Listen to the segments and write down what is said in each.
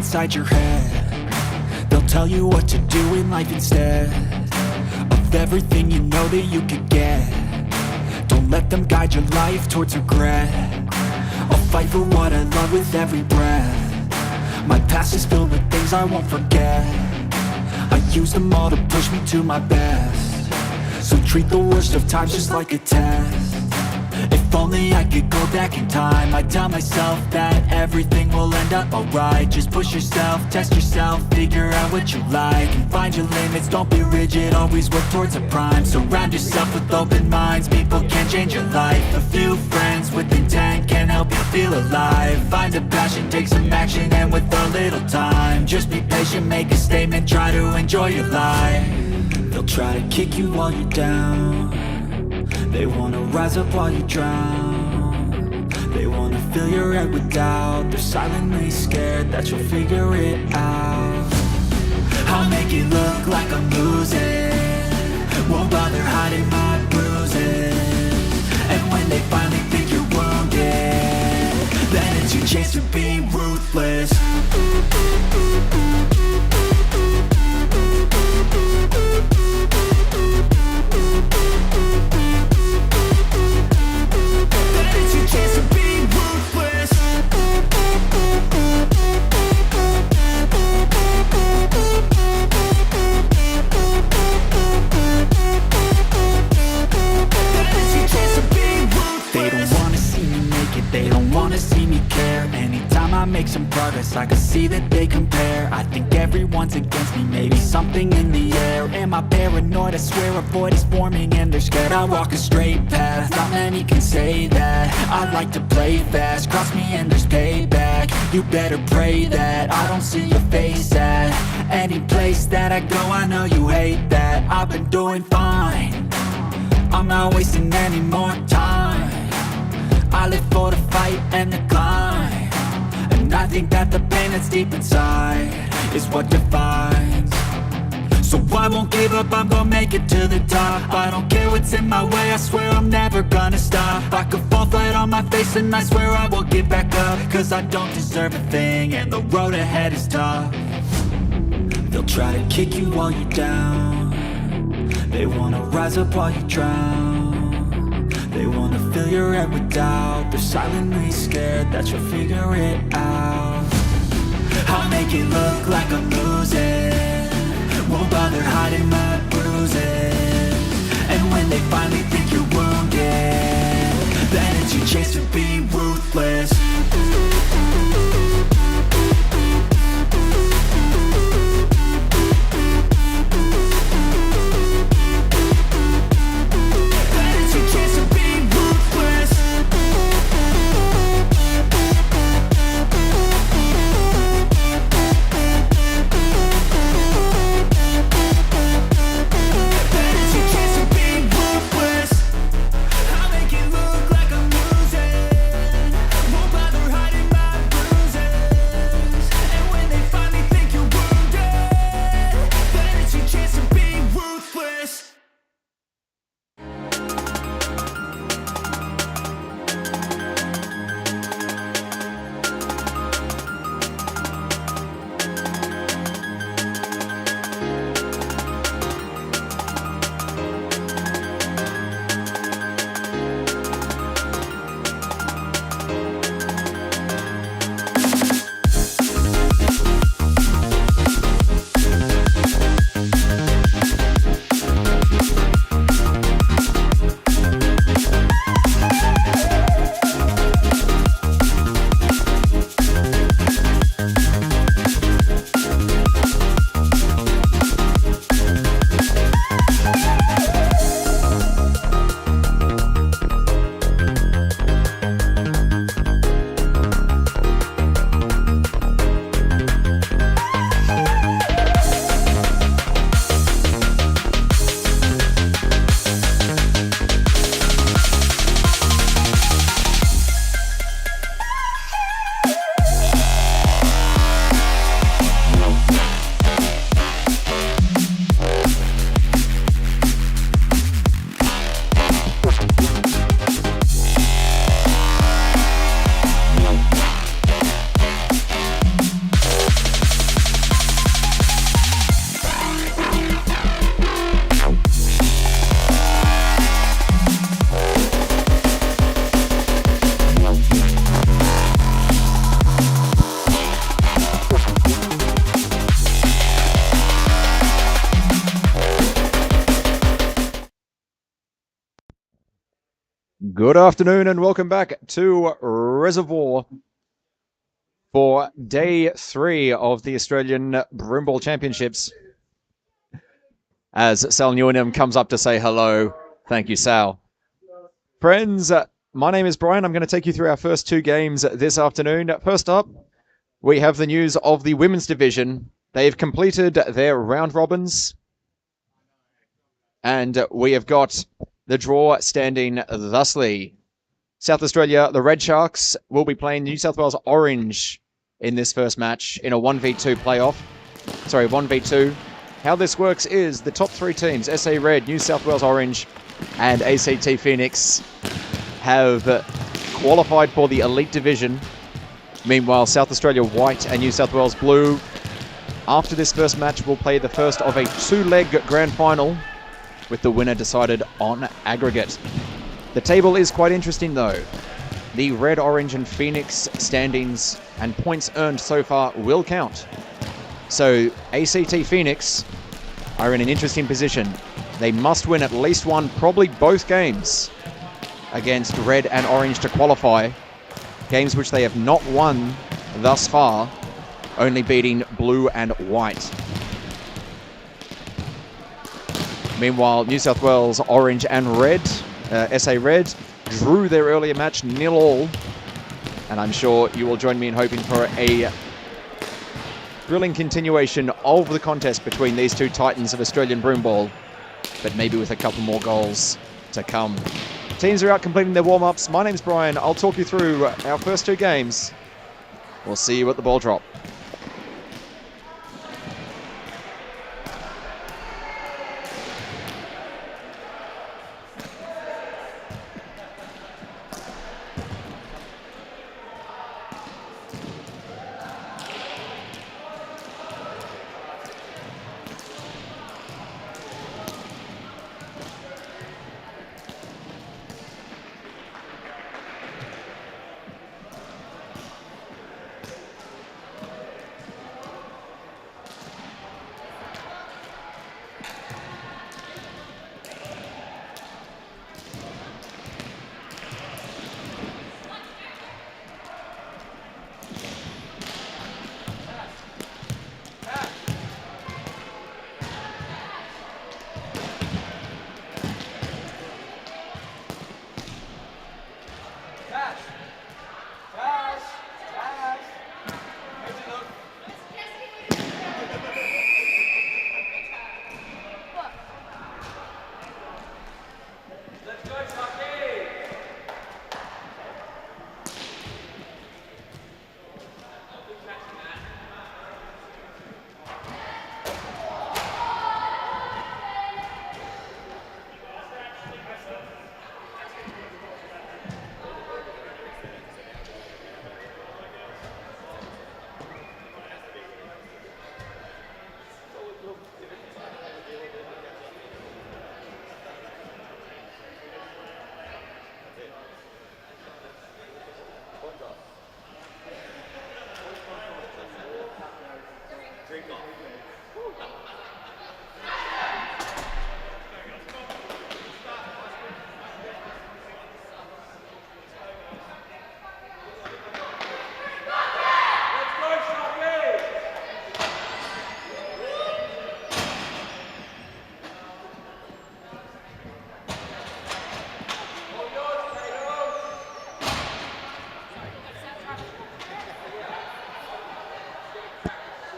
inside your head. They'll tell you what to do in life instead of everything you know that you could get. Don't let them guide your life towards regret. I'll fight for what I love with every breath. My past is filled with things I won't forget. I use them all to push me to my best. So treat the worst of times just like a test. If only I could go back in time, I'd tell myself that everything will end up alright. Just push yourself, test yourself, figure out what you like, and find your limits, don't be rigid, always work towards a prime. Surround yourself with open minds, people can change your life. A few friends with intent can help you feel alive. Find a passion, take some action, and with a little time, just be patient, make a statement, try to enjoy your life. They'll try to kick you while you're down. They wanna rise up while you drown. They wanna fill your head with doubt. They're silently scared that you'll figure it out. I'll make it look like I'm losing, won't bother hiding my bruises. And when they finally think you're wounded, then it's your chance to be ruthless. They don't wanna see me care. Anytime I make some progress, I can see that they compare. I think everyone's against me, maybe something in the air. Am I paranoid? I swear a void is forming and they're scared. I walk a straight path, not many can say that. I like to play fast, cross me and there's payback. You better pray that I don't see your face at any place that I go. I know you hate that. I've been doing fine, I'm not wasting any more time. I live for the fight and the climb, and I think that the pain that's deep inside is what defines. So I won't give up, I'm gonna make it to the top. I don't care what's in my way, I swear I'm never gonna stop. I could fall flat on my face and I swear I will get back up, cause I don't deserve a thing and the road ahead is tough. They'll try to kick you while you're down. They wanna rise up while you drown. They wanna fill your head with doubt. They're silently scared that you'll figure it out. I'll make it look like I'm losing, won't bother hiding my bruises. And when they finally think you're wounded, then it's your chance to be ruthless. Hiding Good afternoon and welcome back to Reservoir for day 3 of the Australian Broomball Championships. As Sal Newnham comes up to say hello. Thank you, Sal. Friends, my name is Brian. I'm going to take you through our first 2 games this afternoon. First up, we have the news of the women's division. They've completed their round robins. And we have got the draw standing thusly. South Australia, the Red Sharks, will be playing New South Wales Orange in this first match in a 1v2 playoff. Sorry, 1v2. How this works is the top 3 teams, SA Red, New South Wales Orange, and ACT Phoenix, have qualified for the Elite Division. Meanwhile, South Australia White and New South Wales Blue, after this first match, will play the first of a 2-leg grand final, with the winner decided on aggregate. The table is quite interesting though. The Red, Orange and Phoenix standings and points earned so far will count. So ACT Phoenix are in an interesting position. They must win at least one, probably both games against Red and Orange to qualify. Games which they have not won thus far, only beating Blue and White. Meanwhile, New South Wales Orange and Red, SA Red, drew their earlier match 0-0. And I'm sure you will join me in hoping for a thrilling continuation of the contest between these 2 titans of Australian Broomball, but maybe with a couple more goals to come. Teams are out completing their warm-ups. My name's Brian. I'll talk you through our first 2 games. We'll see you at the ball drop.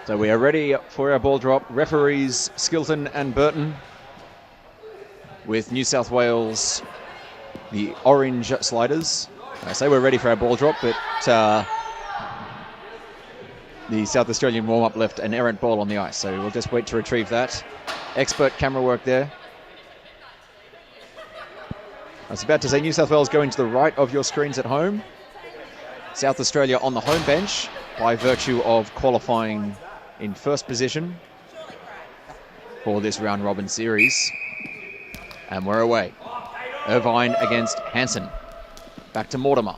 So we are ready for our ball drop. Referees Skilton and Burton, with New South Wales, the orange sliders. I say we're ready for our ball drop, but the South Australian warm-up left an errant ball on the ice, so we'll just wait to retrieve that. Expert camera work there. I was about to say New South Wales going to the right of your screens at home. South Australia on the home bench by virtue of qualifying in first position for this round robin series. And we're away. Irvine against Hansen. Back to Mortimer.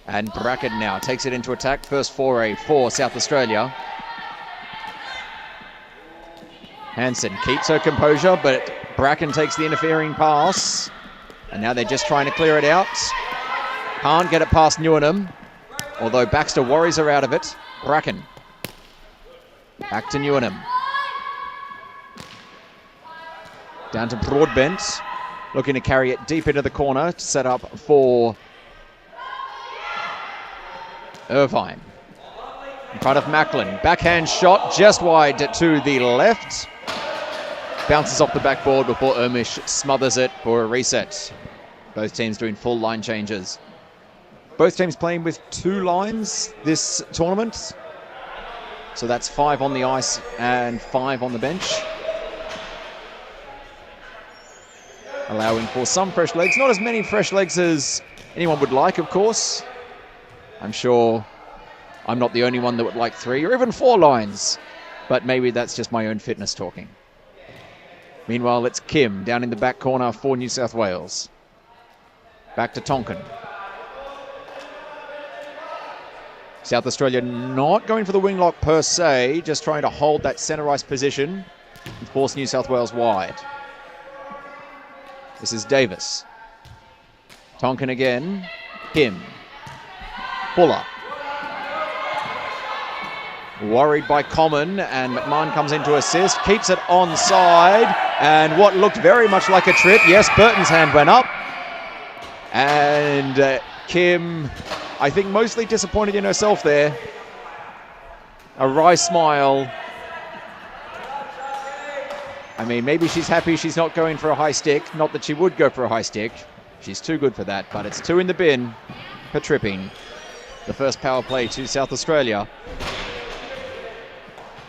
And Brackett now takes it into attack. First foray for South Australia. Hansen keeps her composure, but Bracken takes the interfering pass. And now they're just trying to clear it out. Can't get it past Newnham, although Baxter worries her out of it. Bracken. Back to Newnham. Down to Broadbent. Looking to carry it deep into the corner to set up for Irvine. In front of Macklin. Backhand shot just wide to the left. Bounces off the backboard before Ermish smothers it for a reset. Both teams doing full line changes. Both teams playing with 2 lines this tournament. So that's 5 on the ice and 5 on the bench. Allowing for some fresh legs. Not as many fresh legs as anyone would like, of course. I'm sure I'm not the only one that would like 3 or even 4 lines. But maybe that's just my own fitness talking. Meanwhile, it's Kim down in the back corner for New South Wales. Back to Tonkin. South Australia not going for the wing lock per se, just trying to hold that centre ice position and force New South Wales wide. This is Davis. Tonkin again. Kim. Fuller. Worried by Common, and McMahon comes in to assist. Keeps it onside, and what looked very much like a trip. Yes, Burton's hand went up. And Kim, I think, mostly disappointed in herself there. A wry smile. I mean, maybe she's happy she's not going for a high stick. Not that she would go for a high stick. She's too good for that, but it's 2 in the bin for tripping. The first power play to South Australia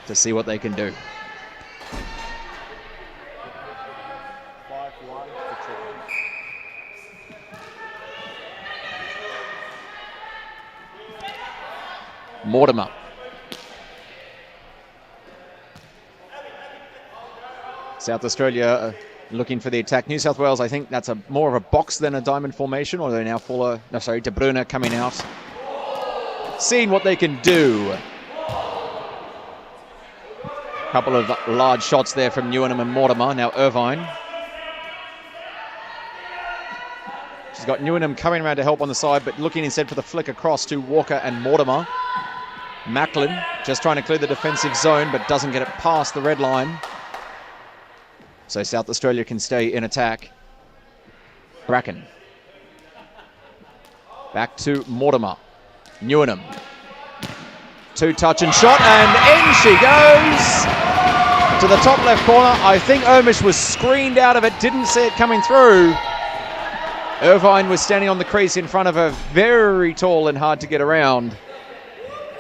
to see what they can do. 5-1 for tripping. Mortimer. South Australia looking for the attack. New South Wales, I think that's more of a box than a diamond formation, or they're now De Bruyne coming out. Seeing what they can do. Couple of large shots there from Newnham and Mortimer. Now Irvine. She's got Newnham coming around to help on the side, but looking instead for the flick across to Walker and Mortimer. Macklin just trying to clear the defensive zone, but doesn't get it past the red line. So South Australia can stay in attack. Bracken. Back to Mortimer. Newnham. 2 touch and shot, and in she goes to the top left corner. I think Ermish was screened out of it, didn't see it coming through. Irvine was standing on the crease in front of her, very tall and hard to get around,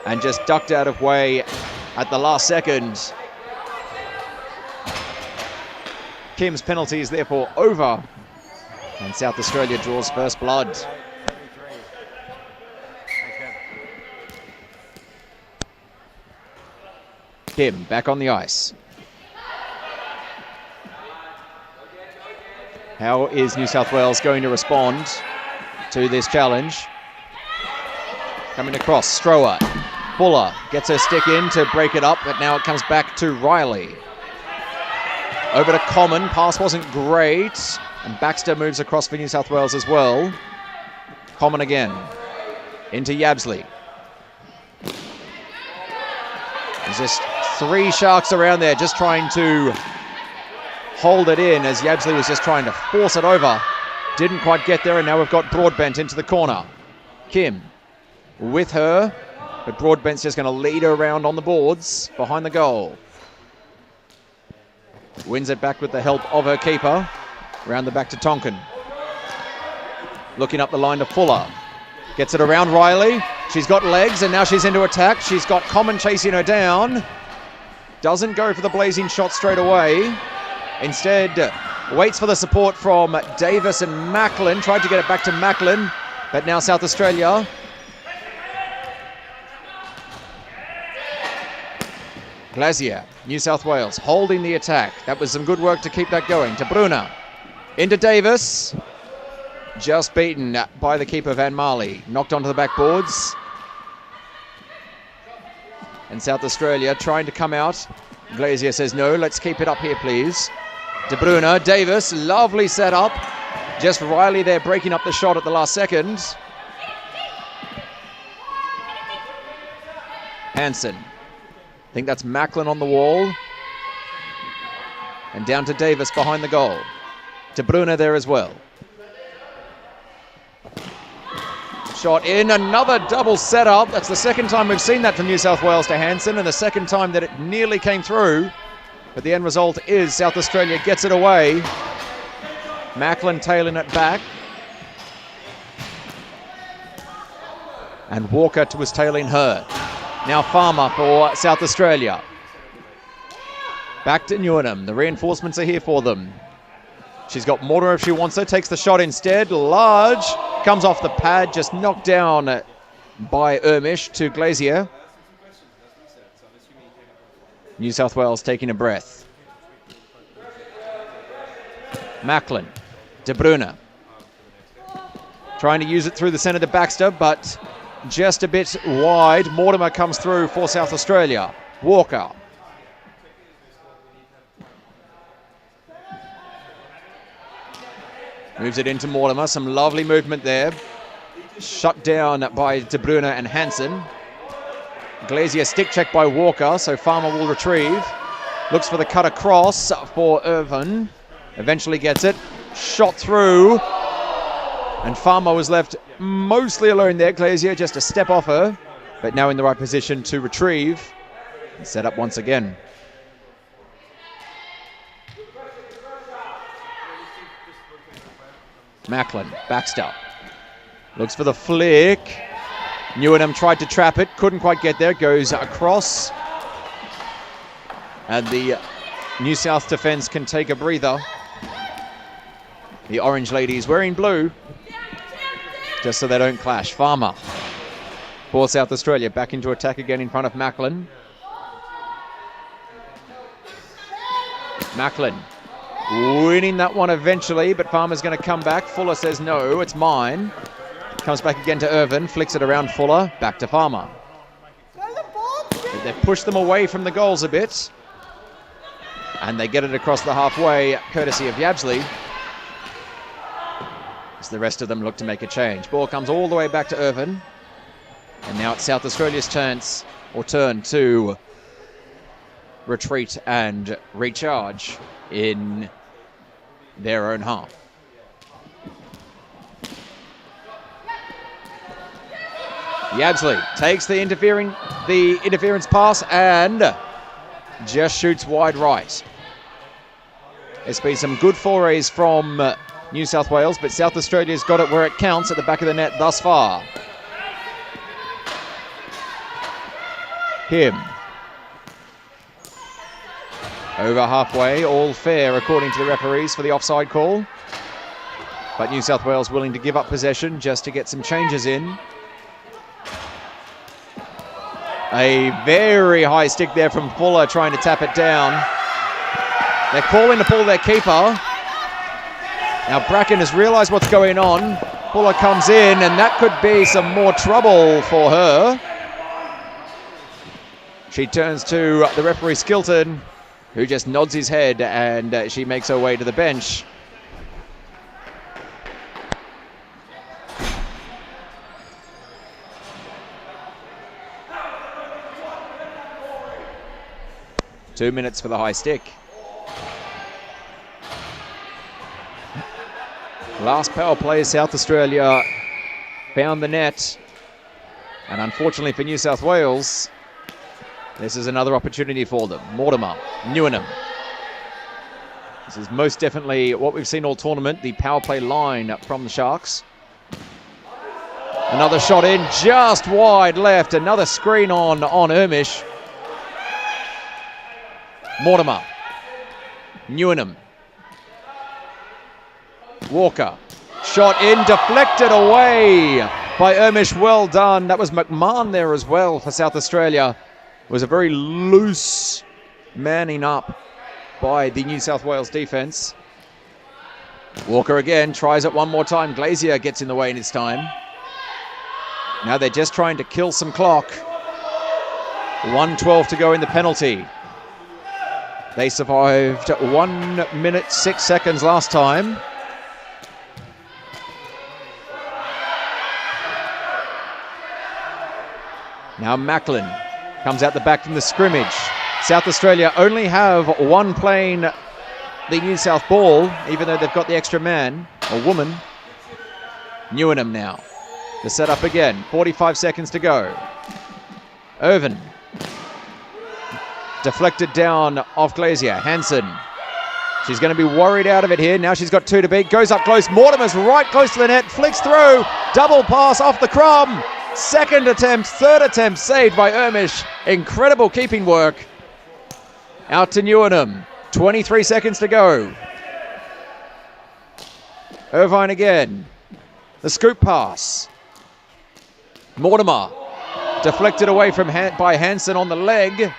and just ducked out of way at the last second. Kim's penalty is therefore over, and South Australia draws first blood. Kim back on the ice. How is New South Wales going to respond to this challenge? Coming across, Strower. Fuller gets her stick in to break it up, but now it comes back to Riley. Over to Common, pass wasn't great, and Baxter moves across for New South Wales as well. Common again, into Yabsley. There's just 3 Sharks around there just trying to hold it in as Yabsley was just trying to force it over. Didn't quite get there, and now we've got Broadbent into the corner. Kim with her, but Broadbent's just going to lead her around on the boards behind the goal. Wins it back with the help of her keeper. Round the back to Tonkin. Looking up the line to Fuller. Gets it around Riley. She's got legs, and now she's into attack. She's got Common chasing her down. Doesn't go for the blazing shot straight away. Instead, waits for the support from Davis and Macklin. Tried to get it back to Macklin, but now South Australia. Glazier, New South Wales, holding the attack. That was some good work to keep that going. To Brunner. Into Davis. Just beaten by the keeper, Van Marley. Knocked onto the backboards. And South Australia trying to come out. Glazier says, no, let's keep it up here, please. De Bruyne, Davis, lovely setup. Just Riley there breaking up the shot at the last second. Hansen. I think that's Macklin on the wall. And down to Davis behind the goal. De Bruyne there as well. Shot in, another double setup. That's the second time we've seen that from New South Wales to Hansen, and the second time that it nearly came through. But the end result is South Australia gets it away. Macklin tailing it back. And Walker was tailing her. Now Farmer for South Australia. Back to Newnham. The reinforcements are here for them. She's got Mortimer if she wants her. Takes the shot instead. Large. Comes off the pad. Just knocked down by Ermish to Glazier. New South Wales taking a breath. Macklin. De Bruyne. Trying to use it through the centre to Baxter, but just a bit wide. Mortimer comes through for South Australia. Walker. Moves it into Mortimer. Some lovely movement there. Shut down by De Bruyne and Hansen. Glazier stick check by Walker, so Farmer will retrieve. Looks for the cut across for Irvin. Eventually gets it. Shot through. And Farmer was left mostly alone there. Glazier just a step off her, but now in the right position to retrieve and set up once again. Macklin, Baxter. Looks for the flick. Newnham tried to trap it, couldn't quite get there. Goes across. And the New South defence can take a breather. The Orange ladies wearing blue, just so they don't clash. Farmer for South Australia, back into attack again in front of Macklin. Macklin winning that one eventually, but Farmer's going to come back. Fuller says, no, it's mine. Comes back again to Irvin, flicks it around Fuller, back to Farmer. They've pushed them away from the goals a bit. And they get it across the halfway, courtesy of Yabsley. As the rest of them look to make a change. Ball comes all the way back to Irvin. And now it's South Australia's turn to retreat and recharge in their own half. Yabsley takes the interference pass and just shoots wide right. There's been some good forays from New South Wales, but South Australia's got it where it counts at the back of the net thus far. Him. Over halfway, all fair according to the referees for the offside call. But New South Wales willing to give up possession just to get some changes in. A very high stick there from Fuller trying to tap it down. They're calling to pull their keeper. Now Bracken has realised what's going on. Fuller comes in and that could be some more trouble for her. She turns to the referee Skilton, who just nods his head, and she makes her way to the bench. Two minutes for the high stick. Last power play, South Australia found the net. And unfortunately for New South Wales, this is another opportunity for them. Mortimer, Newnham. This is most definitely what we've seen all tournament, the power play line from the Sharks. Another shot in, just wide left. Another screen on Ermish. Mortimer. Newnham. Walker. Shot in, deflected away by Ermish. Well done. That was McMahon there as well for South Australia. It was a very loose manning up by the New South Wales defence. Walker again tries it one more time. Glazier gets in the way in his time. Now they're just trying to kill some clock. 1:12 to go in the penalty. They survived 1 minute 6 seconds last time. Now Macklin comes out the back from the scrimmage. South Australia only have one playing the New South ball, even though they've got the extra man, or woman. Newnham now. The setup again. 45 seconds to go. Irvin. Deflected down off Glazier. Hansen. She's going to be worried out of it here. Now she's got 2 to beat. Goes up close. Mortimer's right close to the net. Flicks through. Double pass off the crumb. Second attempt. Third attempt saved by Ermish. Incredible keeping work. Out to Newnham. 23 seconds to go. Irvine again. The scoop pass. Mortimer. Deflected away from by Hansen on the leg.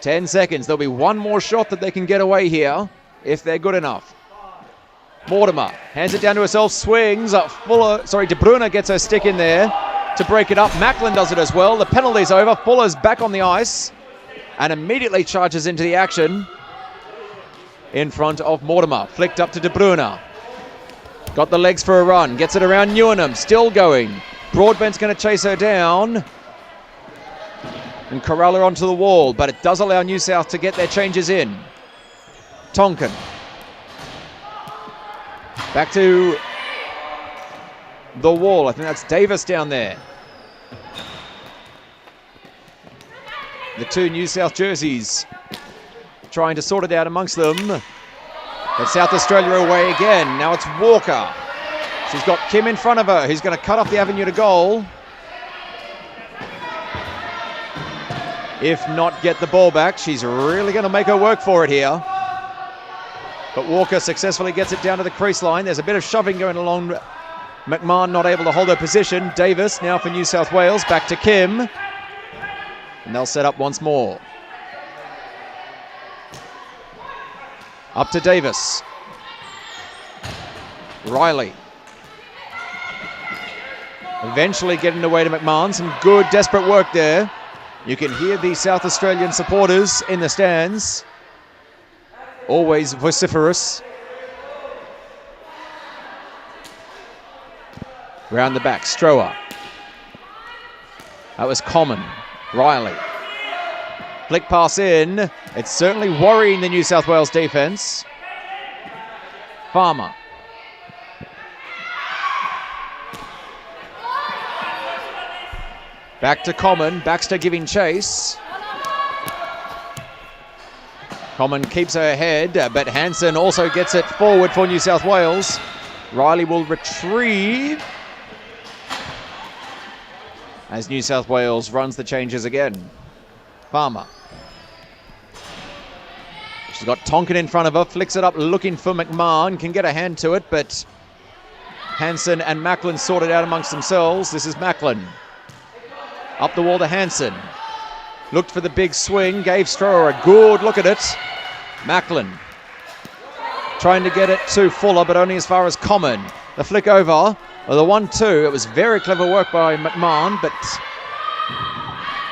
10 seconds. There'll be one more shot that they can get away here if they're good enough. Mortimer hands it down to herself. Swings. De Bruyne gets her stick in there to break it up. Macklin does it as well. The penalty's over. Fuller's back on the ice and immediately charges into the action in front of Mortimer. Flicked up to De Bruyne. Got the legs for a run. Gets it around Newnham. Still going. Broadbent's going to chase her down and corral her onto the wall, but it does allow New South to get their changes in. Tonkin. Back to the wall. I think that's Davis down there. The 2 New South jerseys trying to sort it out amongst them. But South Australia away again. Now it's Walker. She's got Kim in front of her. Who's going to cut off the avenue to goal. If not get the ball back, she's really going to make her work for it here. But Walker successfully gets it down to the crease line. There's a bit of shoving going along. McMahon not able to hold her position. Davis now for New South Wales. Back to Kim. And they'll set up once more. Up to Davis. Riley. Eventually getting away to McMahon. Some good desperate work there. You can hear the South Australian supporters in the stands. Always vociferous. Round the back, Stroher. That was Common. Riley. Flick pass in. It's certainly worrying the New South Wales defence. Farmer. Back to Common. Baxter giving chase. Common keeps her ahead, but Hansen also gets it forward for New South Wales. Riley will retrieve as New South Wales runs the changes again. Farmer. She's got Tonkin in front of her, flicks it up looking for McMahon, can get a hand to it, but Hansen and Macklin sort it out amongst themselves. This is Macklin. Up the wall to Hansen. Looked for the big swing, gave Stroher a good look at it. Macklin trying to get it to Fuller, but only as far as Common. The flick over, the 1-2. It was very clever work by McMahon, but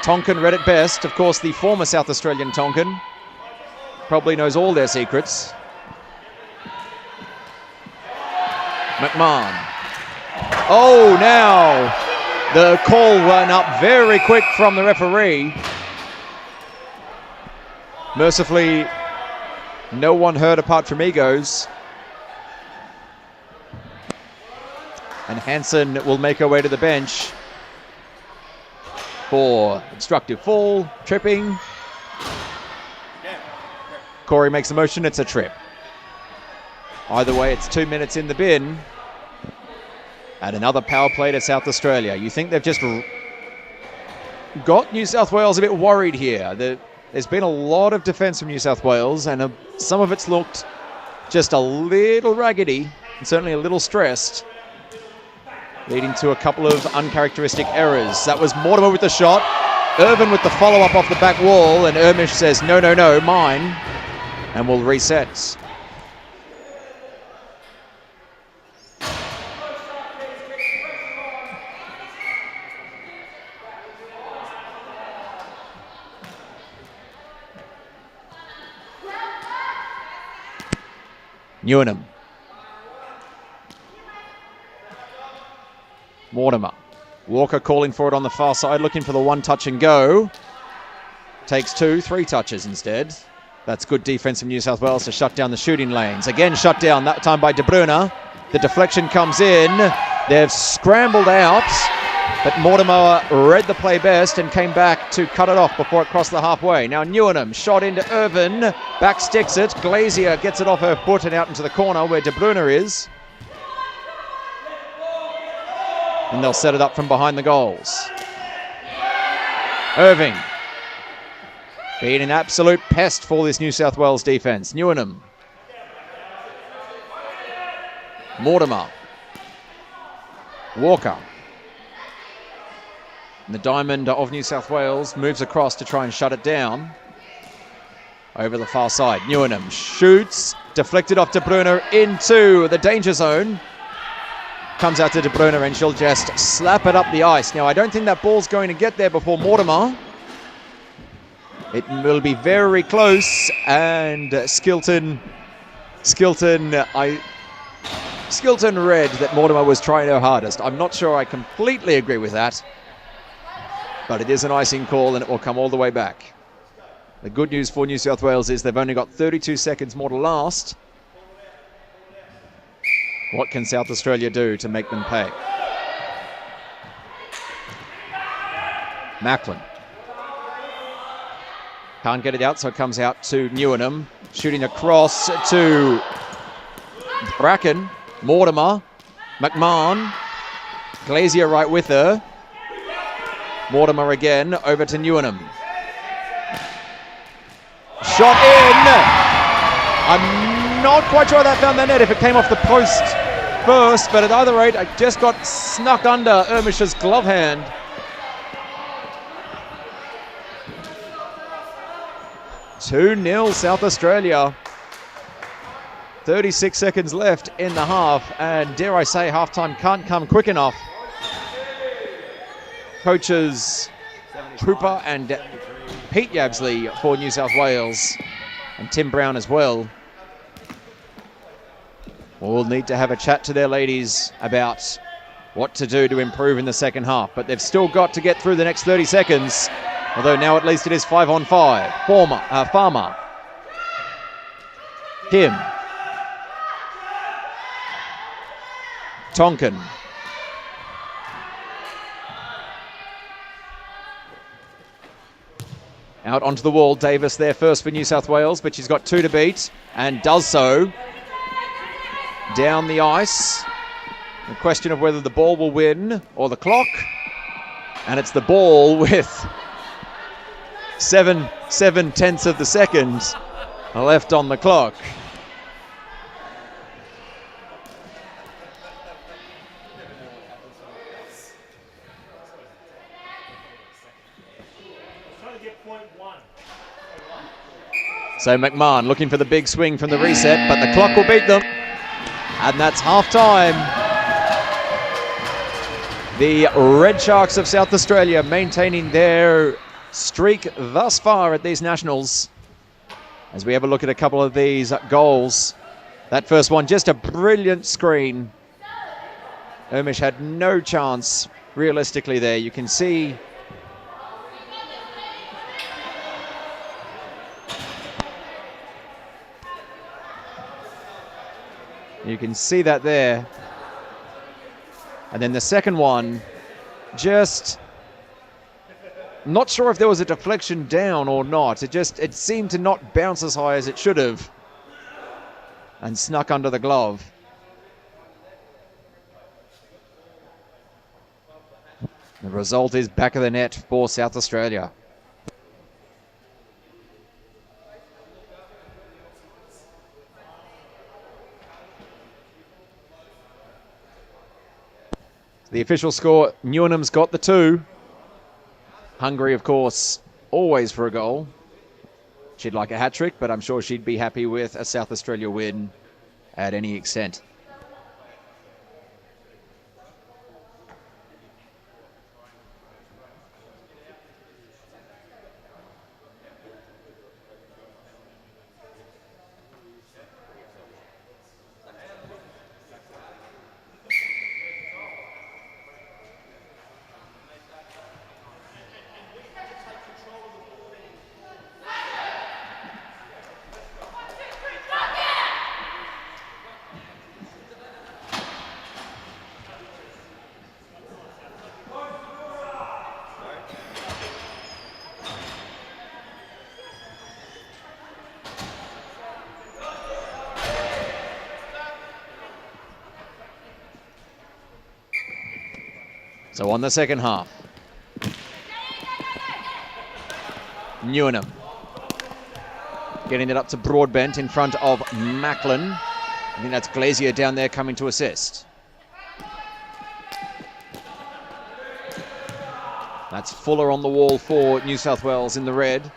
Tonkin read it best. Of course, the former South Australian Tonkin probably knows all their secrets. McMahon. Oh, now the call went up very quick from the referee. Mercifully, no one hurt apart from egos. And Hansen will make her way to the bench for obstructive fall, tripping. Corey makes a motion, it's a trip. Either way, it's 2 minutes in the bin. And another power play to South Australia. You think they've just got New South Wales a bit worried here. There's been a lot of defence from New South Wales, and some of it's looked just a little raggedy, and certainly a little stressed, leading to a couple of uncharacteristic errors. That was Mortimer with the shot, Irvin with the follow-up off the back wall, and Ermish says, no, no, no, mine, and will reset. Newnham. Mortimer. Walker calling for it on the far side, looking for the one touch and go. Takes 2, 3 touches instead. That's good defense from New South Wales to shut down the shooting lanes. Again, shut down, that time by De Bruyne. The deflection comes in. They've scrambled out, but Mortimer read the play best and came back to cut it off before it crossed the halfway. Now Newnham, shot into Irvin, back sticks it. Glazier gets it off her foot and out into the corner where De Bruyne is. And they'll set it up from behind the goals. Irving being an absolute pest for this New South Wales defence. Newnham. Mortimer. Walker. And the diamond of New South Wales moves across to try and shut it down. Over the far side. Newnham shoots. Deflected off De Bruyne into the danger zone. Comes out to De Bruyne and she'll just slap it up the ice. Now, I don't think that ball's going to get there before Mortimer. It will be very close, and Skilton read that Mortimer was trying her hardest. I'm not sure I completely agree with that, but it is an icing call and it will come all the way back. The good news for New South Wales is they've only got 32 seconds more to last. What can South Australia do to make them pay? Macklin. Can't get it out, so it comes out to Newnham. Shooting across to Bracken. Mortimer. McMahon. Glazier right with her. Mortimer again, over to Newnham. Shot in! I'm not quite sure that found the net if it came off the post first, but at either rate, it just got snuck under Ermish's glove hand. (2-0 South Australia. 36 seconds left in the half, and dare I say, halftime can't come quick enough. Coaches Cooper and Pete Yabsley for New South Wales, and Tim Brown as well, will need to have a chat to their ladies about what to do to improve in the second half. But they've still got to get through the next 30 seconds. Although now at least it is 5-on-5. Farmer. Kim. Tonkin. Out onto the wall. Davis there first for New South Wales, but she's got 2 to beat and does so. Down the ice. The question of whether the ball will win or the clock. And it's the ball with 7/10 of the second left on the clock. So McMahon looking for the big swing from the reset, but the clock will beat them. And that's half time. The Red Sharks of South Australia maintaining their streak thus far at these Nationals. As we have a look at a couple of these goals. That first one, just a brilliant screen. Ermish had no chance realistically there. You can see that there. And then the second one, just not sure if there was a deflection down or not. It seemed to not bounce as high as it should have and snuck under the glove. The result is back of the net for South Australia. The official score, Newnham's got the 2. Hungary, of course, always for a goal. She'd like a hat-trick, but I'm sure she'd be happy with a South Australia win at any extent. So on the second half, Newnham getting it up to Broadbent in front of Macklin. I think that's Glazier down there coming to assist. That's Fuller on the wall for New South Wales in the red.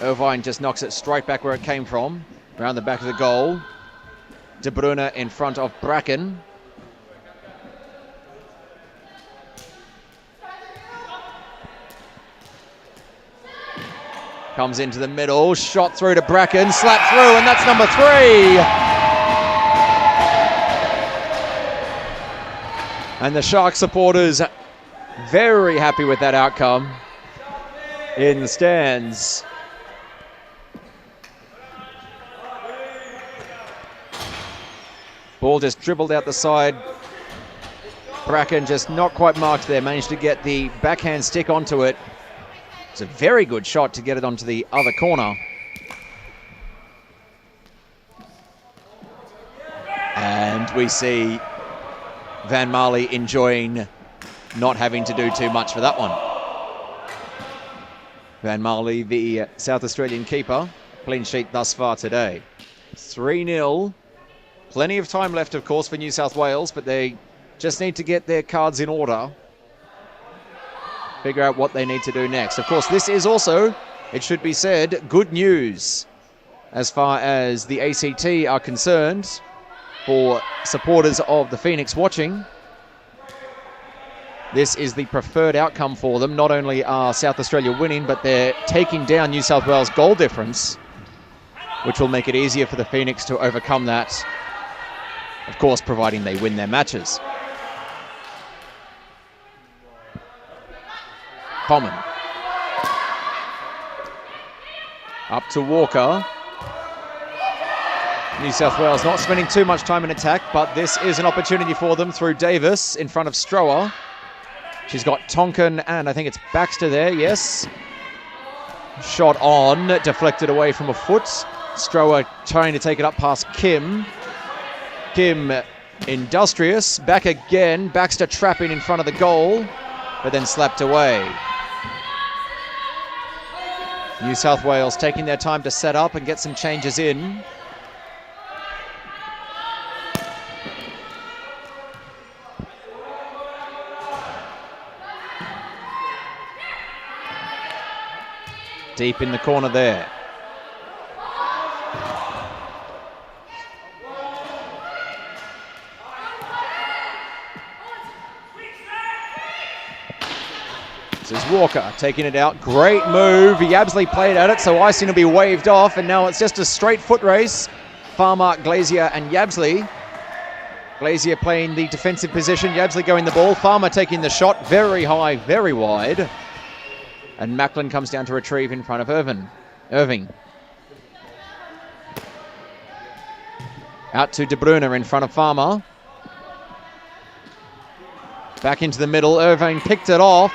Irvine just knocks it straight back where it came from, around the back of the goal. De Bruyne in front of Bracken. Comes into the middle, shot through to Bracken, slapped through, and that's number 3. And the Shark supporters very happy with that outcome in the stands. Ball just dribbled out the side. Bracken just not quite marked there, managed to get the backhand stick onto it. It's a very good shot to get it onto the other corner. And we see Van Marley enjoying not having to do too much for that one. Van Marley, the South Australian keeper, clean sheet thus far today. 3-0. Plenty of time left, of course, for New South Wales, but they just need to get their cards in order. Figure out what they need to do next. Of course, this is also, it should be said, good news as far as the ACT are concerned for supporters of the Phoenix watching. This is the preferred outcome for them. Not only are South Australia winning, but they're taking down New South Wales' goal difference, which will make it easier for the Phoenix to overcome that. Of course, providing they win their matches. Common. Up to Walker. New South Wales not spending too much time in attack, but this is an opportunity for them through Davis in front of Strower. She's got Tonkin and I think it's Baxter there, yes. Shot on, deflected away from a foot. Strower trying to take it up past Kim. Kim industrious, back again. Baxter trapping in front of the goal, but then slapped away. New South Wales taking their time to set up and get some changes in. Deep in the corner there. This is Walker taking it out. Great move. Yabsley played at it, so icing will be waved off, and now it's just a straight foot race. Farmer, Glazier, and Yabsley. Glazier playing the defensive position. Yabsley going the ball. Farmer taking the shot. Very high, very wide. And Macklin comes down to retrieve in front of Irving. Out to De Bruyne in front of Farmer. Back into the middle. Irving picked it off.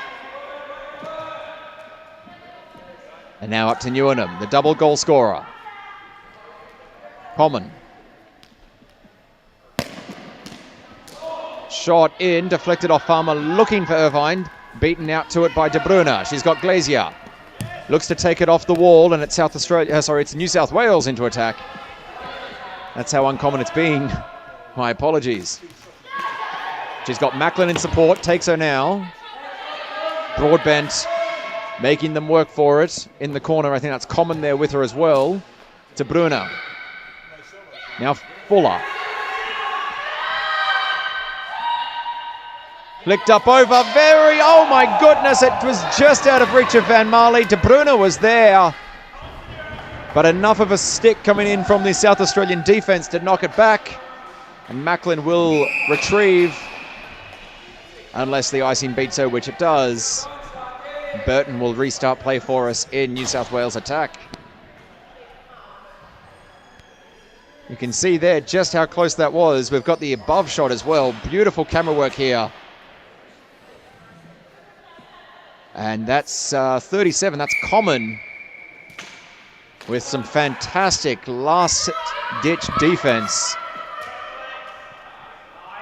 And now up to Newnham, the double goal scorer. Common. Shot in, deflected off Farmer, looking for Irvine. Beaten out to it by De Bruyne. She's got Glazier. Looks to take it off the wall, and it's it's New South Wales into attack. That's how uncommon it's been. My apologies. She's got Macklin in support, takes her now. Broadbent making them work for it in the corner. I think that's Common there with her as well. De Bruyne. Now Fuller. Flicked up over, oh my goodness, it was just out of reach of Van Marley. De Bruyne was there, but enough of a stick coming in from the South Australian defence to knock it back. And Macklin will retrieve, unless the icing beats her, which it does. Burton will restart play for us in New South Wales attack. You can see there just how close that was. We've got the above shot as well. Beautiful camera work here. And that's 37, that's Common, with some fantastic last-ditch defense.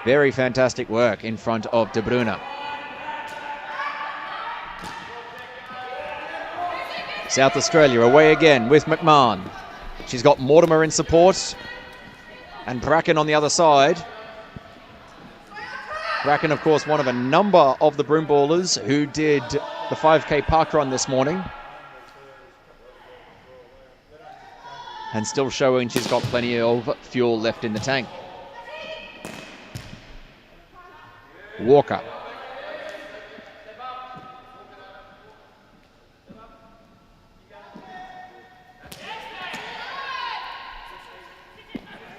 Very fantastic work in front of De Bruyne. South Australia away again with McMahon. She's got Mortimer in support and Bracken on the other side. Bracken, of course, one of a number of the Broomballers who did the 5K park run this morning. And still showing she's got plenty of fuel left in the tank. Walker.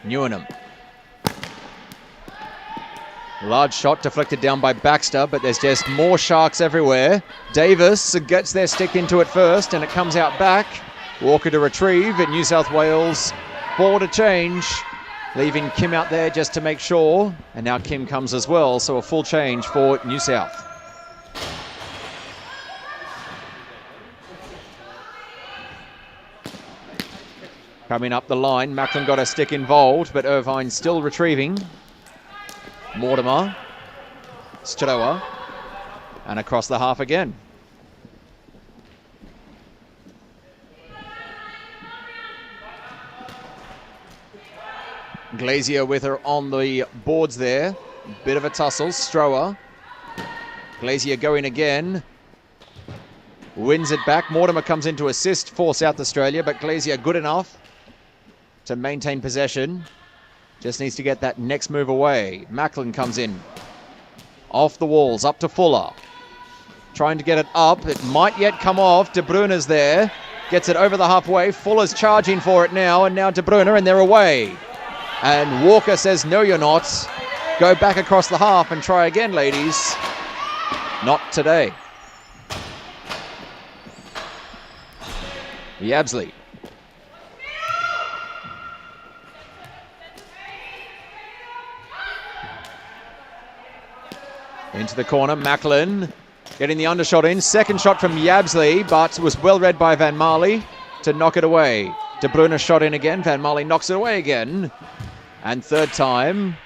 Newnham. Large shot deflected down by Baxter, but there's just more Sharks everywhere. Davis gets their stick into it first, and it comes out back. Walker to retrieve, and New South Wales ball to change, leaving Kim out there just to make sure. And now Kim comes as well, so a full change for New South. Coming up the line, Macklin got a stick involved, but Irvine still retrieving. Mortimer, Stoa, and across the half again. Glazier with her on the boards there. Bit of a tussle. Strower. Glazier going again. Wins it back. Mortimer comes in to assist for South Australia, but Glazier good enough to maintain possession. Just needs to get that next move away. Macklin comes in. Off the walls, up to Fuller. Trying to get it up. It might yet come off. De Bruyne's there. Gets it over the halfway. Fuller's charging for it now, and now De Bruyne, and they're away. And Walker says, no, you're not. Go back across the half and try again, ladies. Not today. Yabsley. Into the corner, Macklin getting the undershot in. Second shot from Yabsley, but was well read by Van Marley to knock it away. De Bruyne shot in again. Van Marley knocks it away again. And third time.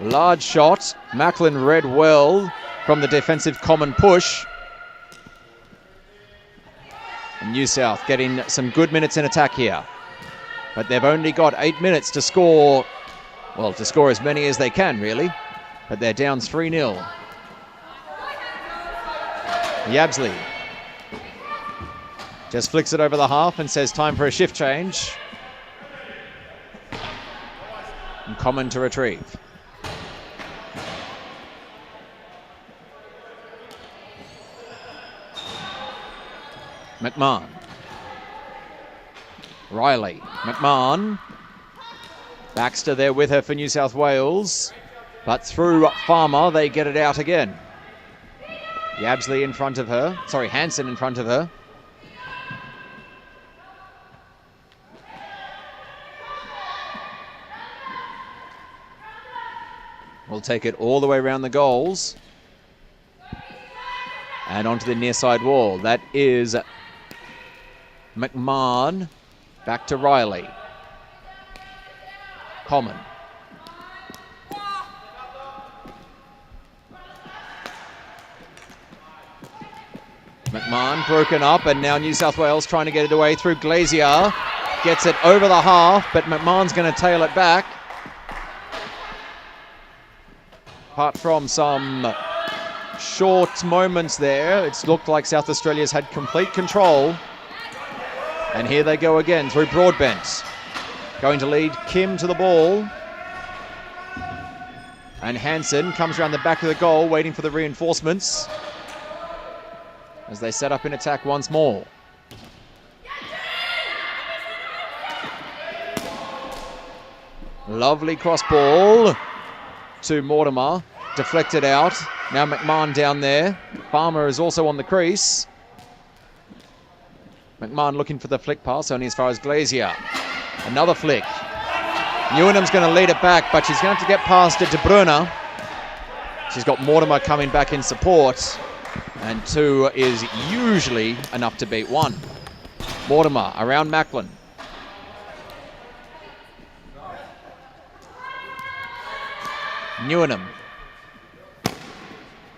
Large shot. Macklin read well from the defensive common push. And New South getting some good minutes in attack here. But they've only got 8 minutes to score. Well, to score as many as they can, really. But they're down 3-0. Yabsley just flicks it over the half and says time for a shift change. And Common to retrieve. McMahon. Riley. McMahon. Baxter there with her for New South Wales. But through Farmer, they get it out again. Yabsley in front of her. Sorry, Hansen in front of her. We'll take it all the way around the goals. And onto the near side wall. That is McMahon. Back to Riley. Common. McMahon broken up, and now New South Wales trying to get it away through Glazier. Gets it over the half, but McMahon's going to tail it back. Apart from some short moments there, it's looked like South Australia's had complete control. And here they go again through Broadbent. Going to lead Kim to the ball. And Hansen comes around the back of the goal, waiting for the reinforcements as they set up in attack once more. Lovely cross ball to Mortimer. Deflected out. Now McMahon down there. Farmer is also on the crease. McMahon looking for the flick pass, only as far as Glazier. Another flick. Newnham's going to lead it back, but she's going to have to get past it to Bruyne. She's got Mortimer coming back in support. And 2 is usually enough to beat 1. Mortimer around Macklin. Newnham.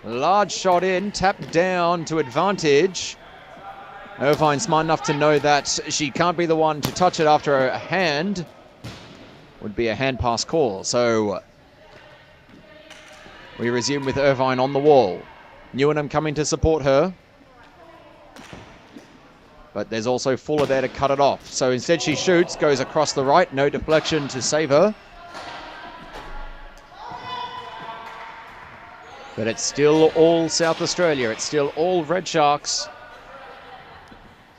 Large shot in, tapped down to advantage. Irvine smart enough to know that she can't be the one to touch it after a hand. Would be a hand pass call. So we resume with Irvine on the wall. Newnham coming to support her. But there's also Fuller there to cut it off. So instead she shoots, goes across the right. No deflection to save her. But it's still all South Australia. It's still all Red Sharks.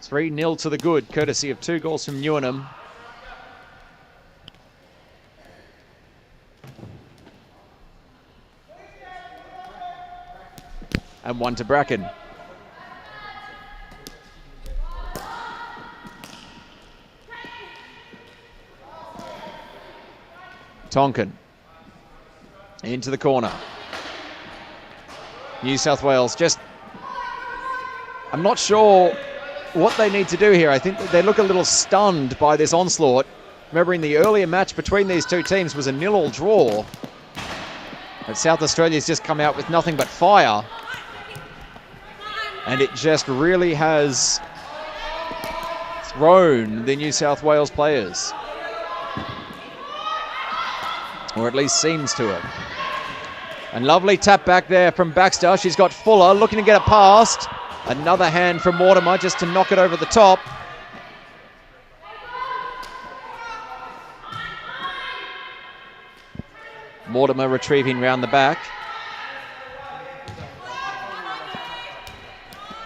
3-0 to the good, courtesy of 2 goals from Newnham. And 1 to Bracken. Tonkin. Into the corner. New South Wales just... I'm not sure what they need to do here. I think that they look a little stunned by this onslaught. Remembering the earlier match between these two teams was a 0-0 draw. But South Australia's just come out with nothing but fire. And it just really has thrown the New South Wales players. Or at least seems to have. And lovely tap back there from Baxter. She's got Fuller looking to get it past. Another hand from Mortimer just to knock it over the top. Mortimer retrieving round the back.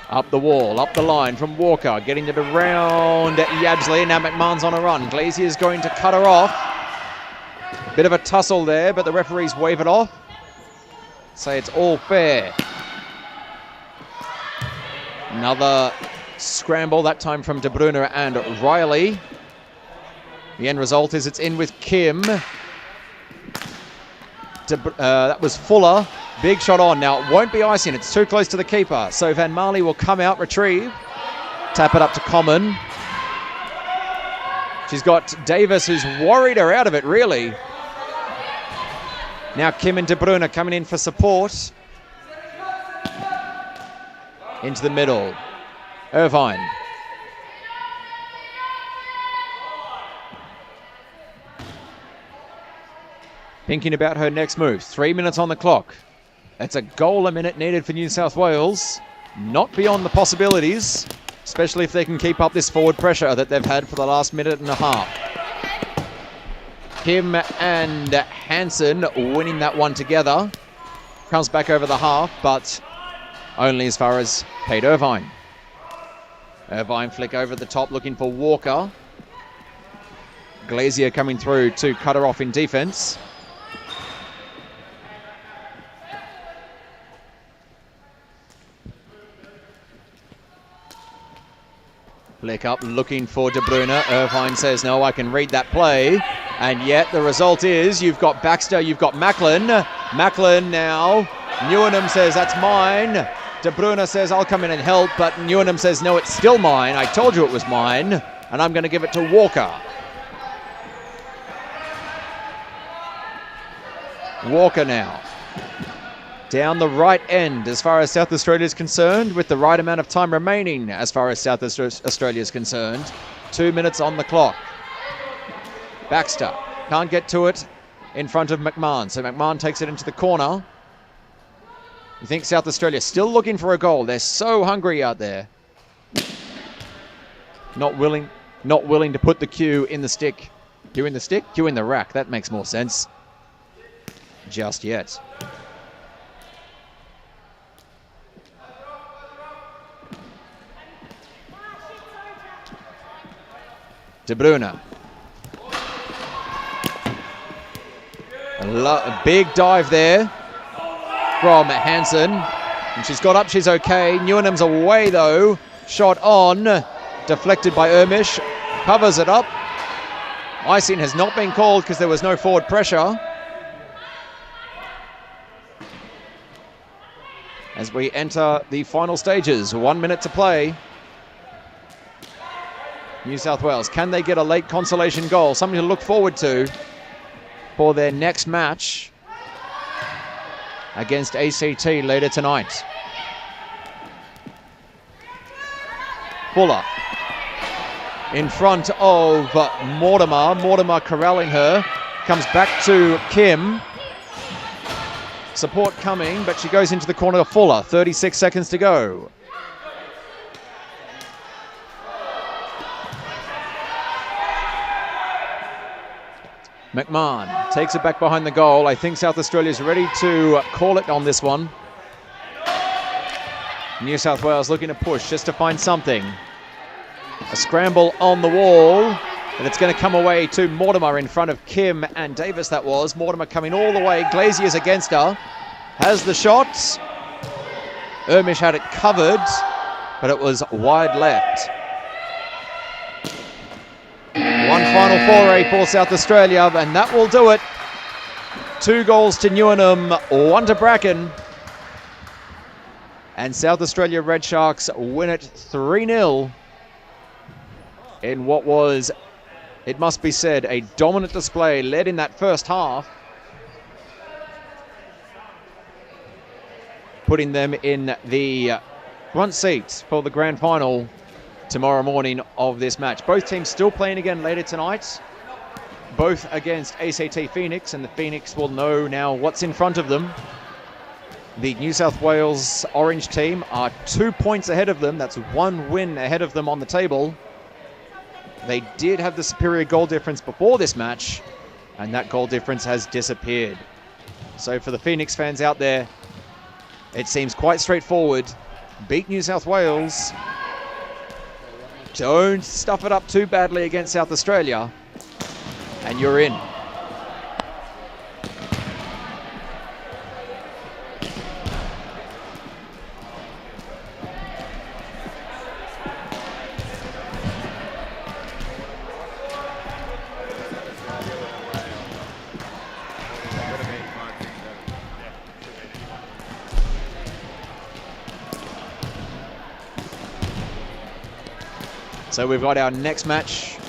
Up the wall, up the line from Walker. Getting it around Yabsley. Now McMahon's on a run. Glazier's going to cut her off. Bit of a tussle there, but the referees wave it off. Say it's all fair. Another scramble, that time from De Bruyne and Riley. The end result is it's in with Kim. That was Fuller. Big shot on. Now, it won't be icing. It's too close to the keeper. So Van Marley will come out, retrieve. Tap it up to Common. She's got Davis, who's worried her out of it, really. Now Kim and De Bruyne coming in for support. Into the middle. Irvine. Thinking about her next move. 3 minutes on the clock. That's a goal a minute needed for New South Wales. Not beyond the possibilities, especially if they can keep up this forward pressure that they've had for the last minute and a half. Kim and Hansen winning that one together. Comes back over the half, but only as far as Kate Irvine. Irvine flick over the top looking for Walker. Glazier coming through to cut her off in defense. Flick up looking for De Bruyne. Irvine says, no, I can read that play. And yet the result is you've got Baxter, you've got Macklin. Macklin now. Newnham says, that's mine. De Bruyne says, I'll come in and help. But Newnham says, no, it's still mine. I told you it was mine. And I'm going to give it to Walker. Walker now. Down the right end as far as South Australia is concerned, with the right amount of time remaining as far as South Australia is concerned. 2 minutes on the clock. Baxter can't get to it in front of McMahon, so McMahon takes it into the corner. You think South Australia still looking for a goal? They're so hungry out there. Not willing to put the cue in the stick. Cue in the stick? Cue in the rack. That makes more sense. Just yet. De Bruyne. A big dive there from Hansen. And she's got up, she's okay. Newnham's away though. Shot on. Deflected by Ermish. Covers it up. Icing has not been called because there was no forward pressure. As we enter the final stages, 1 minute to play. New South Wales, can they get a late consolation goal? Something to look forward to for their next match against ACT later tonight. Fuller in front of Mortimer. Mortimer corralling her. Comes back to Kim. Support coming, but she goes into the corner of Fuller. 36 seconds to go. McMahon takes it back behind the goal. I think South Australia is ready to call it on this one. New South Wales looking to push just to find something. A scramble on the wall, but it's going to come away to Mortimer in front of Kim and Davis, that was. Mortimer coming all the way. Glazier's against her. Has the shot. Ermish had it covered, but it was wide left. One final foray for South Australia, and that will do it. 2 goals to Newnham, 1 to Bracken. And South Australia Red Sharks win it 3-0 in what was, it must be said, a dominant display led in that first half, putting them in the front seat for the grand final tomorrow morning of this match. Both teams still playing again later tonight, both against ACT Phoenix, and the Phoenix will know now what's in front of them. The New South Wales Orange team are 2 points ahead of them. That's 1 win ahead of them on the table. They did have the superior goal difference before this match, and that goal difference has disappeared. So for the Phoenix fans out there, it seems quite straightforward. Beat New South Wales. Don't stuff it up too badly against South Australia, and you're in. So we've got our next match.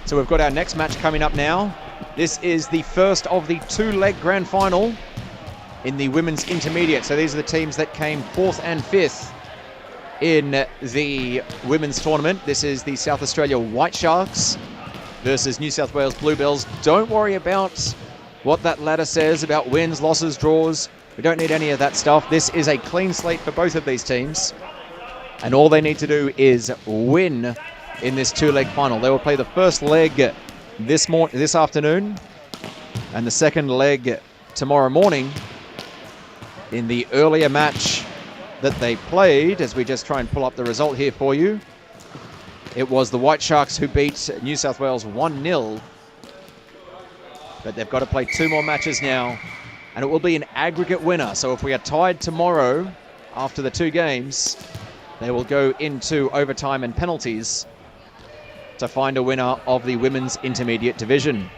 So we've got our next match coming up now. This is the first of the 2-leg grand final in the women's intermediate. So these are the teams that came 4th and 5th in the women's tournament. This is the South Australia White Sharks versus New South Wales Bluebells. Don't worry about what that ladder says about wins, losses, draws. We don't need any of that stuff. This is a clean slate for both of these teams, and all they need to do is win in this 2-leg final. They will play the first leg this afternoon and the second leg tomorrow morning. In the earlier match that they played, as we just try and pull up the result here for you, it was the White Sharks who beat New South Wales 1-0. But they've got to play 2 more matches now, and it will be an aggregate winner. So if we are tied tomorrow after the 2 games, they will go into overtime and penalties to find a winner of the women's intermediate division.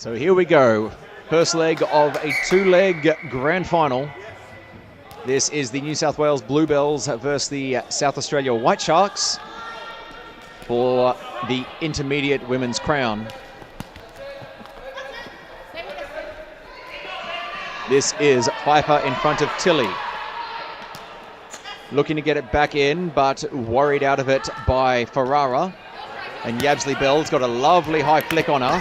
So here we go. First leg of a 2-leg grand final. This is the New South Wales Bluebells versus the South Australia White Sharks. for the intermediate women's crown. This is Pfeiffer in front of Tilly. Looking to get it back in, but worried out of it by Ferrara. And Yabsley Bell's got a lovely high flick on her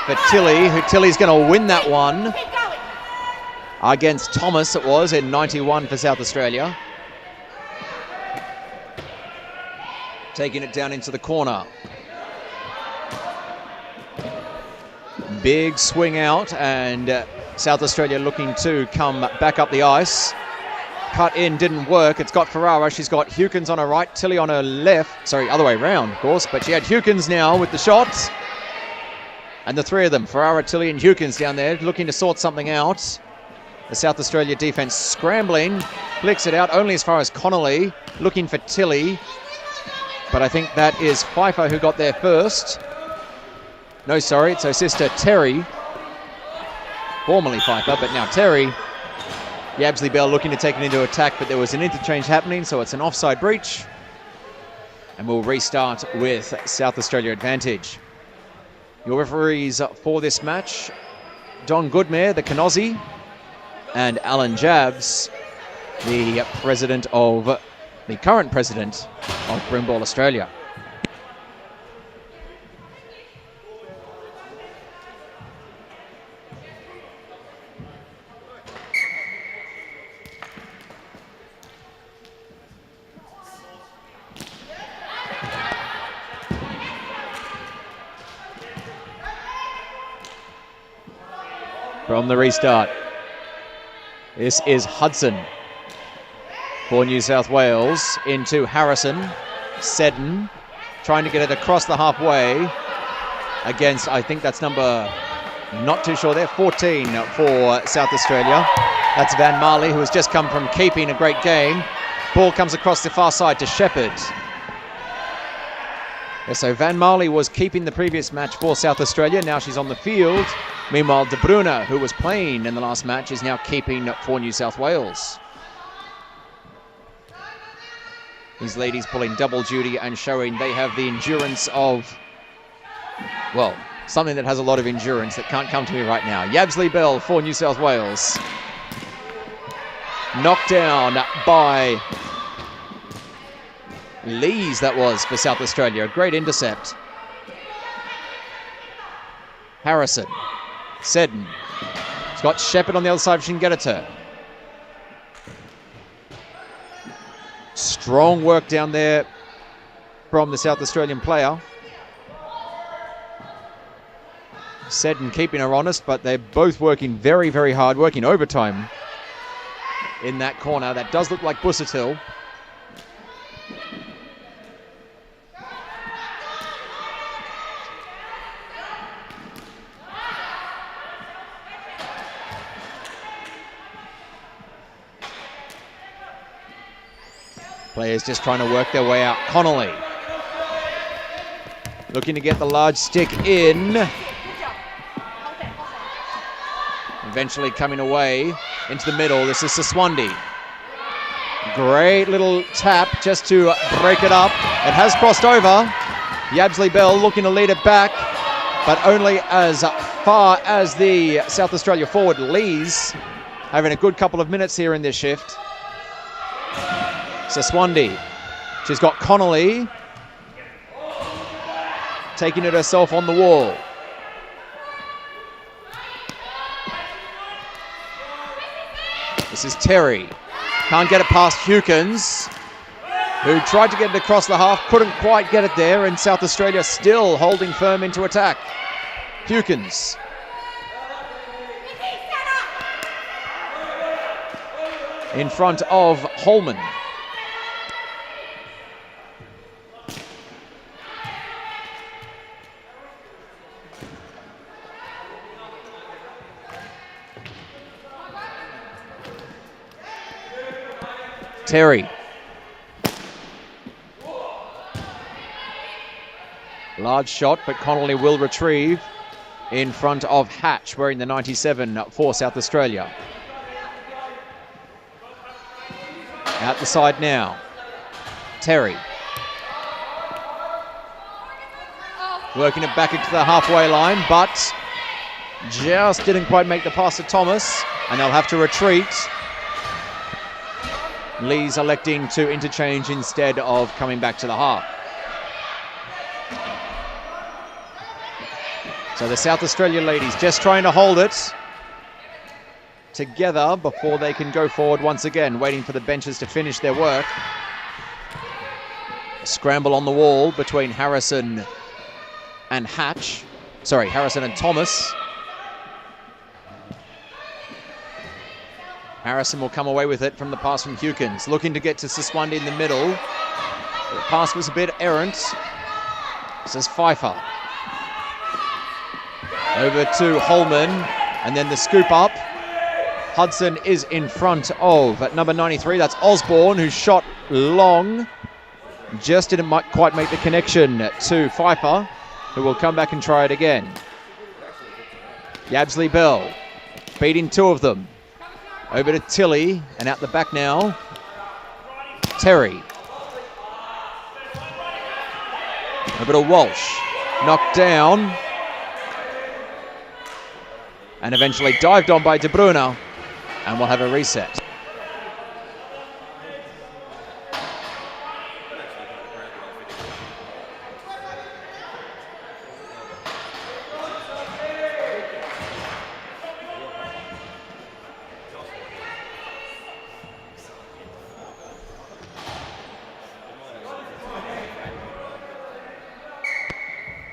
for Tilly, who Tilly's going to win that one. Against Thomas it was in 91 for South Australia. Taking it down into the corner. Big swing out, and South Australia looking to come back up the ice. Cut in, didn't work. It's got Ferrara. She's got Hewkins on her right, Tilly on her left. Sorry, other way around, of course. But she had Hewkins now with the shots. And the three of them, Ferrara, Tilly and Hewkins down there, looking to sort something out. The South Australia defense scrambling. Flicks it out only as far as Connolly. Looking for Tilly. But I think that is Pfeiffer who got there first. No, sorry, it's her sister Terry. Formerly Pfeiffer, but now Terry. Yabsley Bell looking to take it into attack, but there was an interchange happening, so it's an offside breach. And we'll restart with South Australia advantage. Your referees for this match, Don Goodmare, the Kenosi, and Alan Jabs, the current president of Broomball Australia. From the restart, this is Hudson for New South Wales into Harrison. Seddon trying to get it across the halfway against, I think that's number, not too sure there, 14 for South Australia. That's Van Marley, who has just come from keeping a great game. Ball comes across the far side to Shepherd. Yeah, so Van Marley was keeping the previous match for South Australia. Now she's on the field. Meanwhile, De Bruyne, who was playing in the last match, is now keeping for New South Wales. These ladies pulling double duty and showing they have the endurance of, well, something that has a lot of endurance that can't come to me right now. Yabsley Bell for New South Wales. Knocked down by Lees, that was, for South Australia. A great intercept. Harrison. Seddon. It's got Shepherd on the other side if she can get it to her. Strong work down there from the South Australian player. Seddon keeping her honest, but they're both working very, very hard, working overtime in that corner. That does look like Busuttil. Players just trying to work their way out. Connolly looking to get the large stick in. Eventually coming away into the middle. This is Siswandi. Great little tap just to break it up. It has crossed over. Yabsley Bell looking to lead it back, but only as far as the South Australia forward. Lees having a good couple of minutes here in this shift. Siswandi. She's got Connolly taking it herself on the wall. This is Terry. Can't get it past Hewkins, who tried to get it across the half, couldn't quite get it there, and South Australia still holding firm into attack. Hewkins. In front of Holman. Terry. Large shot, but Connolly will retrieve in front of Hatch, wearing the 97 for South Australia. Out the side now. Terry. Working it back into the halfway line, but just didn't quite make the pass to Thomas, and they'll have to retreat. Lee's electing to interchange instead of coming back to the half. So the South Australia ladies just trying to hold it together before they can go forward once again, waiting for the benches to finish their work. A scramble on the wall between Harrison and Hatch. Sorry, Harrison and Thomas. Harrison will come away with it from the pass from Hewkins. Looking to get to Siswandi in the middle. The pass was a bit errant. This is Pfeiffer. Over to Holman. And then the scoop up. Hudson is in front of at number 93. That's Osborne, who shot long. Just didn't quite make the connection to Pfeiffer, who will come back and try it again. Yabsley Bell beating two of them. Over to Tilly, and out the back now, Terry. Over to Walsh. Knocked down. And eventually dived on by De Bruyne. And we'll have a reset.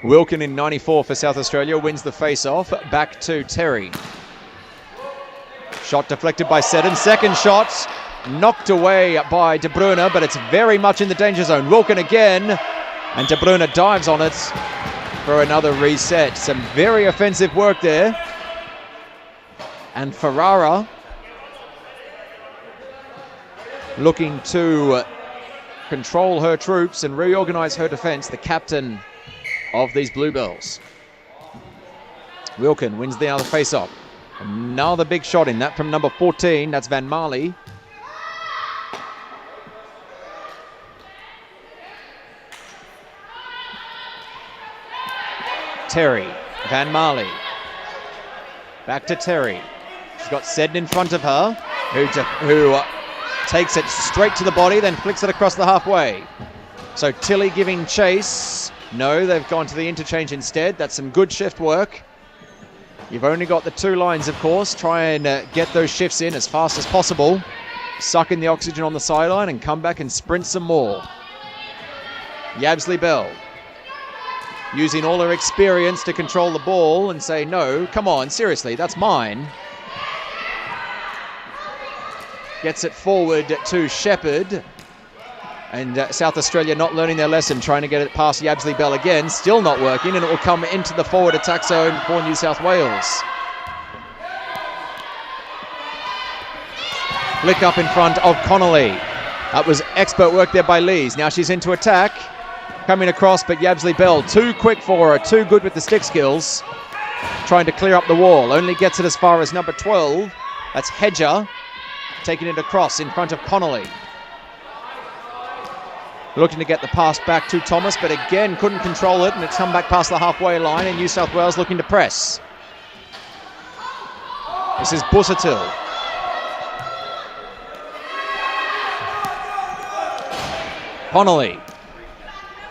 Wilkin in 94 for South Australia wins the face-off. Back to Terry. Shot deflected by Seddon. Second shot knocked away by De Bruyne, but it's very much in the danger zone. Wilkin again, and De Bruyne dives on it for another reset. Some very offensive work there. And Ferrara looking to control her troops and reorganize her defense. The captain of these Bluebells. Wilkin wins the other face-off. Another big shot in that from number 14. That's Van Marley. Terry. Van Marley. Back to Terry. She's got Seddon in front of her, who takes it straight to the body, then flicks it across the halfway. So Tilly giving chase. No, they've gone to the interchange instead. That's some good shift work. You've only got the two lines, of course. Try and get those shifts in as fast as possible. Suck in the oxygen on the sideline and come back and sprint some more. Yabsley Bell using all her experience to control the ball and say, no, come on, seriously, that's mine. Gets it forward to Shepherd. And South Australia not learning their lesson, trying to get it past Yabsley Bell again. Still not working, and it will come into the forward attack zone for New South Wales. Flick up in front of Connolly. That was expert work there by Lees. Now she's into attack. Coming across, but Yabsley Bell too quick for her, too good with the stick skills. Trying to clear up the wall. Only gets it as far as number 12. That's Hedger. Taking it across in front of Connolly. Looking to get the pass back to Thomas, but again couldn't control it, and it's come back past the halfway line, and New South Wales looking to press. This is Busuttil. Connolly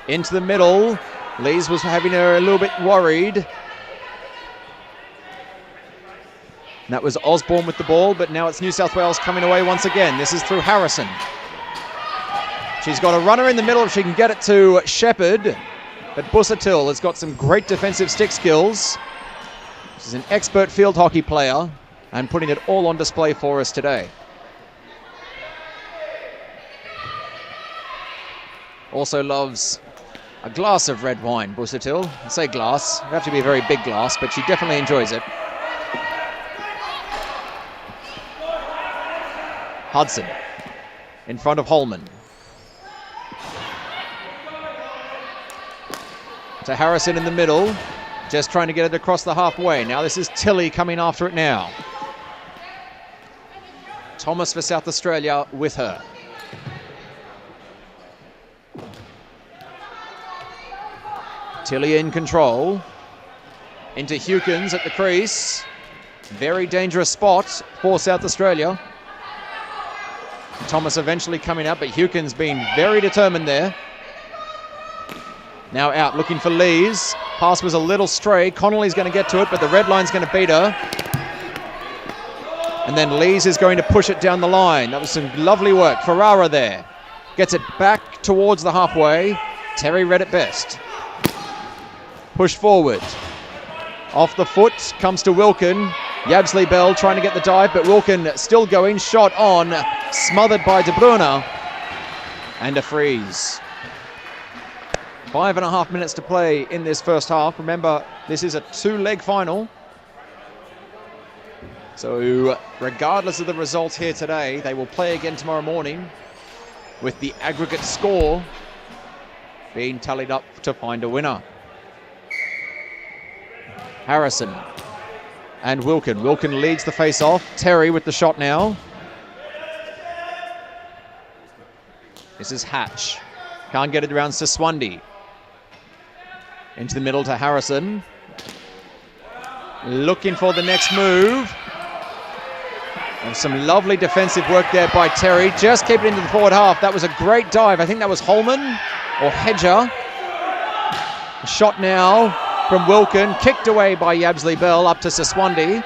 into the middle. Lees was having her a little bit worried. And that was Osborne with the ball, but now it's New South Wales coming away once again. This is through Harrison. She's got a runner in the middle if she can get it to Shepherd. But Busuttil has got some great defensive stick skills. She's an expert field hockey player and putting it all on display for us today. Also loves a glass of red wine, Busuttil. I say glass. It'd have to be a very big glass, but she definitely enjoys it. Hudson in front of Holman. To Harrison in the middle, just trying to get it across the halfway. Now this is Tilly coming after it now. Thomas for South Australia with her. Tilly in control. Into Hewkins at the crease. Very dangerous spot for South Australia. Thomas eventually coming out, but Hewkins being very determined there. Now out, looking for Lees. Pass was a little stray. Connolly's going to get to it, but the red line's going to beat her. And then Lees is going to push it down the line. That was some lovely work. Ferrara there. Gets it back towards the halfway. Terry read it best. Push forward. Off the foot, comes to Wilkin. Yabsley Bell trying to get the dive, but Wilkin still going. Shot on, smothered by De Bruyne. And a freeze. 5.5 minutes to play in this first half. Remember, this is a 2-leg final. So regardless of the result here today, they will play again tomorrow morning with the aggregate score being tallied up to find a winner. Harrison and Wilkin. Wilkin leads the face-off. Terry with the shot now. This is Hatch. Can't get it around Siswandi. Into the middle to Harrison. Looking for the next move. And some lovely defensive work there by Terry. Just keep it into the forward half. That was a great dive. I think that was Holman or Hedger. A shot now from Wilkin. Kicked away by Yabsley Bell up to Siswandi.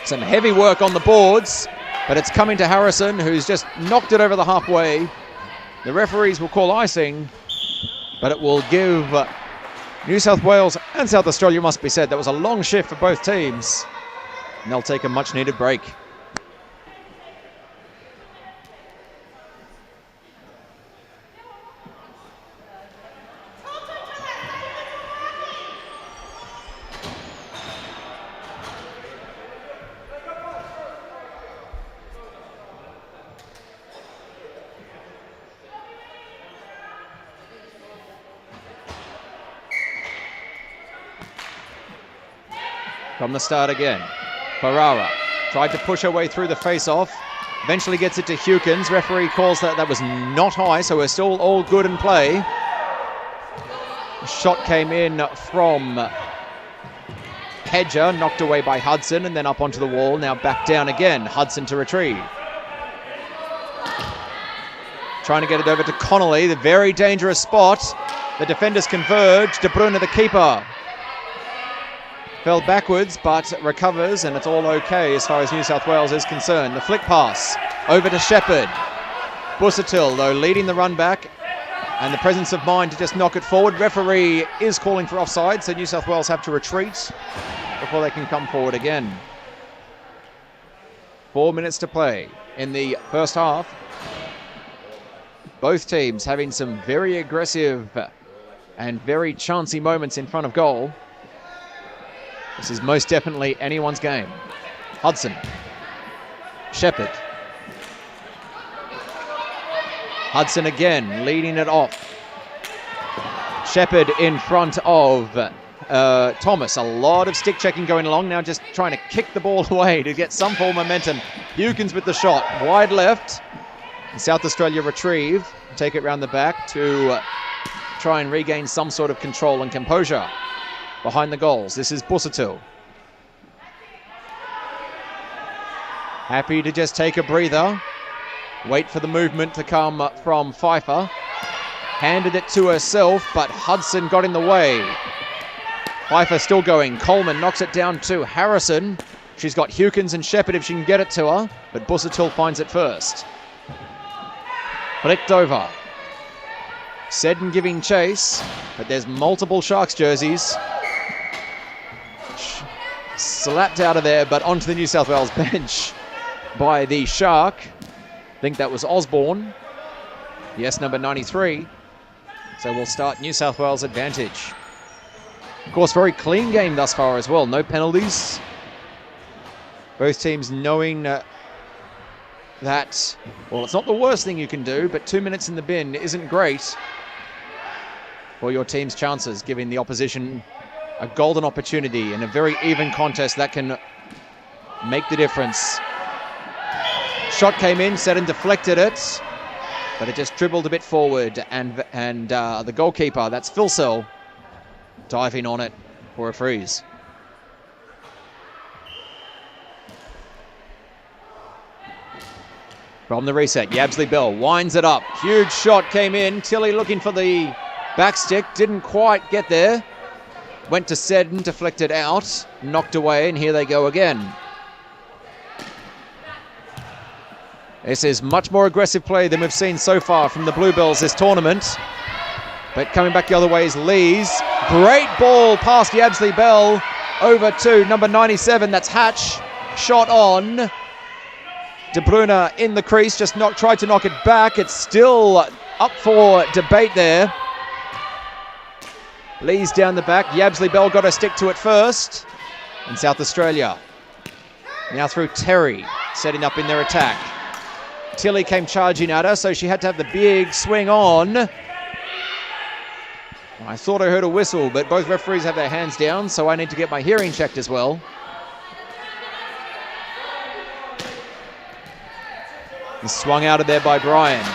Some heavy work on the boards. But it's coming to Harrison, who's just knocked it over the halfway. The referees will call icing. But it will give New South Wales and South Australia, must be said. That was a long shift for both teams. And they'll take a much-needed break. From the start again. Ferrara tried to push her way through the face-off. Eventually gets it to Hewkins. Referee calls that was not high, so we're still all good in play. The shot came in from Hedger, knocked away by Hudson, and then up onto the wall. Now back down again. Hudson to retrieve. Trying to get it over to Connolly. The very dangerous spot. The defenders converge. De Bruyne, the keeper, fell backwards, but recovers, and it's all okay as far as New South Wales is concerned. The flick pass over to Shepherd. Busuttil, though, leading the run back, and the presence of mind to just knock it forward. Referee is calling for offside, so New South Wales have to retreat before they can come forward again. 4 minutes to play in the first half. Both teams having some very aggressive and very chancy moments in front of goal. This is most definitely anyone's game. Hudson. Shepherd. Hudson again, leading it off. Shepherd in front of Thomas. A lot of stick checking going along. Now just trying to kick the ball away to get some form of momentum. Hewkins with the shot. Wide left. And South Australia retrieve. Take it round the back to try and regain some sort of control and composure behind the goals. This is Busuttil. Happy to just take a breather. Wait for the movement to come from Pfeiffer. Handed it to herself, but Hudson got in the way. Pfeiffer still going. Coleman knocks it down to Harrison. She's got Hewkins and Shepherd if she can get it to her, but Busuttil finds it first. Flicked over. Seddon giving chase, but there's multiple Sharks jerseys. Slapped out of there, but onto the New South Wales bench by the Shark. I think that was Osborne. Yes, number 93. So we'll start New South Wales advantage. Of course, very clean game thus far as well. No penalties. Both teams knowing that, well, it's not the worst thing you can do, but 2 minutes in the bin isn't great for your team's chances, giving the opposition a golden opportunity in a very even contest that can make the difference. Shot came in, Seddon deflected it. but it just dribbled a bit forward, and the goalkeeper, that's Filsell, diving on it for a freeze. From the reset, Yabsley Bell winds it up. Huge shot came in. Tilly looking for the back stick, didn't quite get there. Went to Seddon, deflected out, knocked away, and here they go again. This is much more aggressive play than we've seen so far from the Bluebells this tournament. But coming back the other way is Lees. Great ball past Yabsley Bell over to number 97, that's Hatch. Shot on. De Bruyne in the crease, just tried to knock it back. It's still up for debate there. Lees down the back. Yabsley Bell got to stick to it first. And South Australia now through Terry, setting up in their attack. Tilly came charging at her, so she had to have the big swing on. I thought I heard a whistle, but both referees have their hands down, so I need to get my hearing checked as well. He's swung out of there by Brian.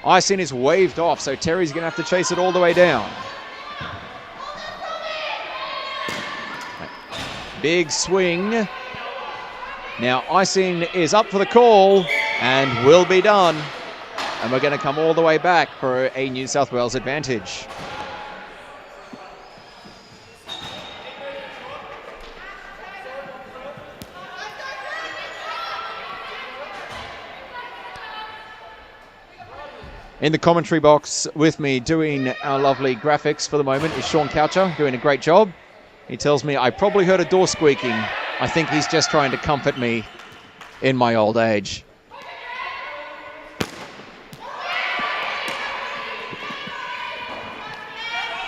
Icing is waved off, so Terry's going to have to chase it all the way down. Big swing. Now icing is up for the call and will be done. And we're going to come all the way back for a New South Wales advantage. In the commentary box with me doing our lovely graphics for the moment is Sean Coucher, doing a great job. He tells me I probably heard a door squeaking. I think he's just trying to comfort me in my old age.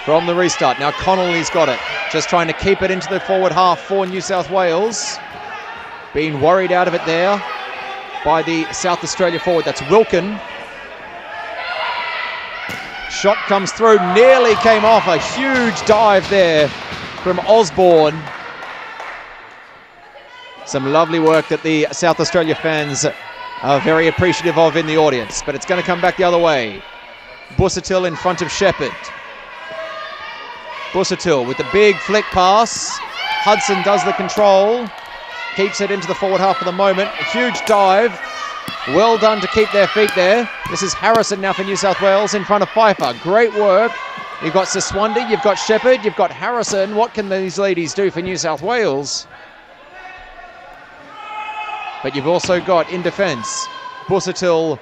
From the restart, now Connolly's got it. Just trying to keep it into the forward half for New South Wales. Being worried out of it there by the South Australia forward, that's Wilkin. Shot comes through, nearly came off. A huge dive there from Osborne. Some lovely work that the South Australia fans are very appreciative of in the audience, but it's going to come back the other way. Busuttil in front of Shepherd. Busuttil with the big flick pass. Hudson does the control. Keeps it into the forward half for the moment. A huge dive. Well done to keep their feet there. This is Harrison now for New South Wales in front of Pfeiffer. Great work. You've got Siswandi, you've got Shepherd, you've got Harrison. What can these ladies do for New South Wales? But you've also got in defence Busuttil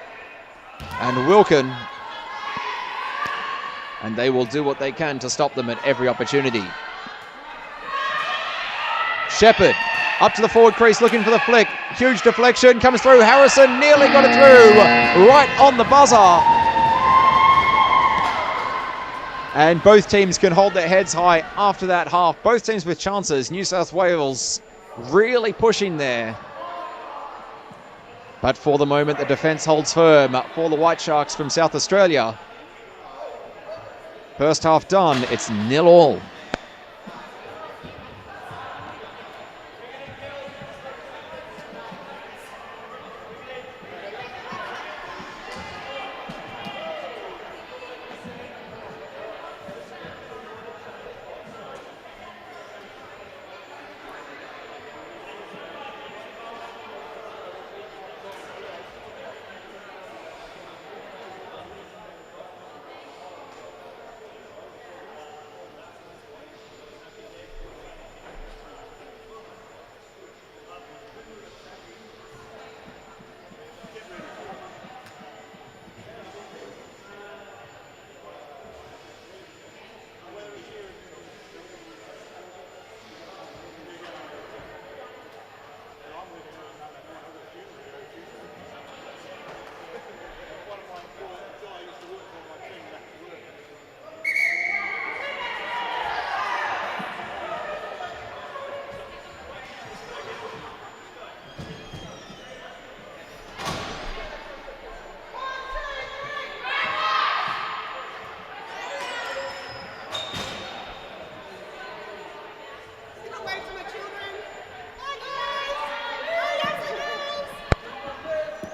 and Wilkin. And they will do what they can to stop them at every opportunity. Shepherd up to the forward crease looking for the flick. Huge deflection comes through. Harrison nearly got it through. Right on the buzzer. And both teams can hold their heads high after that half. Both teams with chances. New South Wales really pushing there. But for the moment, the defence holds firm for the White Sharks from South Australia. First half done, it's 0-0.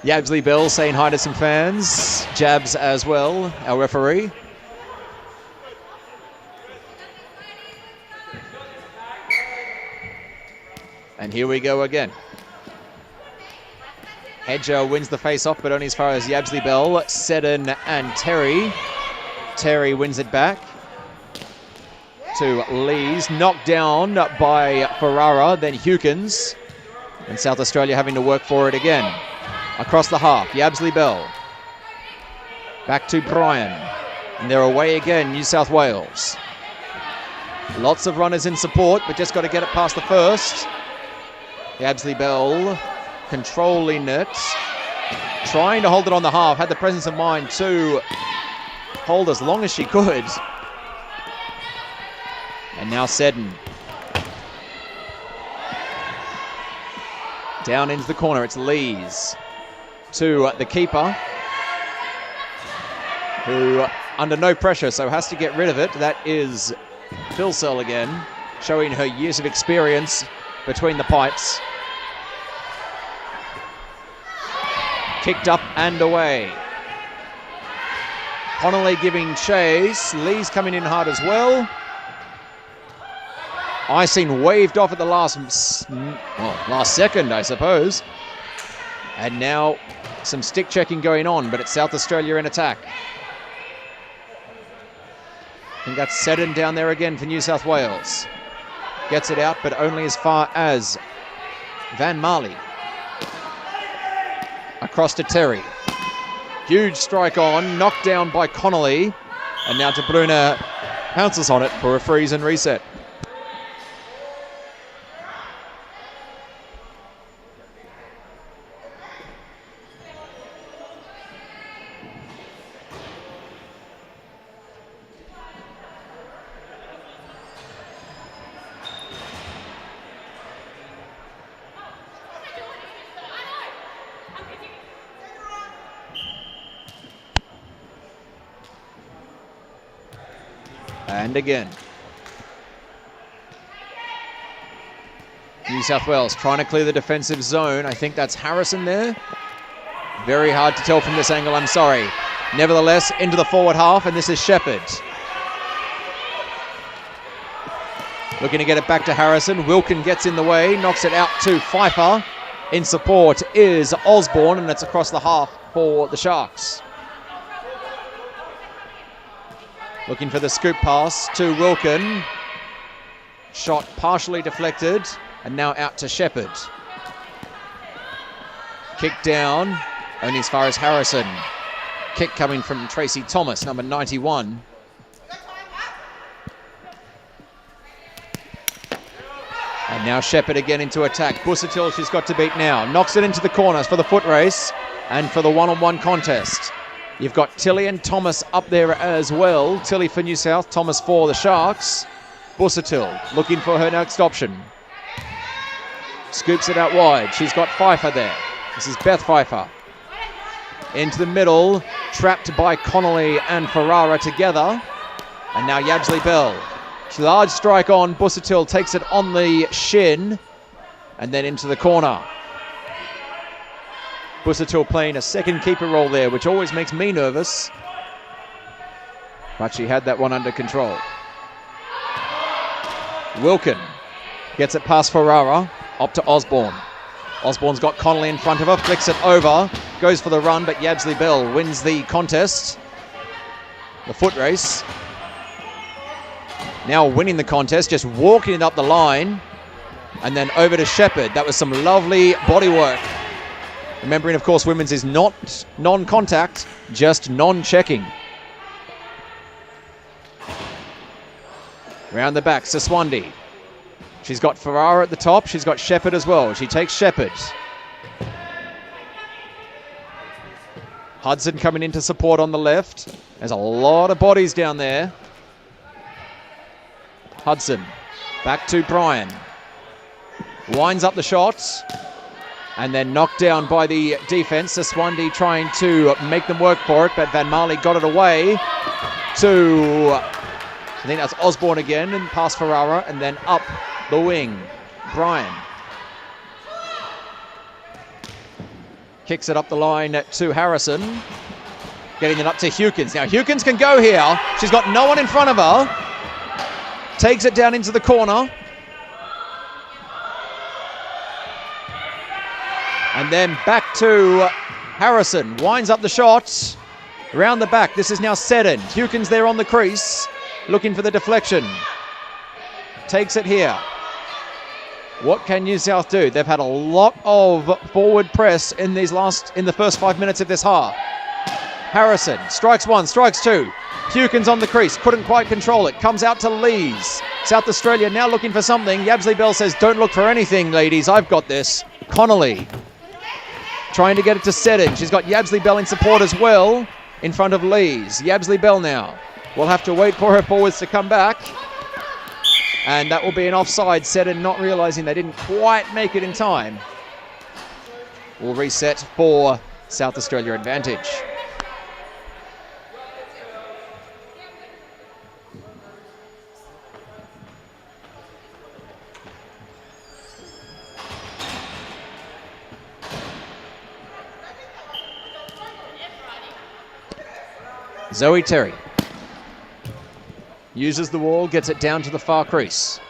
Yabsley Bell saying hi to some fans. Jabs as well, our referee. And here we go again. Hedger wins the face-off, but only as far as Yabsley Bell, Seddon and Terry. Terry wins it back to Lees. Knocked down by Ferrara, then Hewkins. And South Australia having to work for it again. Across the half, Yabsley Bell. Back to Bryan. And they're away again, New South Wales. Lots of runners in support, but just got to get it past the first. Yabsley Bell controlling it. Trying to hold it on the half. Had the presence of mind to hold as long as she could. And now Seddon. Down into the corner, it's Lees to the keeper, who under no pressure, so has to get rid of it. That is Philsell again, showing her years of experience between the pipes. Kicked up and away. Connolly giving chase. Lee's coming in hard as well. Icing waved off at the last second, I suppose. And now some stick checking going on, but it's South Australia in attack. I think that's Seddon down there again for New South Wales. Gets it out, but only as far as Van Marley. Across to Terry. Huge strike on, knocked down by Connolly. And now De Bruyne pounces on it for a freeze and reset. And again. New South Wales trying to clear the defensive zone. I think that's Harrison there. Very hard to tell from this angle, I'm sorry. Nevertheless, into the forward half, and this is Shepherd. Looking to get it back to Harrison. Wilkin gets in the way, knocks it out to Pfeiffer. In support is Osborne, and it's across the half for the Sharks. Looking for the scoop pass to Wilkin. Shot partially deflected, and now out to Shepherd. Kick down, only as far as Harrison. Kick coming from Tracy Thomas, number 91. And now Shepherd again into attack. Busuttil she's got to beat now. Knocks it into the corners for the foot race and for the one-on-one contest. You've got Tilly and Thomas up there as well. Tilly for New South, Thomas for the Sharks. Busuttil looking for her next option. Scoops it out wide. She's got Pfeiffer there. This is Beth Pfeiffer. Into the middle, trapped by Connolly and Ferrara together. And now Yabsley Bell. Large strike on. Busuttil takes it on the shin and then into the corner. Busuttil playing a second keeper role there, which always makes me nervous. But she had that one under control. Wilkin gets it past Ferrara, up to Osborne. Osborne's got Connolly in front of her, flicks it over, goes for the run, but Yabsley Bell wins the contest. The foot race. Now winning the contest, just walking it up the line. And then over to Shepherd. That was some lovely body work. Remembering, of course, women's is not non-contact, just non-checking. Round the back, Siswandi. She's got Ferrara at the top. She's got Shepherd as well. She takes Shepherd. Hudson coming into support on the left. There's a lot of bodies down there. Hudson back to Bryan. Winds up the shots. And then knocked down by the defense. Siswandi trying to make them work for it, but Van Marley got it away to, I think that's Osborne again, and past Ferrara, and then up the wing. Bryan. Kicks it up the line to Harrison. Getting it up to Hewkins. Now Hewkins can go here. She's got no one in front of her. Takes it down into the corner. And then back to Harrison. Winds up the shot. Around the back. This is now Seddon. Hewkins there on the crease. Looking for the deflection. Takes it here. What can New South do? They've had a lot of forward press in the first 5 minutes of this half. Harrison strikes one, strikes two. Hewkins on the crease, couldn't quite control it. Comes out to Lees. South Australia now looking for something. Yabsley Bell says, don't look for anything, ladies. I've got this. Connolly trying to get it to Seddon. She's got Yabsley Bell in support as well in front of Lees. Yabsley Bell now. We'll have to wait for her forwards to come back. And that will be an offside. Seddon not realising they didn't quite make it in time. We'll reset for South Australia advantage. Zoe Terry uses the wall, gets it down to the far crease.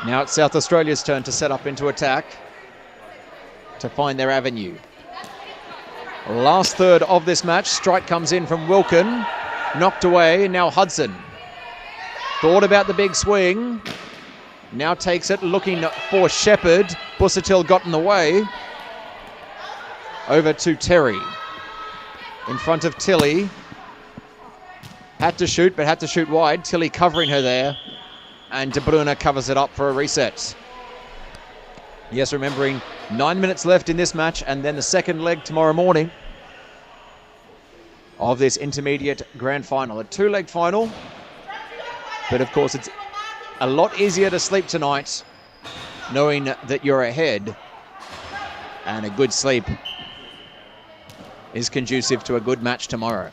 Now it's South Australia's turn to set up into attack to find their avenue. Last third of this match, strike comes in from Wilkin, knocked away, and now Hudson. Thought about the big swing, now takes it, looking for Shepherd. Busuttil got in the way. Over to Terry. In front of Tilly. Had to shoot, but had to shoot wide. Tilly covering her there. And De Bruyne covers it up for a reset. Yes, remembering 9 minutes left in this match, and then the second leg tomorrow morning of this intermediate grand final. A two-leg final. But of course, it's a lot easier to sleep tonight knowing that you're ahead. And a good sleep is conducive to a good match tomorrow.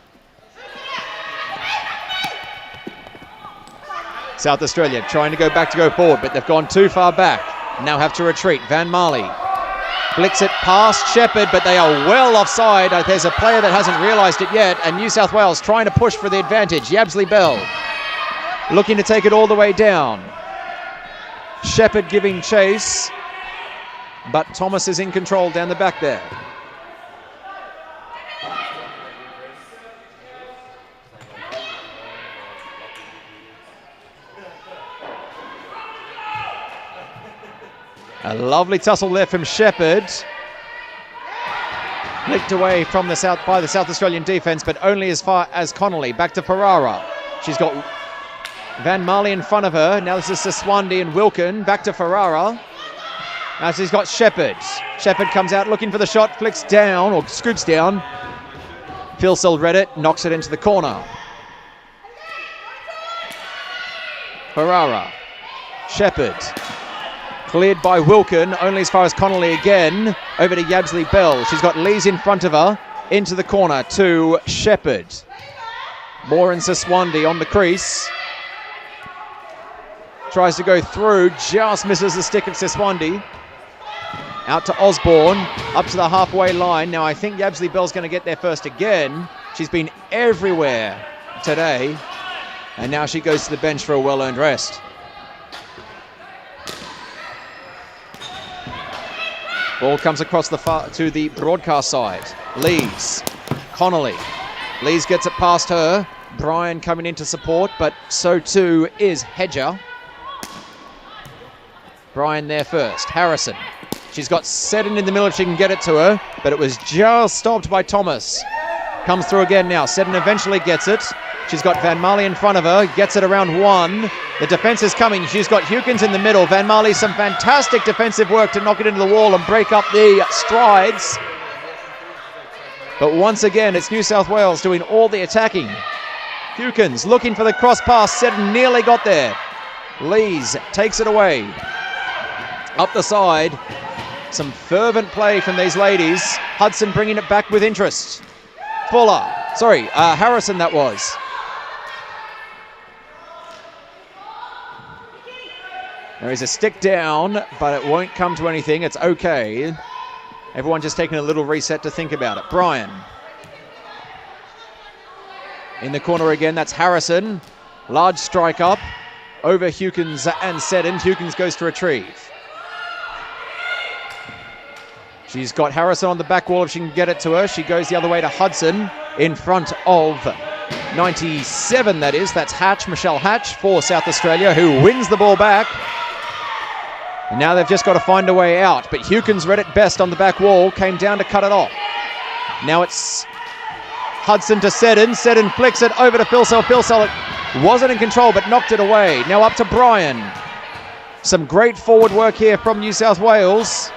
South Australia trying to go forward, but they've gone too far back. Now have to retreat. Van Marley flicks it past Shepherd, but they are well offside. There's a player that hasn't realised it yet, and New South Wales trying to push for the advantage. Yabsley Bell looking to take it all the way down. Shepherd giving chase, but Thomas is in control down the back there. A lovely tussle there from Shepherd. Flicked away from the South by the South Australian defence, but only as far as Connolly. Back to Ferrara. She's got Van Marley in front of her. Now this is Siswandi and Wilkin. Back to Ferrara. Now she's got Shepherd. Shepherd comes out looking for the shot. Flicks down, or scoops down. Philsell read it. Knocks it into the corner. Ferrara. Shepherd. Cleared by Wilkin, only as far as Connolly again. Over to Yabsley Bell. She's got Lees in front of her. Into the corner to Shepherd. Moore and Siswandi on the crease. Tries to go through, just misses the stick of Siswandi. Out to Osborne, up to the halfway line. Now I think Yabsley Bell's going to get there first again. She's been everywhere today. And now she goes to the bench for a well-earned rest. Ball comes across to the broadcast side. Lees. Connolly. Lees gets it past her. Bryan coming in to support, but so too is Hedger. Bryan there first. Harrison. She's got Seddon in the middle if she can get it to her, but it was just stopped by Thomas. Comes through again now. Seddon eventually gets it. She's got Van Marley in front of her. Gets it around one. The defence is coming. She's got Hewkins in the middle. Van Marley, some fantastic defensive work to knock it into the wall and break up the strides. But once again, it's New South Wales doing all the attacking. Hewkins looking for the cross pass. Seddon nearly got there. Lees takes it away. Up the side. Some fervent play from these ladies. Hudson bringing it back with interest. Harrison that was. There is a stick down, but it won't come to anything. It's okay. Everyone just taking a little reset to think about it. Brian. In the corner again, that's Harrison. Large strike up over Hewkins and Seddon. Hewkins goes to retrieve. She's got Harrison on the back wall if she can get it to her. She goes the other way to Hudson in front of 97, that is. That's Hatch, Michelle Hatch for South Australia, who wins the ball back. And now they've just got to find a way out. But Hewkins read it best on the back wall, came down to cut it off. Now it's Hudson to Seddon. Seddon flicks it over to Philsell. Philsell wasn't in control but knocked it away. Now up to Brian. Some great forward work here from New South Wales.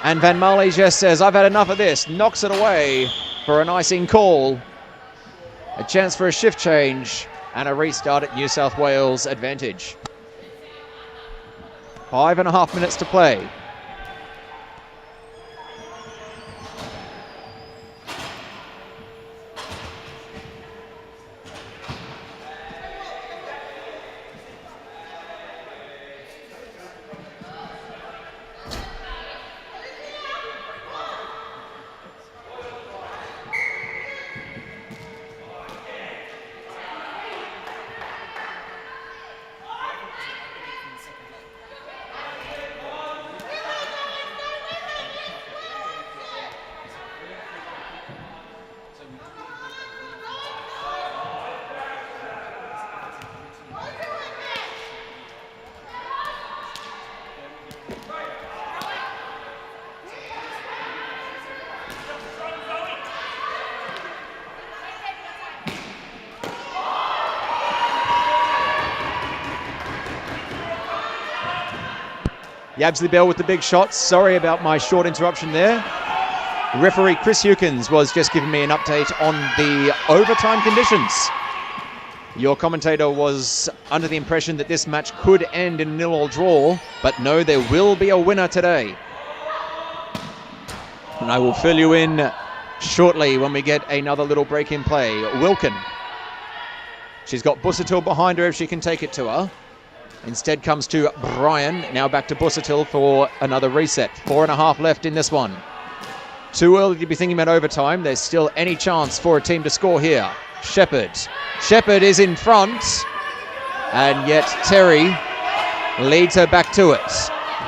And Van Marley just says, I've had enough of this. Knocks it away for an icing call. A chance for a shift change and a restart at New South Wales advantage. 5.5 minutes to play. Yabsley Bell with the big shots. Sorry about my short interruption there. Referee Chris Hewkins was just giving me an update on the overtime conditions. Your commentator was under the impression that this match could end in a 0-0 draw, but no, there will be a winner today. And I will fill you in shortly when we get another little break in play. Wilkin. She's got Busuttil behind her if she can take it to her. Instead comes to Brian. Now back to Busuttil for another reset. 4.5 left in this one. Too early to be thinking about overtime. There's still any chance for a team to score here. Shepherd. Shepherd is in front. And yet Terry leads her back to it.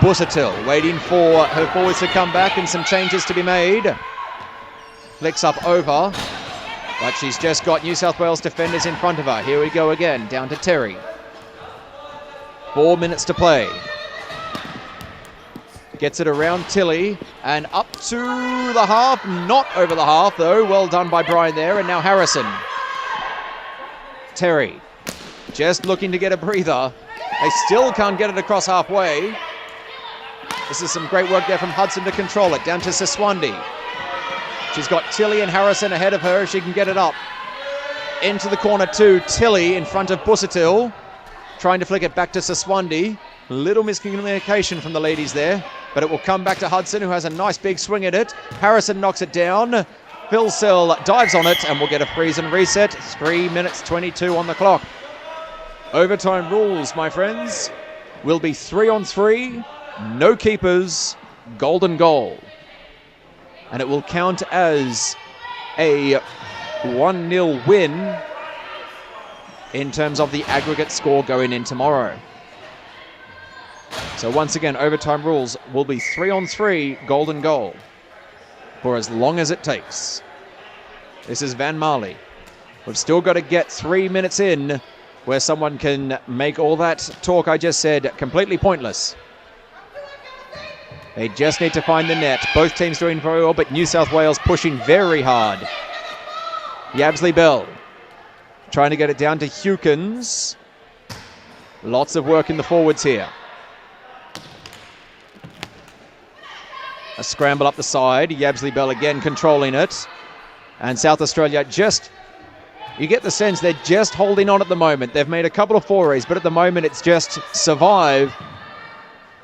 Busuttil waiting for her forwards to come back and some changes to be made. Flicks up over. But she's just got New South Wales defenders in front of her. Here we go again. Down to Terry. 4 minutes to play. Gets it around Tilly and up to the half. Not over the half though. Well done by Brian there. And now Harrison. Terry just looking to get a breather. They still can't get it across halfway. This is some great work there from Hudson to control it. Down to Siswandi. She's got Tilly and Harrison ahead of her. She can get it up. Into the corner too. Tilly in front of Busuttil. Trying to flick it back to Siswandi. Little miscommunication from the ladies there. But it will come back to Hudson, who has a nice big swing at it. Harrison knocks it down. Philsell dives on it and will get a freeze and reset. 3 minutes 22 on the clock. Overtime rules, my friends, will be 3-on-3. No keepers. Golden goal. And it will count as a 1-0 win in terms of the aggregate score going in tomorrow. So once again, overtime rules will be 3-on-3 golden goal for as long as it takes. This is Van Marley. We've still got to get 3 minutes in where someone can make all that talk I just said completely pointless. They just need to find the net. Both teams doing very well, but New South Wales pushing very hard. Yabsley Bell trying to get it down to Hewkins. Lots of work in the forwards here. A scramble up the side. Yabsley Bell again controlling it. And South Australia just, you get the sense they're just holding on at the moment. They've made a couple of forays, but at the moment it's just survive.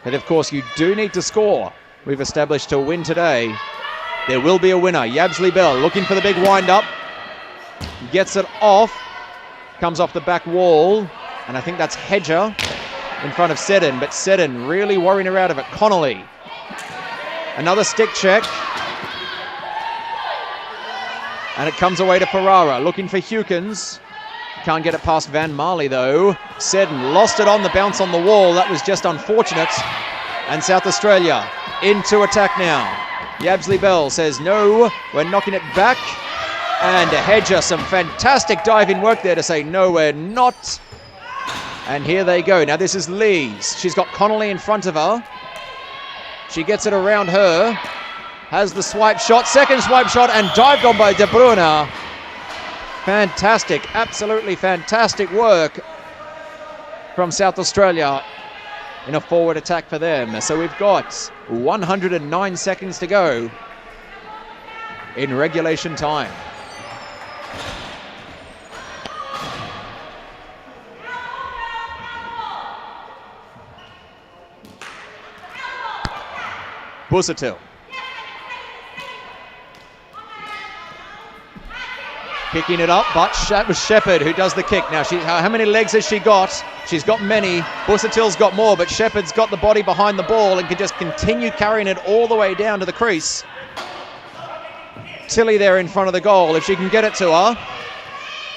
But of course you do need to score. We've established to win today. There will be a winner. Yabsley Bell looking for the big wind-up. Gets it off. Comes off the back wall. And I think that's Hedger. in front of Seddon, but Seddon really worrying her out of it. Connolly. Another stick check. And it comes away to Ferrara, looking for Hewkins. Can't get it past Van Marley, though. Seddon lost it on the bounce on the wall. That was just unfortunate. And South Australia into attack now. Yabsley Bell says, no, we're knocking it back. And Hedger, some fantastic diving work there to say, no, we're not. And here they go. Now this is Lees. She's got Connolly in front of her. She gets it around her. Has the swipe shot, second swipe shot, and dived on by De Bruyne. Fantastic, absolutely fantastic work from South Australia in a forward attack for them. So we've got 109 seconds to go in regulation time. Busuttil. Kicking it up, but that was Shepherd who does the kick. Now, how many legs has she got? She's got many. Busuttil's got more, but Shepherd's got the body behind the ball and can just continue carrying it all the way down to the crease. Tilly there in front of the goal, if she can get it to her.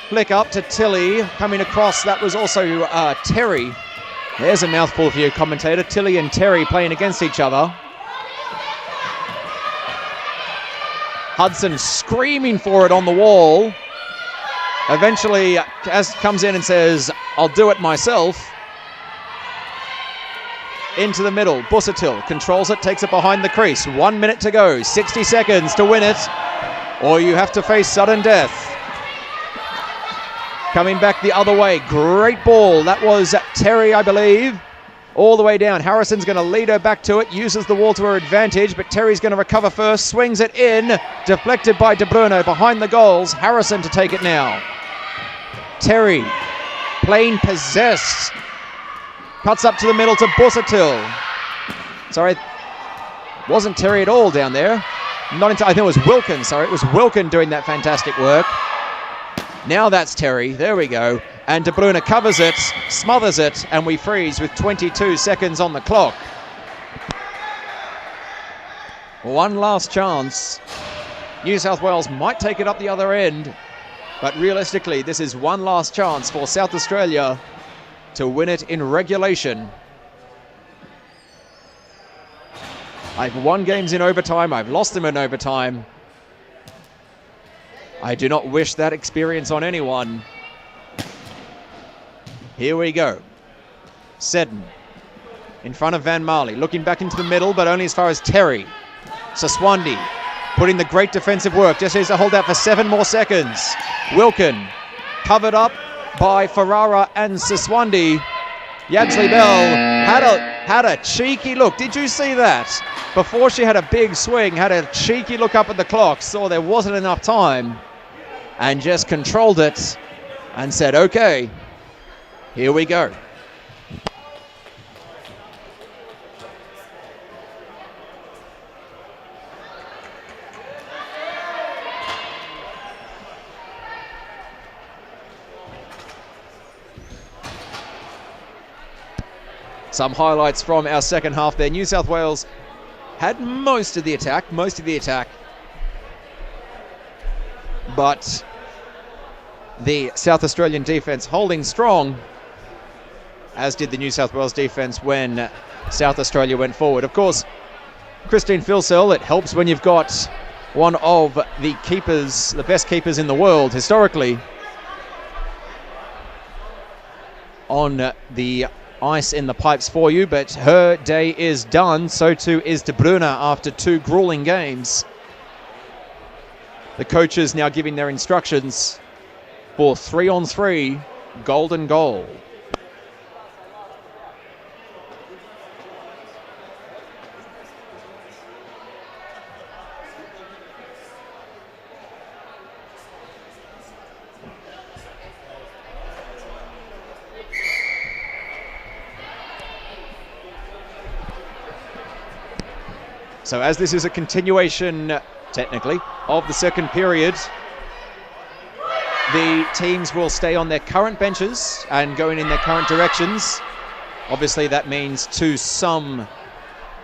Flick up to Tilly, coming across. That was also Terry. There's a mouthful for you, commentator. Tilly and Terry playing against each other. Hudson screaming for it on the wall. Eventually, as comes in and says, I'll do it myself. Into the middle, Busuttil controls it, takes it behind the crease. 1 minute to go, 60 seconds to win it, or you have to face sudden death. Coming back the other way, great ball. That was Terry, I believe. All the way down. Harrison's going to lead her back to it, uses the wall to her advantage, but Terry's going to recover first, swings it in, deflected by De Bruyne behind the goals. Harrison to take it now. Terry, playing possessed, cuts up to the middle to Busuttil. Sorry, wasn't Terry at all down there. I think it was Wilkin, sorry, it was Wilkin doing that fantastic work. Now that's Terry, there we go. And De Bruyne covers it, smothers it, and we freeze with 22 seconds on the clock. One last chance. New South Wales might take it up the other end, but realistically, this is one last chance for South Australia to win it in regulation. I've won games in overtime, I've lost them in overtime. I do not wish that experience on anyone. Here we go. Seddon in front of Van Marley, looking back into the middle, but only as far as Terry. Saswandi putting the great defensive work, just needs to hold out for 7 more seconds. Wilkin covered up by Ferrara and Saswandi. Yabsley Bell had a cheeky look. Did you see that? Before she had a big swing, had a cheeky look up at the clock, saw there wasn't enough time, and just controlled it and said, okay, here we go. Some highlights from our second half there. New South Wales had most of the attack, but the South Australian defence holding strong, as did the New South Wales defence when South Australia went forward. Of course, Christine Filsell, it helps when you've got one of the keepers, the best keepers in the world historically, on the ice in the pipes for you, but her day is done. So too is De Bruyne after 2 grueling games. The coaches now giving their instructions for 3-on-3 golden goal. So as this is a continuation, technically, of the second period, the teams will stay on their current benches and going in their current directions. Obviously, that means to some,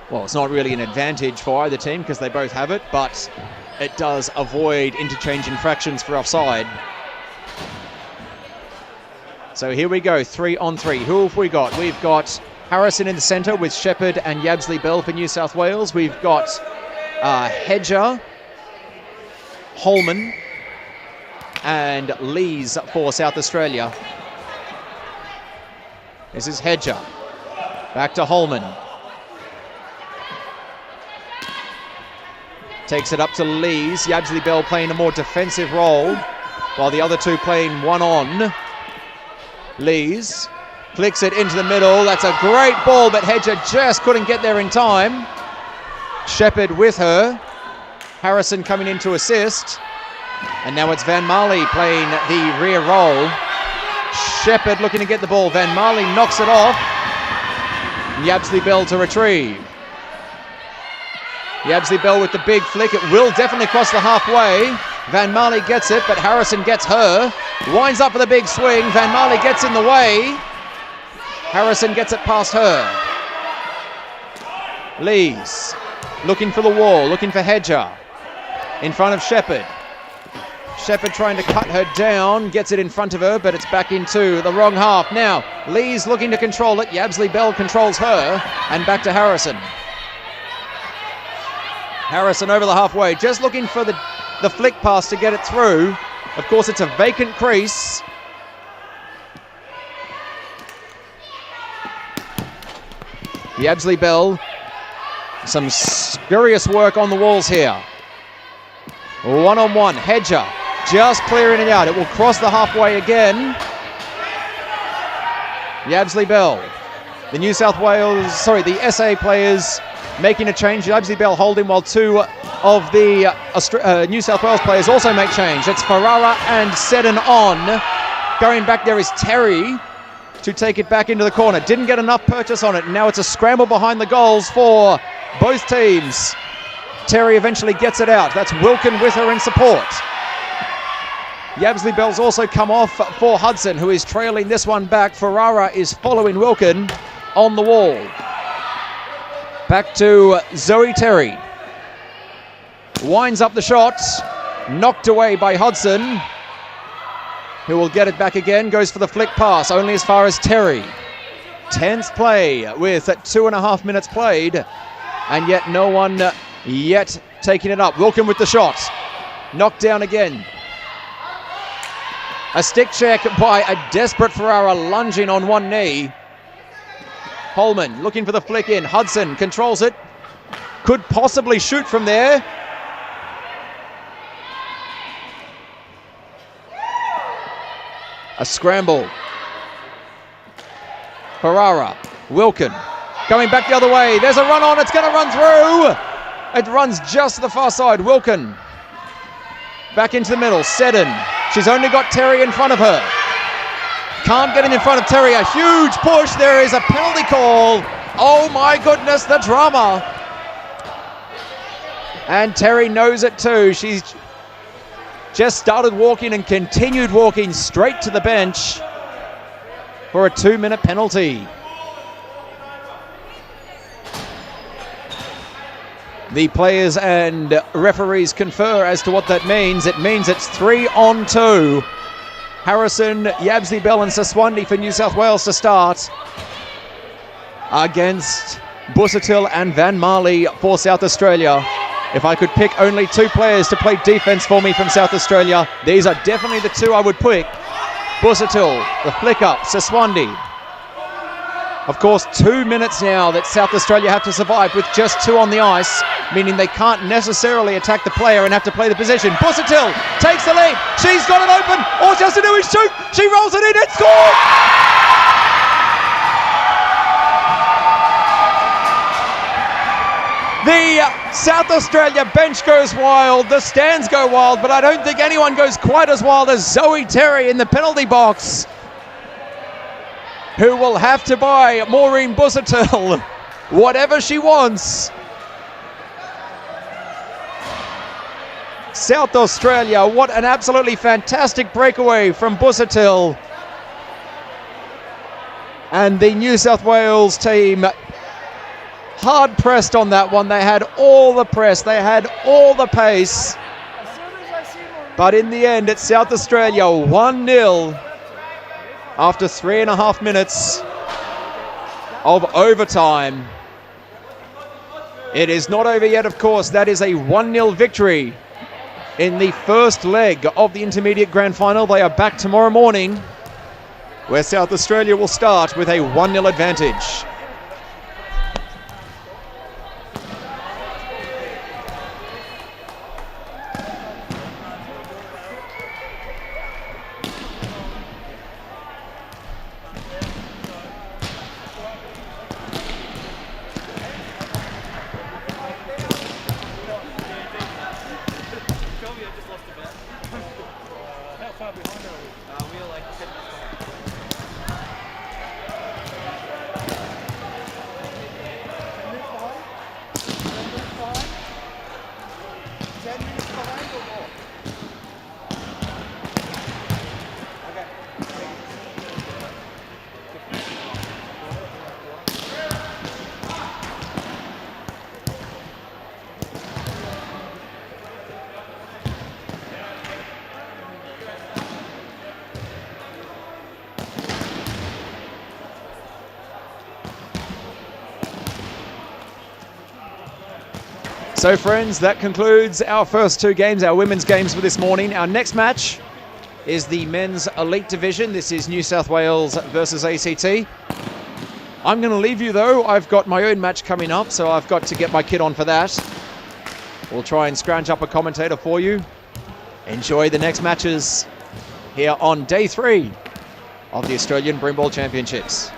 well, it's not really an advantage for either team because they both have it, but it does avoid interchange infractions for offside. So here we go, 3-on-3. Who have we got? We've got Harrison in the centre with Shepherd and Yabsley Bell for New South Wales. We've got Hedger, Holman, and Lees for South Australia. This is Hedger. Back to Holman. Takes it up to Lees. Yabsley Bell playing a more defensive role, while the other two playing one-on. Lees flicks it into the middle. That's a great ball, but Hedger just couldn't get there in time. Shepherd with her. Harrison coming in to assist. And now it's Van Marley playing the rear role. Shepherd looking to get the ball. Van Marley knocks it off. Yabsley Bell to retrieve. Yabsley Bell with the big flick. It will definitely cross the halfway. Van Marley gets it, but Harrison gets her. Winds up for the big swing. Van Marley gets in the way. Harrison gets it past her. Lees looking for the wall, looking for Hedger. In front of Shepherd. Shepherd trying to cut her down, gets it in front of her, but it's back into the wrong half. Now, Lees looking to control it. Yabsley Bell controls her, and back to Harrison. Harrison over the halfway, just looking for the flick pass to get it through. Of course, it's a vacant crease. Yabsley Bell, some spurious work on the walls here. One-on-one, Hedger just clearing it out. It will cross the halfway again. Yabsley Bell. The SA players making a change. Yabsley Bell holding while two of the New South Wales players also make change. It's Ferrara and Seddon on. Going back there is Terry to take it back into the corner. Didn't get enough purchase on it. Now it's a scramble behind the goals for both teams. Terry eventually gets it out. That's Wilkin with her in support. Yabsley Bell's also come off for Hudson, who is trailing this one back. Ferrara is following Wilkin on the wall. Back to Zoe Terry. Winds up the shot. Knocked away by Hudson, who will get it back again. Goes for the flick pass, only as far as Terry. Tense play with 2.5 minutes played, and yet no one yet taking it up. Wilkin with the shot. Knocked down again. A stick check by a desperate Ferrara, lunging on one knee. Holman looking for the flick in. Hudson controls it. Could possibly shoot from there. A scramble. Ferrara. Wilkin. Going back the other way. There's a run on. It's going to run through. It runs just to the far side. Wilkin. Back into the middle. Seddon. She's only got Terry in front of her. Can't get in front of Terry. A huge push. There is a penalty call. Oh my goodness, the drama. And Terry knows it too. She's just started walking and continued walking straight to the bench for a 2-minute penalty. The players and referees confer as to what that means. It means it's 3-on-2. Harrison, Yabsley Bell and Saswandi for New South Wales to start against Busuttil and Van Marley for South Australia. If I could pick only two players to play defense for me from South Australia, these are definitely the two I would pick. Busuttil, the flick up, Saswandi. Of course, 2 minutes now that South Australia have to survive with just two on the ice, meaning they can't necessarily attack the player and have to play the position. Busuttil takes the lead. She's got it open. All she has to do is shoot. She rolls it in and scores! The South Australia bench goes wild. The stands go wild, but I don't think anyone goes quite as wild as Zoe Terry in the penalty box, who will have to buy Maureen Busuttil whatever she wants. South Australia, what an absolutely fantastic breakaway from Busuttil. And the New South Wales team hard pressed on that one. They had all the press, they had all the pace. But in the end, it's South Australia 1-0 after 3.5 minutes of overtime. It is not over yet, of course. That is a 1-0 victory in the first leg of the Intermediate Grand Final. They are back tomorrow morning, where South Australia will start with a 1-0 advantage. So friends, that concludes our first two games, our women's games for this morning. Our next match is the men's elite division. This is New South Wales versus ACT. I'm going to leave you though. I've got my own match coming up, so I've got to get my kit on for that. We'll try and scrounge up a commentator for you. Enjoy the next matches here on day 3 of the Australian Broomball Championships.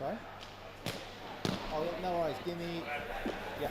Sorry? Oh, no worries. Give me... Yeah.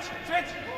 77.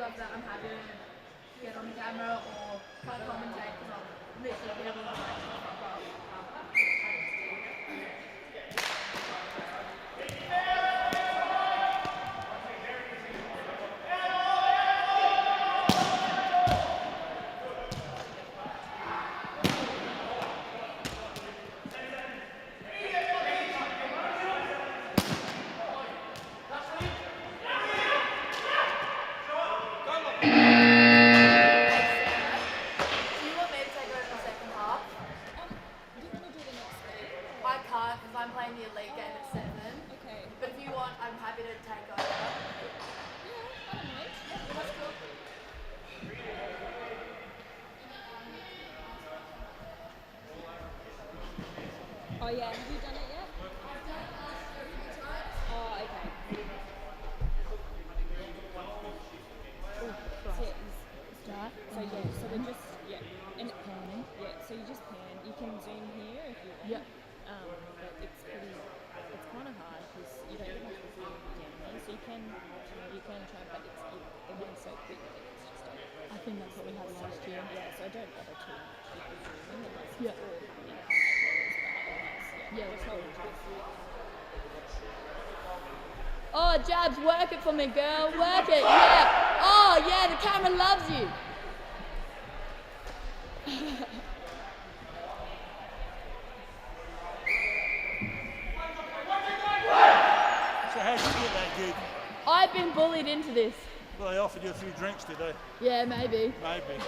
of that, I'm happy to get on camera or can't commentate because I'm literally a bit of a I'm playing the elite game at 7. Okay. But if you want, I'm happy to take over. Yeah, I don't mind. Yeah, that's cool. Oh yeah, have you done it yet? I've done it a few times. Oh, okay. Start. So yeah, so we're just and panning. Yeah, so you just pan. You can zoom here if you want. Yeah. But it's kind of hard because you don't have to zoom down there. So you can try, but the one's so quick that it's just over. I think that's what we had last year. Yeah, so I don't bother too much with the zooming unless it's Yeah. all happening at high levels, but otherwise, Yeah, it's not interesting. Oh, Jabs, work it for me, girl. Work it. Yeah. Oh, yeah, the camera loves you. So how'd you get that gig? I've been bullied into this. Well, they offered you a few drinks today. Yeah, maybe. Maybe.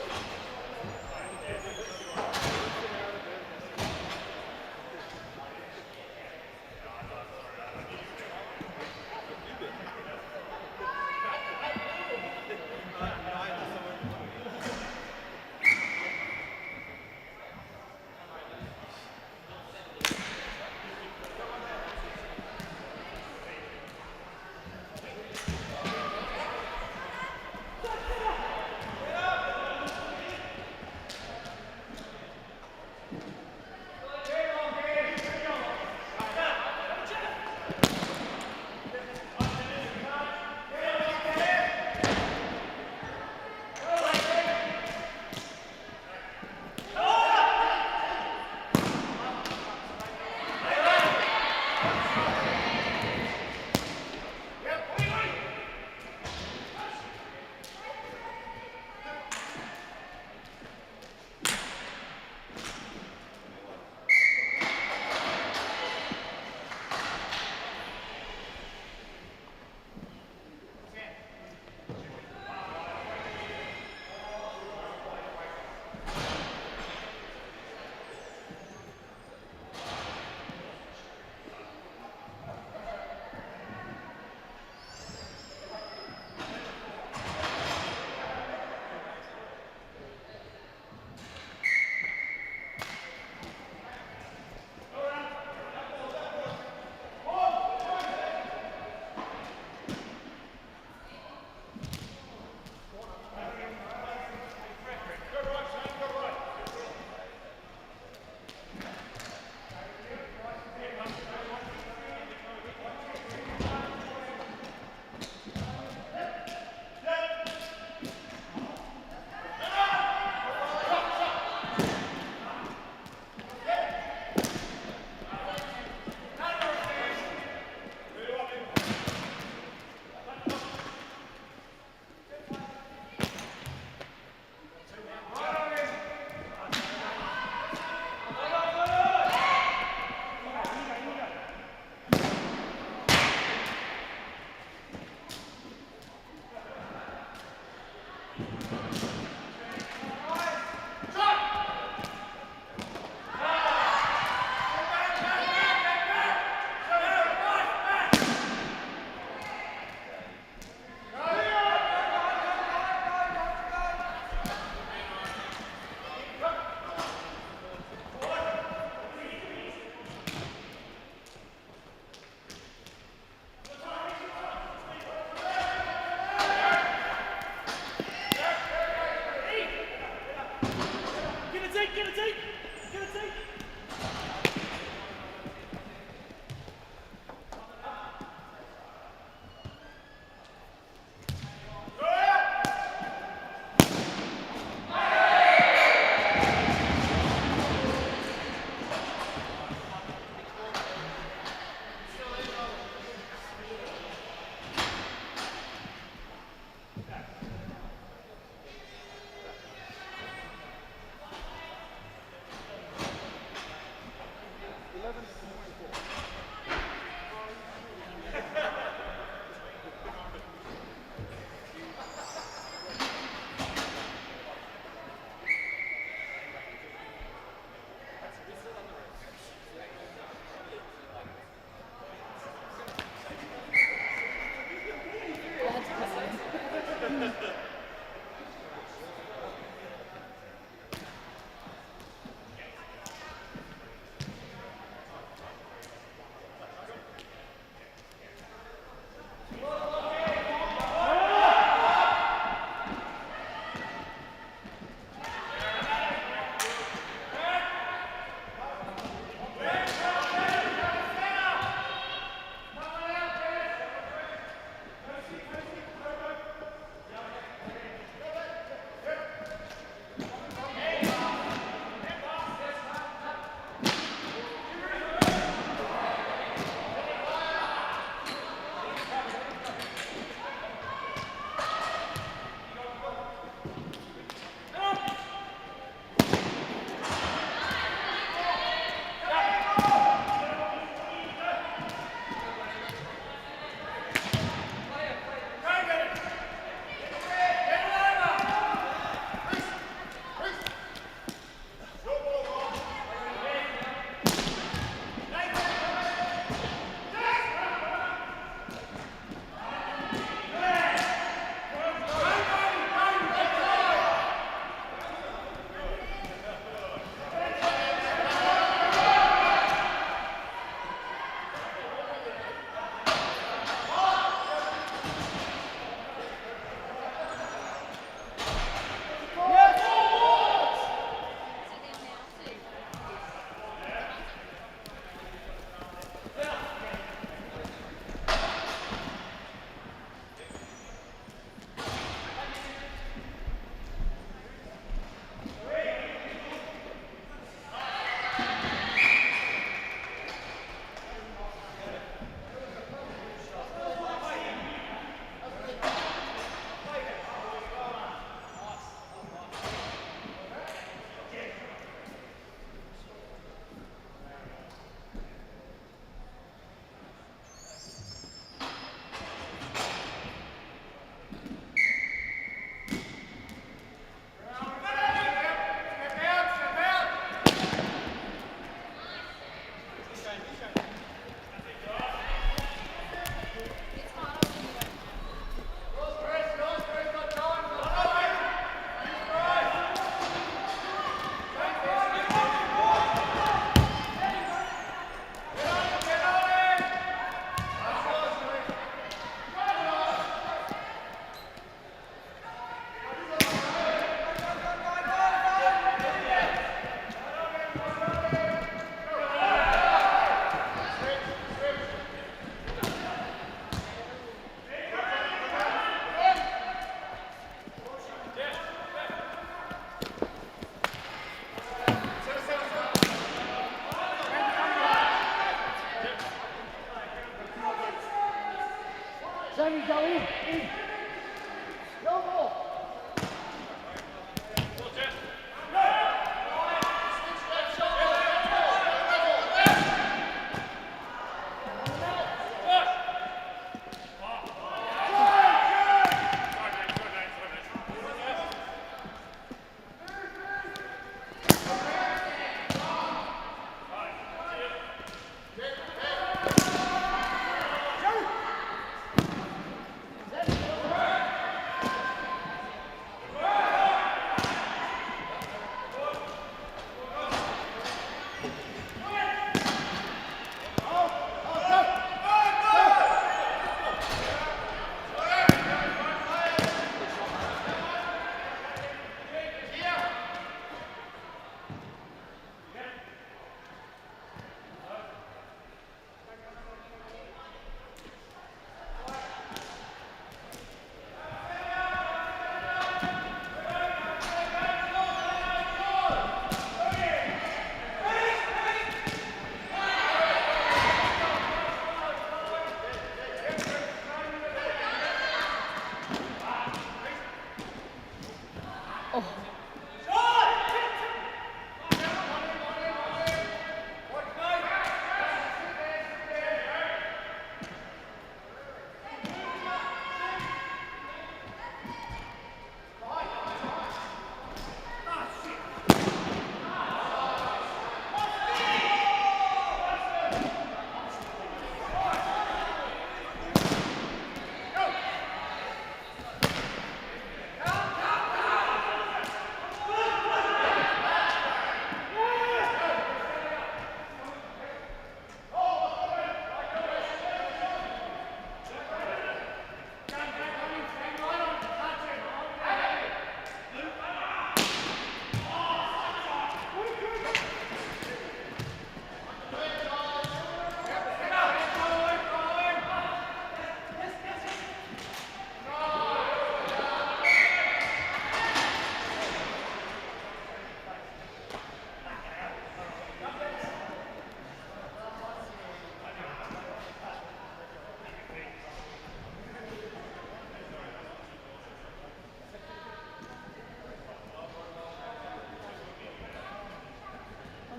I'll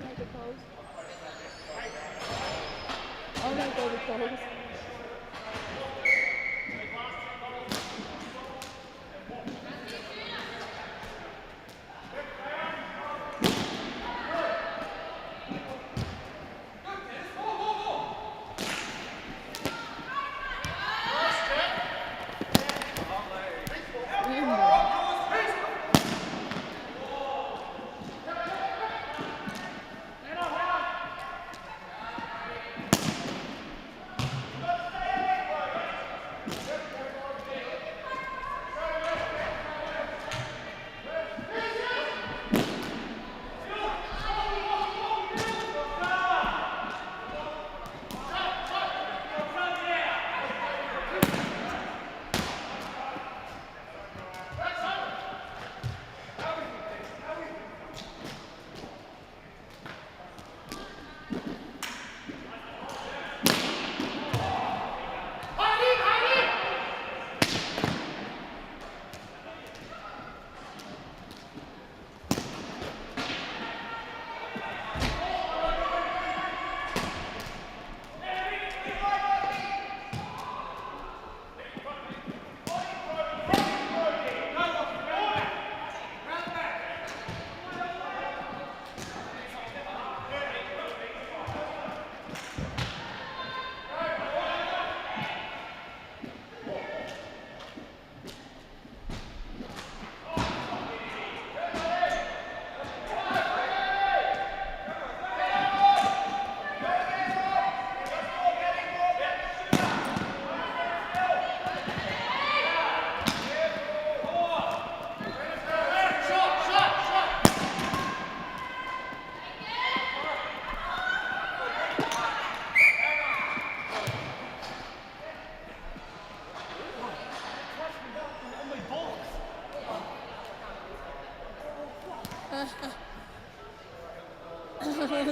make a pose. I'll make all the pose.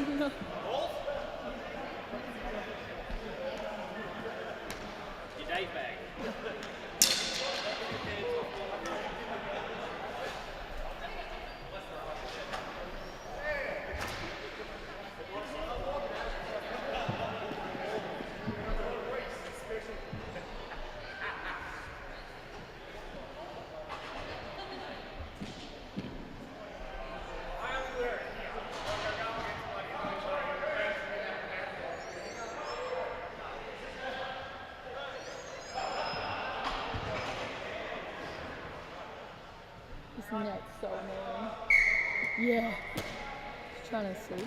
No. His neck's so annoying. Yeah. He's trying to sleep.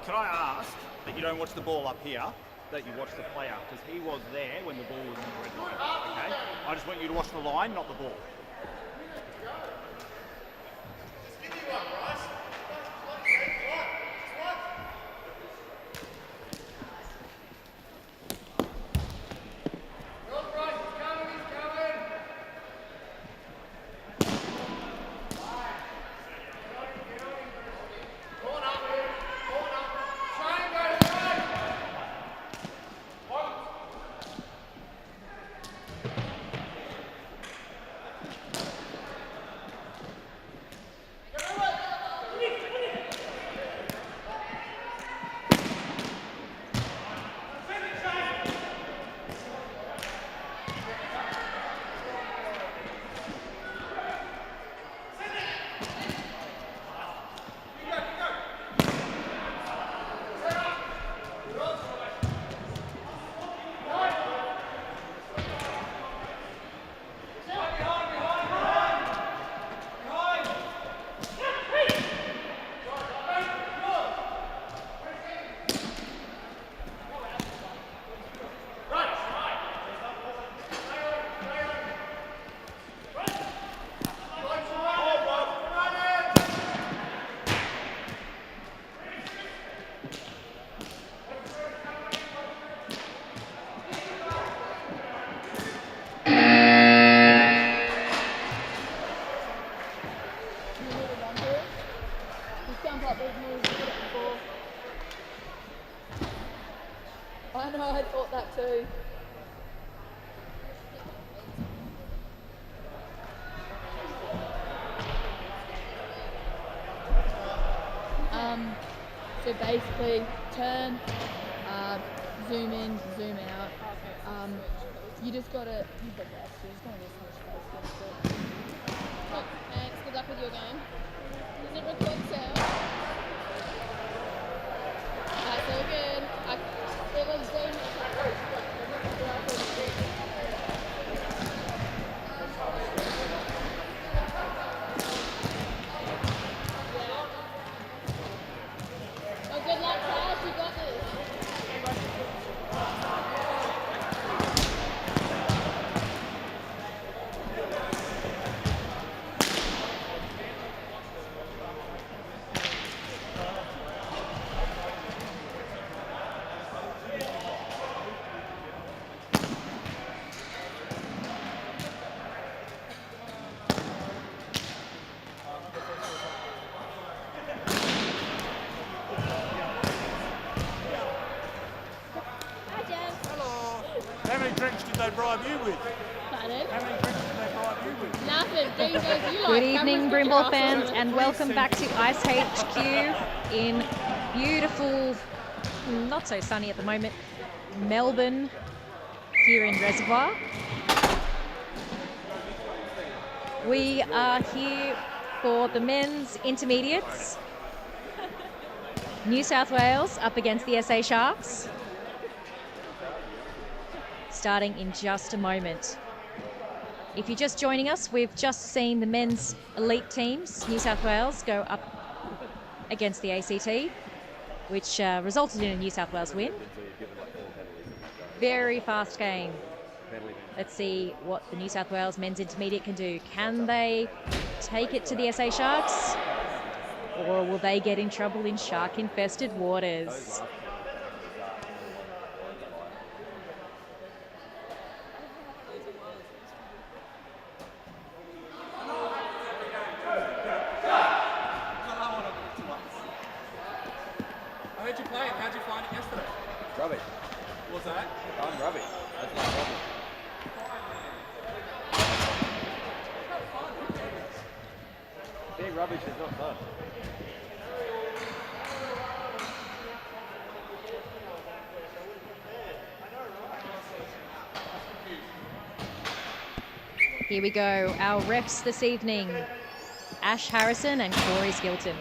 Can I ask that you don't watch the ball up here, that you watch the player, because he was there when the ball was in the red line, okay? I just want you to watch the line, not the ball. I know, I thought that too. So basically, turn, zoom in, zoom out. You just gotta, you've got the extra, you just gotta miss much space. Look, thanks, good luck with your game. Does it record sound? That's all good. It was zoomed. Oh, good luck, Cash. You got this. How many drinks did they bribe you with? Pardon? How many drinks did they bribe you with? Nothing. Dean goes, you like Good evening, cameras, Broomball put your ass fans, on it. and welcome back to IceHQ in beautiful, not so sunny at the moment, Melbourne, here in Reservoir. We are here for the men's intermediates. New South Wales up against the SA Sharks. Starting in just a moment. If you're just joining us, we've just seen the men's elite teams, New South Wales, go up against the ACT, which resulted in a New South Wales win. Very fast game. Let's see what the New South Wales men's intermediate can do. Can they take it to the SA Sharks? Or will they get in trouble in shark-infested waters? I heard you playing. How'd you find it yesterday? Rubbish. What's that? I'm rubbish. That's my problem. Being rubbish is not fun. Here we go. Our refs this evening, Ash Harrison and Corey Skilton.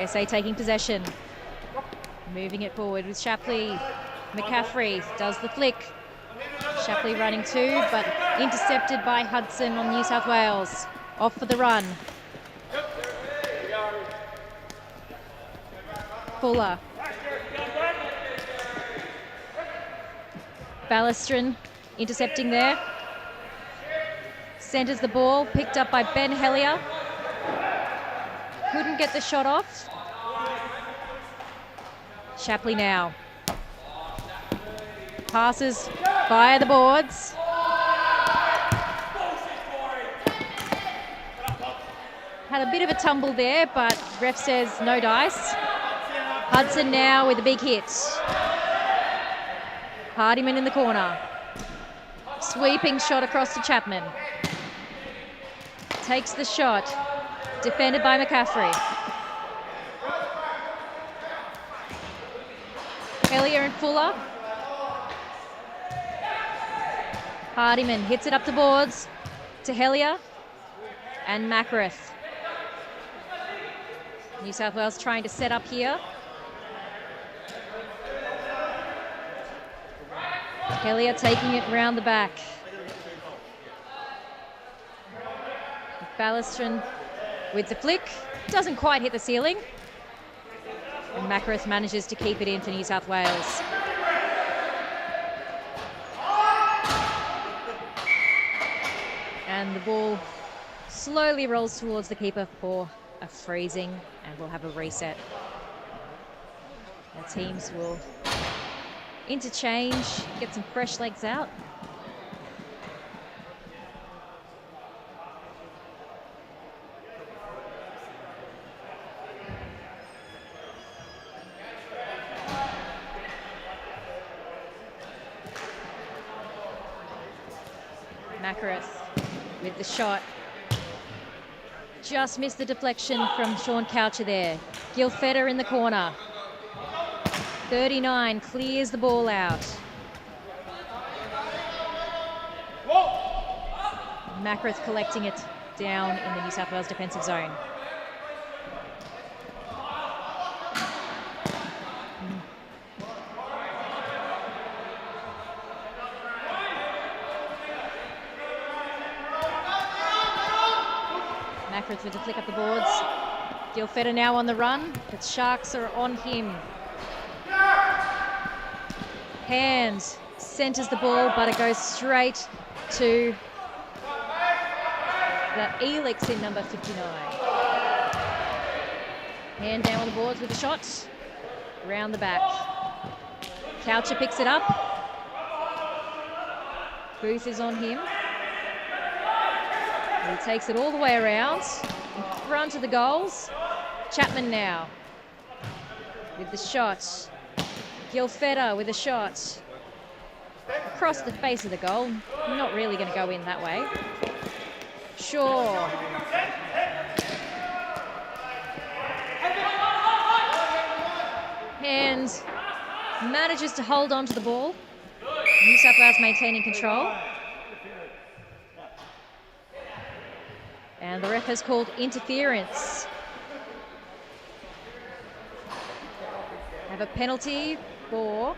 SA taking possession. Moving it forward with Shapley. McCaffrey does the flick. Shapley running too, but intercepted by Hudson on New South Wales. Off for the run. Fuller. Ballastrin intercepting there. Centers the ball, picked up by Ben Hellier. Couldn't get the shot off. Shapley now. Passes via the boards. Had a bit of a tumble there, but ref says no dice. Hudson now with a big hit. Hardiman in the corner. Sweeping shot across to Chapman. Takes the shot. Defended by McCaffrey. Hellier and Fuller. Hardiman hits it up the boards to Hellier and Macrath. New South Wales trying to set up here. Hellier taking it round the back. Ballastrin with the flick. Doesn't quite hit the ceiling. And Macrath manages to keep it in for New South Wales. And the ball slowly rolls towards the keeper for a freezing, and we'll have a reset. Our teams will interchange, get some fresh legs out. Macrath with the shot. Just missed the deflection from Sean Coucher there. Gilfetta in the corner. 39 clears the ball out. Macrath collecting it down in the New South Wales defensive zone. Macrath with the flick up the boards. Gilfetta now on the run, but Sharks are on him. Hands centers the ball, but it goes straight to the Elix in number 59. Hand down on the boards with the shot. Round the back. Coucher picks it up. Booth is on him. He takes it all the way around in front of the goals. Chapman now with the shot. Gilfetta with a shot across the face of the goal. Not really going to go in that way. Shaw. And manages to hold on to the ball. New South Wales maintaining control. And the ref has called interference. Have a penalty for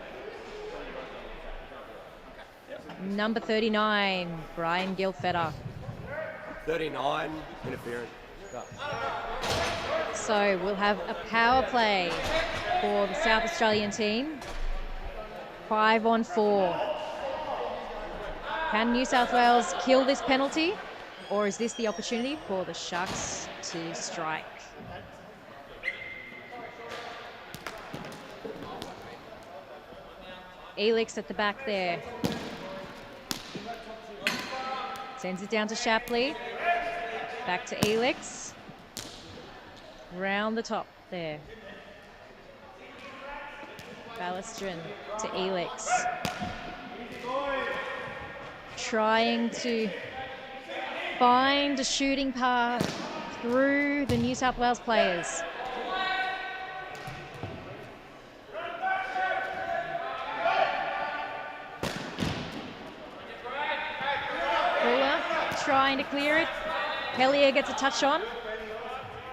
number 39, Brian Gilfetta. 39, interference. So we'll have a power play for the South Australian team. 5-on-4. Can New South Wales kill this penalty? Or is this the opportunity for the Sharks to strike? Elix at the back there. Sends it down to Shapley. Back to Elix. Round the top there. Ballastrin to Elix. Trying to find a shooting path through the New South Wales players. Fuller trying to clear it. Hellier gets a touch on.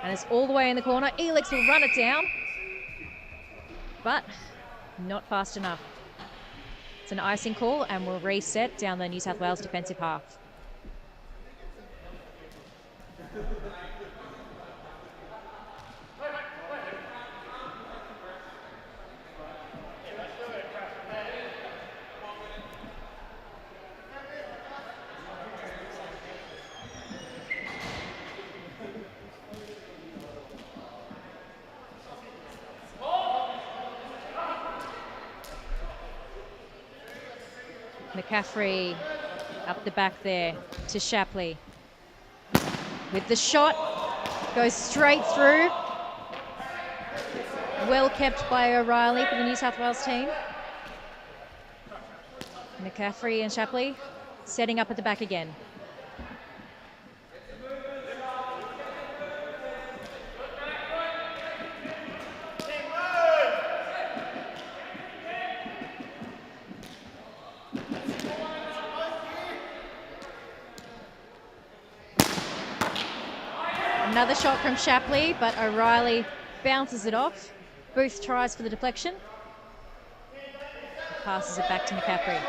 And it's all the way in the corner. Elix will run it down. But not fast enough. It's an icing call and we'll reset down the New South Wales defensive half. McCaffrey up the back there to Shapley. With the shot, goes straight through. Well kept by O'Reilly for the New South Wales team. McCaffrey and Shapley setting up at the back again. Another shot from Shapley, but O'Reilly bounces it off. Booth tries for the deflection. Passes it back to McCaffrey.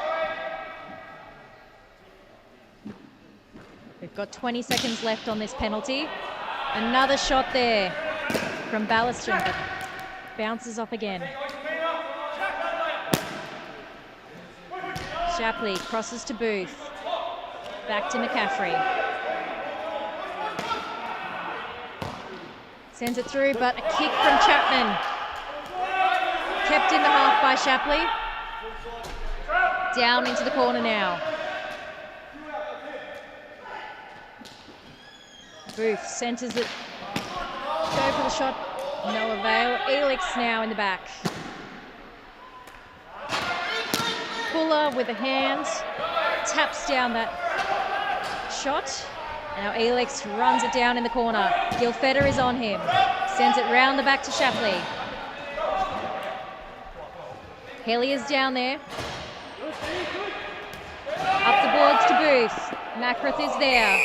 We've got 20 seconds left on this penalty. Another shot there from Ballastron, but bounces off again. Shapley crosses to Booth. Back to McCaffrey. Sends it through, but a kick from Chapman. Kept in the half by Shapley. Down into the corner now. Booth centres it. Go for the shot. No avail. Elix now in the back. Fuller with a hand. Taps down that shot. Now Elix runs it down in the corner. Gilfetta is on him. Sends it round the back to Shapley. Hellier's down there. Up the boards to Booth. Macrath is there.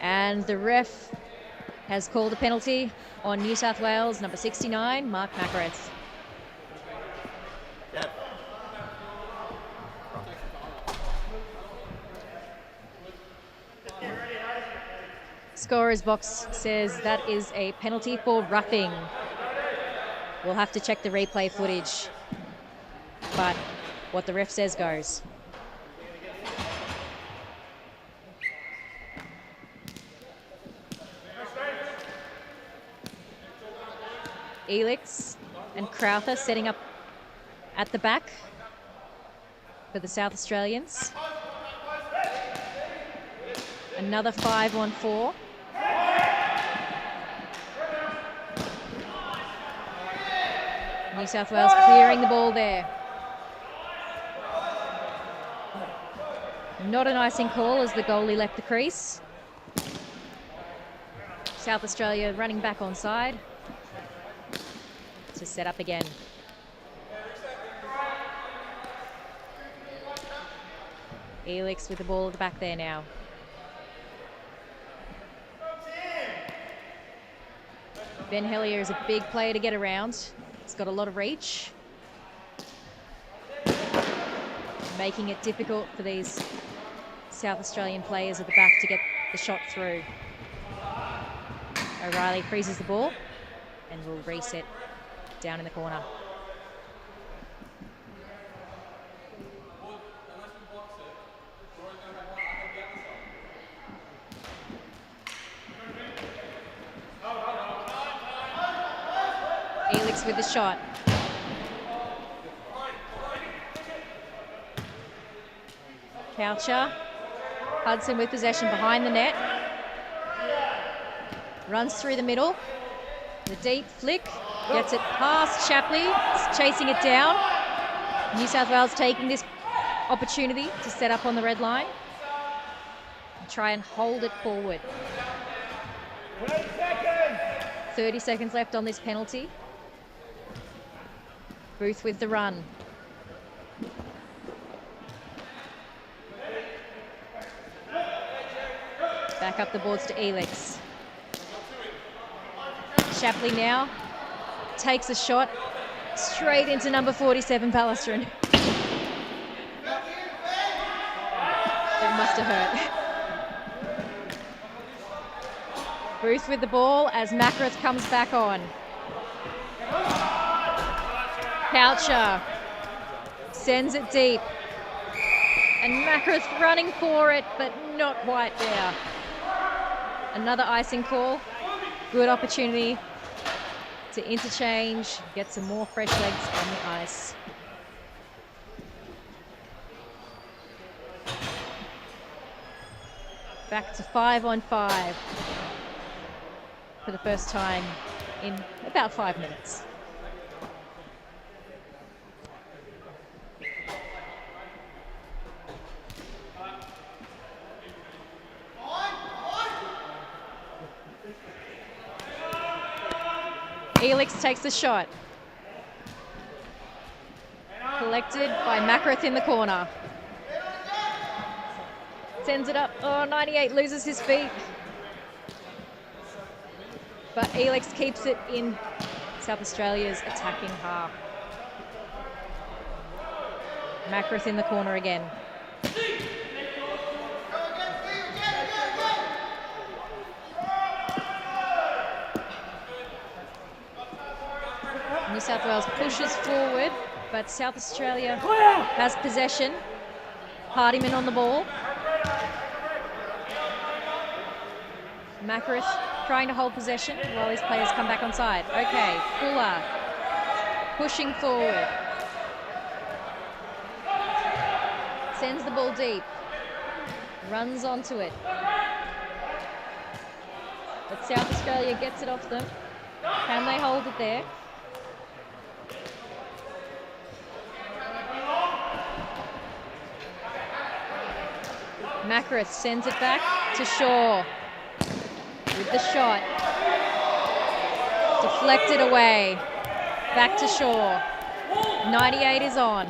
And the ref has called a penalty on New South Wales, number 69, Mark Macrath. Scorer's box says that is a penalty for roughing. We'll have to check the replay footage, but what the ref says goes. Elix and Crowther setting up at the back for the South Australians. Another 5-on-4. New South Wales clearing the ball there. Not an icing call as the goalie left the crease. South Australia running back onside to set up again. Elix with the ball at the back there now. Ben Hellier is a big player to get around. He's got a lot of reach, making it difficult for these South Australian players at the back to get the shot through. O'Reilly freezes the ball and will reset down in the corner. Elix with the shot. Coucher. Hudson with possession behind the net. Runs through the middle. The deep flick. Gets it past Shapley. Chasing it down. New South Wales taking this opportunity to set up on the red line. And try and hold it forward. 30 seconds left on this penalty. Booth with the run. Back up the boards to Elix. Shapley now takes a shot straight into number 47, Ballastron. It must have hurt. Booth with the ball as Macrath comes back on. Coucher sends it deep. And Macrath running for it, but not quite there. Another icing call. Good opportunity to interchange, get some more fresh legs on the ice. Back to 5-on-5 for the first time in about 5 minutes. Elix takes the shot. Collected by Makareth in the corner. Sends it up. Oh, 98 loses his feet. But Elix keeps it in South Australia's attacking half. Makareth in the corner again. New South Wales pushes forward, but South Australia has possession. Hardiman on the ball. Makareth trying to hold possession while his players come back on side. Okay, Fuller pushing forward. Sends the ball deep. Runs onto it. But South Australia gets it off them. Can they hold it there? Makareth sends it back to Shaw with the shot. Deflected away. Back to Shaw. 98 is on.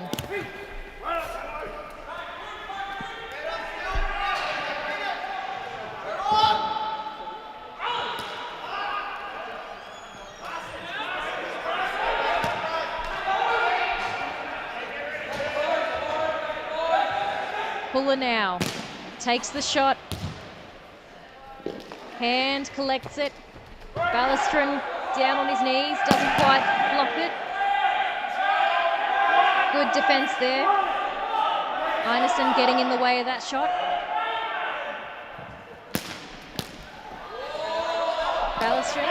Fuller now. Takes the shot. Hand collects it. Ballastron down on his knees. Doesn't quite block it. Good defense there. Einarson getting in the way of that shot. Ballastron.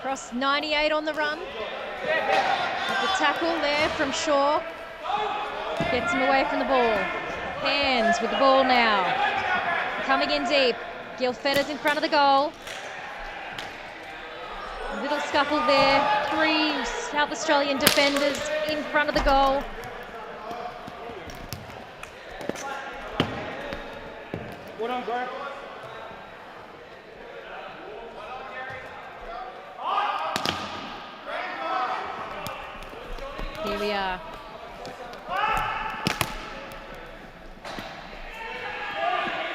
Cross 98 on the run. With the tackle there from Shaw. Gets him away from the ball. Hands with the ball now. Coming in deep. Gilfetta's in front of the goal. A little scuffle there. 3 South Australian defenders in front of the goal. What on, Greg? Here we are.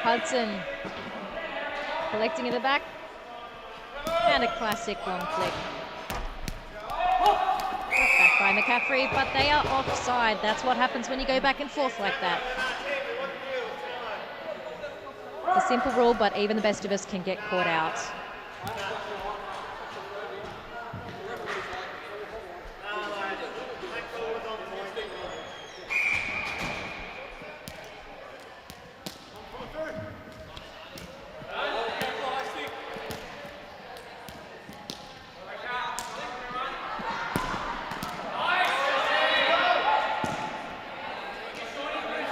Hudson collecting at the back. And a classic long flick. Back by McCaffrey, but they are offside. That's what happens when you go back and forth like that. It's a simple rule, but even the best of us can get caught out.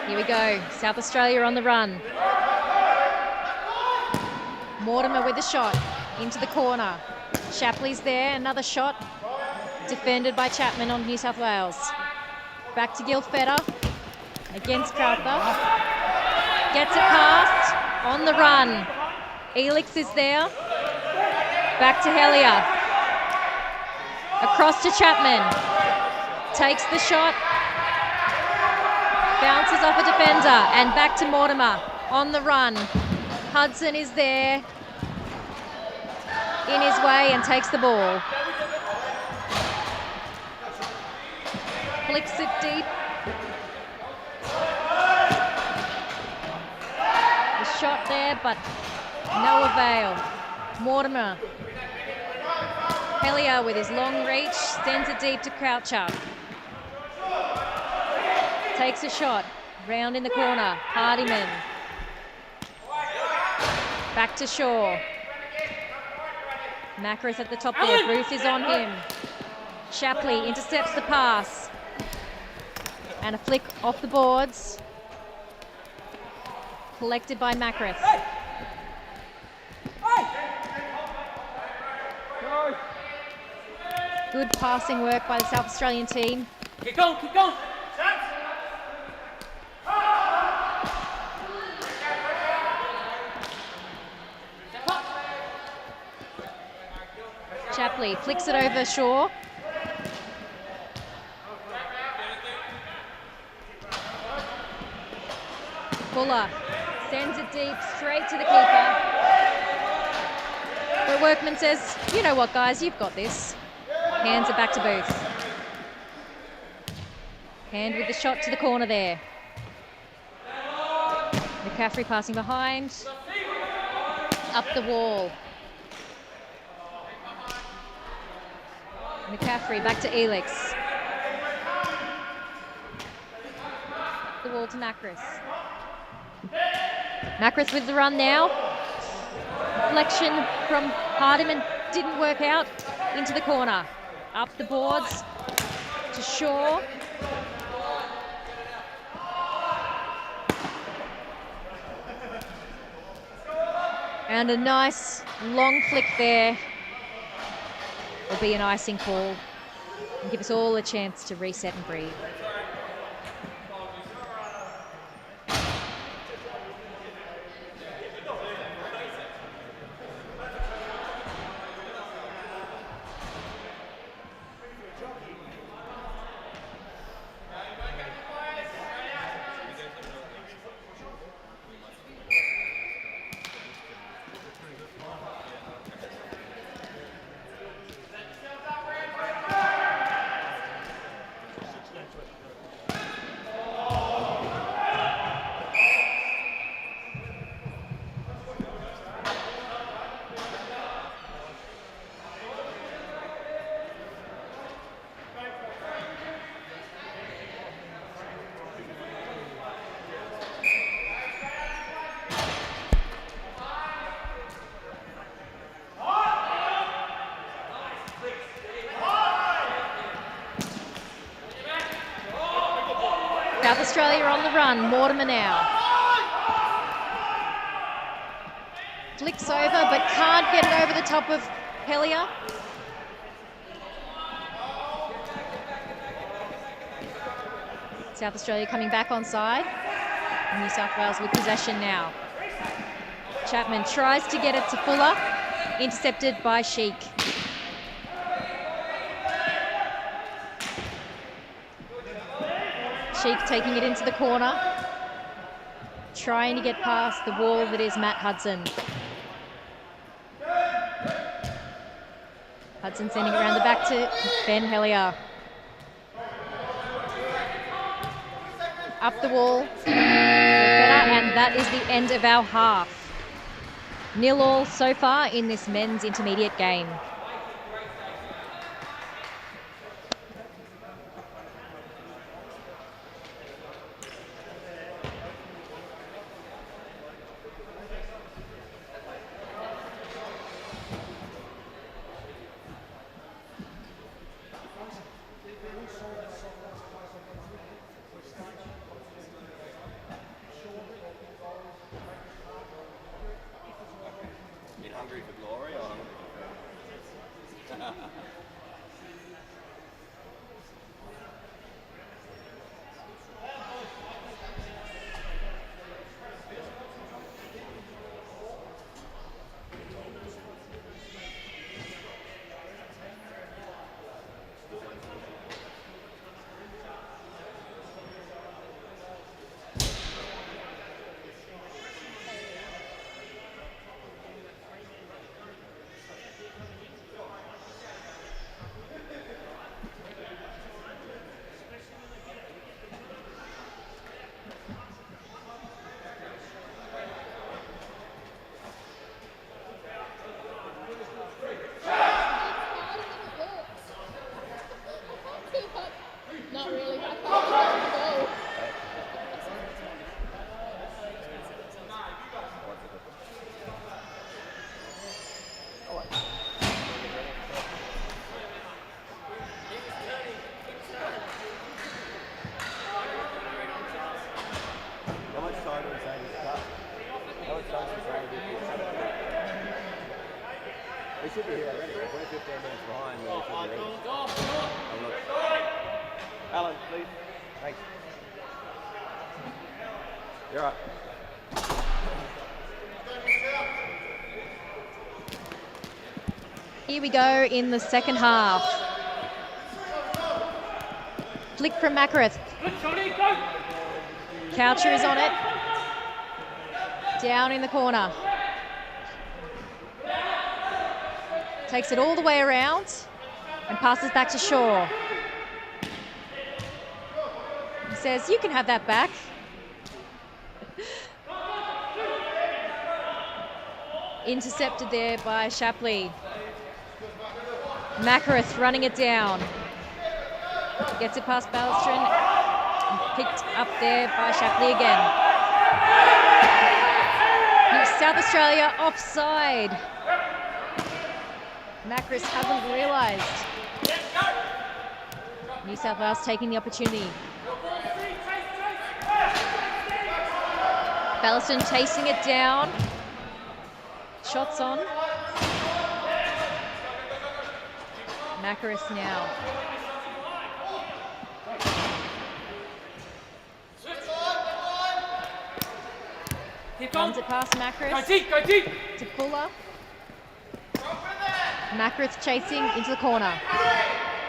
Here we go, South Australia on the run. Mortimer with the shot, into the corner. Shapley's there, another shot. Defended by Chapman on New South Wales. Back to Gilfetta, against Crowther. Gets it past, on the run. Elix is there. Back to Hellier. Across to Chapman. Takes the shot. Bounces off a defender and back to Mortimer on the run. Hudson is there in his way and takes the ball. Flicks it deep. The shot there, but no avail. Mortimer. Hellier with his long reach, sends it deep to Croucher. Takes a shot, round in the corner, Hardiman. Back to Shaw. Macris at the top there. Ruth is on him. Shapley intercepts the pass. And a flick off the boards. Collected by Macris. Good passing work by the South Australian team. Keep going, keep going. Shapley flicks it over Shaw. Fuller sends it deep straight to the keeper. But Workman says, you know what, guys, you've got this. Hands it back to Booth. Hand with the shot to the corner there. McCaffrey passing behind. Up the wall. McCaffrey back to Elix. The wall to Macris. Macris with the run now. Deflection from Hardiman didn't work out. Into the corner. Up the boards to Shaw. And a nice long flick there. Will be an icing call and give us all a chance to reset and breathe. South Australia on the run. Mortimer now. Flicks over but can't get it over the top of Hellier. South Australia coming back on side. New South Wales with possession now. Chapman tries to get it to Fuller. Intercepted by Sheik. Sheik taking it into the corner. Trying to get past the wall that is Matt Hudson. Hudson sending it around the back to Ben Hellier. Up the wall. And that is the end of our half. 0-0 so far in this men's intermediate game. Been hungry for glory or hungry for should be here already. If we're 15 minutes behind, then we should be ready. Oh, look. Alan, please. Thanks. You're right. Here we go in the second half. Flick from Makareth. Coucher is on it. Down in the corner. Takes it all the way around and passes back to Shaw. He says, you can have that back. Intercepted there by Shapley. Makareth running it down. Gets it past Ballestrin. Picked up there by Shapley again. South Australia offside. Makareth haven't realised. New South Wales taking the opportunity. Ballestrin chasing it down. Shots on. Makareth now. Runs it past Makareth. Go deep! To Fuller. Makareth chasing into the corner.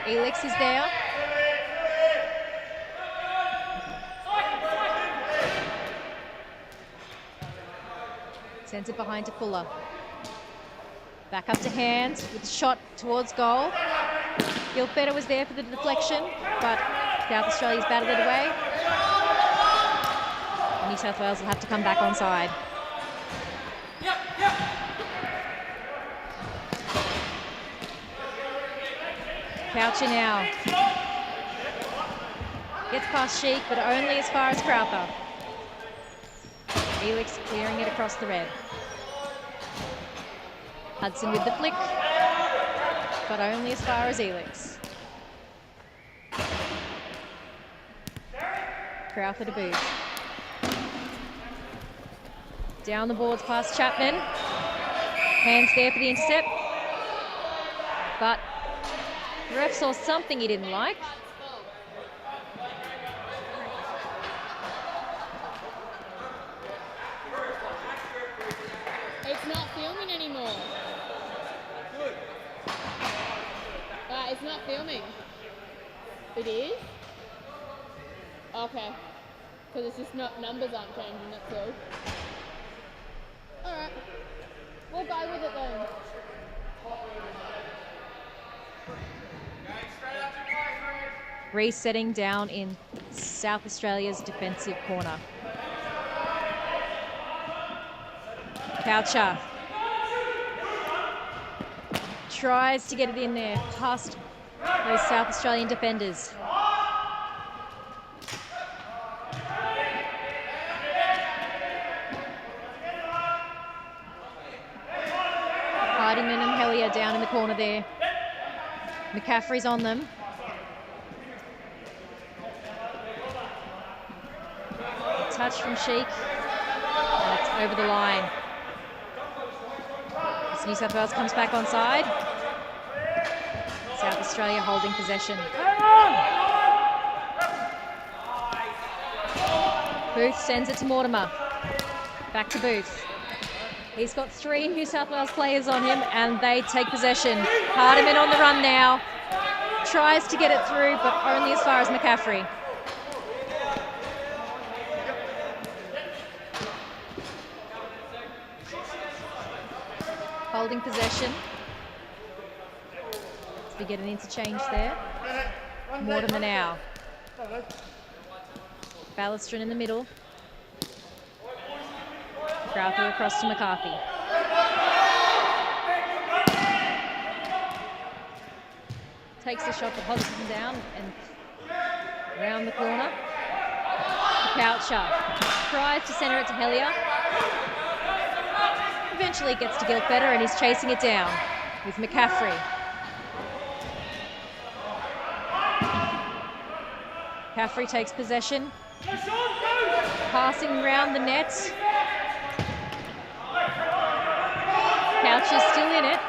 Elix is there. Sends it behind to Fuller. Back up to Hand with a shot towards goal. Gilfetta was there for the deflection, but South Australia's battled it away. New South Wales will have to come back onside. Coucher now. Gets past Sheik, but only as far as Crowther. Elix clearing it across the red. Hudson with the flick, but only as far as Elix. Crowther to Booth. Down the boards past Chapman. Hands there for the intercept. But the ref saw something he didn't like. It's not filming anymore. It's not filming. It is? Okay. Because it's just not, numbers aren't changing, that's all. Alright. We'll go with it then. Resetting down in South Australia's defensive corner. Coucher tries to get it in there past those South Australian defenders. Hardiman and Hellier down in the corner there. McCaffrey's on them. Touch from Sheik. And it's over the line. As New South Wales comes back onside. South Australia holding possession. Booth sends it to Mortimer. Back to Booth. He's got 3 New South Wales players on him and they take possession. Hardiman on the run now. Tries to get it through, but only as far as McCaffrey. Holding possession. As we get an interchange there. Mortimer now. Ballestrin in the middle. Crowther across to McCarthy. Takes the shot, but Hodgson down and round the corner. Coucher tries to centre it to Hellier. Eventually gets to Gilfetta and he's chasing it down with McCaffrey. McCaffrey takes possession. Passing round the net. Coucher's still in it.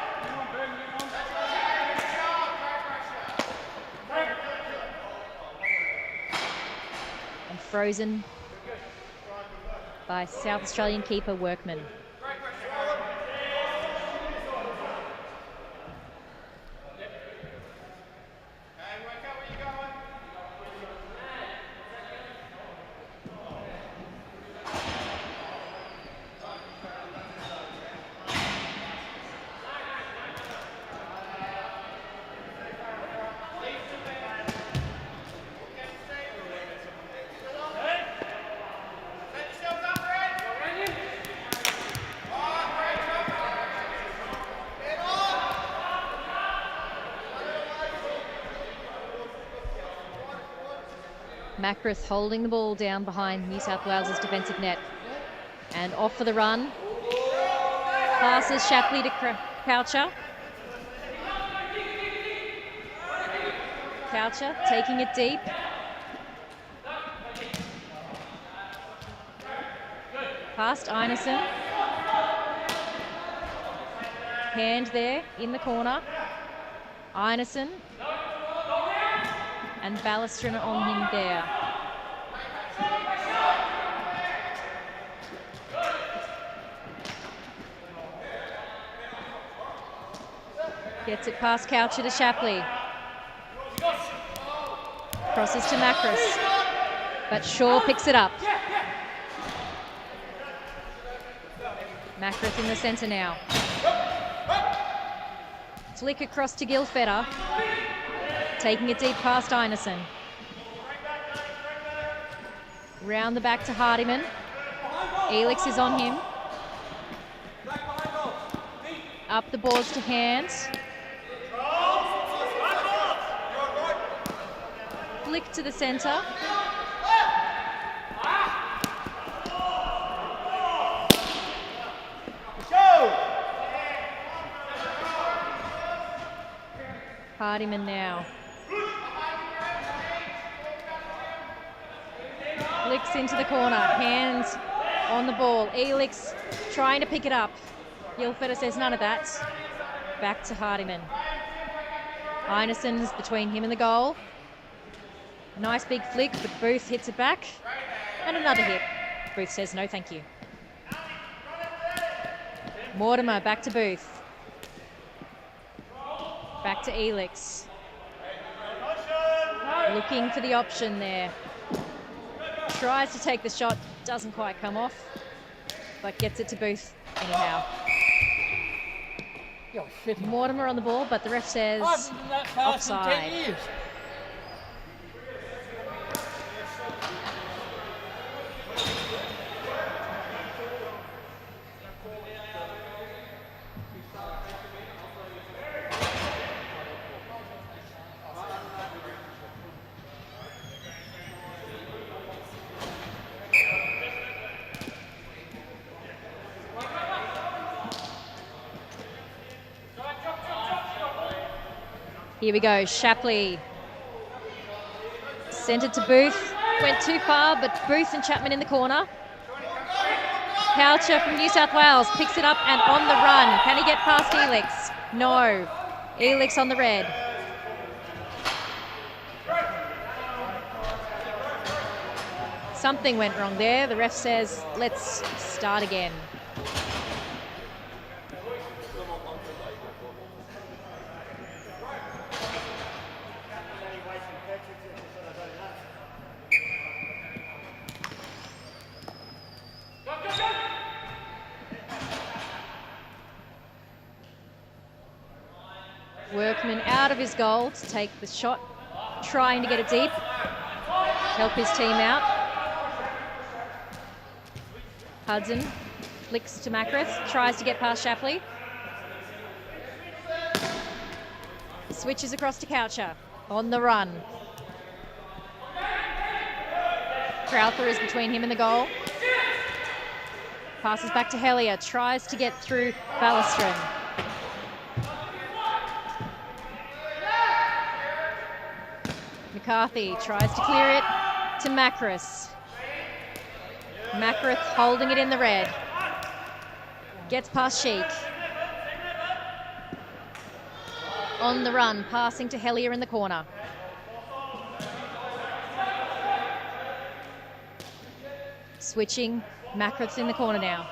Frozen by South Australian keeper Workman. Macris holding the ball down behind New South Wales' defensive net. And off for the run. Passes Shapley to Coucher. Coucher taking it deep. Past Einerson. Hand there in the corner. Einerson. And Ballastrin on him there. Gets it past Coucher to Shapley. Crosses to Macris. But Shaw picks it up. Macris in the centre now. Flick across to Gilfetter. Taking it deep past Einerson. Round the back to Hardiman. Elix is on him. Up the boards to Hands. Flick to the centre. Hardiman now. Flicks into the corner. Hands on the ball. Elix trying to pick it up. Gilfetter says none of that. Back to Hardiman. Einerson's between him and the goal. Nice big flick, but Booth hits it back. And another hit. Booth says no thank you. Mortimer back to Booth. Back to Elix. Looking for the option there. Tries to take the shot, doesn't quite come off, but gets it to Booth anyhow. Mortimer on the ball, but the ref says offside. Here we go, Shapley. Sent it to Booth. Went too far, but Booth and Chapman in the corner. Coucher from New South Wales picks it up and on the run. Can he get past Elix? No. Elix on the red. Something went wrong there. The ref says, let's start again. Workman out of his goal to take the shot, trying to get it deep, help his team out. Hudson flicks to Macris, tries to get past Shapley. Switches across to Coucher, on the run. Crowther is between him and the goal. Passes back to Hellier, tries to get through Ballastrin. McCarthy tries to clear it to Macris. Macris holding it in the red. Gets past Sheik. On the run, passing to Hellier in the corner. Switching, Macrath's in the corner now.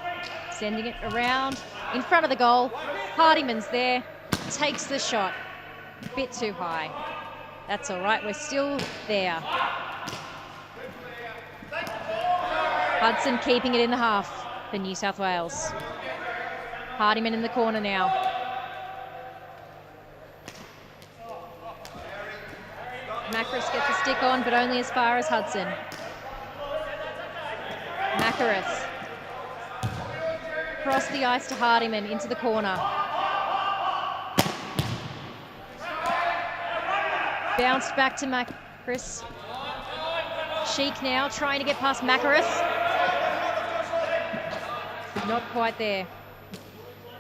Sending it around in front of the goal. Hardiman's there, takes the shot. Bit too high. That's all right, we're still there. Hudson keeping it in the half for New South Wales. Hardiman in the corner now. Macrath gets a stick on, but only as far as Hudson. Macrath. Across the ice to Hardiman, into the corner. Bounced back to Macrath. Sheik now trying to get past Macrath. Not quite there.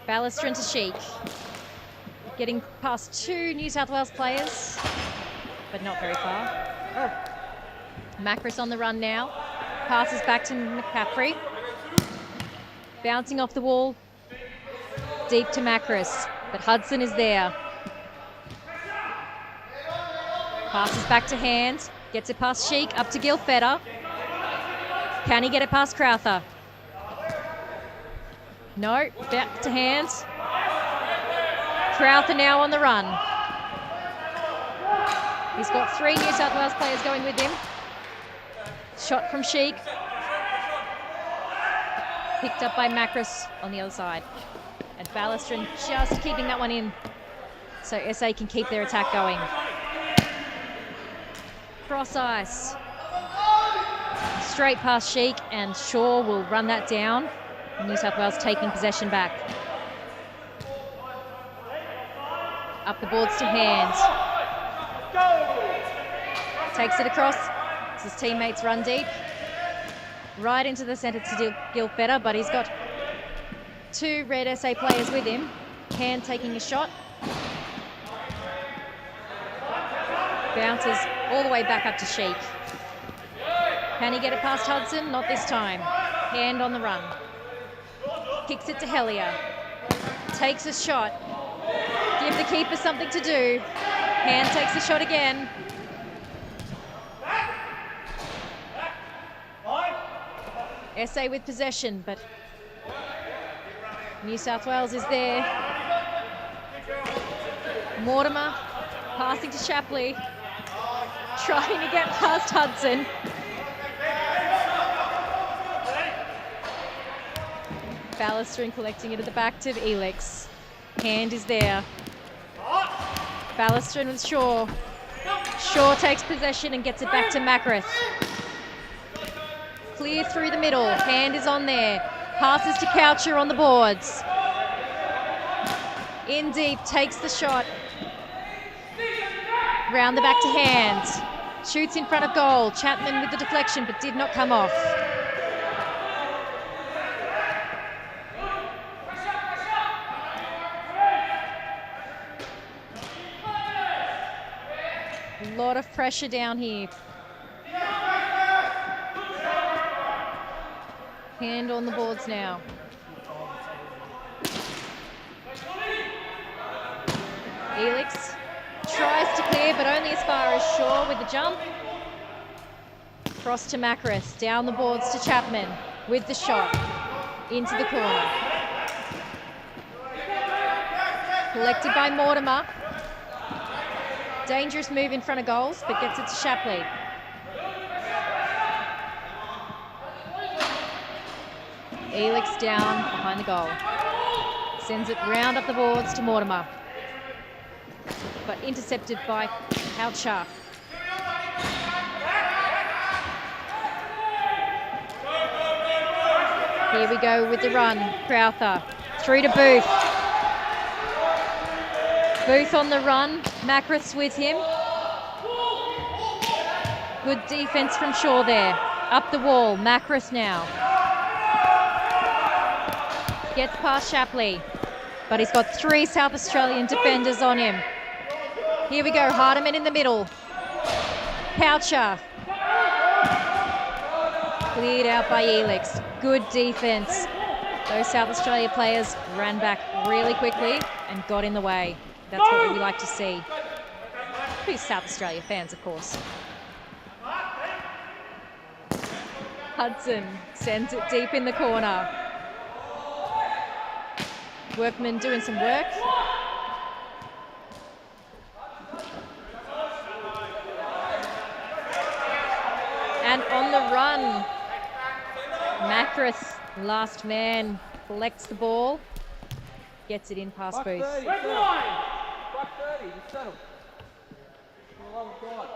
Ballastron to Sheik. Getting past 2 New South Wales players, but not very far. Oh. Macrath on the run now. Passes back to McCaffrey. Bouncing off the wall. Deep to Macrath, but Hudson is there. Passes back to Hand. Gets it past Sheik, up to Gilfetta. Can he get it past Crowther? No, back to Hand. Crowther now on the run. He's got 3 New South Wales players going with him. Shot from Sheik. Picked up by Macrath on the other side. And Ballastron just keeping that one in so SA can keep their attack going. Cross ice. Straight past Sheik, and Shaw will run that down. New South Wales taking possession back. Up the boards to Hand. Takes it across. His teammates run deep. Right into the centre to Gilfetta, but he's got 2 red SA players with him. Hand taking a shot. Bounces all the way back up to Sheik. Can he get it past Hudson? Not this time. Hand on the run. Kicks it to Hellier. Takes a shot. Give the keeper something to do. Hand takes a shot again. SA with possession, but New South Wales is there. Mortimer passing to Shapley. Trying to get past Hudson. Ballastron collecting it at the back to Elix. Hand is there. Ballastron with Shaw. Shaw takes possession and gets it back to Macrath. Clear through the middle. Hand is on there. Passes to Coucher on the boards. In deep, takes the shot. Round the back to Hand. Shoots in front of goal. Chapman with the deflection, but did not come off. A lot of pressure down here. Hand on the boards now. Elix tries to clear, but only as far as Shaw with the jump. Cross to Macrath, down the boards to Chapman with the shot. Into the corner. Collected by Mortimer. Dangerous move in front of goals, but gets it to Shapley. Elix down behind the goal. Sends it round up the boards to Mortimer. But intercepted by Coucher. Here we go with the run. Crowther through to Booth. Booth on the run. Macrath's with him. Good defense from Shaw there. Up the wall. Macrath now. Gets past Shapley. But he's got 3 South Australian defenders on him. Here we go. Hardiman in the middle. Coucher. Cleared out by Elix. Good defense. Those South Australia players ran back really quickly and got in the way. That's what we like to see. Pretty South Australia fans, of course. Hudson sends it deep in the corner. Workman doing some work. And on the run, Macris, last man, collects the ball, gets it in past Booth. Red line! Buck 30, just settle. For the love of God.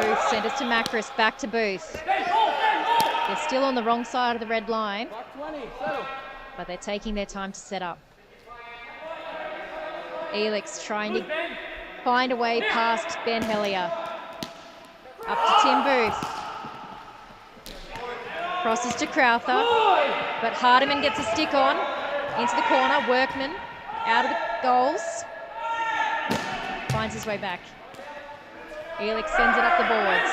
Booth sent it to Macris, back to Booth. They're still on the wrong side of the red line, Buck 20, settle. but they're taking their time to set up. Elix trying to find a way past Ben Hellier. Up to Tim Booth. Crosses to Crowther, but Hardiman gets a stick on. Into the corner, Workman out of the goals. Finds his way back. Elix sends it up the boards.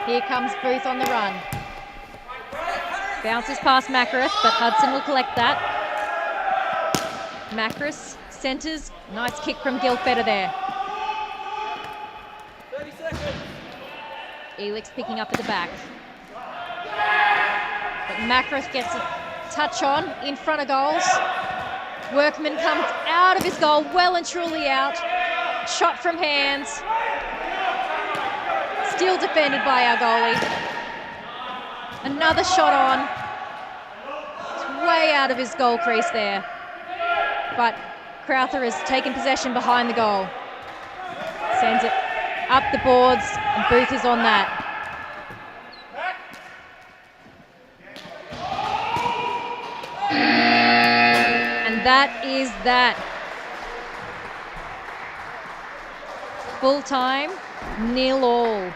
Here comes Booth on the run. Bounces past Macris, but Hudson will collect that. Macris centres. Nice kick from Gilfetter there. 30 seconds. Elix picking up at the back. But Macris gets a touch on in front of goals. Workman comes out of his goal, well and truly out. Shot from hands. Still defended by our goalie. Another shot on. It's way out of his goal crease there. But Crowther has taken possession behind the goal. Sends it up the boards, and Booth is on that. And that is that. Full time, 0-0.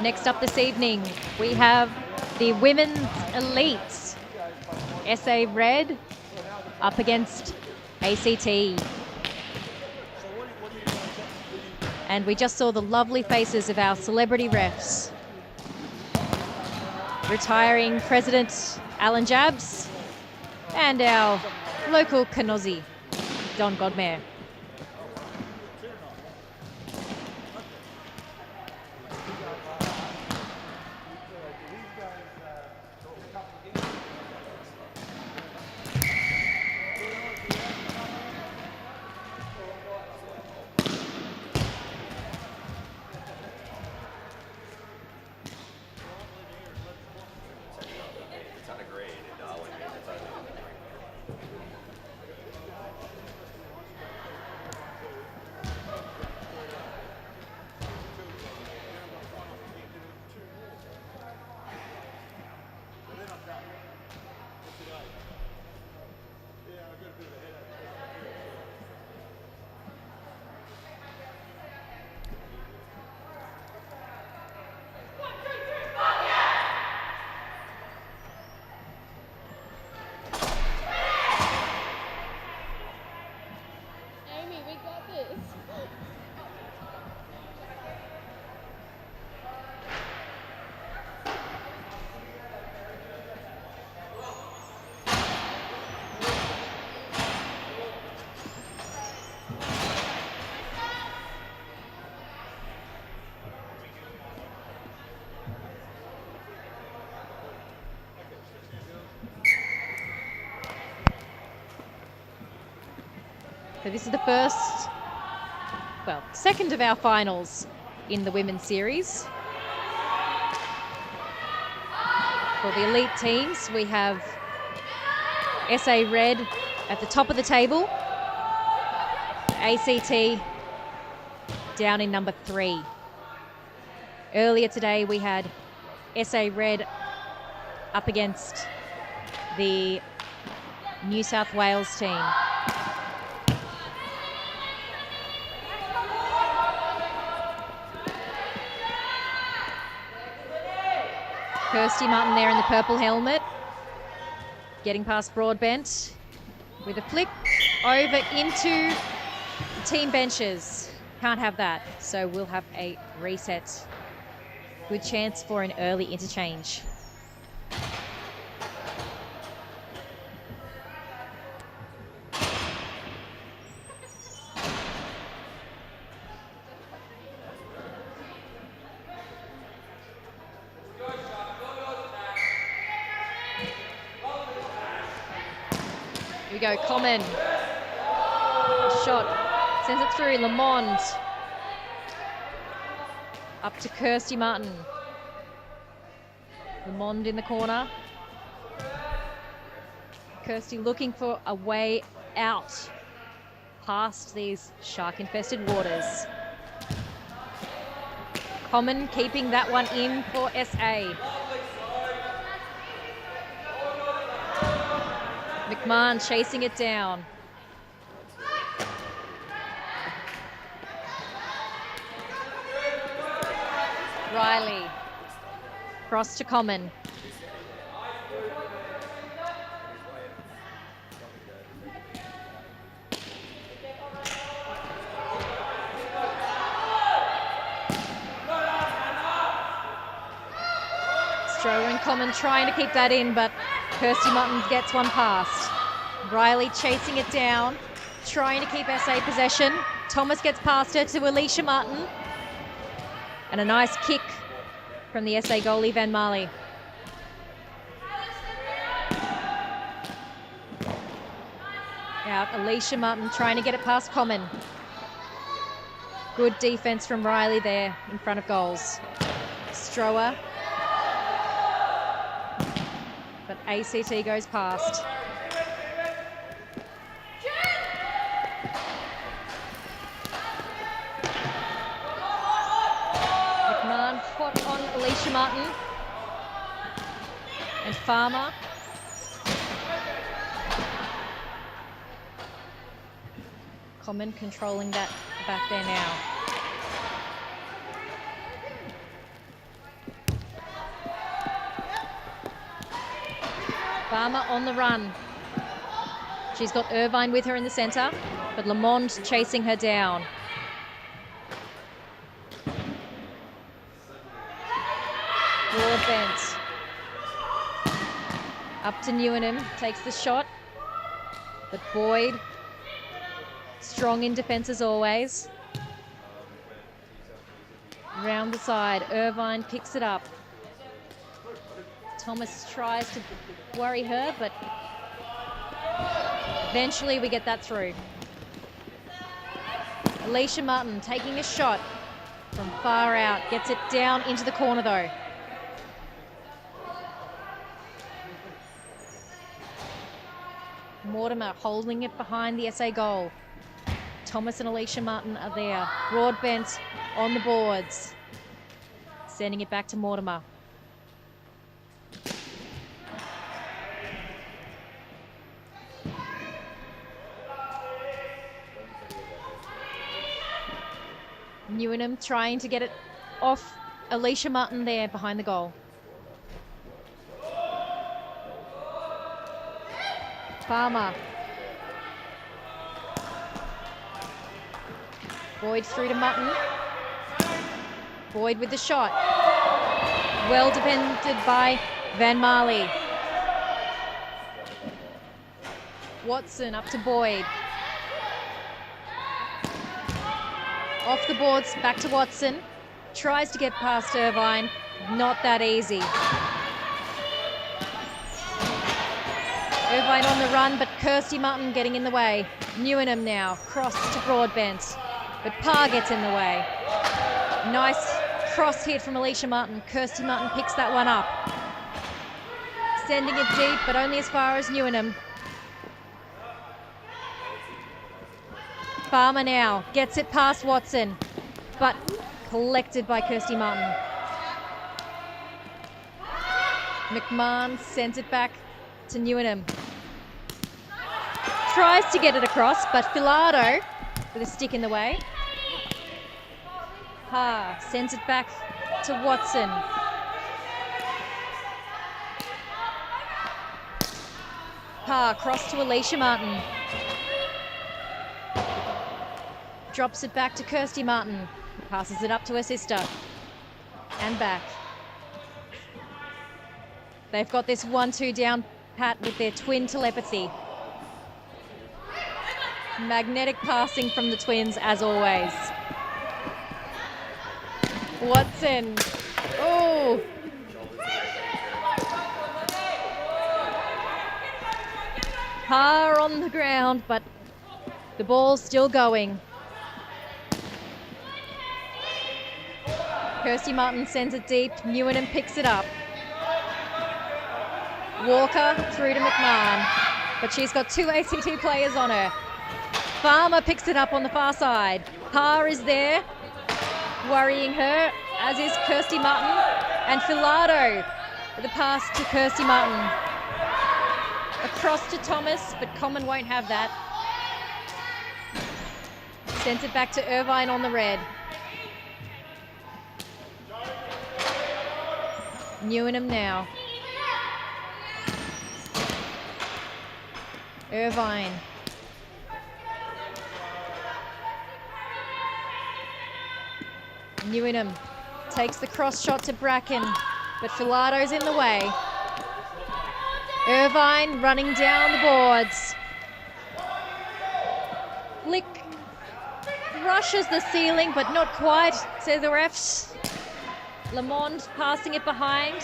Next up this evening, we have the Women's Elites. SA Red up against ACT. And we just saw the lovely faces of our celebrity refs. Retiring President Alan Jabs and our local Kanozi, Don Godmere. So this is the first, well, second of our finals in the women's series. For the elite teams, we have SA Red at the top of the table. ACT down in number 3. Earlier today, we had SA Red up against the New South Wales team. Kirsty Martin there in the purple helmet, getting past Broadbent with a flick over into the team benches. Can't have that, so we'll have a reset. Good chance for an early interchange. Here we go, Common. Shot, sends it through, Lamond. Up to Kirsty Martin. Lamond in the corner. Kirsty looking for a way out past these shark-infested waters. Common keeping that one in for SA. McMahon chasing it down. Riley. Cross to Common. Strower and Common trying to keep that in, but Kirsty Martin gets one past. Riley chasing it down, trying to keep SA possession. Thomas gets past her to Alicia Martin. And a nice kick from the SA goalie, Van Marley. Out, Alicia Martin trying to get it past Common. Good defense from Riley there in front of goals. Strower. But ACT goes past. Hot on Alicia Martin and Farmer. Common controlling that back there now. Farmer on the run. She's got Irvine with her in the centre, but Lamond chasing her down. Broadbent. Up to Newnham, takes the shot. But Boyd, strong in defence as always. Round the side, Irvine picks it up. Thomas tries to worry her, but eventually we get that through. Alicia Martin taking a shot from far out, gets it down into the corner though. Mortimer holding it behind the SA goal. Thomas and Alicia Martin are there. Broadbent on the boards. Sending it back to Mortimer. Newnham trying to get it off Alicia Martin there behind the goal. Farmer. Boyd through to Mutton. Boyd with the shot. Well defended by Van Marley. Watson up to Boyd. Off the boards, back to Watson. Tries to get past Irvine. Not that easy. Irvine on the run, but Kirsty Martin getting in the way. Newnham now, cross to Broadbent, but Parr gets in the way. Nice cross hit from Alicia Martin. Kirsty Martin picks that one up. Sending it deep, but only as far as Newnham. Farmer now gets it past Watson, but collected by Kirsty Martin. McMahon sends it back to Newnham. Tries to get it across, but Filardo with a stick in the way. Parr sends it back to Watson. Parr cross to Alicia Martin. Drops it back to Kirsty Martin. Passes it up to her sister. And back. They've got this 1-2 down pat with their twin telepathy. Magnetic passing from the twins as always. Watson. Oh. Parr on the ground, but the ball's still going. Kirsty Martin sends it deep. Newnham picks it up. Walker through to McMahon, but she's got 2 ACT players on her. Farmer picks it up on the far side. Parr is there, worrying her, as is Kirsty Martin. And Filardo with a pass to Kirsty Martin. Across to Thomas, but Common won't have that. Sends it back to Irvine on the red. Newnham now. Irvine. Newnham takes the cross shot to Bracken, but Filardo's in the way. Irvine running down the boards. Flick rushes the ceiling, but not quite, say the refs. Lamond passing it behind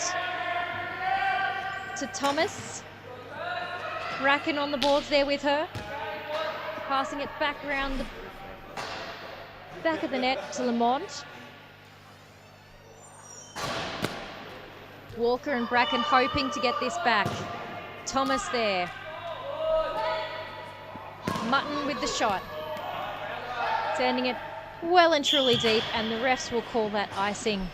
to Thomas. Bracken on the boards there with her. Passing it back around the back of the net to Lamont. Walker and Bracken hoping to get this back. Thomas there. Mutton with the shot. Sending it well and truly deep, and the refs will call that icing.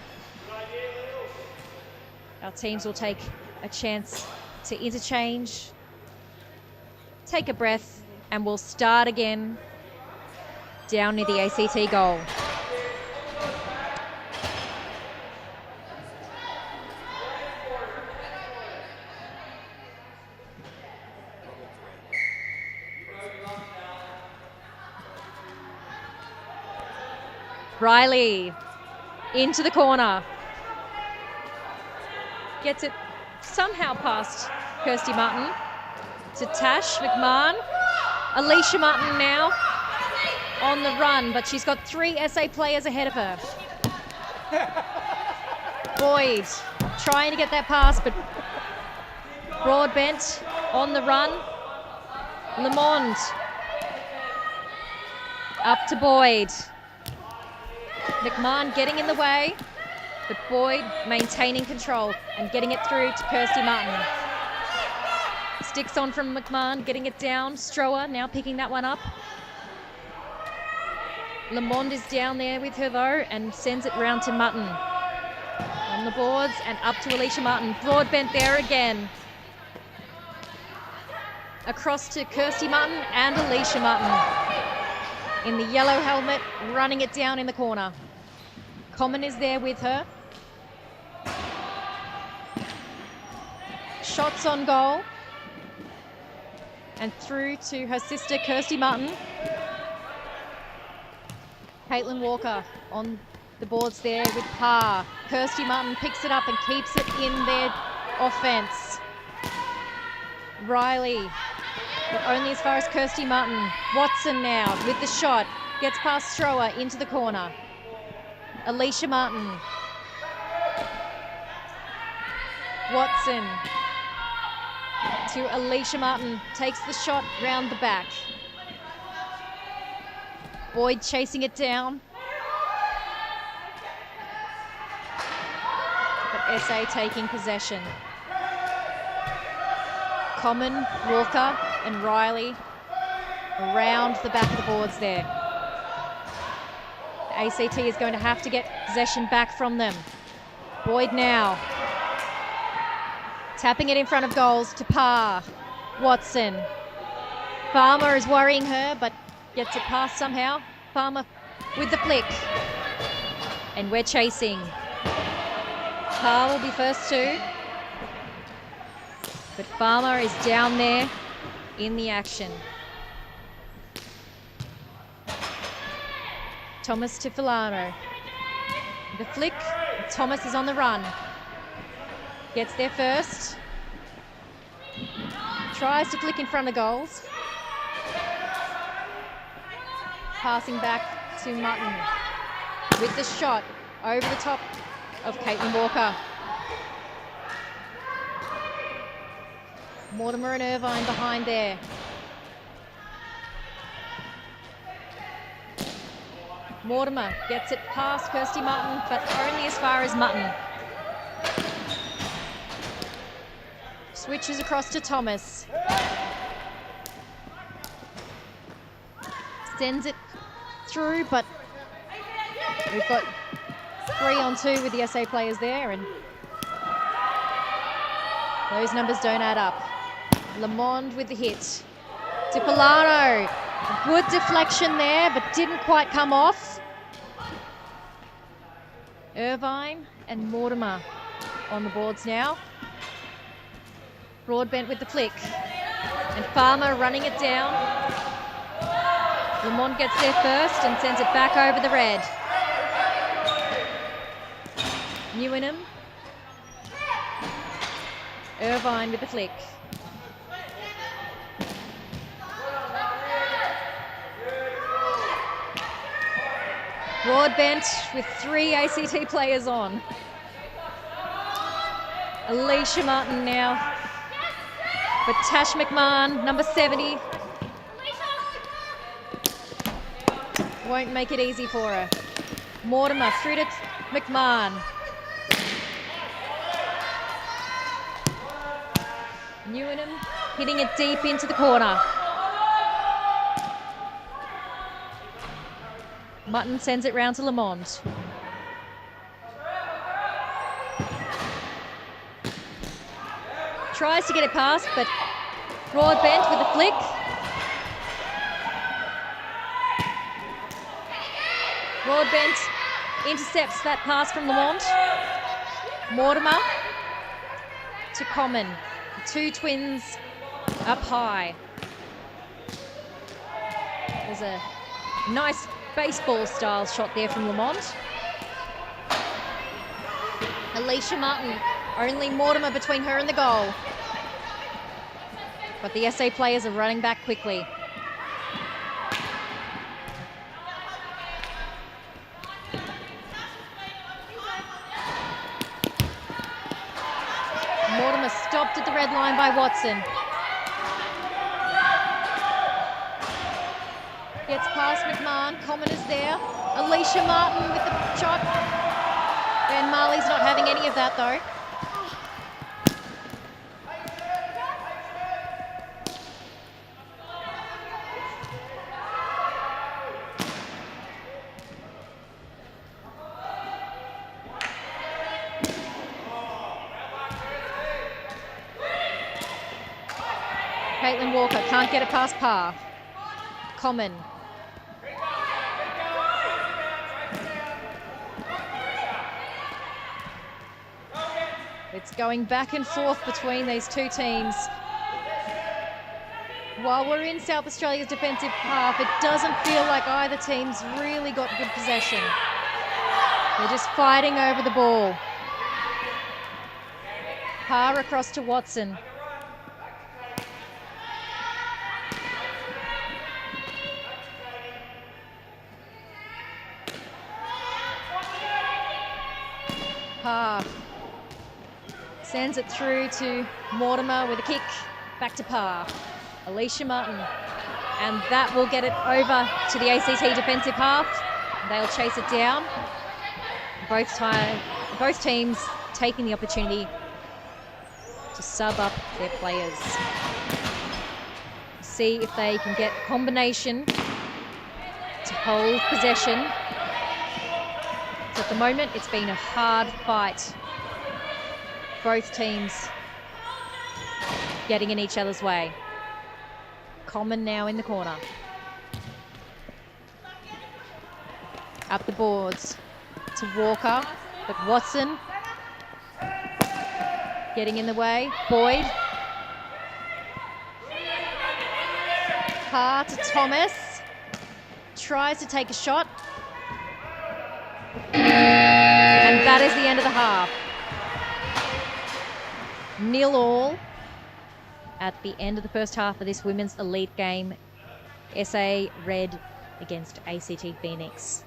Our teams will take a chance to interchange, take a breath, and we'll start again down near the ACT goal. Riley into the corner. Gets it somehow past Kirsty Martin to Tash McMahon. Alicia Martin now on the run, but she's got 3 SA players ahead of her. Boyd trying to get that pass, but Broadbent on the run. Lamond up to Boyd. McMahon getting in the way, but Boyd maintaining control and getting it through to Kirsty Martin. Sticks on from McMahon, getting it down. Strower now picking that one up. Lamond is down there with her though and sends it round to Mutton. On the boards and up to Alicia Martin. Broadbent there again. Across to Kirsty Martin and Alicia Martin. In the yellow helmet, running it down in the corner. Common is there with her. Shots on goal. And through to her sister, Kirsty Martin. Caitlin Walker on the boards there with Parr. Kirsty Martin picks it up and keeps it in their offense. Riley, but only as far as Kirsty Martin. Watson now with the shot. Gets past Strower into the corner. Alicia Martin. Watson. to Alicia Martin. Takes the shot round the back. Boyd chasing it down. But SA taking possession. Common, Walker and Riley around the back of the boards there. The ACT is going to have to get possession back from them. Boyd now. Tapping it in front of goals to Parr. Watson. Farmer is worrying her, but gets it past somehow. Farmer with the flick. And we're chasing. Parr will be first too. But Farmer is down there in the action. Thomas to Filano. The flick. Thomas is on the run. Gets there first. Tries to flick in front of goals. Passing back to Mutton. With the shot over the top of Caitlin Walker. Mortimer and Irvine behind there. Mortimer gets it past Kirsty Mutton, but only as far as Mutton. Switches across to Thomas. Sends it through, but we've got 3-on-2 with the SA players there, and those numbers don't add up. Lamond with the hit. Dipolano. Good deflection there, but didn't quite come off. Irvine and Mortimer on the boards now. Broadbent with the flick. And Farmer running it down. Lamont gets there first and sends it back over the red. Newenham. Irvine with the flick. Broadbent with 3 ACT players on. Alicia Martin now. But Tash McMahon, number 70. Won't make it easy for her. Mortimer through to McMahon. Newenham hitting it deep into the corner. Mutton sends it round to Lamont. Tries to get it past, but Broadbent with a flick. Broadbent intercepts that pass from Lamont. Mortimer to Common. The 2 twins up high. There's a nice baseball style shot there from Lamont. Alicia Martin, only Mortimer between her and the goal. But the SA players are running back quickly. Mortimer stopped at the red line by Watson. Gets past McMahon. Common is there. Alicia Martin with the shot. Ben Marley's not having any of that though. Caitlin Walker can't get it past Parr. Common. It's going back and forth between these 2 teams. While we're in South Australia's defensive half, it doesn't feel like either team's really got good possession. They're just fighting over the ball. Parr across to Watson. Parr sends it through to Mortimer with a kick. back to par. Alicia Martin. And that will get it over to the ACT defensive half. They'll chase it down. Both teams taking the opportunity to sub up their players. See if they can get a combination to hold possession. So at the moment, it's been a hard fight. Both teams getting in each other's way. Common now in the corner. Up the boards to Walker, but Watson getting in the way. Boyd. Carr to Thomas. Tries to take a shot. And that is the end of the half. 0-0 at the end of the first half of this women's elite game. SA Red against ACT Phoenix.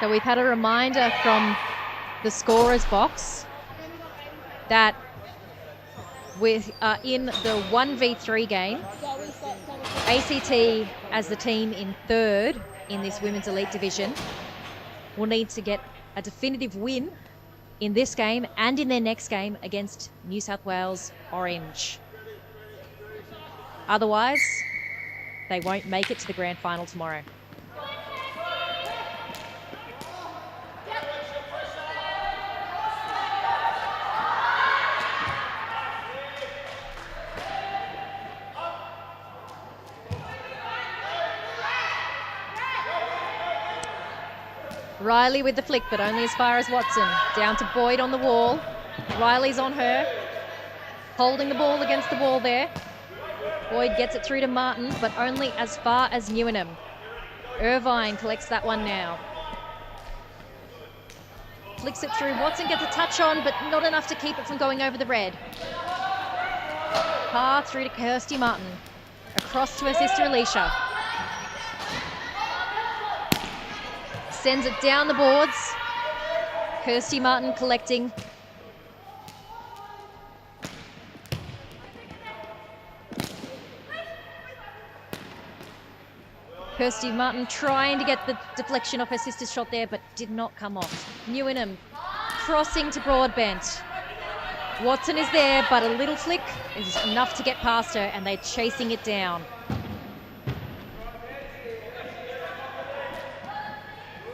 So we've had a reminder from the scorer's box that we are in the 1v3 game. ACT, as the team in third in this women's elite division, will need to get a definitive win in this game and in their next game against New South Wales Orange. Otherwise, they won't make it to the grand final tomorrow. Riley with the flick, but only as far as Watson. Down to Boyd on the wall. Riley's on her. Holding the ball against the wall there. Boyd gets it through to Martin, but only as far as Newnham. Irvine collects that one now. Flicks it through. Watson gets a touch on, but not enough to keep it from going over the red. Carr through to Kirsty Martin. Across to her sister Alicia. Sends it down the boards. Kirsty Martin collecting. Kirsty Martin trying to get the deflection off her sister's shot there, but did not come off. Newnham crossing to Broadbent. Watson is there, but a little flick is enough to get past her, and they're chasing it down.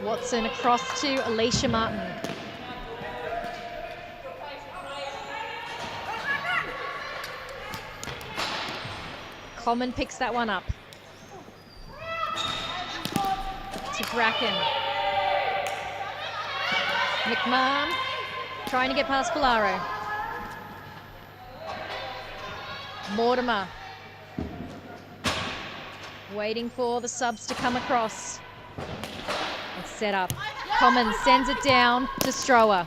Watson across to Alicia Martin. Common picks that one up. To Bracken. McMahon trying to get past Polaro. Waiting for the subs to come across. And set up. Common sends it down to Strower.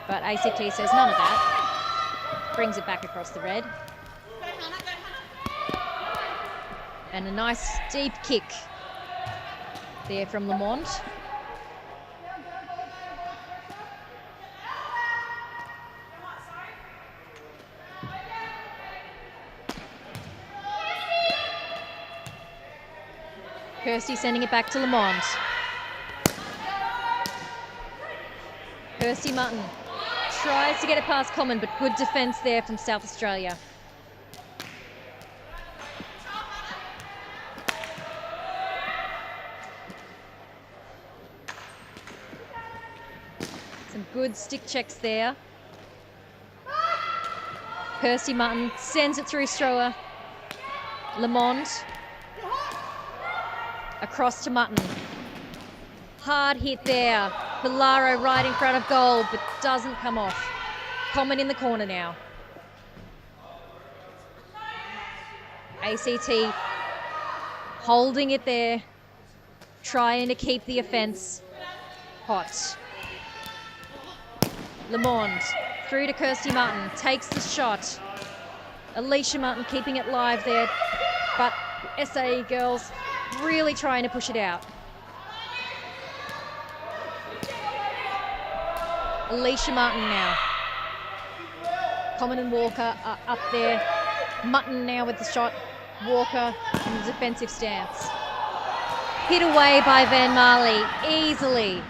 But ACT says none of that. Brings it back across the red. And a nice deep kick there from Lamont. Kirsty sending it back to Lamont. Kirsty Mutton tries to get it past Common, but good defence there from South Australia. Some good stick checks there. Kirsty Mutton sends it through Strower. Lamont. Across to Mutton. Hard hit there. Pilaro right in front of goal, but doesn't come off. Common in the corner now. ACT holding it there, trying to keep the offence hot. Lamond through to Kirsty Martin, takes the shot. Alicia Martin keeping it live there, but SA girls really trying to push it out. Alicia Martin now. Common and Walker are up there. Mutton now with the shot. Walker in the defensive stance. Hit away by Van Marley easily.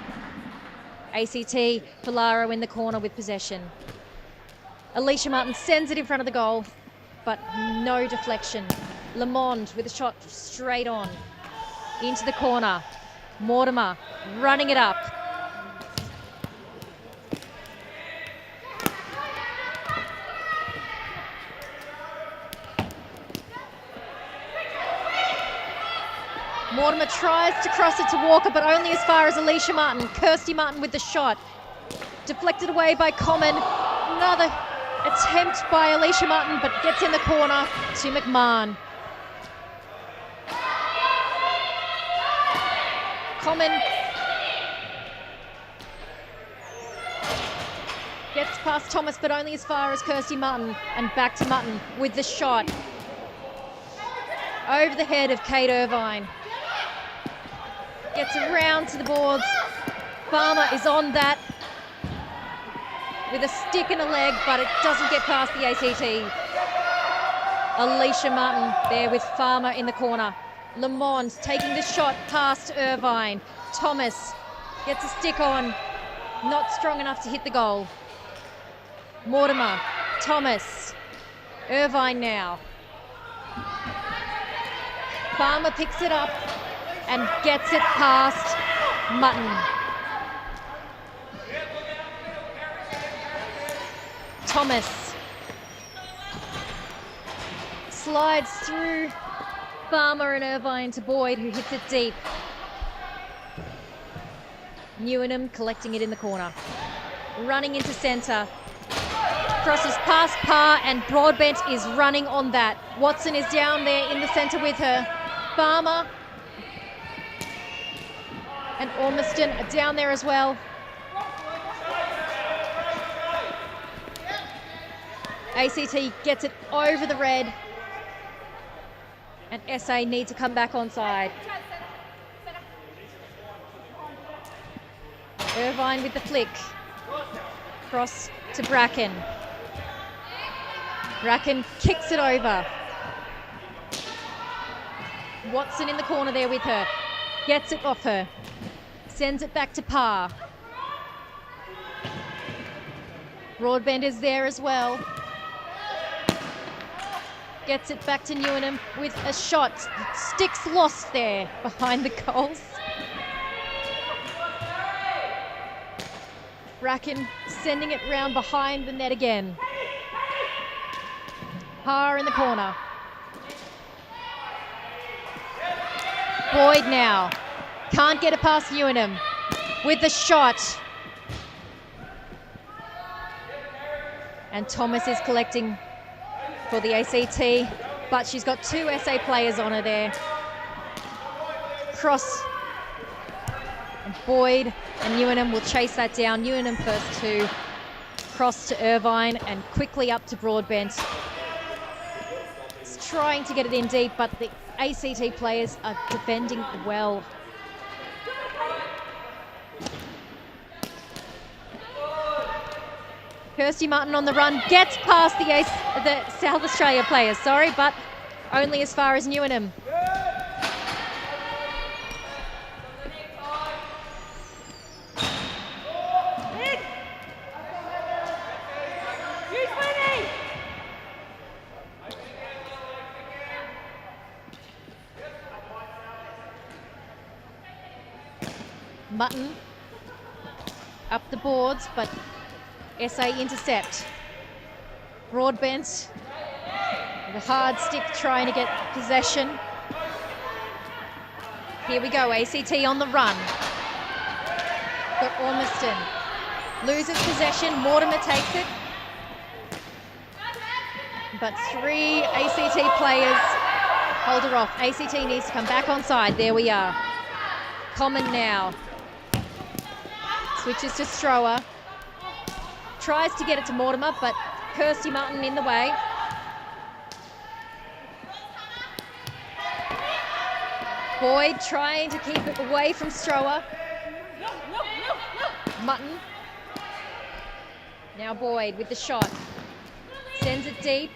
ACT, Polaro in the corner with possession. Alicia Martin sends it in front of the goal, but no deflection. Lamond with a shot straight on. Into the corner. Mortimer running it up. Mortimer tries to cross it to Walker, but only as far as Alicia Martin. Kirsty Martin with the shot. Deflected away by Common. Another attempt by Alicia Martin, but gets in the corner to McMahon. Common gets past Thomas, but only as far as Kirsty Martin, and back to Martin with the shot. Over the head of Kate Irvine. Gets around to the boards. Farmer is on that with a stick and a leg, but it doesn't get past the ACT. Alicia Martin there with Farmer in the corner. Lamont taking the shot past Irvine. Thomas gets a stick on, not strong enough to hit the goal. Mortimer, Thomas, Irvine now. Farmer picks it up and gets it past Mutton. Thomas slides through Farmer and Irvine to Boyd, who hits it deep. Newenham collecting it in the corner. Running into centre. Crosses past Parr, and Broadbent is running on that. Watson is down there in the centre with her. Farmer and Ormiston are down there as well. ACT gets it over the red, and SA need to come back on side. Irvine with the flick. Cross to Bracken. Bracken kicks it over. Watson in the corner there with her. Gets it off her. Sends it back to Parr. Broadbent is there as well. Gets it back to Newenham with a shot. Sticks lost there behind the goals. Bracken sending it round behind the net again. Parr in the corner. Boyd now. Can't get it past Newenham with the shot. And Thomas is collecting for the ACT. but she's got 2 SA players on her there. Cross. And Boyd and Newnham will chase that down. Newnham first to cross to Irvine and quickly up to Broadbent. It's trying to get it in deep, but the ACT players are defending well. Kirsty Martin on the run, gets past the South Australia players, but only as far as Newnham. Mutton up the boards, but SA intercept. Broadbent with a hard stick trying to get possession. Here we go, ACT on the run. Got Ormiston. Loses possession, Mortimer takes it. But 3 ACT players hold her off. ACT needs to come back on side, there we are. Common now. Switches to Strower. Tries to get it to Mortimer, but Kirsty Martin in the way. Boyd trying to keep it away from Strower. Mutton. Now Boyd with the shot. Sends it deep.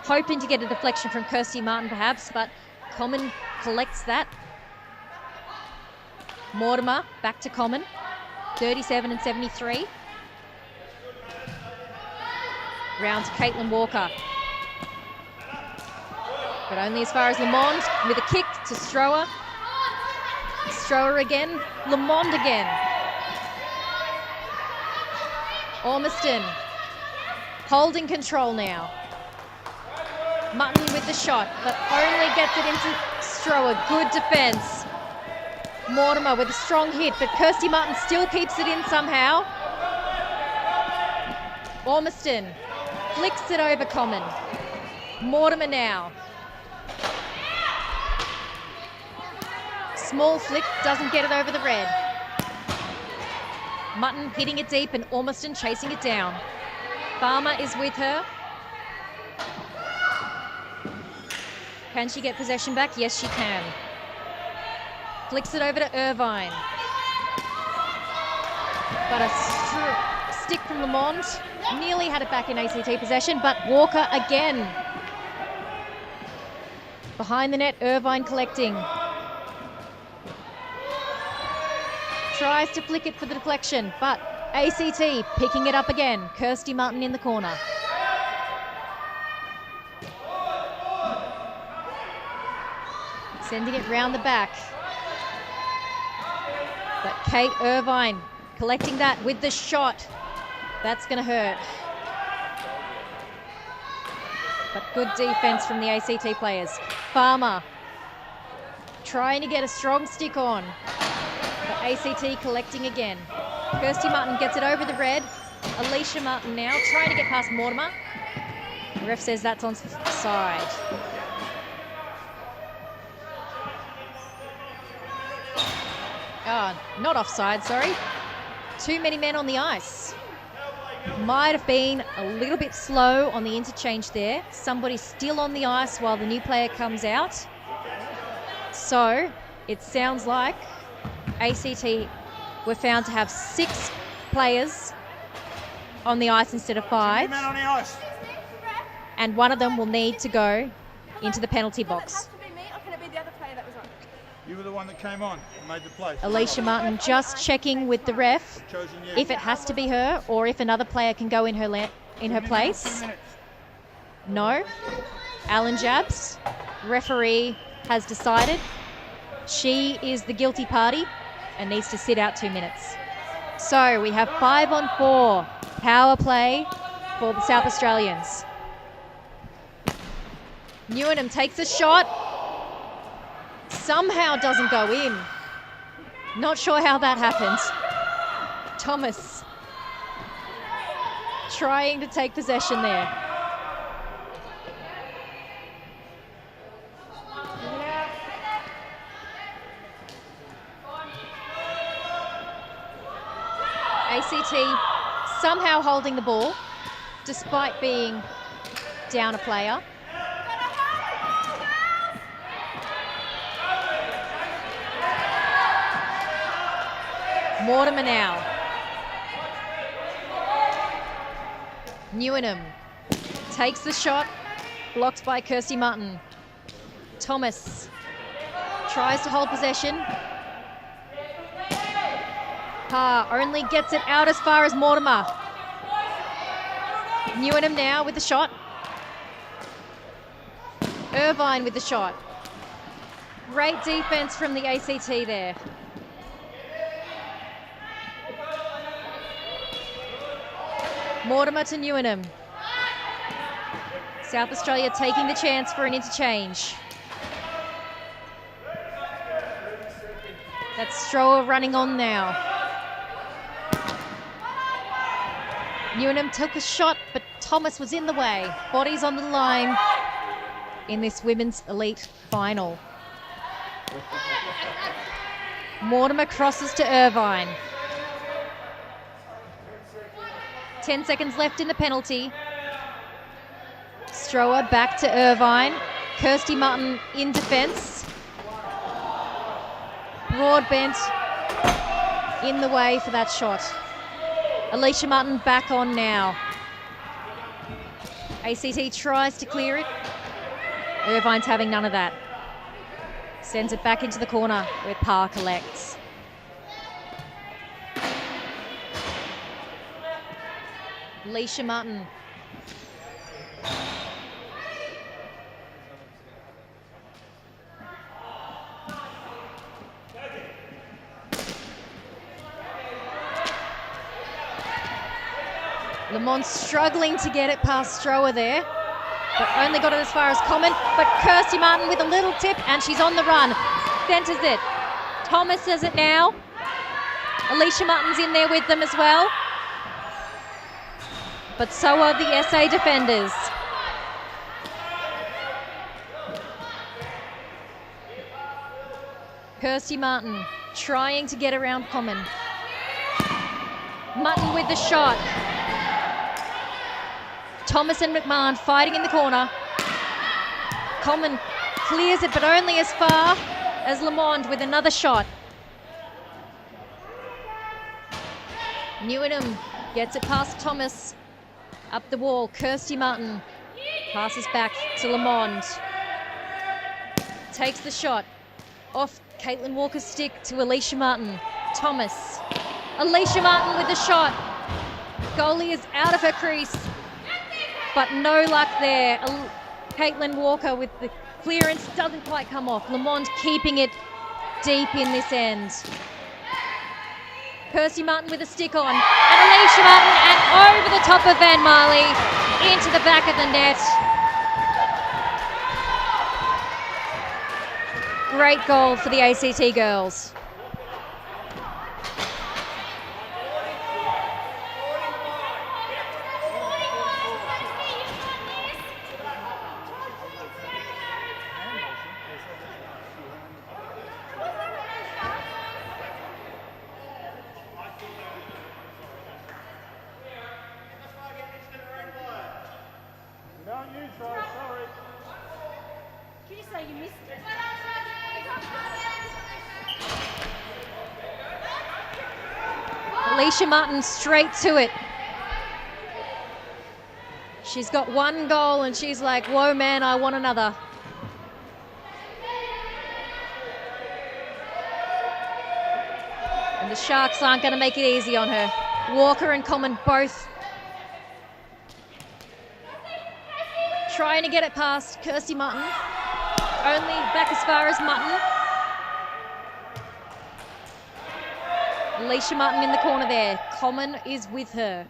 Hoping to get a deflection from Kirsty Martin perhaps, but Common collects that. Mortimer back to Common. 37 and 73. Round to Caitlin Walker. But only as far as Lamond with a kick to Strower. Strower again. Lamond again. Ormiston holding control now. Mutton with the shot, but only gets it into Strower. Good defence. Mortimer with a strong hit, but Kirsty Martin still keeps it in somehow. Ormiston flicks it over Common. Mortimer now. Small flick, doesn't get it over the red. Mutton hitting it deep and Ormiston chasing it down. Farmer is with her. Can she get possession back? Yes, she can. Flicks it over to Irvine. But a stick from Lamont. Nearly had it back in ACT possession, but Walker again. Behind the net, Irvine collecting. Tries to flick it for the deflection, but ACT picking it up again. Kirsty Martin in the corner. Sending it round the back. But Kate Irvine collecting that with the shot. That's going to hurt. But good defense from the ACT players. Farmer trying to get a strong stick on. But ACT collecting again. Kirsty Martin gets it over the red. Alicia Martin now trying to get past Mortimer. The ref says that's on side. Oh, not offside, sorry. Too many men on the ice. Might have been a little bit slow on the interchange there. Somebody still on the ice while the new player comes out. So it sounds like ACT were found to have 6 players on the ice instead of 5. Men on the ice. And one of them will need to go into the penalty box. You were the one that came on and made the play. Alicia Martin just checking with the ref if it has to be her or if another player can go in her place. No. Alan Jabs, referee, has decided she is the guilty party and needs to sit out 2 minutes. So we have 5-on-4 power play for the South Australians. Newnham takes a shot. Somehow doesn't go in. Not sure how that happened. Thomas trying to take possession there. ACT somehow holding the ball despite being down a player. Mortimer now. Newenham takes the shot, blocked by Kirsty Martin. Thomas tries to hold possession. Only gets it out as far as Mortimer. Newenham now with the shot. Irvine with the shot. Great defense from the ACT there. Mortimer to Newenham. South Australia taking the chance for an interchange. That's Strower running on now. Newenham took a shot, but Thomas was in the way. Bodies on the line in this women's elite final. Mortimer crosses to Irvine. 10 seconds left in the penalty. Strower back to Irvine. Kirsty Martin in defence. Broadbent in the way for that shot. Alicia Martin back on now. ACT tries to clear it. Irvine's having none of that. Sends it back into the corner where Parr collects. Alicia Martin. Lamont struggling to get it past Strower there, but only got it as far as Common. But Kirsty Martin with a little tip, and she's on the run. Centres it. Thomas does it now. Alicia Martin's in there with them as well. But so are the SA defenders. Kirsty Martin trying to get around Common. Martin with the shot. Thomas and McMahon fighting in the corner. Common clears it, but only as far as Lamond with another shot. Newenham gets it past Thomas. Up the wall, Kirsty Martin passes back to Lamond. Takes the shot. Off Caitlin Walker's stick to Alicia Martin. Thomas. Alicia Martin with the shot. Goalie is out of her crease, but no luck there. Caitlin Walker with the clearance doesn't quite come off. Lamont keeping it deep in this end. Kirsty Martin with a stick on. And Alicia Martin and over the top of Van Marley into the back of the net. Great goal for the ACT girls. Alicia Martin straight to it. She's got one goal and she's like, whoa man, I want another. And the Sharks aren't going to make it easy on her. Walker and Common both trying to get it past Kirsty Martin. Only back as far as Martin. Alicia Martin in the corner there. Common is with her.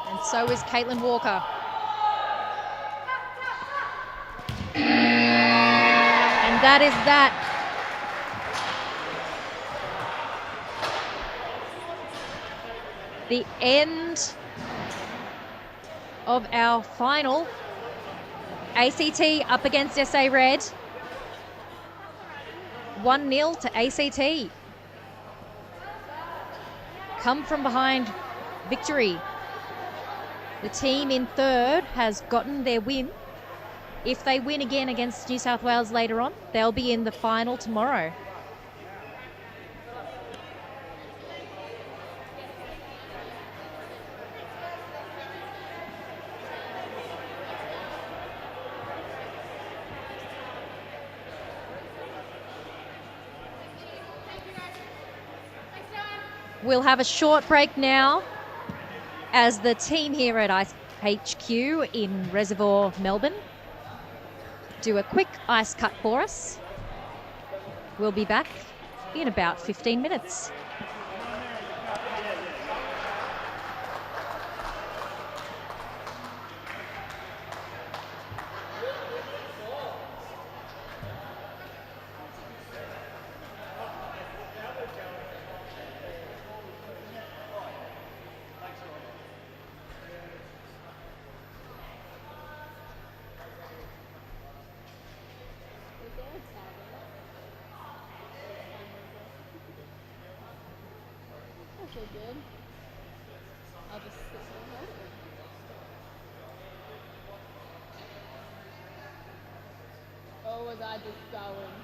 And so is Caitlin Walker. And that is that. The end of our final. ACT up against SA Red. 1-0 to ACT. Come from behind victory. The team in third has gotten their win. If they win again against New South Wales later on, they'll be in the final tomorrow. We'll have a short break now as the team here at IceHQ in Reservoir, Melbourne, do a quick ice cut for us. We'll be back in about 15 minutes. So good. I'll just sit there. Or was I just going?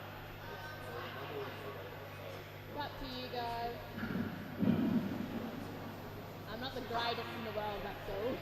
It's up to you guys. I'm not the greatest in the world, that's all.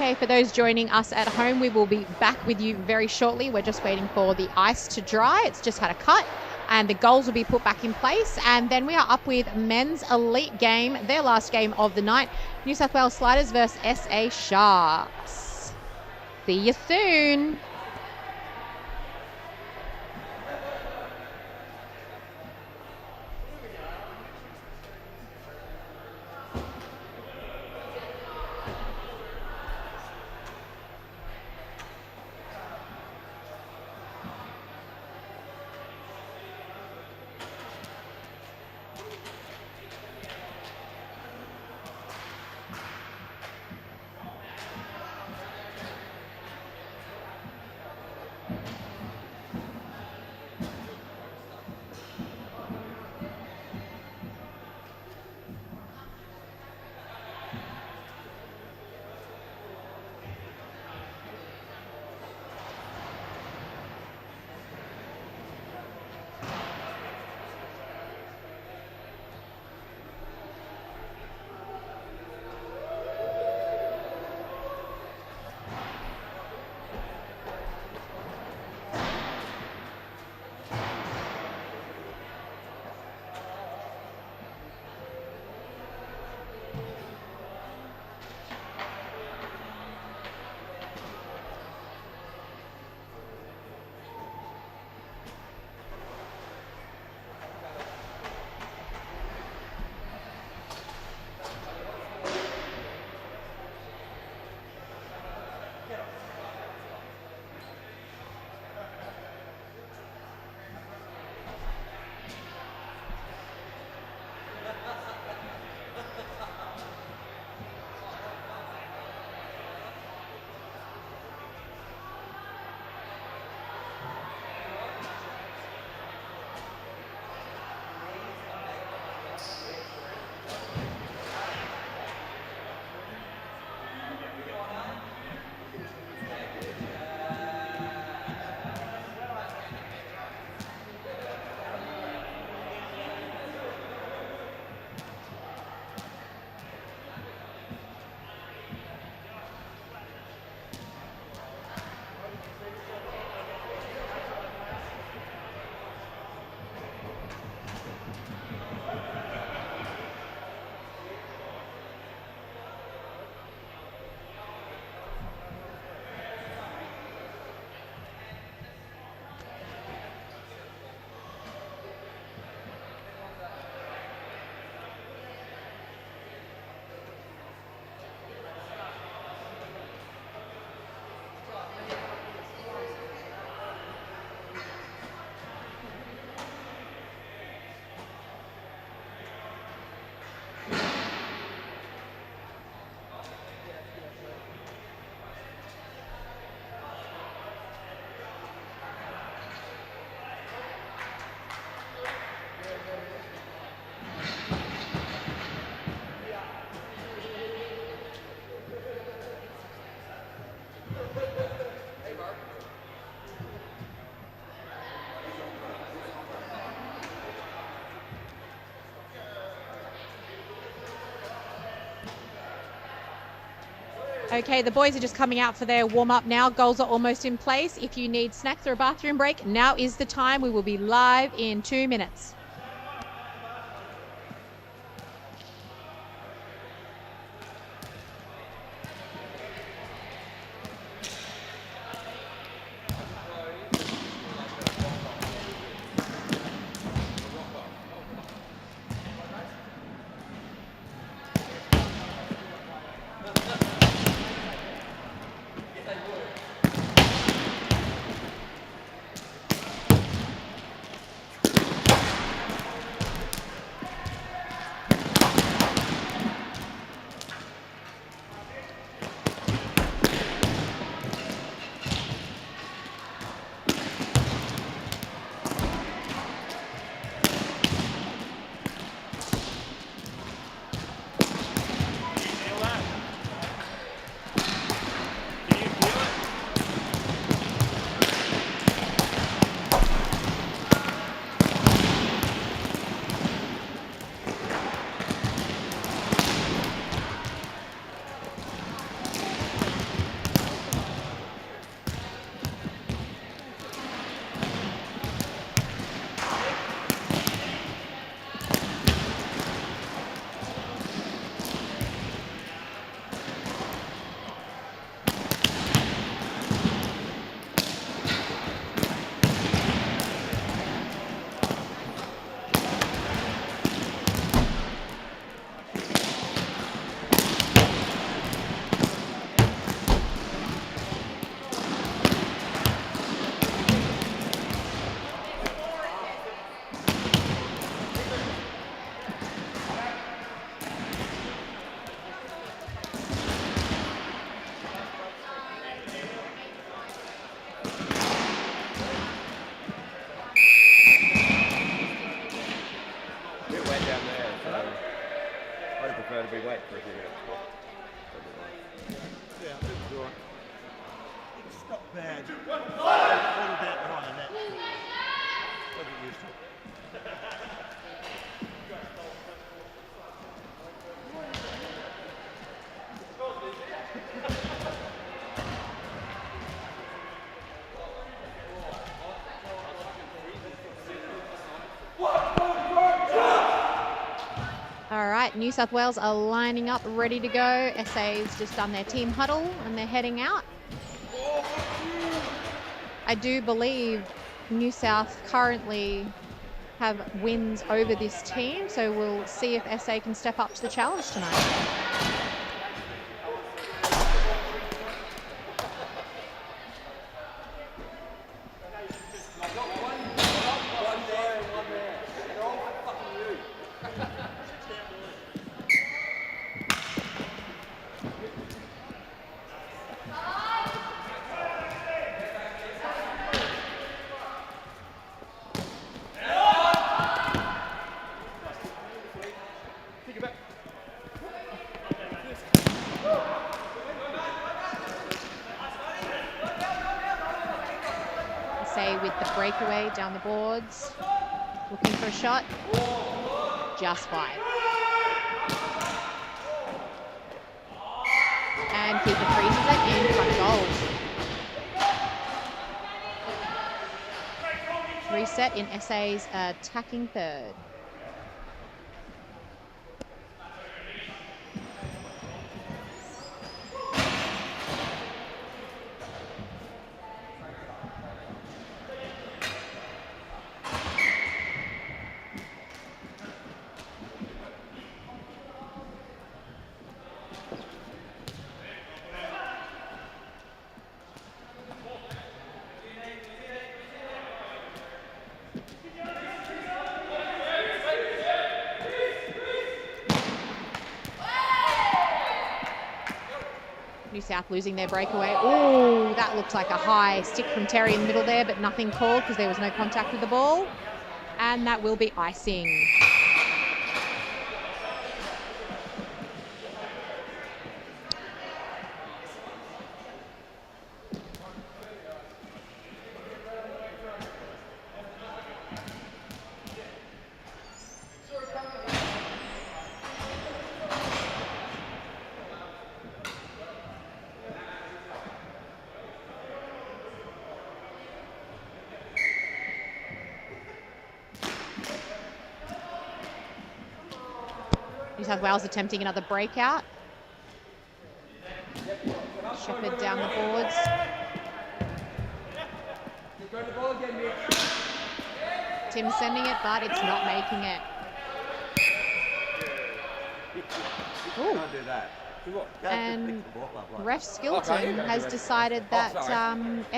Okay, for those joining us at home, we will be back with you very shortly. We're just waiting for the ice to dry. It's just had a cut, and the goals will be put back in place. And then we are up with men's elite game, their last game of the night. New South Wales Sliders versus SA Sharks. See you soon. Okay, the boys are just coming out for their warm-up now. Goals are almost in place. If you need snacks or a bathroom break, now is the time. We will be live in 2 minutes. we wait for a few minutes. Yeah, it's all right. It's not bad. A little bit behind the net. Don't get used to it. All right, New South Wales are lining up, ready to go. SA's just done their team huddle and they're heading out. I do believe New South currently have wins over this team, so we'll see if SA can step up to the challenge tonight. SA with the breakaway down the boards, looking for a shot, just wide. And keeper freezes it in front of goals. Reset in SA's attacking third. New South losing their breakaway. Oh, that looked like a high stick from Terry in the middle there, but nothing called because there was no contact with the ball. And that will be icing. New South Wales attempting another breakout. Shepherd down the boards. Tim's sending it, but it's not making it. Ooh. Can't do that. And ref Skilton has decided that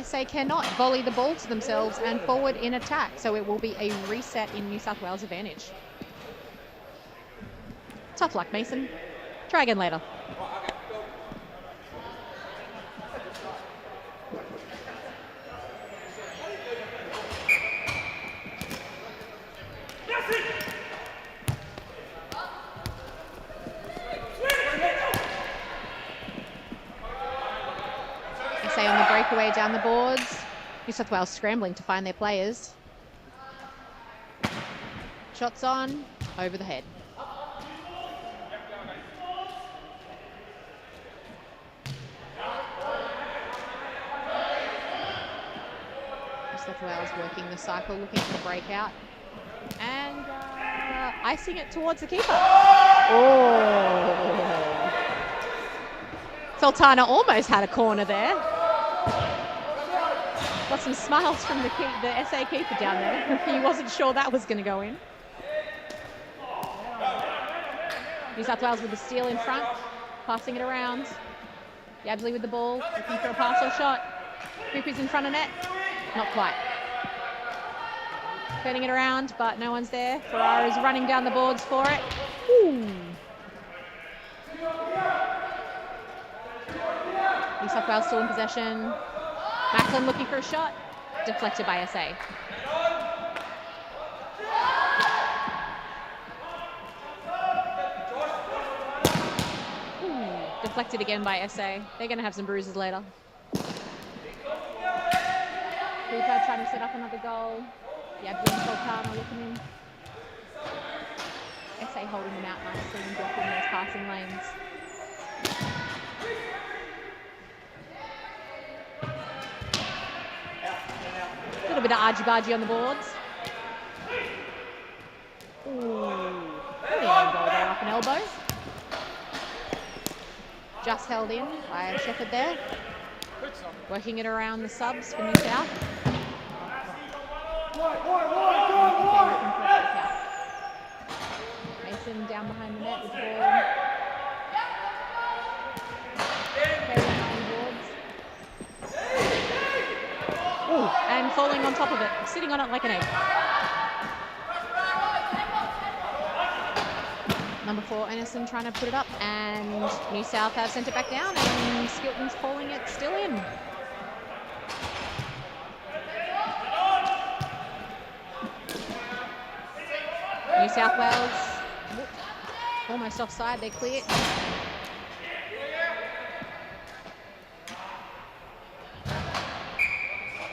SA cannot volley the ball to themselves and forward in attack, so it will be a reset in New South Wales advantage. Tough luck, Mason. Try again later. SA on the breakaway down the boards. New South Wales scrambling to find their players. Shots on, over the head. South Wales working the cycle, looking for the breakout, and icing it towards the keeper. Oh! Sultana almost had a corner there. Got some smiles from the SA keeper down there. He wasn't sure that was going to go in. New South Wales with the steal in front, passing it around. Yabsley with the ball, looking for a pass or shot. Cooper's in front of net. Not quite. Turning it around, but no one's there. Ferrara's running down the boards for it. Ooh. New South Wales still in possession. Macklin looking for a shot. Deflected by SA. deflected again by SA. They're going to have some bruises later. Cooper trying to set up another goal. Yabdi and Sultana looking in. SA holding them out nicely and blocking those passing lanes. A little bit of argy-bargy on the boards. Ooh, pretty own goal there off an elbow. Just held in by Shepherd there. Working it around the subs for New South. Mason down behind the net with the ball. Ooh, and falling on top of it, sitting on it like an egg. Number 4, Anderson trying to put it up, and New South have sent it back down, and Skilton's calling it still in. New South Wales, almost offside, they clear.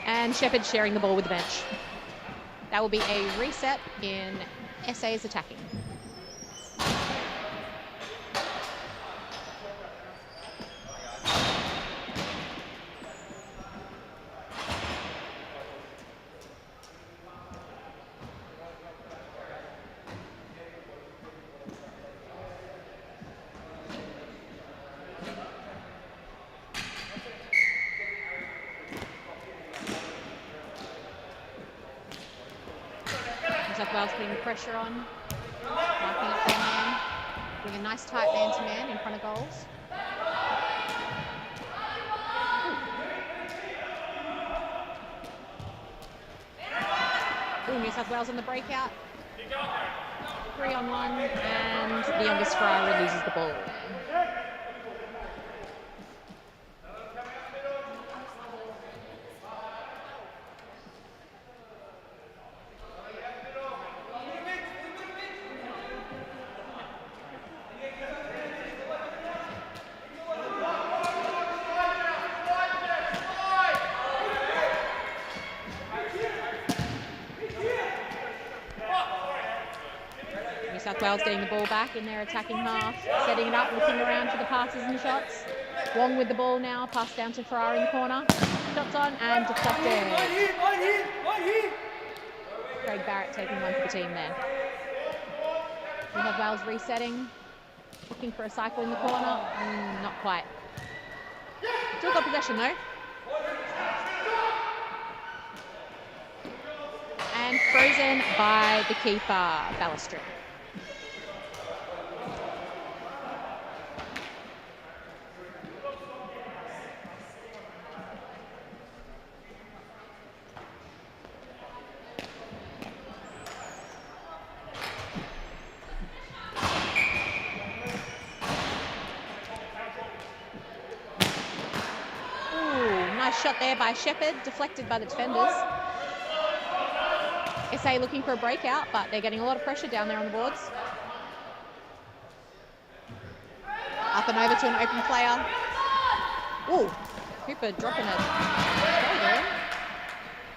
And Shepherd sharing the ball with the bench. That will be a reset in SA's attacking. Wales putting the pressure on, marking up their man, doing a nice tight man-to-man in front of goals. Ooh, New South Wales on the breakout. 3-on-1, and the youngest Ferrari loses the ball. South Wales getting the ball back in their attacking half, setting it up, looking around for the passes and shots. Wong with the ball now, pass down to Ferrari in the corner. Shots on and deflected. Craig Barrett taking one for the team there. We have Wales resetting, looking for a cycle in the corner. Not quite. Still got possession though. And frozen by the keeper, Ballastri. Shot there by Shepherd, deflected by the defenders. SA looking for a breakout, but they're getting a lot of pressure down there on the boards. Up and over to an open player. Ooh, Cooper dropping it. Very good.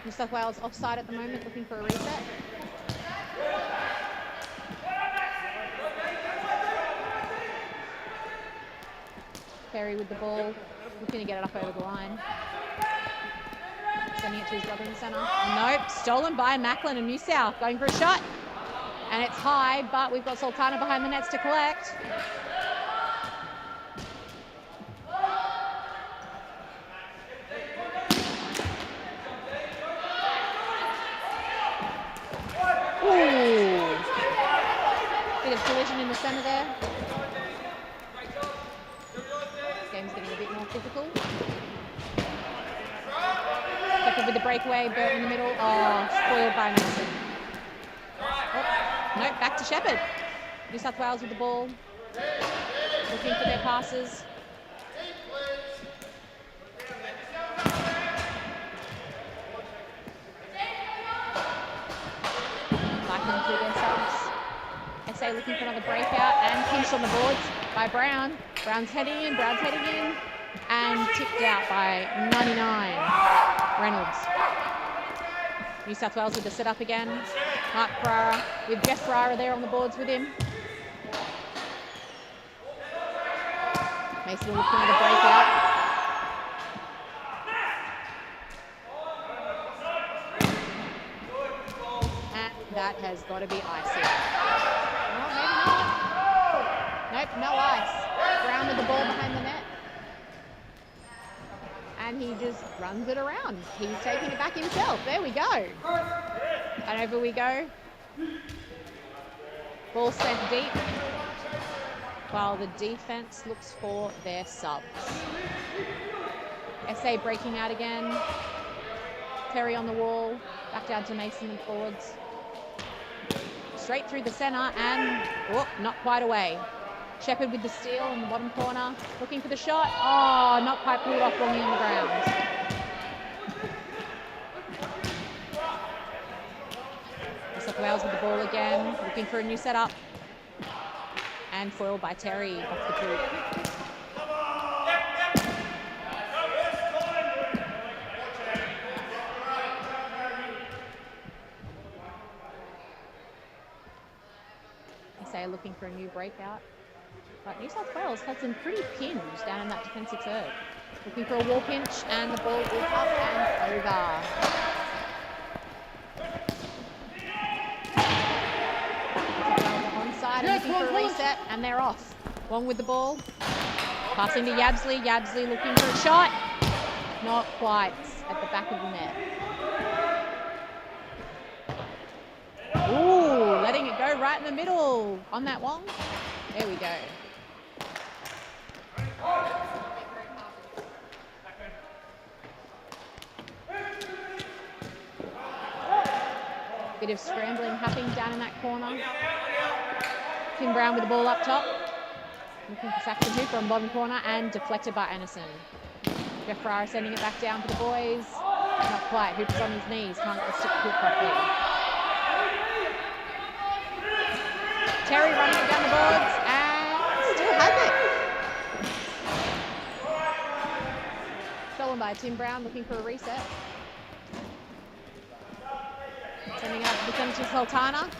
New South Wales offside at the moment, looking for a reset. Perry with the ball, looking to get it up over the line. Sending it to his brother in the centre. Nope, stolen by Macklin and New South. Going for a shot. And it's high, but we've got Sultana behind the nets to collect. Ooh. Bit of collision in the centre there. Game's getting a bit more physical. With the breakaway, Burton in the middle. Oh, spoiled by Mason. Oh, nope, back to Shepherd. New South Wales with the ball. Looking for their passes. Cycling through their subs. SA looking for another breakout and pinched on the boards by Brown. Brown's heading in, and tipped out by 99. Reynolds. New South Wales with the setup again. Mark Ferrara with Jeff Ferrara there on the boards with him. Mason looking at a breakout. That has got to be icy. Oh, maybe not. Nope, no ice. Brown with the ball behind the net. And he just runs it around. He's taking it back himself. There we go. And over we go. Ball sent deep. While the defense looks for their subs. SA breaking out again. Terry on the wall. Back down to Mason and forwards. Straight through the centre and not quite away. Shepherd with the steal in the bottom corner, looking for the shot. Oh, not quite pulled off, wrongly on the ground. New South Wales with the ball again, looking for a new setup. And foiled by Terry off the boot. Looking for a new breakout. But New South Wales had some pretty pins down in that defensive third. Looking for a wall pinch and the ball is up and over. Onside and looking for a reset and they're off. Wong with the ball. Passing to Yabsley. Yabsley looking for a shot. Not quite at the back of the net. Ooh, letting it go right in the middle on that Wong. There we go. Bit of scrambling happening down in that corner. Tim Brown with the ball up top. Looking for Saxon Hooper on bottom corner and deflected by Anderson. Jeff Ferrara sending it back down for the boys. Not quite. Hooper's on his knees. Can't get the stick put properly. Terry running it down the boards and still has it. Stolen by Tim Brown, looking for a reset. Sending it up to the centre to Sultana.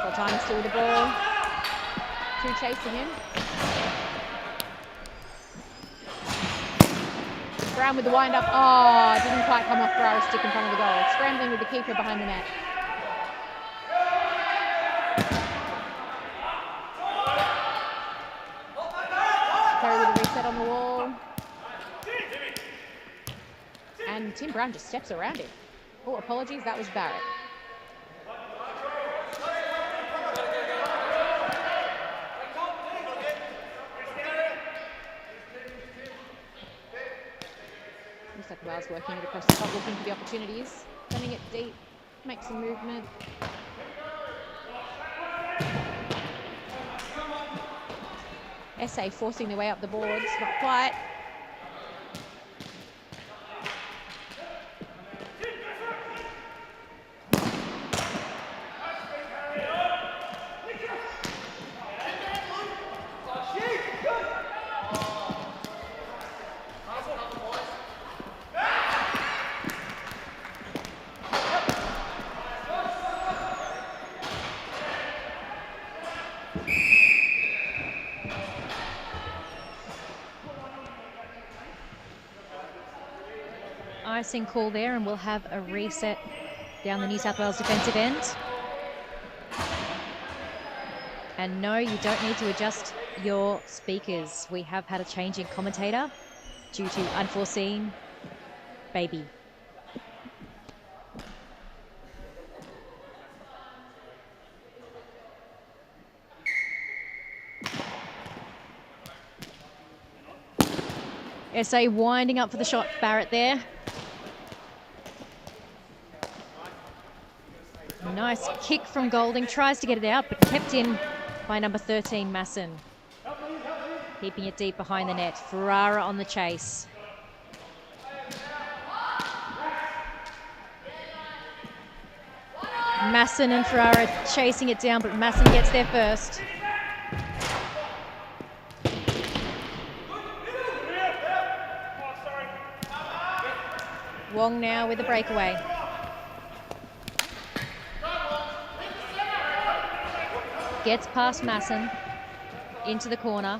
Sultana still with the ball. Two chasing him. Brown with the wind up. Oh, it didn't quite come off Ferrara's stick in front of the goal. Scrambling with the keeper behind the net. Terry with a reset on the wall. And Tim Brown just steps around him. Oh, apologies, that was Barrett. New South Wales working it across the top, looking for the opportunities. Sending it deep, make some movement. SA forcing their way up the boards, not quite. Icing call there, and we'll have a reset down the New South Wales defensive end. And no, you don't need to adjust your speakers. We have had a change in commentator due to unforeseen baby. SA winding up for the shot, Barrett there. Nice kick from Golding, tries to get it out, but kept in by number 13, Masson. Keeping it deep behind the net. Ferrara on the chase. Masson and Ferrara chasing it down, but Masson gets there first. Wong now with the breakaway. Gets past Masson into the corner.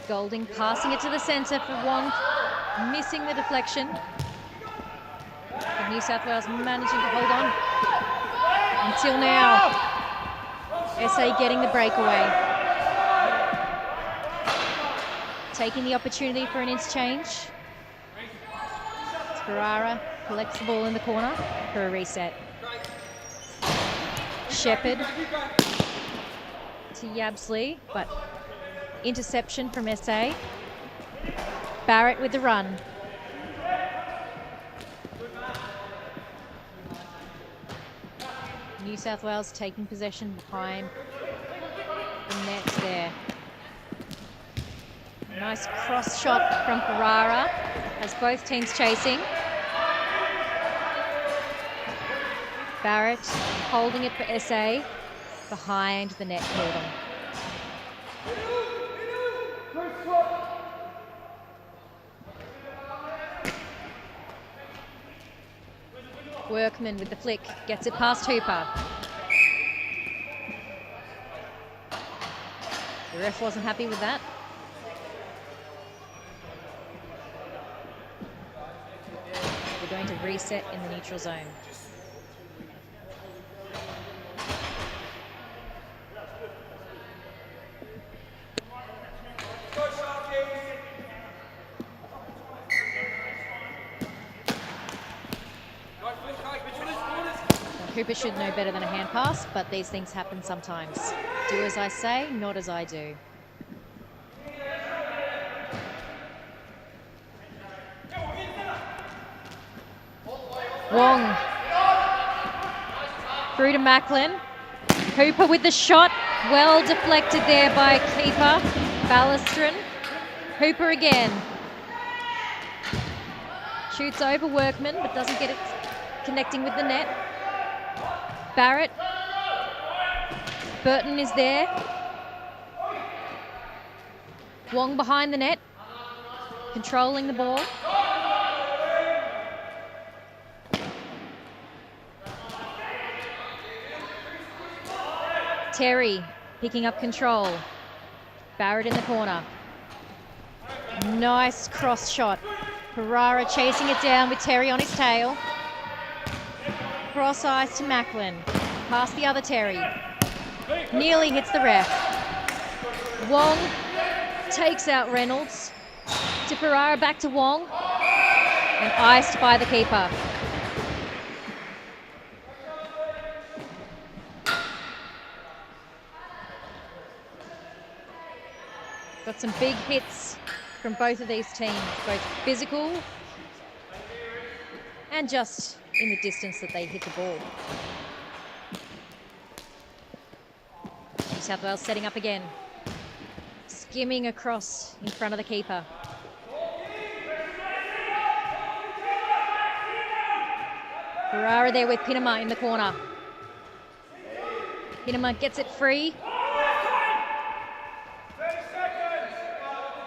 Golding passing it to the centre for Wong, missing the deflection. And New South Wales managing to hold on until now. SA getting the breakaway. Taking the opportunity for an interchange. Ferrara collects the ball in the corner for a reset. Shepherd to Yabsley, but interception from SA. Barrett with the run. New South Wales taking possession behind the net there. Nice cross shot from Ferrara as both teams chasing. Barrett holding it for SA behind the net for them. Workman with the flick, gets it past Hooper. The ref wasn't happy with that. We're going to reset in the neutral zone. Cooper should know better than a hand pass, but these things happen sometimes. Do as I say, not as I do. Wong. Through to Macklin. Hooper with the shot. Well deflected there by keeper Ballastron. Hooper again. Shoots over Workman, but doesn't get it connecting with the net. Barrett. Burton is there. Wong behind the net. Controlling the ball. Terry picking up control. Barrett in the corner. Nice cross shot. Ferrara chasing it down with Terry on his tail. Cross ice to Macklin. Past the other Terry. Nearly hits the ref. Wong takes out Reynolds. To Ferrara, back to Wong. And iced by the keeper. Got some big hits from both of these teams, both physical and just in the distance that they hit the ball. New South Wales setting up again. Skimming across in front of the keeper. Ferrara there with Pinama in the corner. Pinama gets it free.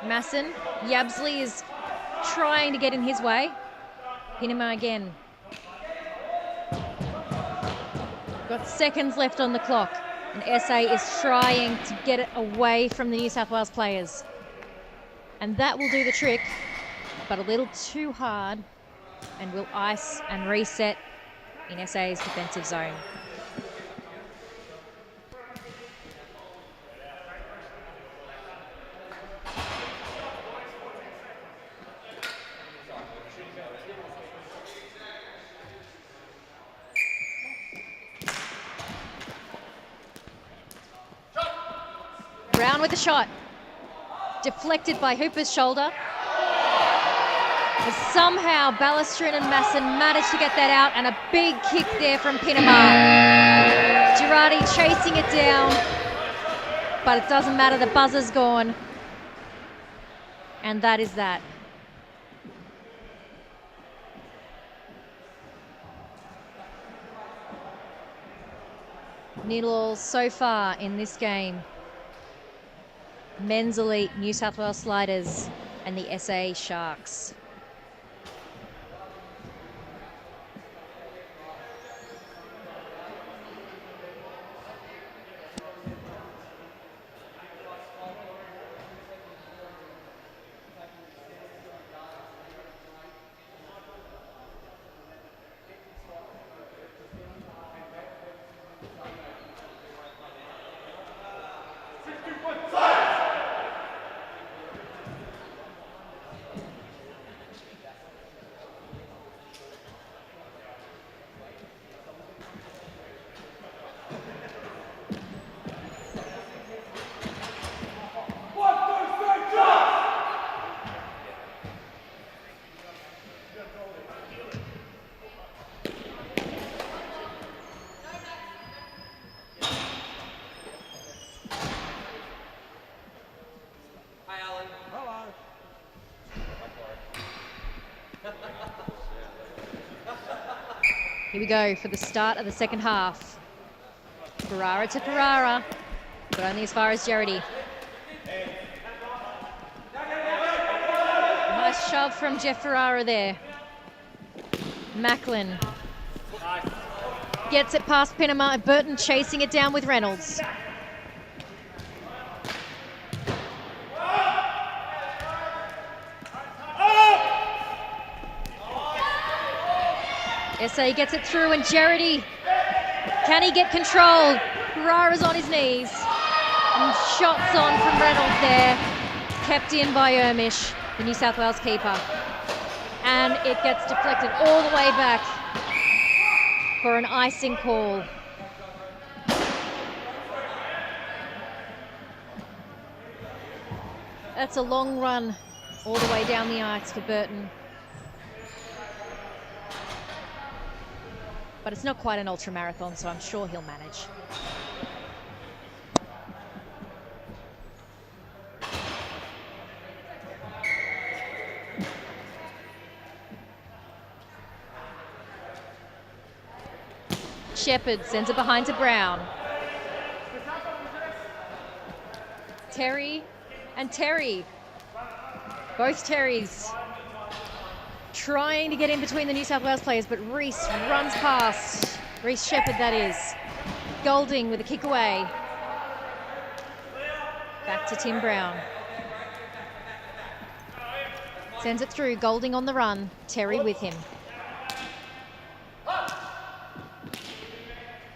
Masson. Yabsley is trying to get in his way. Pinama again. Got seconds left on the clock. And SA is trying to get it away from the New South Wales players. And that will do the trick, but a little too hard, and will ice and reset in SA's defensive zone. Brown with the shot. Deflected by Hooper's shoulder. But somehow Ballastron and Masson managed to get that out, and a big kick there from Pinama. Girardi chasing it down, but it doesn't matter, the buzzer's gone. And that is that. Nil so far in this game. Men's Elite, New South Wales Sliders and the SA Sharks. Here we go for the start of the second half. Ferrara to Ferrara, but only as far as Jerity. Nice shove from Jeff Ferrara there. Macklin gets it past Pinamar. Burton chasing it down with Reynolds. SA gets it through and Jerity, can he get control? Ferrara's on his knees. And shots on from Reynolds there. Kept in by Ermish, the New South Wales keeper. And it gets deflected all the way back for an icing call. That's a long run all the way down the ice for Burton. But it's not quite an ultra marathon, so I'm sure he'll manage. Shepherd sends it behind to Brown. Terry and Terry. Both Terrys trying to get in between the New South Wales players, but Reese runs past. Reese Shepherd, that is. Golding with a kick away. Back to Tim Brown. Sends it through, Golding on the run. Terry with him.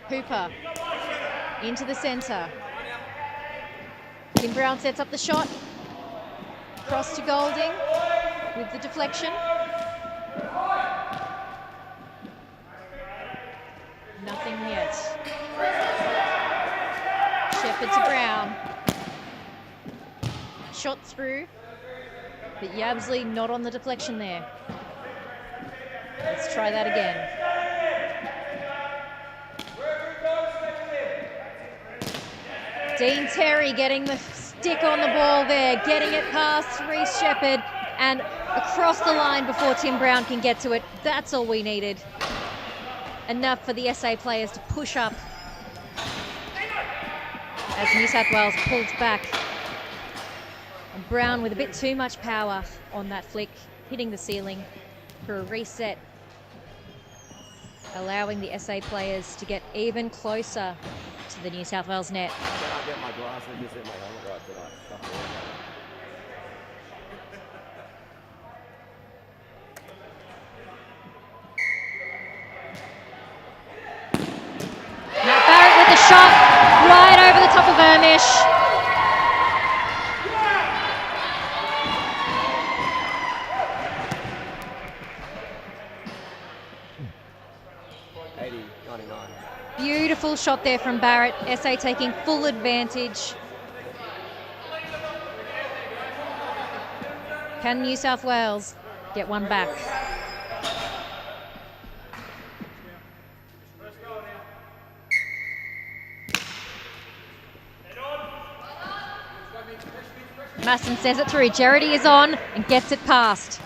Hooper into the centre. Tim Brown sets up the shot. Cross to Golding with the deflection. Nothing yet. Shepherd to Brown. Shot through, but Yabsley not on the deflection there. Let's try that again. Dean Terry getting the stick on the ball there, getting it past Reese Shepherd and across the line before Tim Brown can get to it. That's all we needed. Enough for the SA players to push up as New South Wales pulls back. And Brown with a bit too much power on that flick, hitting the ceiling for a reset, allowing the SA players to get even closer to the New South Wales net. Can I get my glasses? Just hit my helmet right tonight. Matt Barrett with the shot right over the top of Ermish. Beautiful shot there from Barrett. SA taking full advantage. Can New South Wales get one back? Masson says it through. Gerrity is on and gets it past.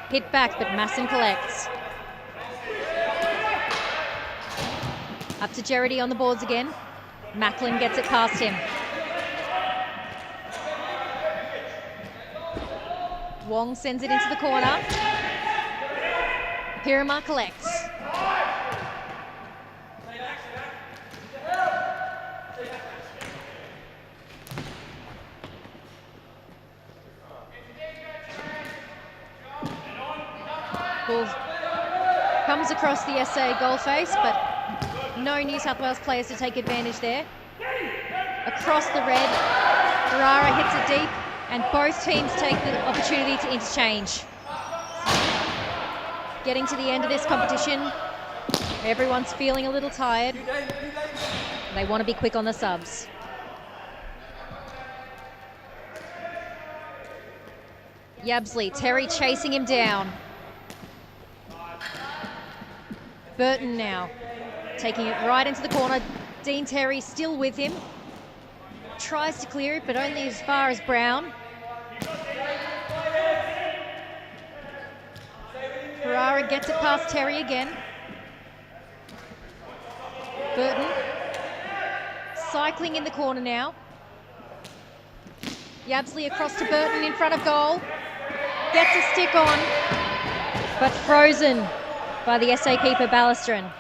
Hit back, but Masson collects. Up to Gerrity on the boards again. Macklin gets it past him. Wong sends it into the corner. Pirama collects. Ball comes across the SA goal face, but no New South Wales players to take advantage there. Across the red, Ferrara hits it deep, and both teams take the opportunity to interchange. Getting to the end of this competition, everyone's feeling a little tired. They want to be quick on the subs. Yabsley, Terry chasing him down. Burton now, taking it right into the corner. Dean Terry still with him. Tries to clear it, but only as far as Brown. Ferrara gets it past Terry again. Burton cycling in the corner now. Yabsley across to Burton in front of goal. Gets a stick on, but frozen by the SA keeper Ballastron.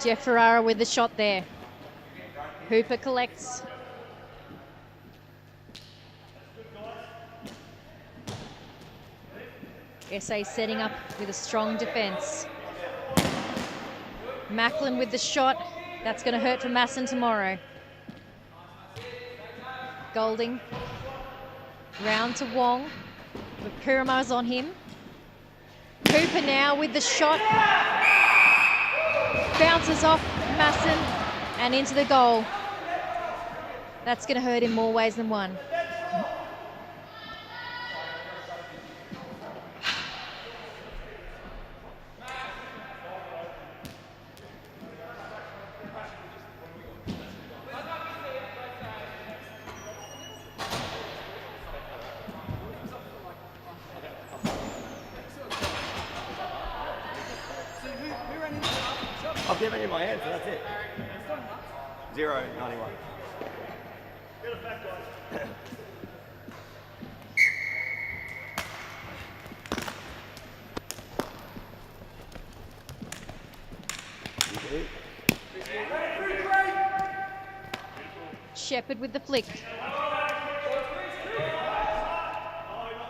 Jeff Ferrara with the shot there. Hooper collects. SA setting up with a strong defence. Macklin with the shot. That's going to hurt for Masson tomorrow. Golding. Round to Wong. But Pirama's on him. Hooper now with the shot. Bounces off Masson and into the goal. That's going to hurt in more ways than one. I've given you my answer, that's it. 0.91. Shepherd with the flick.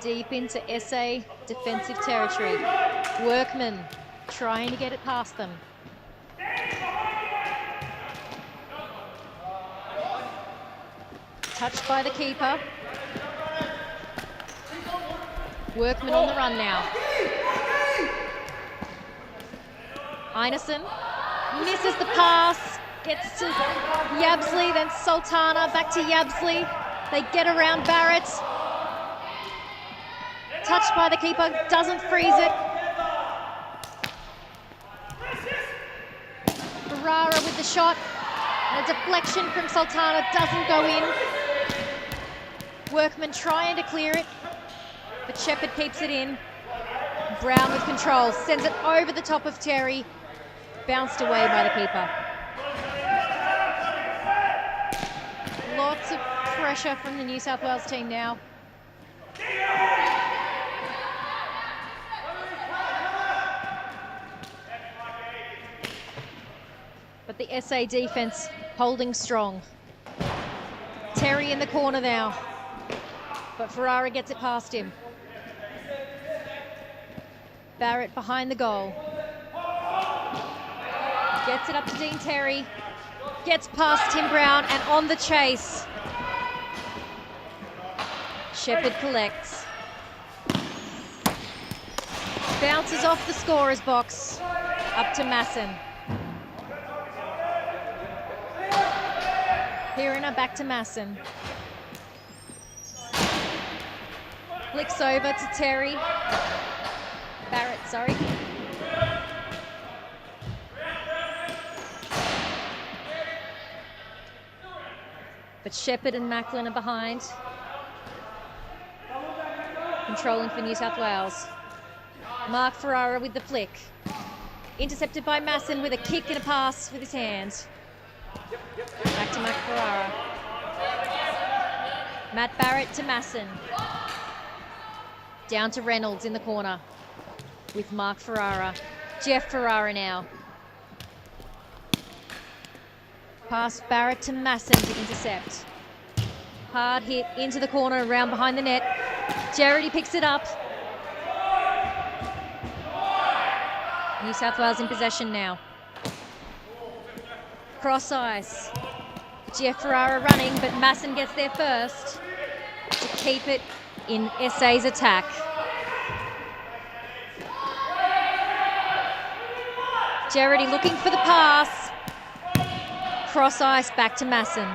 Deep into SA defensive territory. Workman trying to get it past them. Touched by the keeper. Workman on the run now. Einarsson misses the pass, gets to Yabsley, then Sultana, back to Yabsley. They get around Barrett. Touched by the keeper, doesn't freeze it. Ferrara with the shot. And a deflection from Sultana doesn't go in. Workman trying to clear it, but Shepherd keeps it in. Brown with control, sends it over the top of Terry. Bounced away by the keeper. Lots of pressure from the New South Wales team now. But the SA defense holding strong. Terry in the corner now, but Ferrara gets it past him. Barrett behind the goal. Gets it up to Dean Terry. Gets past Tim Brown and on the chase. Shepherd collects. Bounces off the scorer's box. Up to Masson. Pirina back to Masson. Flicks over to Terry. Barrett, sorry. But Shepherd and Macklin are behind. Controlling for New South Wales. Mark Ferrara with the flick. Intercepted by Masson with a kick and a pass with his hand. Back to Mark Ferrara. Matt Barrett to Masson. Down to Reynolds in the corner with Mark Ferrara. Jeff Ferrara now. Pass Barrett to Masson to intercept. Hard hit into the corner, around behind the net. Jarity picks it up. New South Wales in possession now. Cross ice. Jeff Ferrara running, but Masson gets there first to keep it in SA's attack. Jarity looking for the pass. Cross ice back to Masson.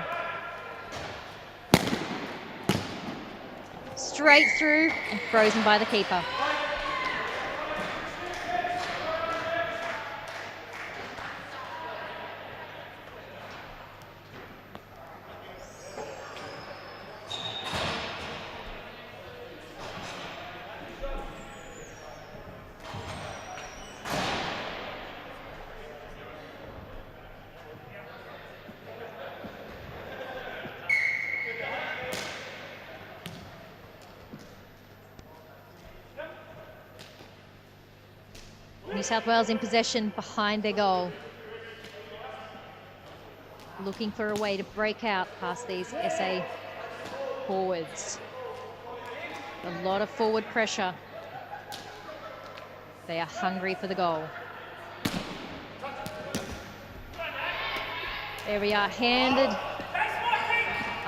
Straight through and frozen by the keeper. New South Wales in possession behind their goal. Looking for a way to break out past these SA forwards. A lot of forward pressure. They are hungry for the goal. There we are, handed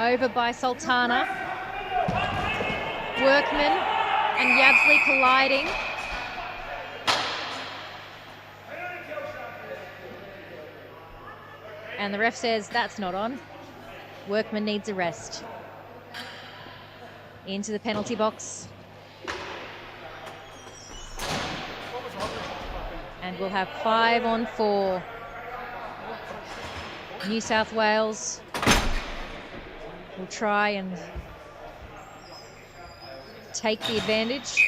over by Sultana. Workman and Yabsley colliding. And the ref says that's not on. Workman needs a rest. Into the penalty box. And we'll have 5 on 4. New South Wales will try and take the advantage.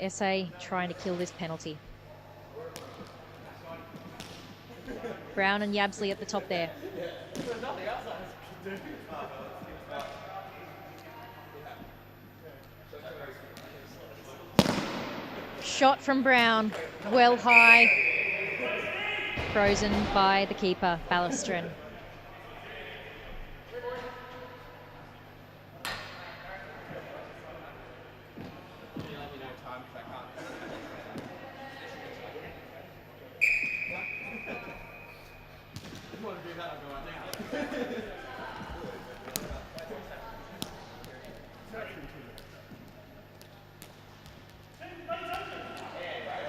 SA trying to kill this penalty. Brown and Yabsley at the top there. Shot from Brown, well high. Frozen by the keeper, Ballastrin.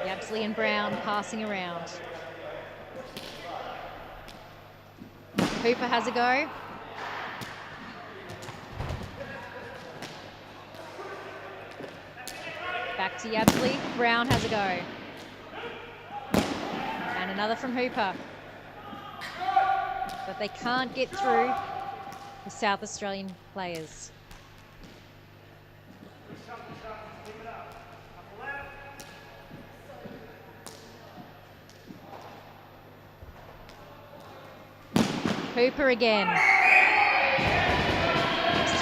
Yabsley and Brown passing around. Hooper has a go. Back to Yabsley. Brown has a go. And another from Hooper. But they can't get through the South Australian players. Hooper again.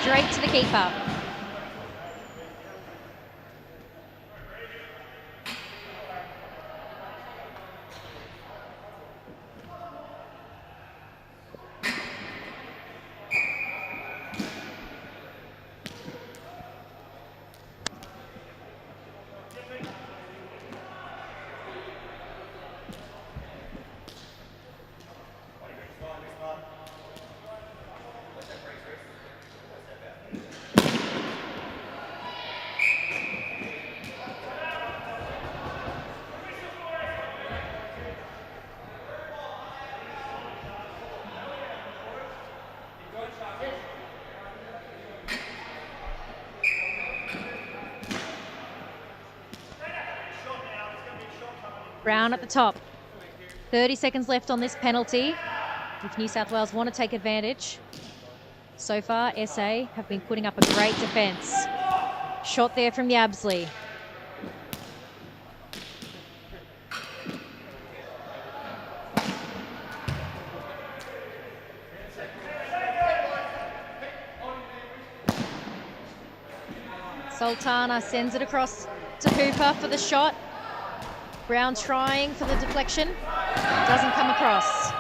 Straight to the keeper. Brown at the top. 30 seconds left on this penalty. If New South Wales want to take advantage. So far, SA have been putting up a great defence. Shot there from Yabsley. Sultana sends it across to Hooper for the shot. Brown trying for the deflection. Doesn't come across.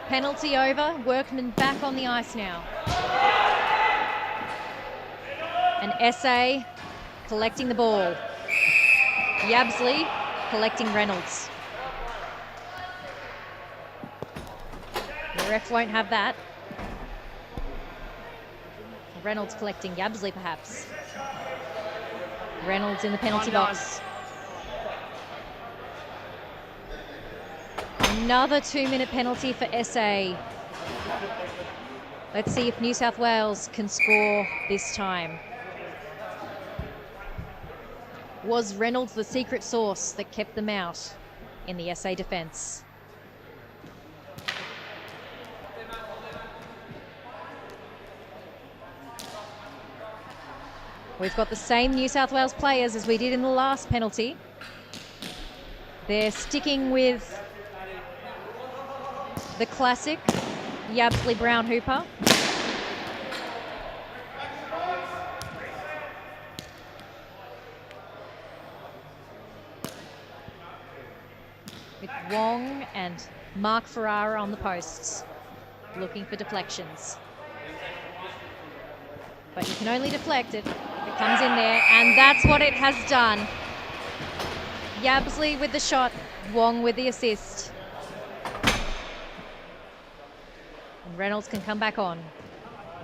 Penalty over. Workman back on the ice now. And SA collecting the ball. Yabsley collecting Reynolds. The ref won't have that. Reynolds collecting Yabsley perhaps. Reynolds in the penalty box. Another 2-minute penalty for SA. Let's see if New South Wales can score this time. Was Reynolds the secret sauce that kept them out in the SA defence? We've got the same New South Wales players as we did in the last penalty. They're sticking with the classic Yabsley, Brown, Hooper. With Wong and Mark Ferrara on the posts, looking for deflections. But you can only deflect it. It comes in there, and that's what it has done. Yabsley with the shot, Wong with the assist. And Reynolds can come back on.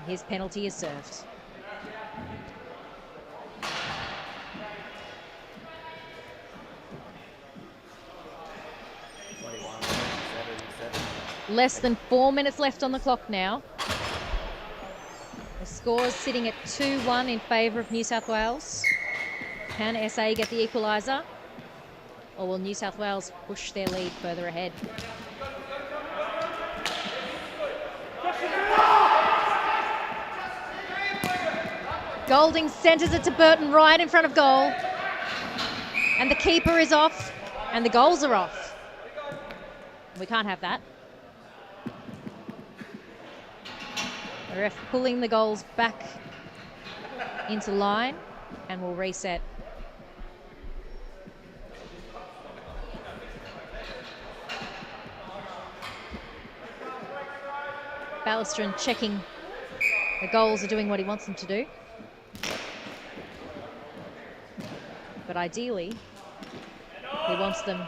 His penalty is served. Less than 4 minutes left on the clock now. The score is sitting at 2-1 in favour of New South Wales. Can SA get the equaliser? Or will New South Wales push their lead further ahead? Golding centres it to Burton right in front of goal. And the keeper is off. And the goals are off. We can't have that. The ref pulling the goals back into line and will reset. Ballastron checking the goals are doing what he wants them to do. But ideally, he wants them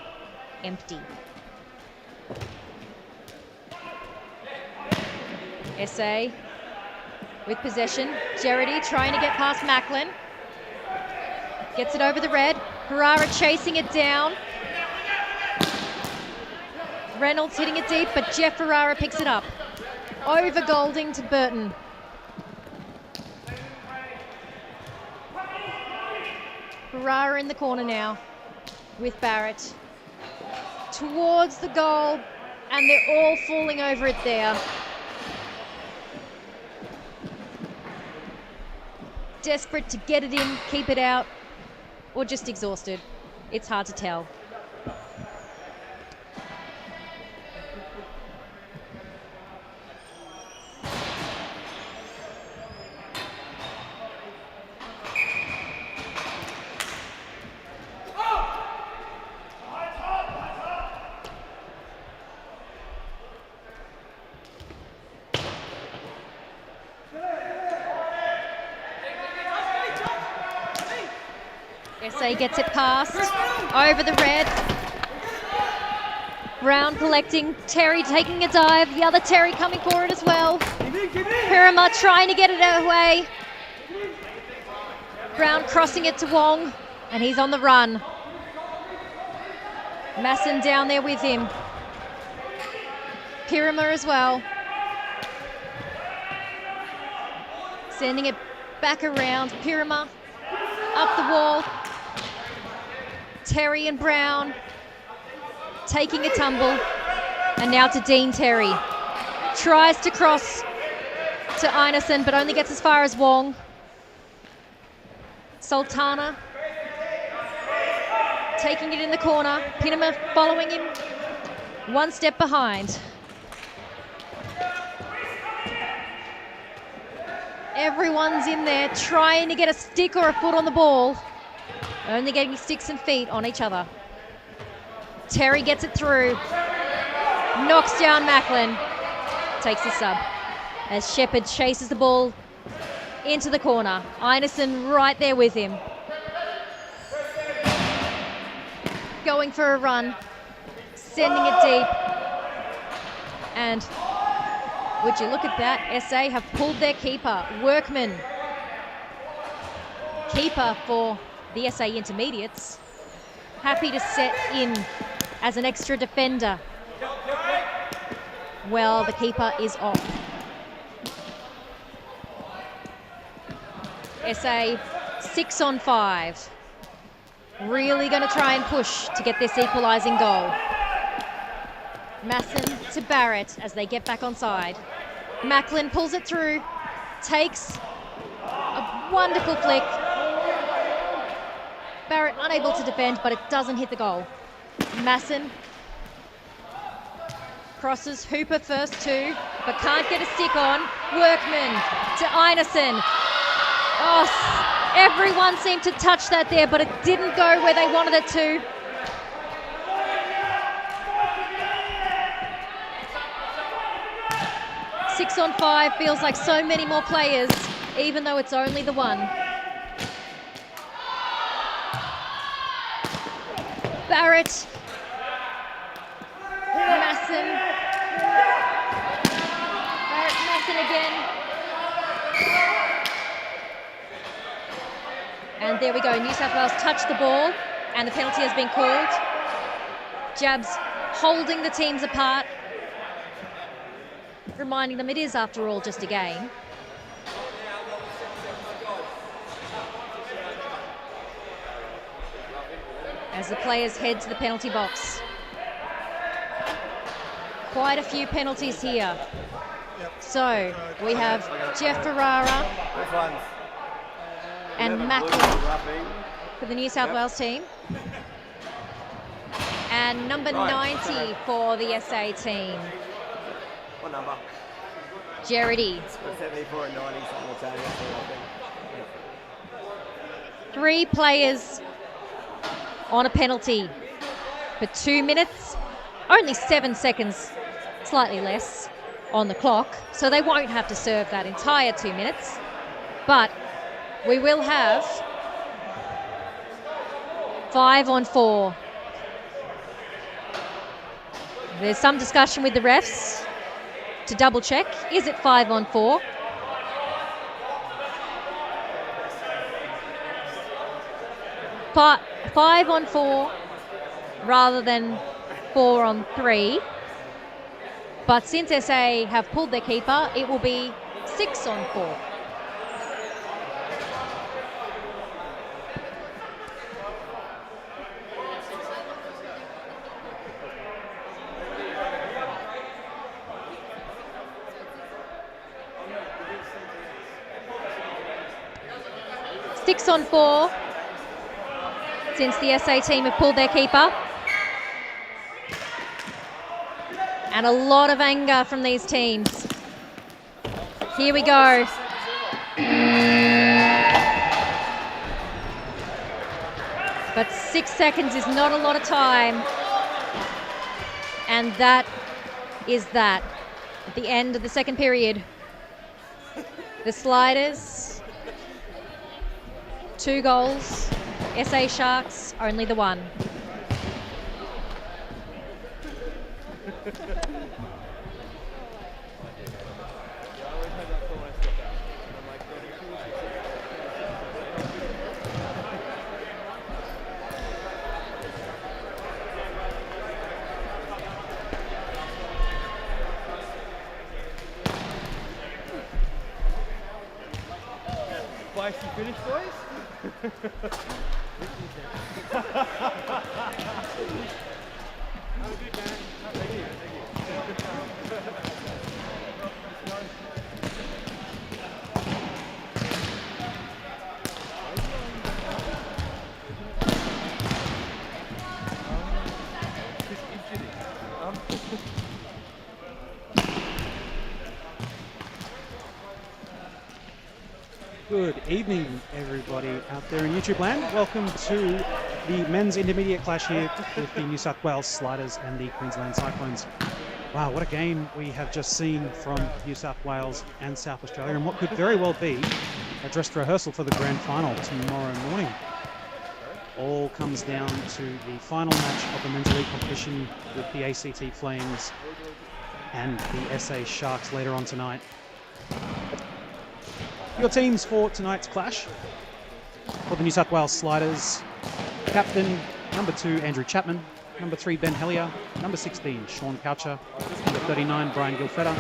empty. SA with possession. Gerrity trying to get past Macklin. Gets it over the red. Ferrara chasing it down. Reynolds hitting it deep, but Jeff Ferrara picks it up. Over Golding to Burton. Ferrara in the corner now with Barrett. Towards the goal, and they're all falling over it there. Desperate to get it in, keep it out, or just exhausted. It's hard to tell. SA gets it past, over the red. Brown collecting, Terry taking a dive, the other Terry coming forward as well. Pirima trying to get it away. Brown crossing it to Wong, and he's on the run. Masson down there with him. Pirima as well. Sending it back around. Pirima up the wall. Terry and Brown taking a tumble. And now to Dean Terry. Tries to cross to Einarsson, but only gets as far as Wong. Sultana taking it in the corner. Pinama following him one step behind. Everyone's in there trying to get a stick or a foot on the ball. Only getting sticks and feet on each other. Terry gets it through. Knocks down Macklin. Takes the sub. As Shepherd chases the ball into the corner. Einarsson right there with him. Going for a run. Sending it deep. And would you look at that? SA have pulled their keeper, Workman. Keeper for the SA Intermediates. Happy to set in as an extra defender. Well, the keeper is off. SA 6 on 5. Really going to try and push to get this equalising goal. Masson to Barrett as they get back on side. Macklin pulls it through, takes a wonderful flick. Barrett unable to defend, but it doesn't hit the goal. Masson crosses, Hooper first too, but can't get a stick on. Workman to Einarsson. Oh, everyone seemed to touch that there, but it didn't go where they wanted it to. Six on 5 feels like so many more players, even though it's only the one. Barrett. Masson. Barrett, Masson again. And there we go. New South Wales touched the ball and the penalty has been called. Jabs holding the teams apart, reminding them it is, after all, just a game. As the players head to the penalty box. Quite a few penalties here. So we have Jeff Ferrara and Macklin for the New South Wales team. And number 90 for the SA team. What number? Jerity. 74 and 90 simultaneously, I think. 3 players on a penalty for 2 minutes. Only 7 seconds, slightly less, on the clock. So they won't have to serve that entire 2 minutes. But we will have 5 on 4. There's some discussion with the refs to double check. Is it 5 on 4? But 5 on 4 rather than 4 on 3. But since SA have pulled their keeper, it will be 6 on 4. Six on 4 since the SA team have pulled their keeper. And a lot of anger from these teams. Here we go. But 6 seconds is not a lot of time. And that is that. At the end of the second period. The Sliders, 2 goals. SA Sharks, only the 1. Feisty finish, boys. evening, everybody out there in YouTube land. Welcome to the men's intermediate clash here with the New South Wales Sliders and the Queensland Cyclones. Wow, what a game we have just seen from New South Wales and South Australia, and what could very well be a dress rehearsal for the grand final tomorrow morning. All comes down to the final match of the men's elite competition with the ACT Flames and the SA Sharks later on tonight. Your teams for tonight's clash: for the New South Wales Sliders, captain number 2 Andrew Chapman, number 3 Ben Hellier, number 16 Sean Coucher, number 39 Brian Gilfetta,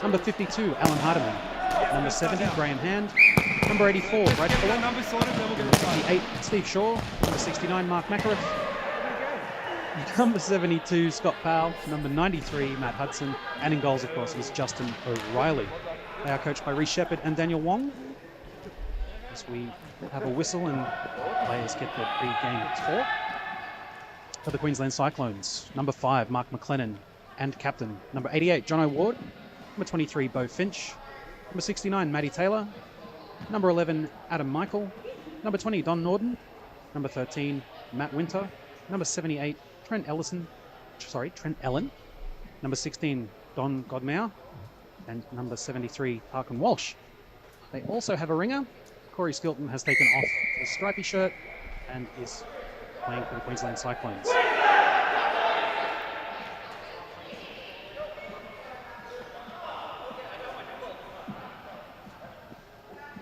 number 52 Alan Hardiman, number 70 Graham Hand, number 84 Brad Fuller, number 58 Steve Shaw, number 69 Mark McAriff, number 72 Scott Powell, number 93 Matt Hudson, and in goals, of course, is Justin O'Reilly. They are coached by Reece Shepherd and Daniel Wong. As we have a whistle and players get their pre-game talk. For the Queensland Cyclones, number 5 Mark McLennan and captain, number 88 John O'Ward, number 23 Beau Finch, number 69 Matty Taylor, number 11 Adam Michael, number 20 Don Norden, number 13 Matt Winter, number 78 Trent Ellen, number 16 Don Godmere, and number 73 Parkin Walsh. They also have a ringer. Corey Skilton has taken off his stripy shirt and is playing for the Queensland Cyclones.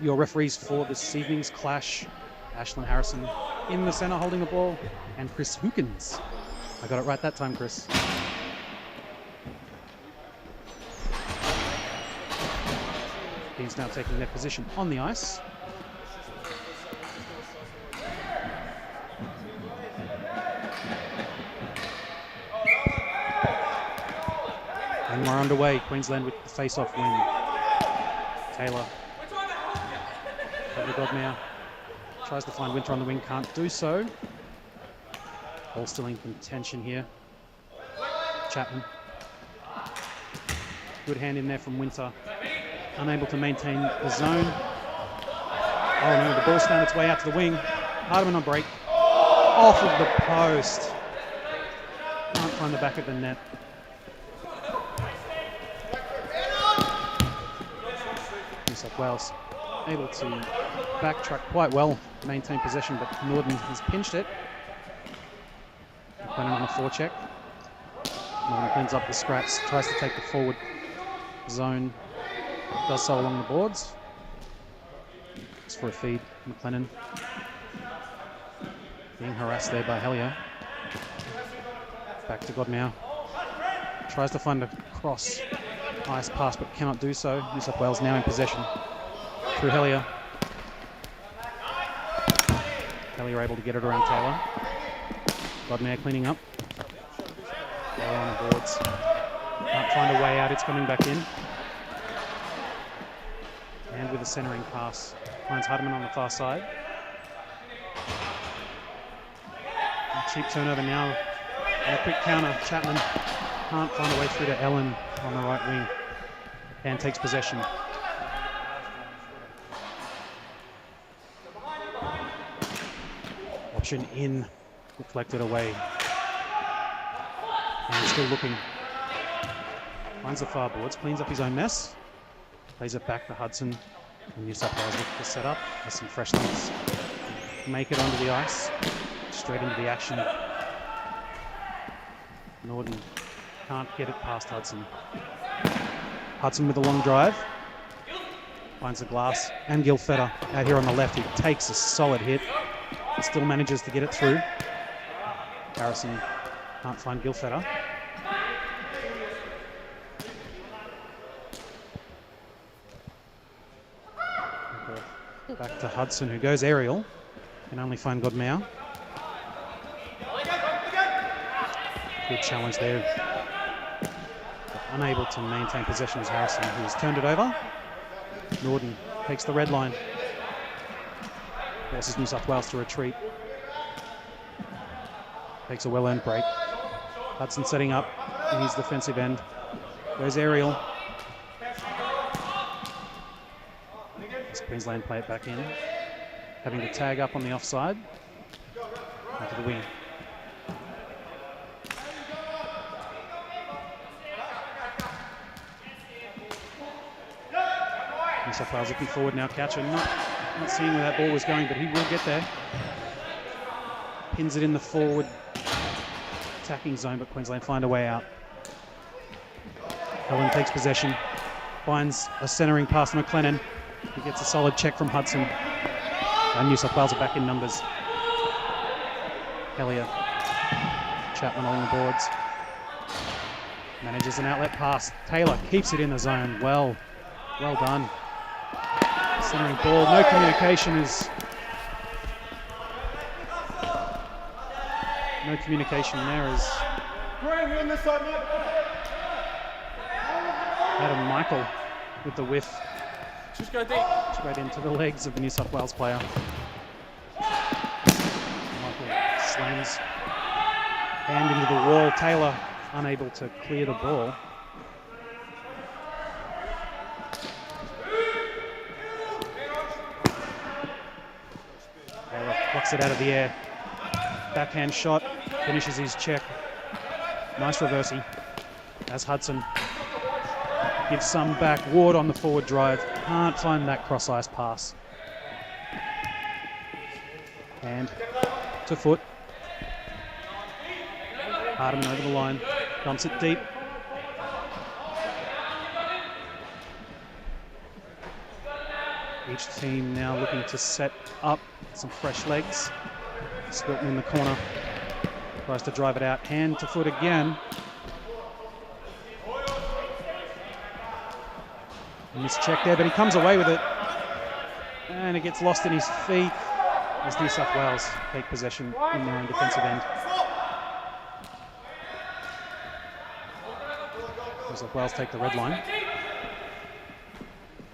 Your referees for this evening's clash: Ashlyn Harrison in the centre holding the ball, and Chris Hookins. I got it right that time, Chris. Teams now taking their position on the ice. And we're underway. Queensland with the face-off win. Taylor. Over Godmere. Tries to find Winter on the wing, can't do so. Ball still in contention here. Chapman. Good hand in there from Winter. Unable to maintain the zone. Oh no, the ball's found its way out to the wing. Hardiman on break. Off of the post. Can't find the back of the net. New South Wales able to backtrack quite well, maintain possession, but Norden has pinched it. McLennan on the forecheck. Norden cleans up the scraps, tries to take the forward zone. Does so along the boards. It's for a feed. McLennan being harassed there by Hellier. Back to Godmere. Tries to find a cross ice pass, but cannot do so. New South Wales now in possession through Hellier. Hellier able to get it around Taylor. Godmere cleaning up. Taylor on the boards. Can't find a way out. It's coming back in. And with a centering pass, finds Hardiman on the far side. A cheap turnover now, and a quick counter. Chapman can't find a way through to Ellen on the right wing, and takes possession. Option in, deflected away, and still looking. Finds the far boards, cleans up his own mess. Plays it back to Hudson. And New South Wales look to set up. Has some fresh links. Make it onto the ice. Straight into the action. Norden can't get it past Hudson. Hudson with a long drive. Finds the glass. And Gilfetta out here on the left. He takes a solid hit. Still manages to get it through. Harrison can't find Gilfetta. Back to Hudson, who goes aerial. Can only find Godmere. Good challenge there. But unable to maintain possession is Harrison, who has turned it over. Norden takes the red line. Forces New South Wales to retreat. Takes a well-earned break. Hudson setting up in his defensive end. Goes aerial. Queensland play it back in. Having to tag up on the offside. Into the wing. New South Wales looking forward now. Catcher not seeing where that ball was going, but he will get there. Pins it in the forward attacking zone, but Queensland find a way out. Helen takes possession, finds a centering pass to McLennan. He gets a solid check from Hudson. And New South Wales are back in numbers. Hellier, Chapman along the boards. Manages an outlet pass. Taylor keeps it in the zone. Well done. Centering ball, no communication there as Adam Michael with the whiff. Just go deep. Straight into the legs of the New South Wales player. Michael slams hand into the wall. Taylor unable to clear the ball. Taylor blocks it out of the air. Backhand shot, finishes his check. Nice reversey as Hudson gives some back. Ward on the forward drive. Can't find that cross-ice pass. And to foot. Hardeman over the line. Dumps it deep. Each team now looking to set up some fresh legs. Stilton in the corner. Tries to drive it out. Hand to foot again. Mischeck there, but he comes away with it. And it gets lost in his feet as New South Wales take possession in their own defensive end. New South Wales take the red line.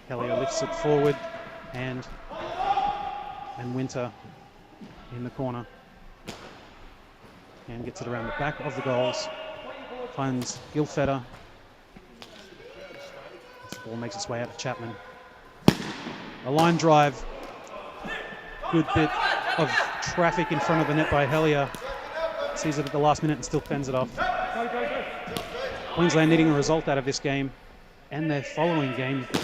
Hellier lifts it forward, and Winter in the corner. And gets it around the back of the goals. Finds Gilfetter. The ball makes its way out to Chapman. A line drive. Good bit of traffic in front of the net by Hellier. Sees it at the last minute and still fends it off. Queensland needing a result out of this game and their following game to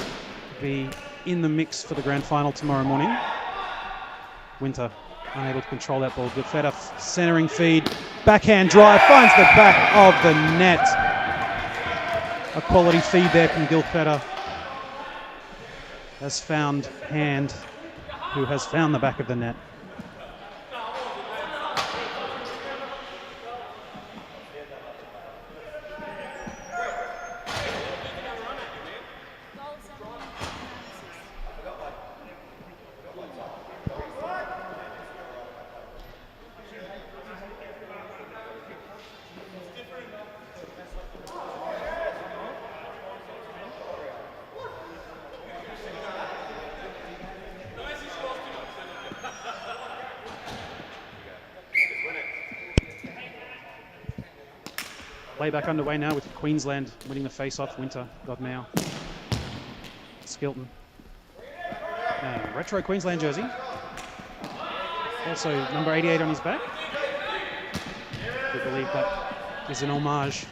be in the mix for the grand final tomorrow morning. Winter unable to control that ball. Gilfetter centering feed. Backhand drive. Finds the back of the net. A quality feed there from Gilfetter. Has found Hand, who has found the back of the net. Playback underway now with Queensland winning the face-off. Winter, Godmau, Skilton. Retro Queensland jersey. Also number 88 on his back. We believe that is an homage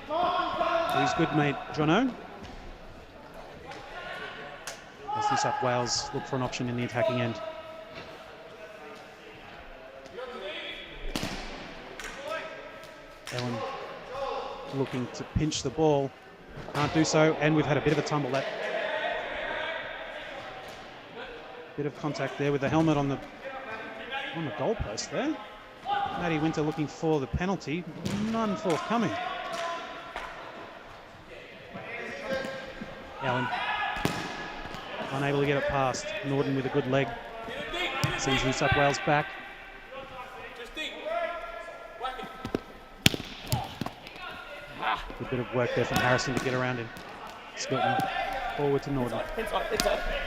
to his good mate Jono. As New South Wales look for an option in the attacking end. Ellen looking to pinch the ball, can't do so, and we've had a bit of a tumble. That bit of contact there with the helmet on the goalpost there. Maddie Winter looking for the penalty, none forthcoming. Allen unable to get it past. Norden with a good leg. Sends New South Wales back. Good bit of work there from Harrison to get around him. Skilton forward to Norden.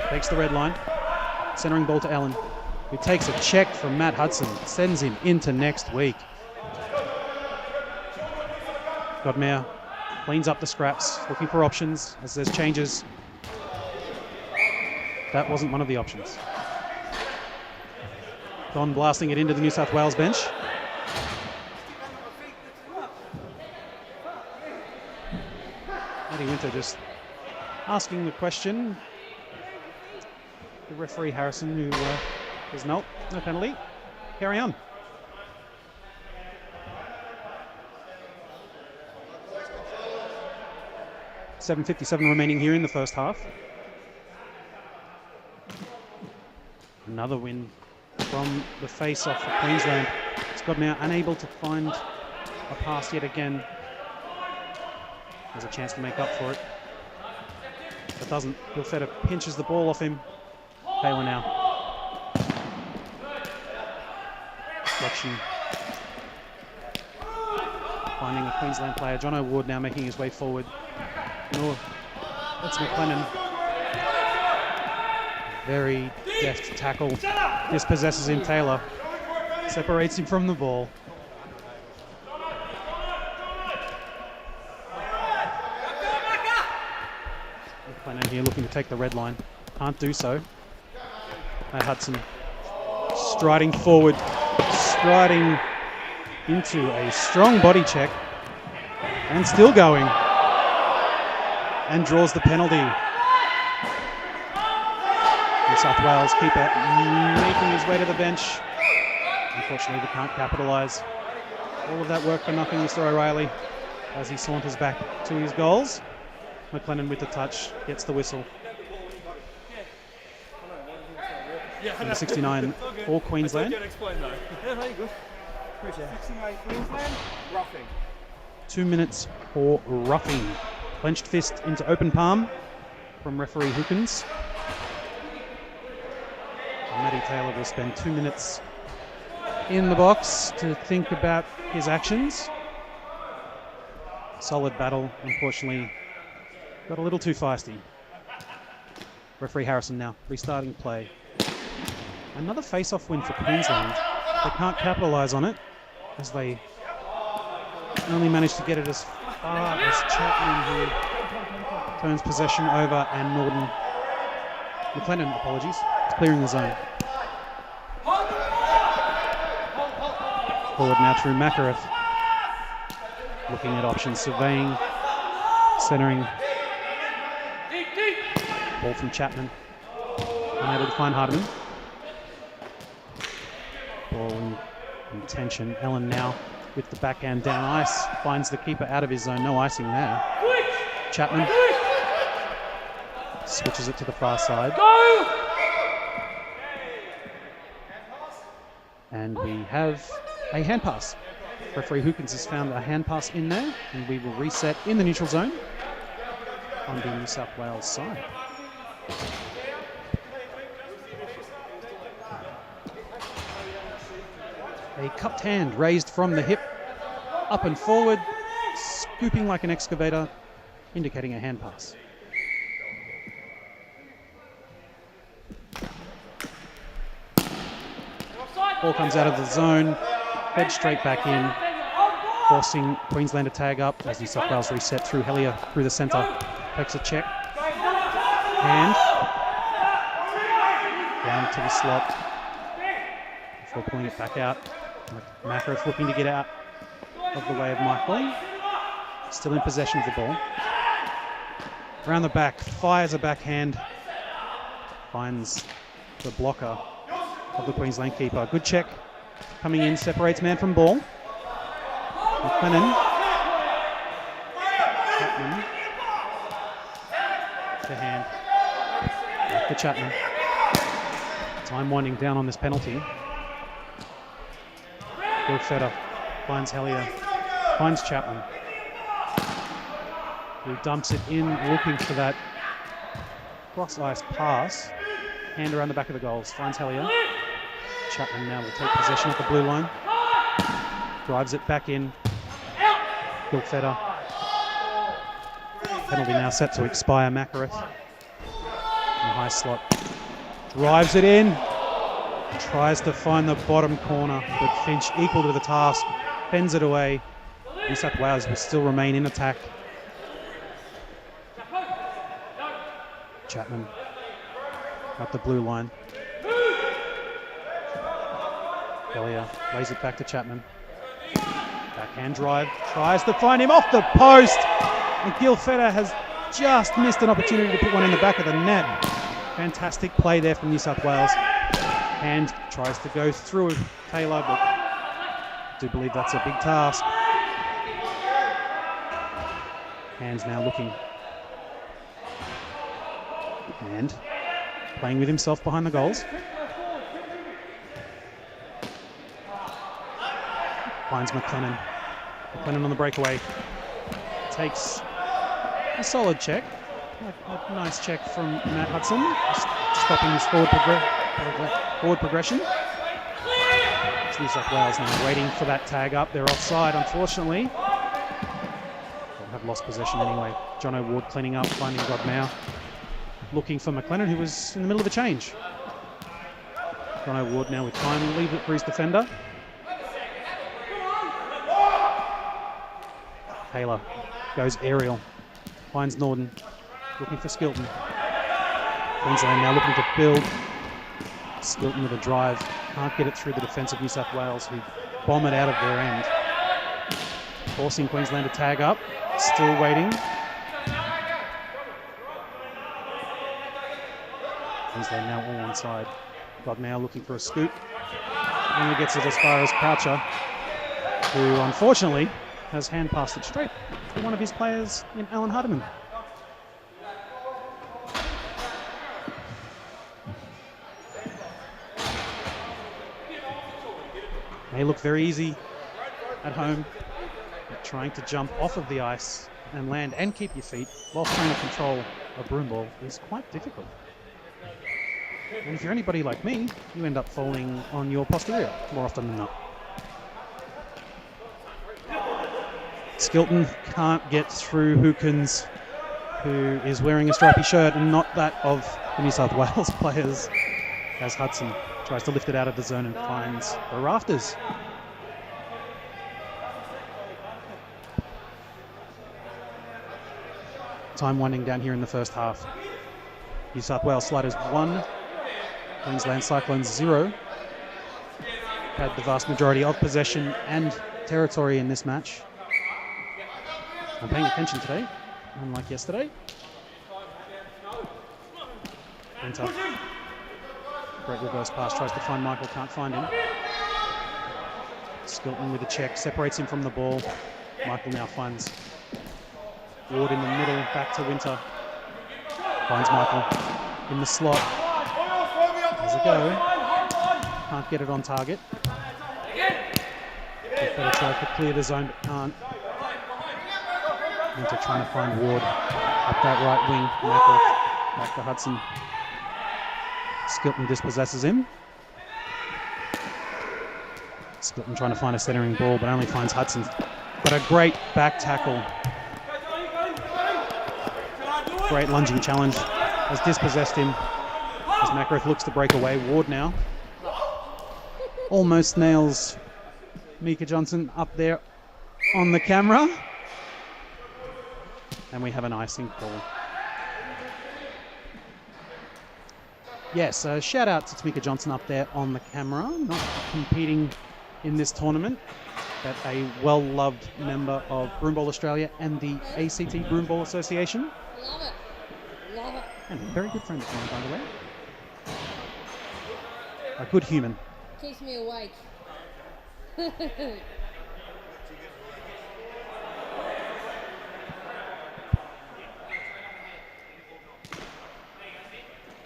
Takes the red line. Centering ball to Allen, who takes a check from Matt Hudson. Sends him into next week. Godmau cleans up the scraps, looking for options as there's changes. that wasn't one of the options. Don blasting it into the New South Wales bench. Eddie Winter just asking the question. The referee Harrison, who says no penalty. Carry on. $7:57 remaining here in the first half. Another win from the face-off for Queensland. Scott now unable to find a pass yet again. Has a chance to make up for it, but doesn't. Bilfetta pinches the ball off him. Taylor now. Deflection. Finding a Queensland player. John O'Ward now making his way forward. No, that's McLennan. Very deft tackle. Dispossesses him. Taylor separates him from the ball. McLennan here looking to take the red line. Can't do so. Matt Hudson striding forward, striding into a strong body check, and still going. And draws the penalty. New South Wales keeper making his way to the bench. Unfortunately, they can't capitalise. All of that work for nothing, Mr. O'Reilly, as he saunters back to his goals. McLennan with the touch, gets the whistle. Number 69 for Queensland. 2 minutes for roughing. Clenched fist into open palm from referee Hookins. And Matty Taylor will spend 2 minutes in the box to think about his actions. Solid battle, unfortunately, got a little too feisty. Referee Harrison now restarting play. Another face-off win for Queensland. They can't capitalise on it as they only managed to get it as far as Chapman, who turns possession over, and Norton. McLennan, apologies, is clearing the zone. Forward now through Makareth. Looking at options, surveying, centering. Ball from Chapman. Unable to find Hardiman. Ball in tension. Ellen now with the backhand down ice. Finds the keeper out of his zone. No icing there. Chapman switches it to the far side. And we have a hand pass. Referee Hookins has found a hand pass in there, and we will reset in the neutral zone on the New South Wales side. A cupped hand raised from the hip, up and forward, scooping like an excavator, indicating a hand pass. Ball comes out of the zone, fed straight back in, forcing Queensland to tag up as New South Wales reset through Hellier through the centre. Takes a check. Hand. Down to the slot. Before pulling it back out. Makareth looking to get out of the way of Michael. Still in possession of the ball. Around the back, fires a backhand. Finds the blocker of the Queensland keeper. Good check. Coming in, separates man from ball. McLennan. Chapman. The hand. Back to Chapman. Time winding down on this penalty. Bill Fetter finds Hellier. Finds Chapman. Who dumps it in, looking for that cross-ice pass. Hand around the back of the goals. Finds Hellier. Chapman now will take possession at the blue line. Drives it back in. Bill Fetter. Penalty now set to expire. Makareth. In the high slot. Drives it in. Tries to find the bottom corner, but Finch, equal to the task, fends it away. New South Wales will still remain in attack. Chapman at the blue line. Elliott lays it back to Chapman. Backhand drive, tries to find him off the post. And Gilfetta has just missed an opportunity to put one in the back of the net. Fantastic play there from New South Wales. And tries to go through Taylor, but I do believe that's a big task. Hands now looking. And playing with himself behind the goals. Finds McLennan. McLennan on the breakaway. Takes a solid check. A nice check from Matt Hudson. Stopping his forward progression. It's New South Wales now waiting for that tag up. They're offside, unfortunately. They'll have lost possession anyway. John O'Ward cleaning up, finding Godmau. Looking for McLennan, who was in the middle of a change. John O'Ward now with time, leave it for his defender. Taylor goes aerial, finds Norden, looking for Skilton. Queensland now looking to build. Skilton with a drive, can't get it through the defence of New South Wales, who bomb it out of their end. Forcing Queensland to tag up, still waiting. Queensland now all onside. Godmau looking for a scoop. Only gets it as far as Croucher, who unfortunately has hand passed it straight to one of his players in Alan Hardiman. May look very easy at home, but trying to jump off of the ice and land and keep your feet while trying to control a broomball is quite difficult. And if you're anybody like me, you end up falling on your posterior more often than not. Skilton can't get through Hookins, who is wearing a stripy shirt and not that of the New South Wales players, as Hudson tries to lift it out of the zone and finds the rafters. Time winding down here in the first half. New South Wales Sliders 1, Queensland Cyclones 0. Had the vast majority of possession and territory in this match. I'm paying attention today, unlike yesterday. Winter. Great reverse pass, tries to find Michael, can't find him. Skilton with a check, separates him from the ball. Michael now finds Ward in the middle, back to Winter. Finds Michael in the slot. Has a go. Can't get it on target. Better try to clear the zone, but can't. Winter trying to find Ward up that right wing. Michael back to Hudson. Skilton dispossesses him. Skilton trying to find a centering ball, but only finds Hudson. But a great back tackle. Great lunging challenge. Has dispossessed him. As Mackroth looks to break away. Ward now almost nails Mika Johnson up there on the camera. And we have an icing call. Yes, shout out to Tamika Johnson up there on the camera, not competing in this tournament, but a well-loved member of Broomball Australia and the ACT Broomball Association. Love it. Love it. And a very good friend of mine, by the way. A good human. Keeps me awake.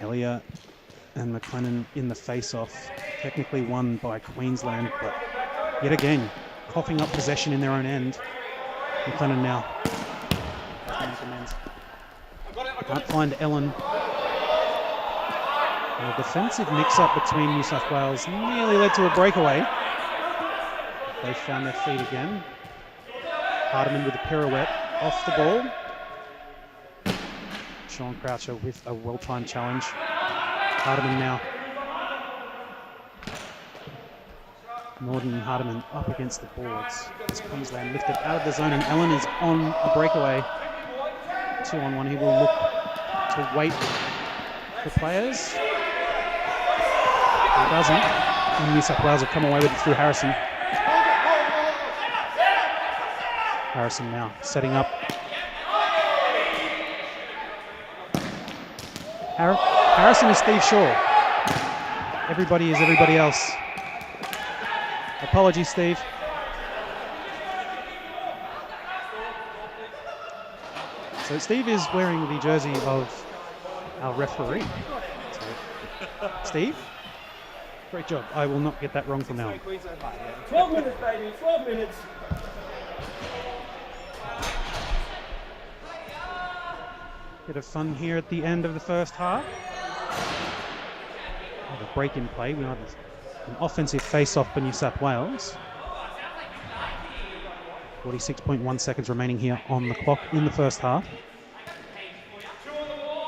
Elliott and McLennan in the face-off, technically won by Queensland, but yet again, coughing up possession in their own end. McLennan now. Can't find Ellen. And a defensive mix-up between New South Wales nearly led to a breakaway. They found their feet again. Hardiman with a pirouette off the ball. Sean Croucher with a well-timed challenge. Hardiman now. Norden and Hardiman up against the boards. As Queensland lifted out of the zone and Allen is on a breakaway. 2-on-1, he will look to wait for players. It doesn't. And New South Wales have come away with it through Harrison. Harrison now setting up. Harrison is Steve Shaw. Everybody is everybody else. Apologies, Steve. So Steve is wearing the jersey of our referee. So, Steve, great job. I will not get that wrong from now on. 12 minutes, baby, 12 minutes. Bit of fun here at the end of the first half. A break in play. We have an offensive face-off for New South Wales. 46.1 seconds remaining here on the clock in the first half.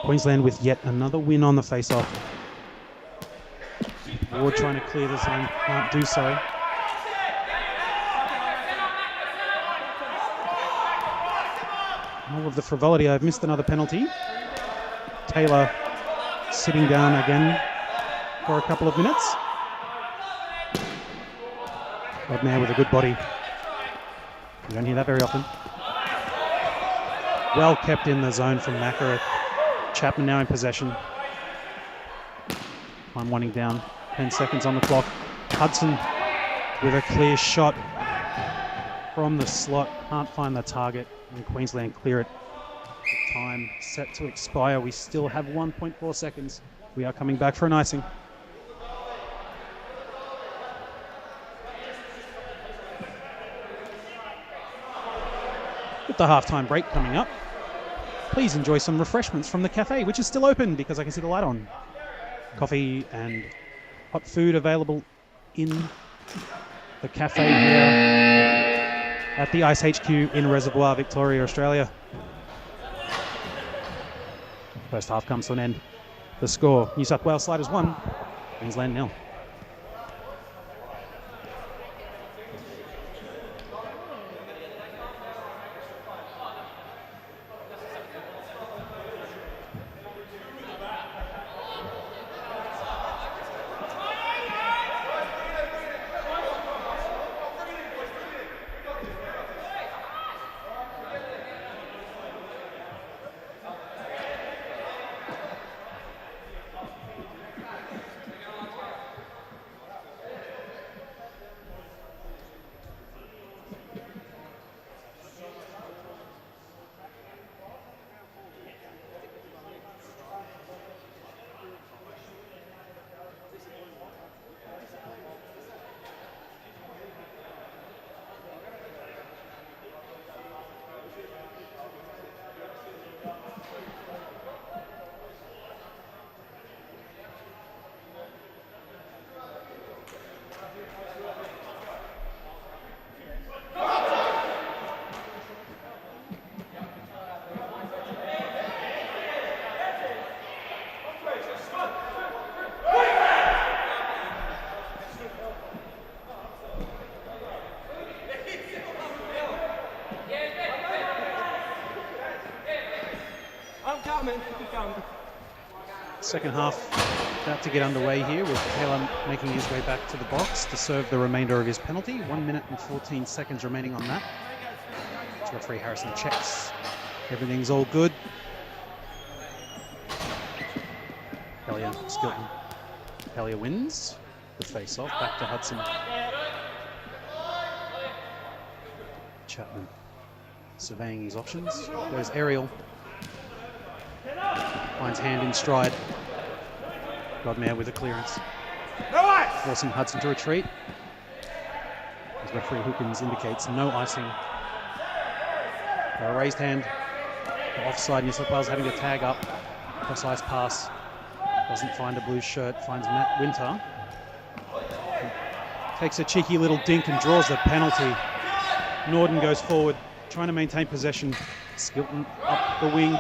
Queensland with yet another win on the face-off. Ward trying to clear the zone, can't do so. All of the frivolity, I've missed another penalty. Taylor sitting down again for a couple of minutes. Rodney with a good body. You don't hear that very often. Well kept in the zone from Macca. Chapman now in possession. Time winding down. 10 seconds on the clock. Hudson with a clear shot from the slot. Can't find the target. And Queensland clear it. The time set to expire. We still have 1.4 seconds. We are coming back for an icing. With the halftime break coming up, please enjoy some refreshments from the cafe, which is still open because I can see the light on. Coffee and hot food available in the cafe here at the IceHQ in Reservoir, Victoria, Australia. First half comes to an end. The score, New South Wales Sliders 1, Queensland 0. Second half about to get underway here with Taylor making his way back to the box to serve the remainder of his penalty. 1 minute and 14 seconds remaining on that. Referee Harrison checks. Everything's all good. Hellier, Skilton. Hellier wins the face-off. Back to Hudson. Chapman surveying his options. There's Ariel. Finds hand in stride. Godmere with a clearance. Forcing Hudson to retreat. As referee Hookins indicates, no icing. A raised hand. Offside, New South Wales having to tag up. Precise pass. Doesn't find a blue shirt. Finds Matt Winter. Takes a cheeky little dink and draws the penalty. Norden goes forward, trying to maintain possession. Skilton up the wing.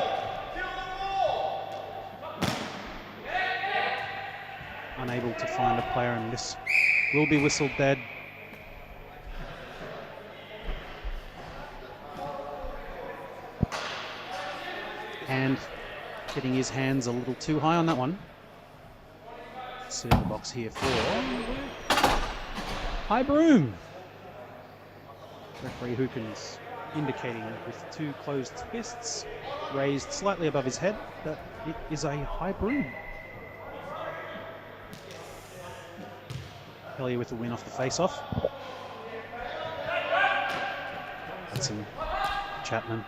Unable to find a player, and this will be whistled dead. And getting his hands a little too high on that one. see in the box here for High Broom. Referee Hookins indicating with two closed fists raised slightly above his head that it is a High Broom. Hellier with the win off the face-off. Hudson, Chapman.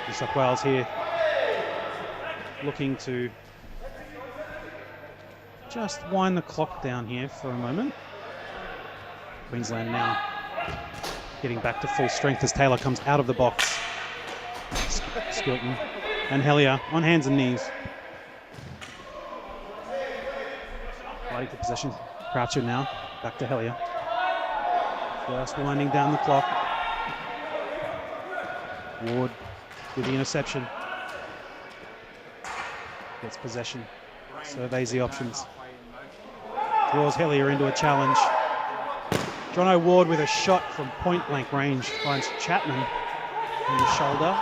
New South Wales here looking to just wind the clock down here for a moment. Queensland now getting back to full strength as Taylor comes out of the box. Skilton and Hellier on hands and knees. Fighting for possession. Croucher now back to Hellier. Just winding down the clock. Ward with the interception. Gets possession. Surveys the options. Draws Hellier into a challenge. Jono Ward with a shot from point blank range finds Chapman in the shoulder.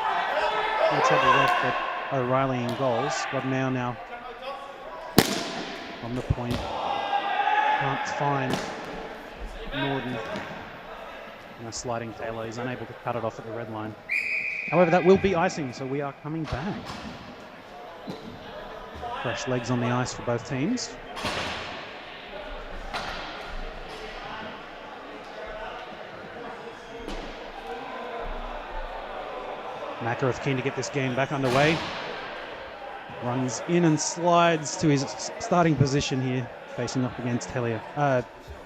No trouble left, but O'Reilly in goals. Godnow now on the point. Can't find Norden. And a sliding Taylor. He's unable to cut it off at the red line. However, that will be icing, so we are coming back. Fresh legs on the ice for both teams. Makarov keen to get this game back underway. Runs in and slides to his starting position here, facing up against Hellier.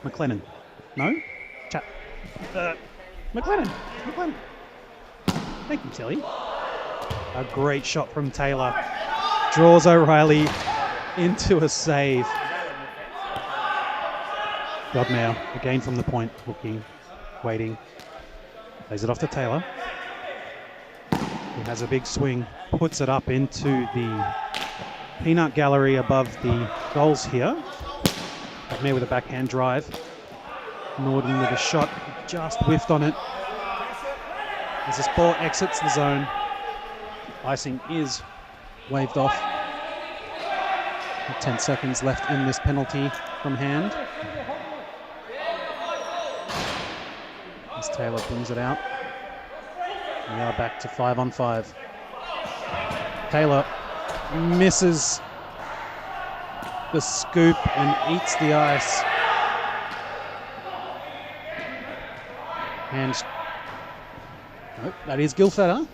McLennan. No? McLennan. Thank you, Tilly. A great shot from Taylor. Draws O'Reilly into a save. Godnow, again from the point, looking, waiting. Plays it off to Taylor. He has a big swing, puts it up into the peanut gallery above the goals here. Godnow with a backhand drive. Norden with a shot, just whiffed on it. As this ball exits the zone, icing is waved off. 10 seconds left in this penalty from hand. As Taylor brings it out. We are back to 5-on-5. Taylor misses the scoop and eats the ice. And nope, that is Gilfetter.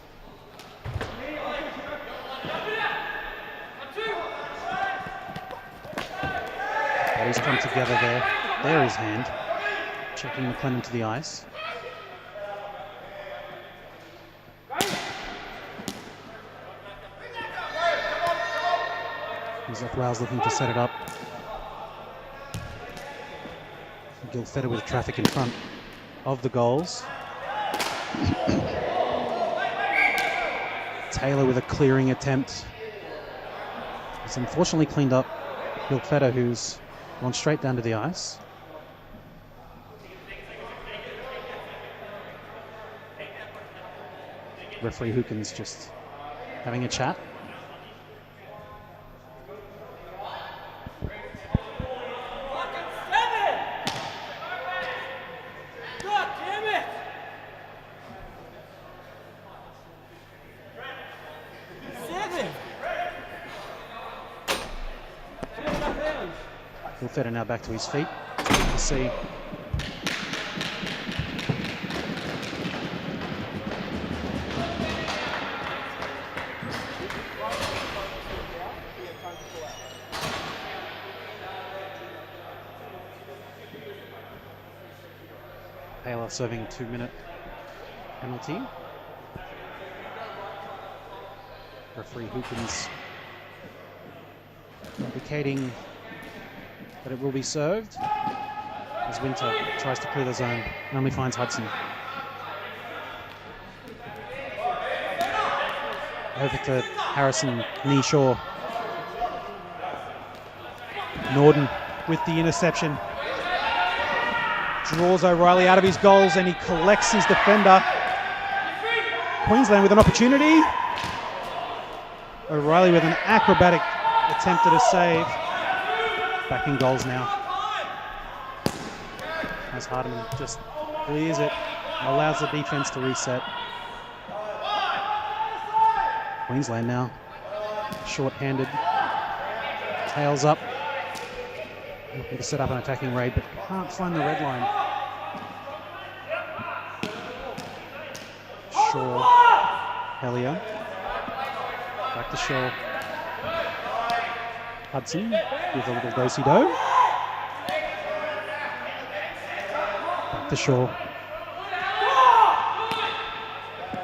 Bodies come together there. There is hand. Checking McLennan to the ice. New South Wales looking to set it up. Gilfetter with traffic in front of the goals. Taylor with a clearing attempt. It's unfortunately cleaned up Gilfetter, who's gone straight down to the ice. Referee Hookins just having a chat. Gilfetter now back to his feet. To see Taylor serving a 2-minute penalty. Referee Hookins indicating that it will be served as Winter tries to clear the zone and only finds Hudson. Over to Harrison, knee shore. Norden with the interception. Draws O'Reilly out of his goals and he collects his defender. Queensland with an opportunity. O'Reilly with an acrobatic attempt at a save. Back in goals now. As Hardeman just clears it, allows the defense to reset. Queensland now short-handed, tails up, looking to set up an attacking raid, but can't find the red line. Shaw, Hellier, back to Shaw. Hudson with a little do-si-do. Back to Shaw.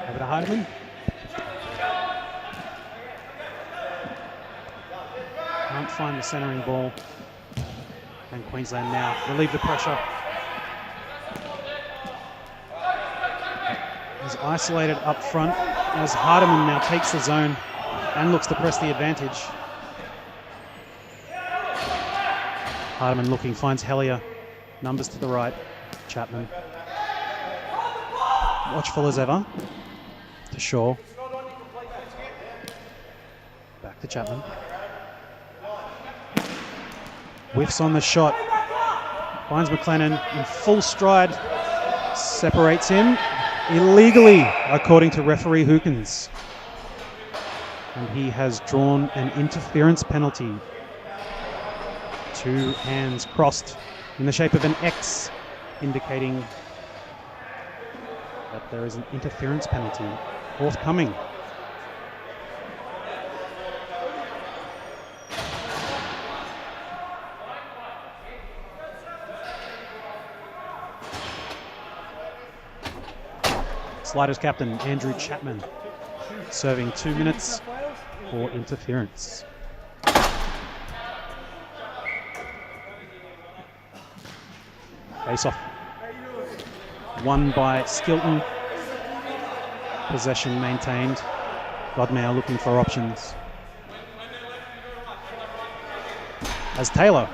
Over to Hardeman. Can't find the centering ball. And Queensland now relieve the pressure. Is isolated up front as Hardeman now takes the zone and looks to press the advantage. Hardeman looking, finds Hellier. Numbers to the right. Chapman. Watchful as ever. To Shaw. Back to Chapman. Whiffs on the shot. Finds McLennan in full stride. Separates him illegally, according to referee Hookins. And he has drawn an interference penalty. Two hands crossed in the shape of an X, indicating that there is an interference penalty forthcoming. Sliders captain Andrew Chapman serving 2 minutes for interference. Face off. Won by Skilton. Possession maintained. Godmare looking for options. As Taylor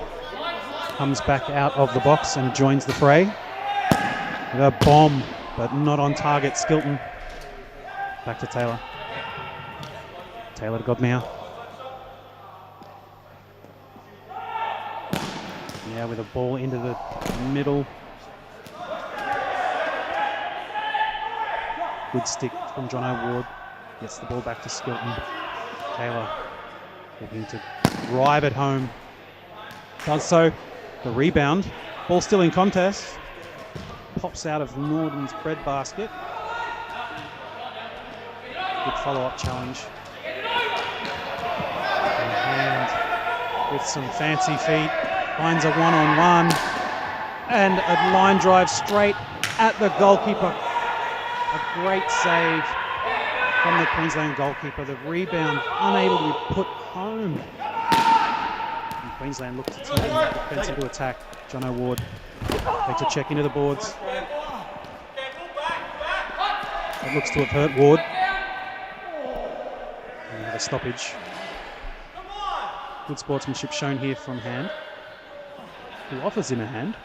comes back out of the box and joins the fray. With a bomb, but not on target. Skilton. Back to Taylor. Taylor to Godmare. Now with a ball into the middle. Good stick from John O'Ward. Gets the ball back to Skilton. Taylor looking to drive it home. Does so. The rebound. Ball still in contest. Pops out of Norden's breadbasket. Good follow-up challenge. And with some fancy feet. Finds a one-on-one. And a line drive straight at the goalkeeper. A great save from the Queensland goalkeeper. The rebound unable to be put home. And Queensland look to turn the defense into attack. John O'Ward takes a check into the boards. It looks to have hurt Ward. And we have a stoppage. Good sportsmanship shown here from Hand, who offers him a hand.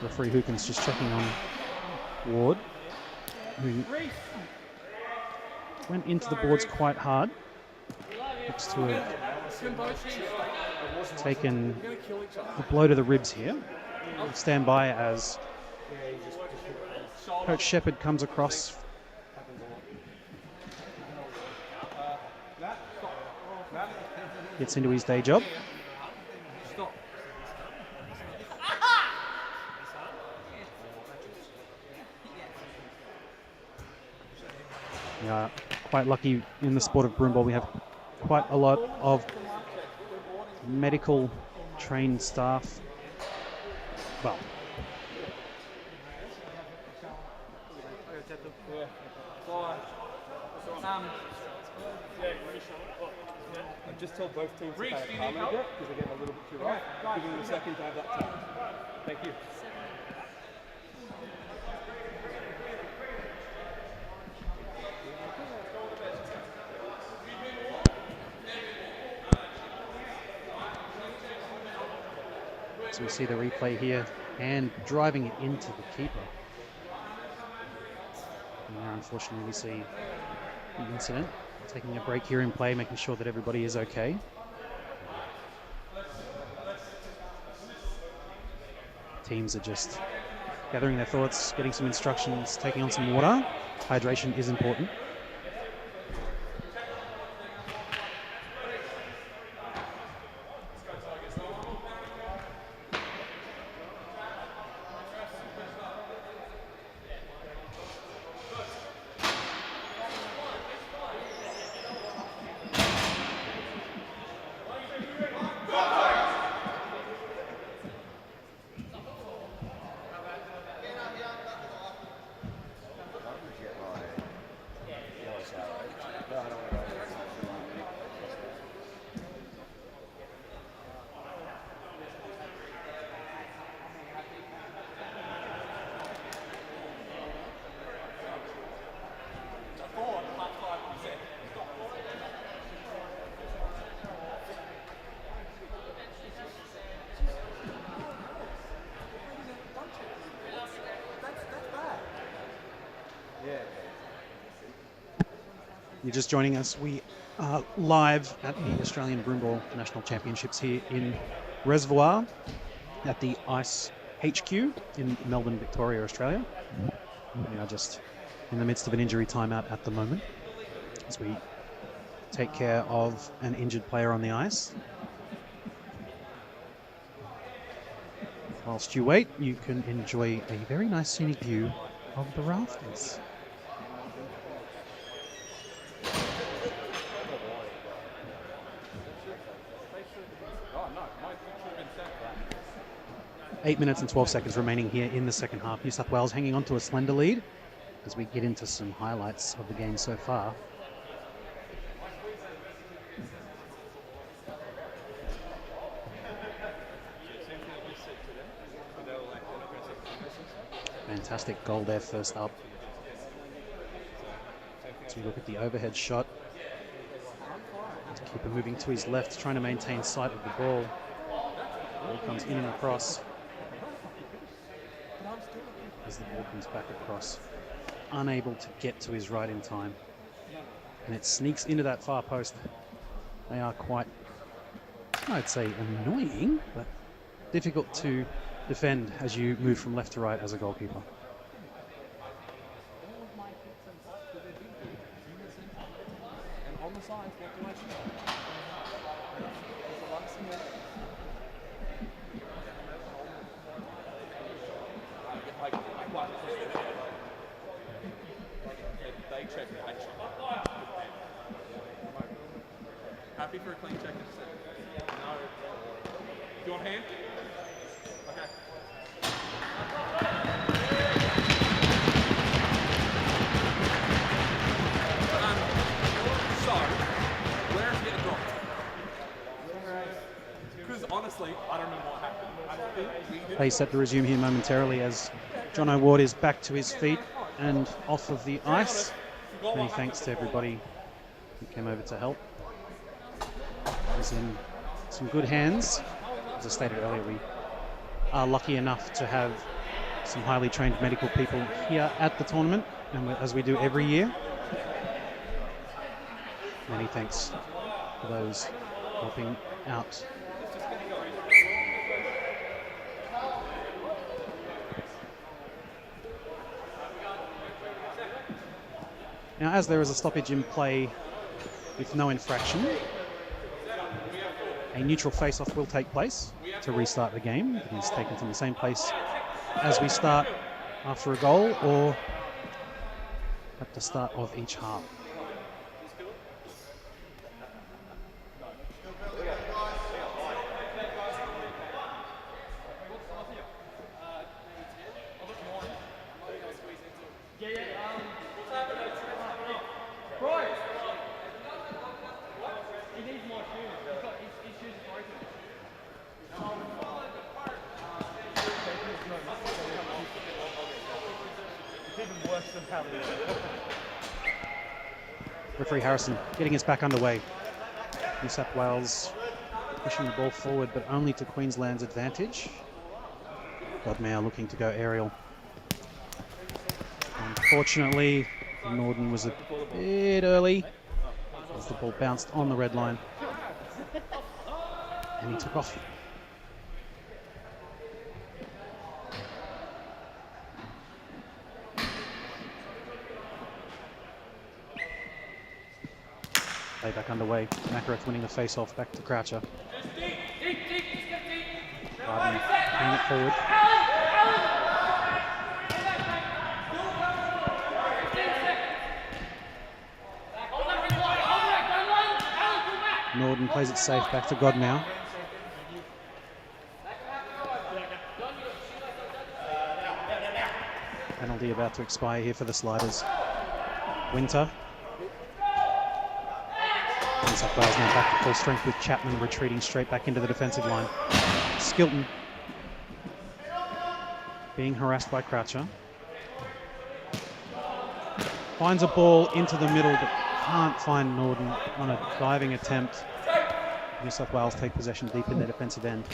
Referee Hookins just checking on Ward, who went into the boards quite hard. Looks to have taken a blow to the ribs here. We'll stand by as Coach Shepherd comes across. Gets into his day job. We are quite lucky in the sport of broomball. We have quite a lot of medical trained staff. Well, I've just told both teams to pay a harmony debt because they're getting a little bit too rough. Give them a second to have that time. Thank you. so we see the replay here and driving it into the keeper. unfortunately, we see the incident. Taking a break here in play, making sure that everybody is okay. Teams are just gathering their thoughts, getting some instructions, taking on some water. Hydration is important. You're just joining us. We are live at the Australian Broomball National Championships here in Reservoir at the IceHQ in Melbourne, Victoria, Australia. We are just in the midst of an injury timeout at the moment as we take care of an injured player on the ice. Whilst you wait, you can enjoy a very nice scenic view of the rafters. Eight minutes and 12 seconds remaining here in the second half. New South Wales hanging on to a slender lead as we get into some highlights of the game so far. Fantastic goal there first up. As we look at the overhead shot. Keeper moving to his left, trying to maintain sight of the ball. Ball comes in and across. As the ball comes back across, unable to get to his right in time. And it sneaks into that far post. They are quite, I'd say, annoying, but difficult to defend as you move from left to right as a goalkeeper. Happy for a clean check? No. Do you want hand? Okay. So, where is it dropped? Because honestly, I don't remember what happened. I think we did. Play set to resume here momentarily as John O'Ward is back to his feet and off of the ice. Many thanks to everybody who came over to help. He's in some good hands. As I stated earlier, we are lucky enough to have some highly trained medical people here at the tournament, and as we do every year. Many thanks to those helping out. Now, as there is a stoppage in play with no infraction, a neutral face-off will take place to restart the game. It is taken from the same place as we start after a goal or at the start of each half. Referee Harrison getting us back underway. New South Wales pushing the ball forward, but only to Queensland's advantage. Godmare looking to go aerial. Unfortunately, Norden was a bit early as the ball bounced on the red line. And he took off. Play back underway. Makareth winning the face-off back to Croucher. Harden playing it forward. Norden plays it safe back to Godnow. Penalty about to expire here for the Sliders. Winter. New South Wales now back to full strength with Chapman retreating straight back into the defensive line. Skilton being harassed by Croucher. Finds a ball into the middle but can't find Norden on a diving attempt. New South Wales take possession deep in their defensive end.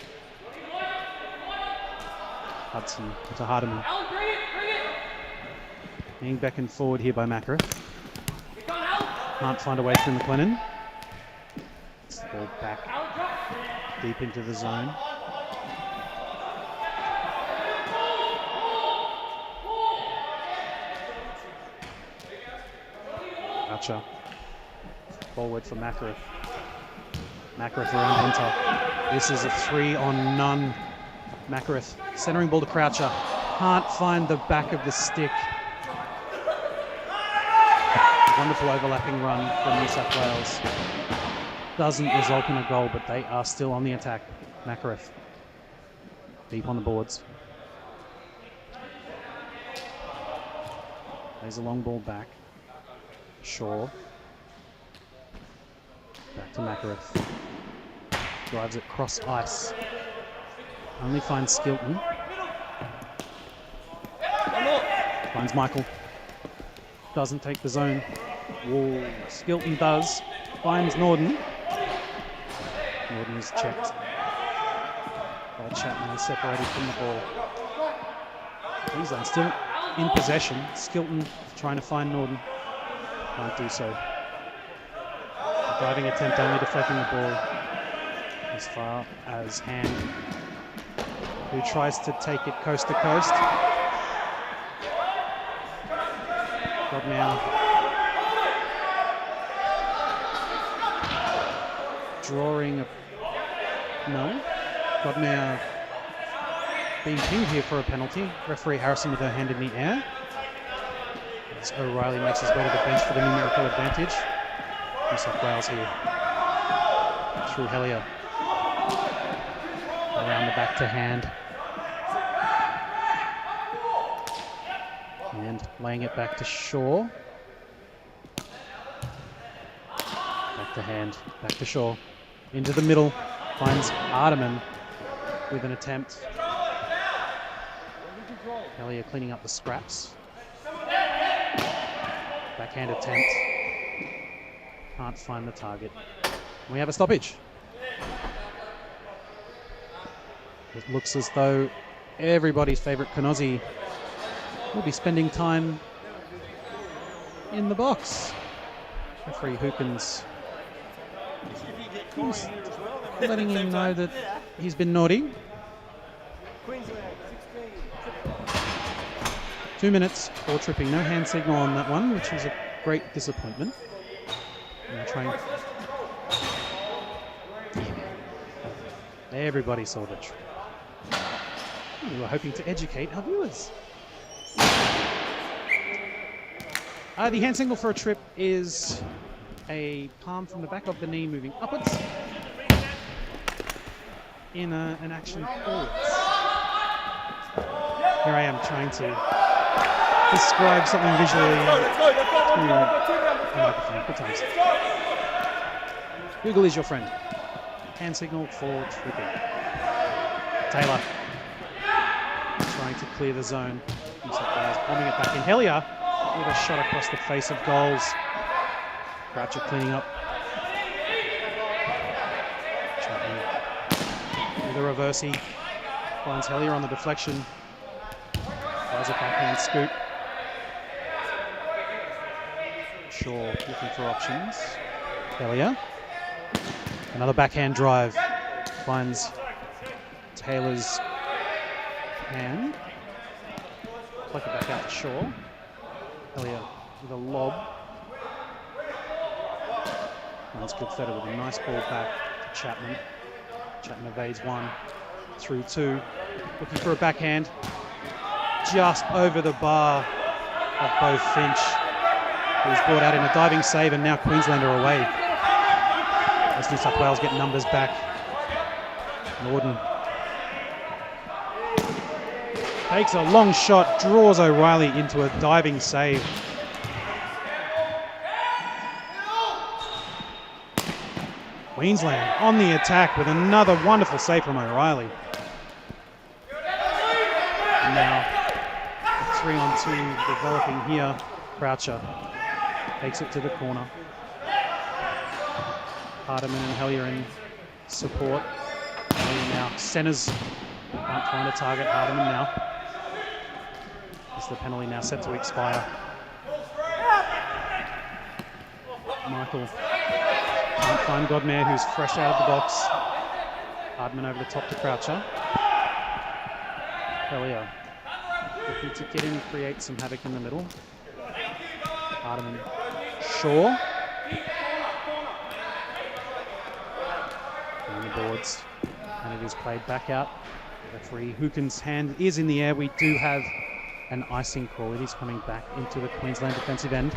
Hudson to Hardiman. Being beckoned forward here by Makareth. Can't find a way through McLennan. It's the ball back deep into the zone. Archer. Forward for Makareth. Makareth around Hunter. This is a 3-on-none. Makareth centering ball to Croucher. Can't find the back of the stick. Wonderful overlapping run from New South Wales. Doesn't result in a goal, but they are still on the attack. Makareth deep on the boards. Plays a long ball back. Shaw. Back to Makareth. Drives it cross ice. Only finds Skilton. Finds Michael. Doesn't take the zone. Whoa. Skilton does. Finds Norden. Norden is checked. While Chapman is separated from the ball. Queensland still in possession. Skilton trying to find Norden. Can't do so. A driving attempt only deflecting the ball as far as Hand, who tries to take it coast to coast. Godnow drawing a no. Godnow being pinged here for a penalty. Referee Harrison with her hand in the air. As O'Reilly makes his way to the bench for the numerical advantage. New South Wales here. Through Hellier. Around the back to Hand. And laying it back to Shaw. Back to Hand. Back to Shaw. Into the middle. Finds Hardiman with an attempt. Hellier cleaning up the scraps. Backhand attempt. Can't find the target. We have a stoppage. It looks as though everybody's favourite Kanozi will be spending time in the box. Referee Hookins letting him know that he's been naughty. 2 minutes for tripping. No hand signal on that one, which is a great disappointment. And trying. Everybody saw the trip. We were hoping to educate our viewers. The hand signal for a trip is a palm from the back of the knee moving upwards in an action forwards. Here I am trying to describe something visually through a microphone. Good times. Google is your friend. Hand signal for tripping. Taylor trying to clear the zone. New South Wales bombing it back in. Hellier with a shot across the face of goals. Croucher cleaning up. Chapman with a reversey. Finds Hellier on the deflection. Tries a backhand scoop. Shaw looking for options. Hellier. Another backhand drive. Finds Taylor's hand. Flick it back out to Shaw. Hellier with a lob. Finds Gilfetta with a nice ball back to Chapman. Chapman evades one. Through two. Looking for a backhand. Just over the bar of Beau Finch. Who's brought out in a diving save, and now Queensland are away. As New South Wales get numbers back. Norden takes a long shot, draws O'Reilly into a diving save. Queensland on the attack with another wonderful save from O'Reilly. And now, the 3-on-2 developing here. Croucher takes it to the corner. Hardiman and Hellier in support. Hellier now centers. Can't find a target. Hardiman now. Is the penalty now set to expire? Michael can't find Godmere, who's fresh out of the box. Hardman over the top to Croucher. Hellier looking to get in and create some havoc in the middle. Hardiman. Shaw. On the boards. And it is played back out. Referee Hooken's hand is in the air. We do have an icing call. It is coming back into the Queensland defensive end.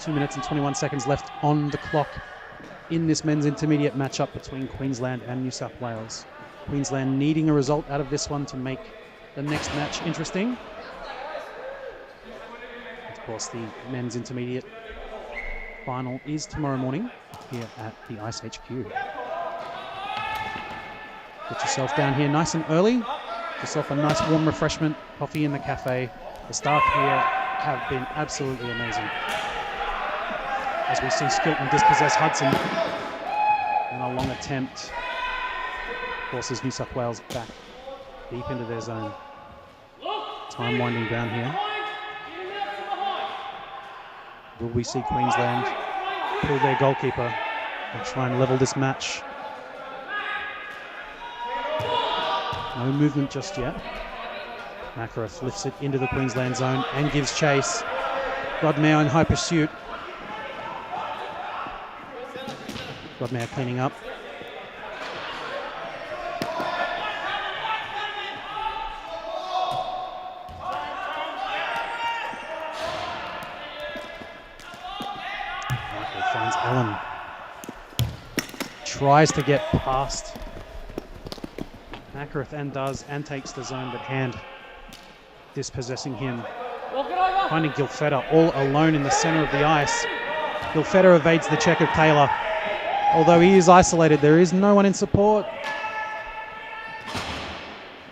2 minutes and 21 seconds left on the clock in this men's intermediate matchup between Queensland and New South Wales. Queensland needing a result out of this one to make the next match interesting. Of course, the men's intermediate final is tomorrow morning here at the IceHQ. Get yourself down here nice and early. Get yourself a nice warm refreshment, coffee in the cafe. The staff here have been absolutely amazing. As we see Skilton dispossess Hudson in a long attempt, forces New South Wales back deep into their zone. Time winding down here. Will we see Queensland pull their goalkeeper and try and level this match? No movement just yet. Makarov lifts it into the Queensland zone and gives chase. Godmere in high pursuit. Godmere cleaning up. Michael finds Allen. Tries to get past Makarov and takes the zone, but hand dispossessing him. Finding Gilfetta all alone in the center of the ice. Gilfetta evades the check of Taylor. Although he is isolated, there is no one in support.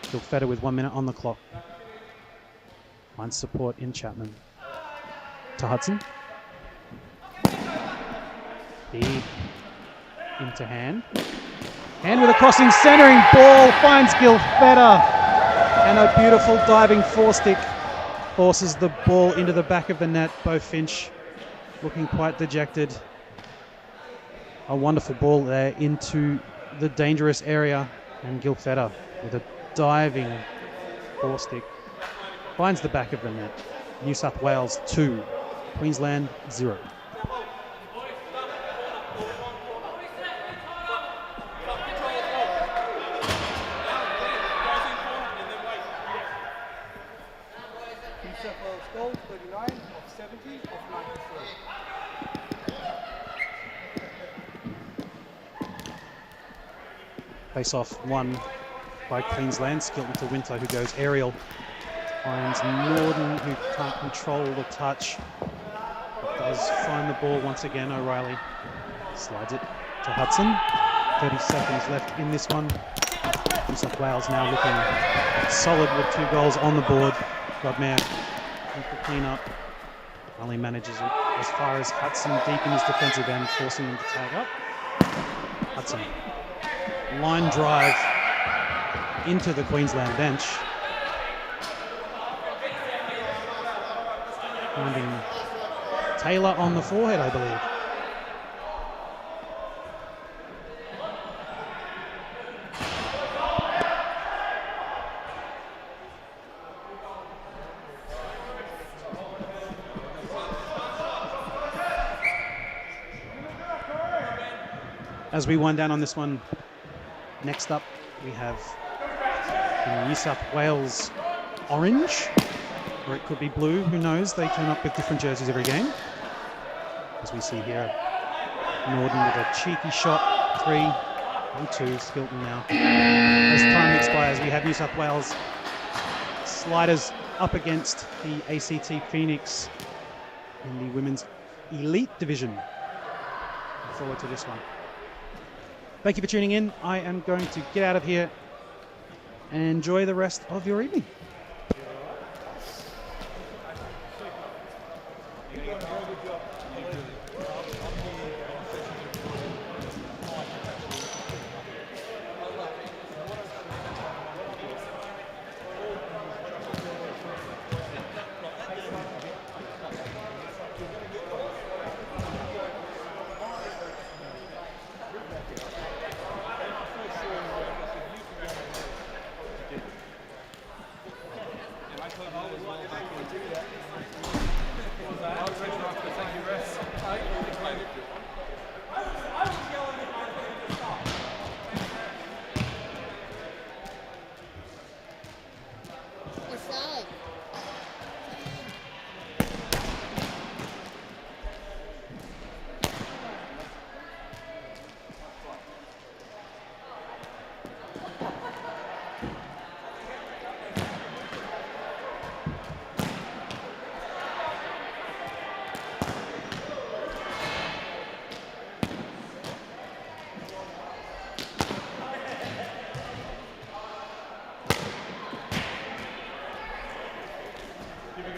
Gilfetta with 1 minute on the clock. Finds support in Chapman. To Hudson. Big into Hand. Hand with a crossing centering ball finds Gilfetta. And a beautiful diving four-stick forces the ball into the back of the net. Beau Finch looking quite dejected. A wonderful ball there into the dangerous area, and Gilfetta with a diving four-stick finds the back of the net. New South Wales 2, Queensland 0. New South Wales goal, 39 of 70 of 93. Face-off won by Queensland. Skilton to Winter, who goes aerial. Finds Norden, who can't control the touch. But does find the ball once again. O'Reilly slides it to Hudson. 30 seconds left in this one. New South Wales now looking solid with 2 goals on the board. Godmere looking for clean up. Only manages it as far as Hudson deep in his defensive end, forcing him to tag up. Hudson. Line drive into the Queensland bench. Finding Taylor on the forehead, I believe. As we wind down on this one, next up we have the New South Wales orange, or it could be blue, who knows? They turn up with different jerseys every game. As we see here, Norden with a cheeky shot, 3 and 2, Skilton now. As time expires, we have New South Wales sliders up against the ACT Phoenix in the women's elite division. Look forward to this one. Thank you for tuning in. I am going to get out of here and enjoy the rest of your evening.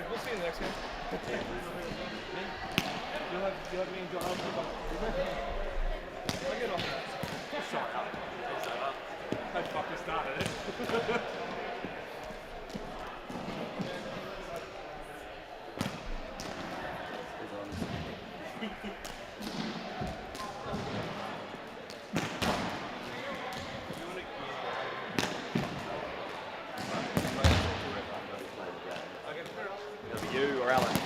We'll see you in the next game. You'll have me and John. I'll get off that. Shut up. I fucking started it. You or Alan?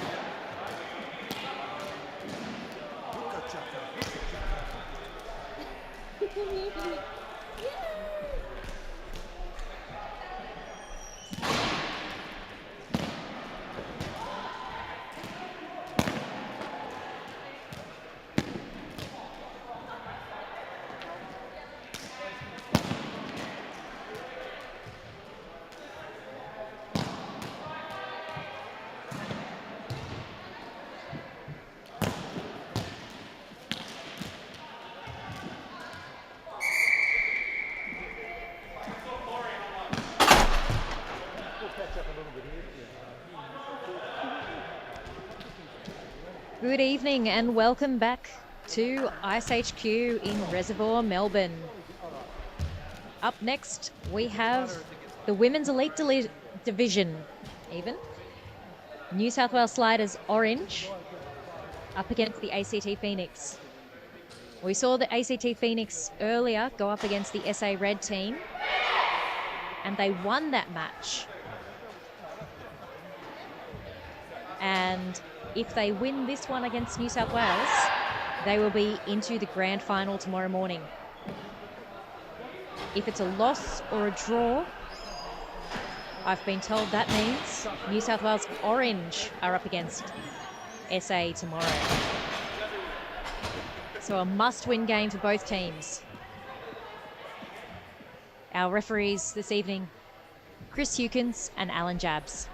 Good evening and welcome back to IceHQ in Reservoir, Melbourne. Up next, we have the Women's Elite Division, even. New South Wales Sliders Orange up against the ACT Phoenix. We saw the ACT Phoenix earlier go up against the SA Red team, and they won that match. And if they win this one against New South Wales, they will be into the grand final tomorrow morning. If it's a loss or a draw, I've been told that means New South Wales Orange are up against SA tomorrow. So a must-win game for both teams. Our referees this evening, Chris Hewkins and Alan Jabs.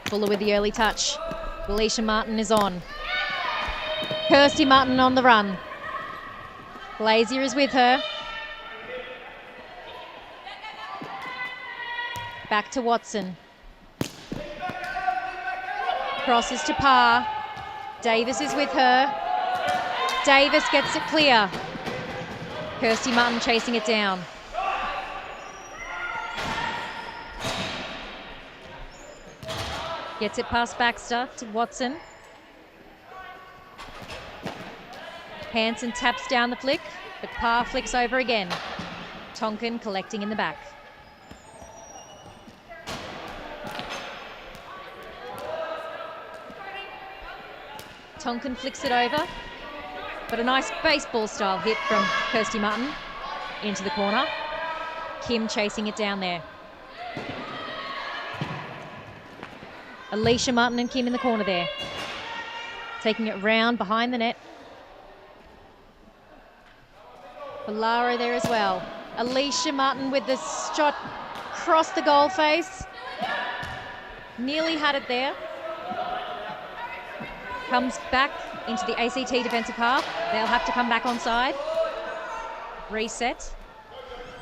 Fuller with the early touch. Felicia Martin is on. Kirsty Martin on the run. Glazier is with her. Back to Watson. Crosses to Parr. Davis is with her. Davis gets it clear. Kirsty Martin chasing it down. Gets it past Baxter to Watson. Hansen taps down the flick, but Parr flicks over again. Tonkin collecting in the back. Tonkin flicks it over, but a nice baseball style hit from Kirsty Martin into the corner. Kim chasing it down there. Alicia Martin and Kim in the corner there. Taking it round behind the net. Polaro there as well. Alicia Martin with the shot across the goal face. Nearly had it there. Comes back into the ACT defensive half. They'll have to come back onside. Reset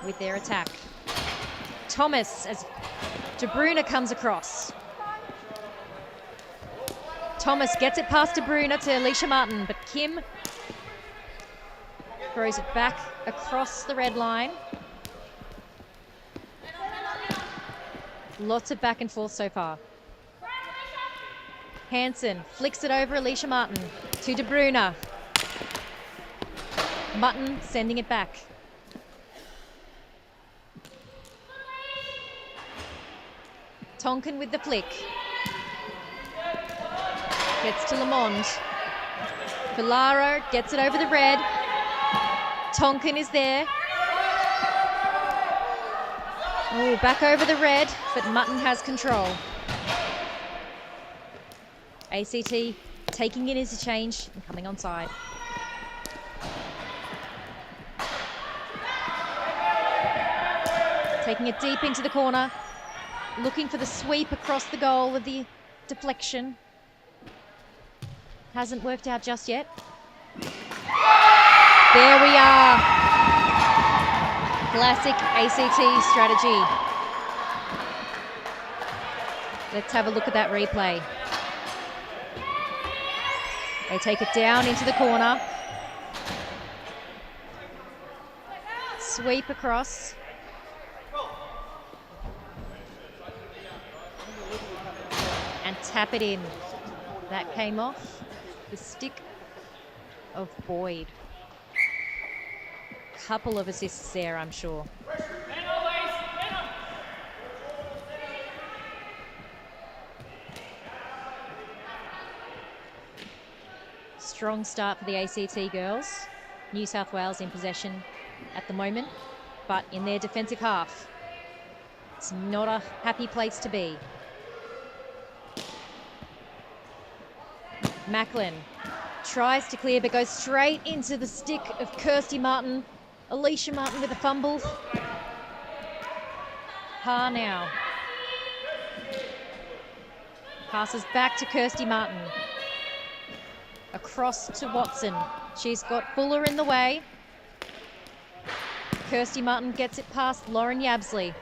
with their attack. Thomas as De Bruyne comes across. Thomas gets it past De Bruyne to Alicia Martin, but Kim throws it back across the red line. Lots of back and forth so far. Hansen flicks it over Alicia Martin to De Bruyne. Martin sending it back. Tonkin with the flick. Gets to Lamond. Polaro gets it over the red. Tonkin is there. Oh, back over the red, but Mutton has control. ACT taking it as a change and coming onside. Taking it deep into the corner. Looking for the sweep across the goal with the deflection. Hasn't worked out just yet. There we are. Classic ACT strategy. Let's have a look at that replay. They take it down into the corner. Sweep across. And tap it in. That came off the stick of Boyd. Couple of assists there, I'm sure. Strong start for the ACT girls. New South Wales in possession at the moment, but in their defensive half. It's not a happy place to be. Macklin tries to clear, but goes straight into the stick of Kirsty Martin. Alicia Martin with a fumble. Parr now. Passes back to Kirsty Martin. Across to Watson. She's got Fuller in the way. Kirsty Martin gets it past Lauren Yabsley.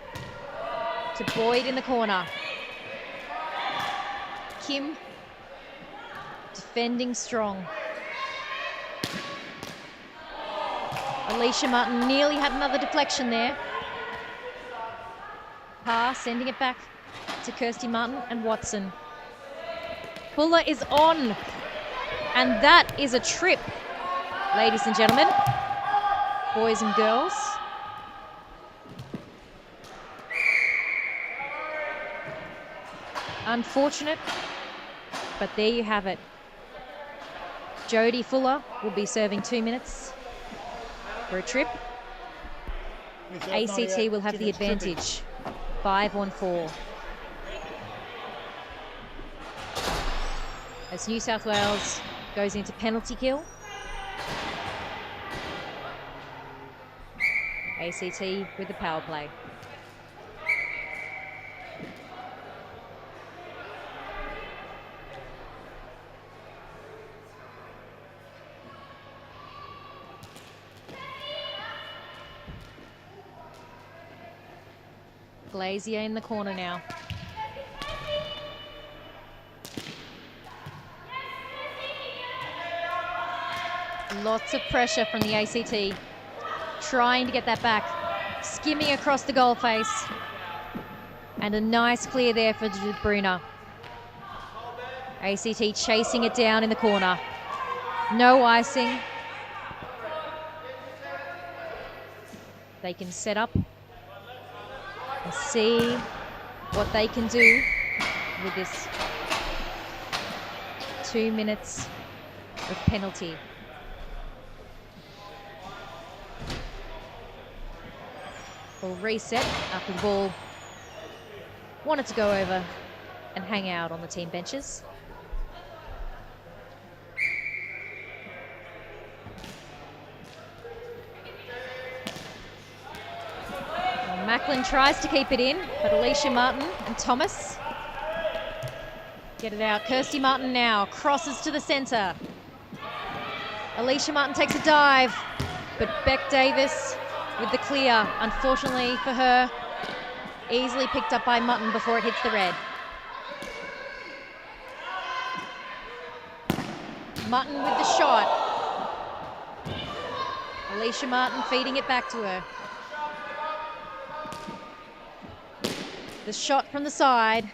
To Boyd in the corner. Kim defending strong. Alicia Martin nearly had another deflection there. Parr sending it back to Kirsty Martin and Watson. Fuller is on. And that is a trip, ladies and gentlemen, boys and girls. Unfortunate, but there you have it. Jodie Fuller will be serving 2 minutes for a trip. ACT will have the advantage, 5-on-4. As New South Wales goes into penalty kill. ACT with the power play. Glazier in the corner now. Lots of pressure from the ACT. trying to get that back. Skimming across the goal face. And a nice clear there for De Bruyne. ACT chasing it down in the corner. No icing. They can set up and see what they can do with this 2 minutes of penalty. We'll reset after the ball wanted to go over and hang out on the team benches. Well, Macklin tries to keep it in, but Alicia Martin and Thomas get it out. Kirsty Martin now crosses to the centre. Alicia Martin takes a dive, but Beck Davis with the clear, unfortunately for her, easily picked up by Mutton before it hits the red. Mutton with the shot. Alicia Martin feeding it back to her. The shot from the side.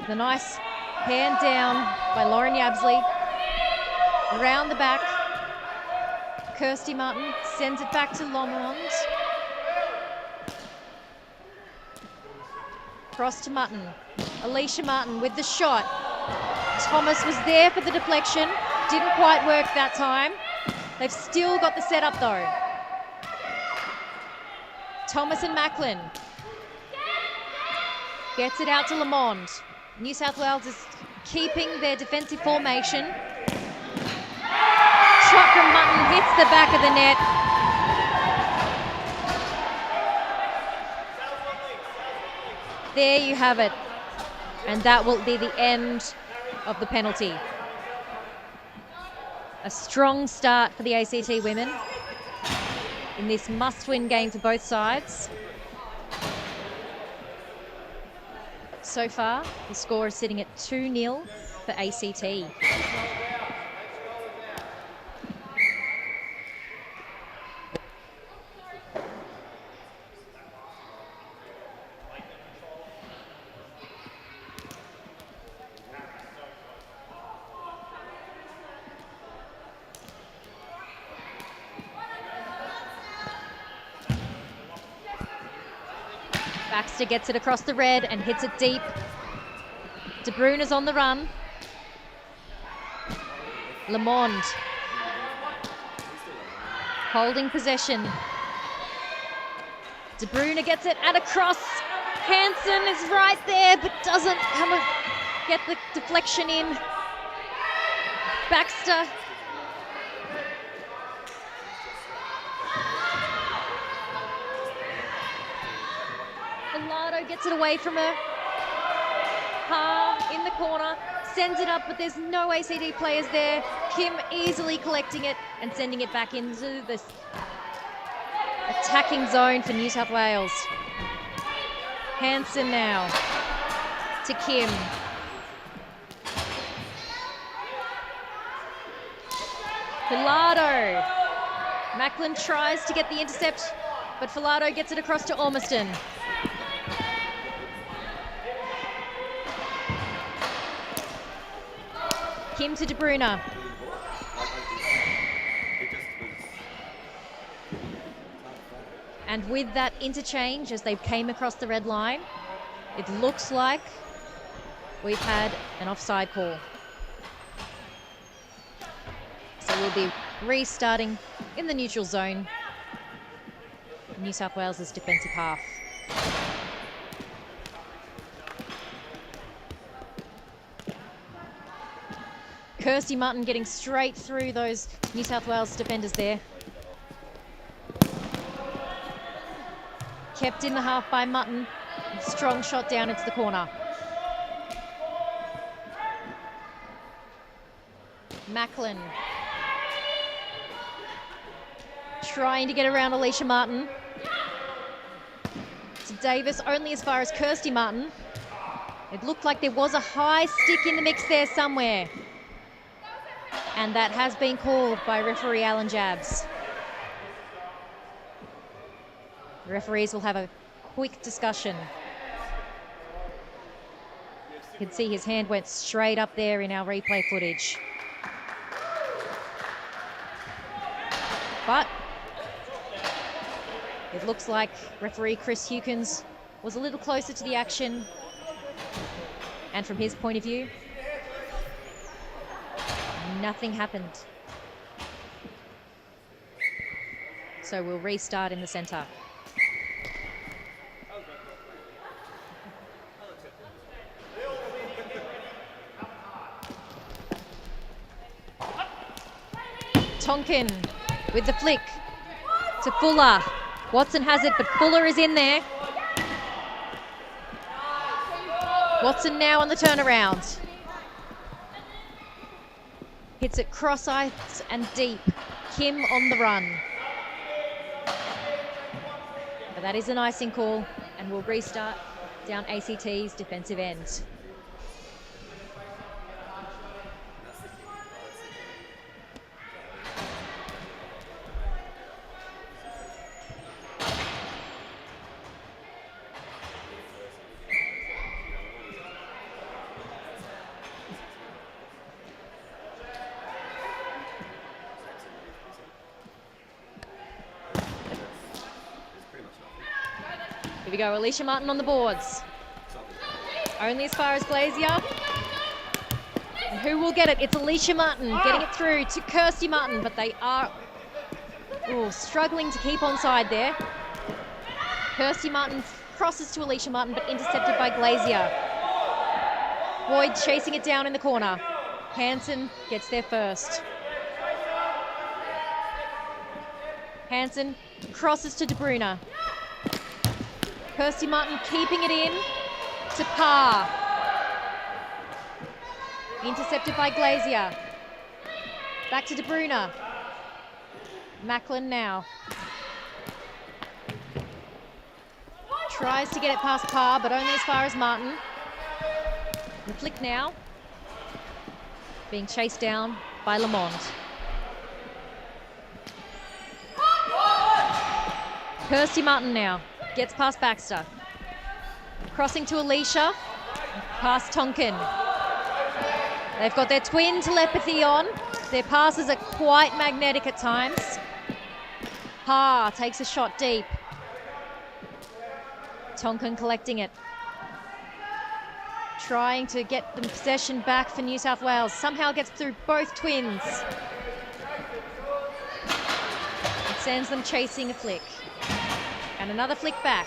The nice hand down by Lauren Yabsley. Around the back. Kirsty Martin sends it back to Lomond. Cross to Mutton. Alicia Martin with the shot. Thomas was there for the deflection. Didn't quite work that time. They've still got the setup though. Thomas and Macklin. Gets it out to Lamond. New South Wales is keeping their defensive formation. Shot from Mutton hits the back of the net. There you have it. And that will be the end of the penalty. A strong start for the ACT women in this must-win game for both sides. So far, the score is sitting at 2-0 for ACT. Baxter gets it across the red and hits it deep. De Bruyne is on the run. Lamond holding possession. De Bruyne gets it and across. Hansen is right there but doesn't get the deflection in. Baxter. Villardo gets it away from her. Ha in the corner, sends it up, but there's no ACD players there. Kim easily collecting it and sending it back into the attacking zone for New South Wales. Hansen now to Kim. Villardo. Macklin tries to get the intercept, but Villardo gets it across to Ormiston. Kim to De Bruyne. And with that interchange, as they came across the red line, it looks like we've had an offside call. So we'll be restarting in the neutral zone. New South Wales' defensive half. Kirsty Martin getting straight through those New South Wales defenders there. Kept in the half by Mutton. Strong shot down into the corner. Macklin. Trying to get around Alicia Martin. To Davis, only as far as Kirsty Martin. It looked like there was a high stick in the mix there somewhere. And that has been called by referee Alan Jabs. The referees will have a quick discussion. You can see his hand went straight up there in our replay footage. But it looks like referee Chris Hewkins was a little closer to the action. And from his point of view, nothing happened. So we'll restart in the centre. Tonkin with the flick to Fuller. Watson has it, but Fuller is in there. Watson now on the turnaround. Hits it cross-ice and deep. Kim on the run. But that is an icing call, and we'll restart down ACT's defensive end. Here we go, Alicia Martin on the boards. Only as far as Glazier. And who will get it? It's Alicia Martin getting it through to Kirsty Martin, but they are struggling to keep onside there. Kirsty Martin crosses to Alicia Martin, but intercepted by Glazier. Boyd chasing it down in the corner. Hansen gets there first. Hansen crosses to De Bruyne. Kirsty Martin keeping it in to Parr. Intercepted by Glazier. Back to De Bruyne. Macklin now. Tries to get it past Parr, but only as far as Martin. The flick now. Being chased down by Lamont. Kirsty Martin now. Gets past Baxter. Crossing to Alicia. Past Tonkin. They've got their twin telepathy on. Their passes are quite magnetic at times. Parr takes a shot deep. Tonkin collecting it. Trying to get the possession back for New South Wales. Somehow gets through both twins. It sends them chasing a flick. And another flick back.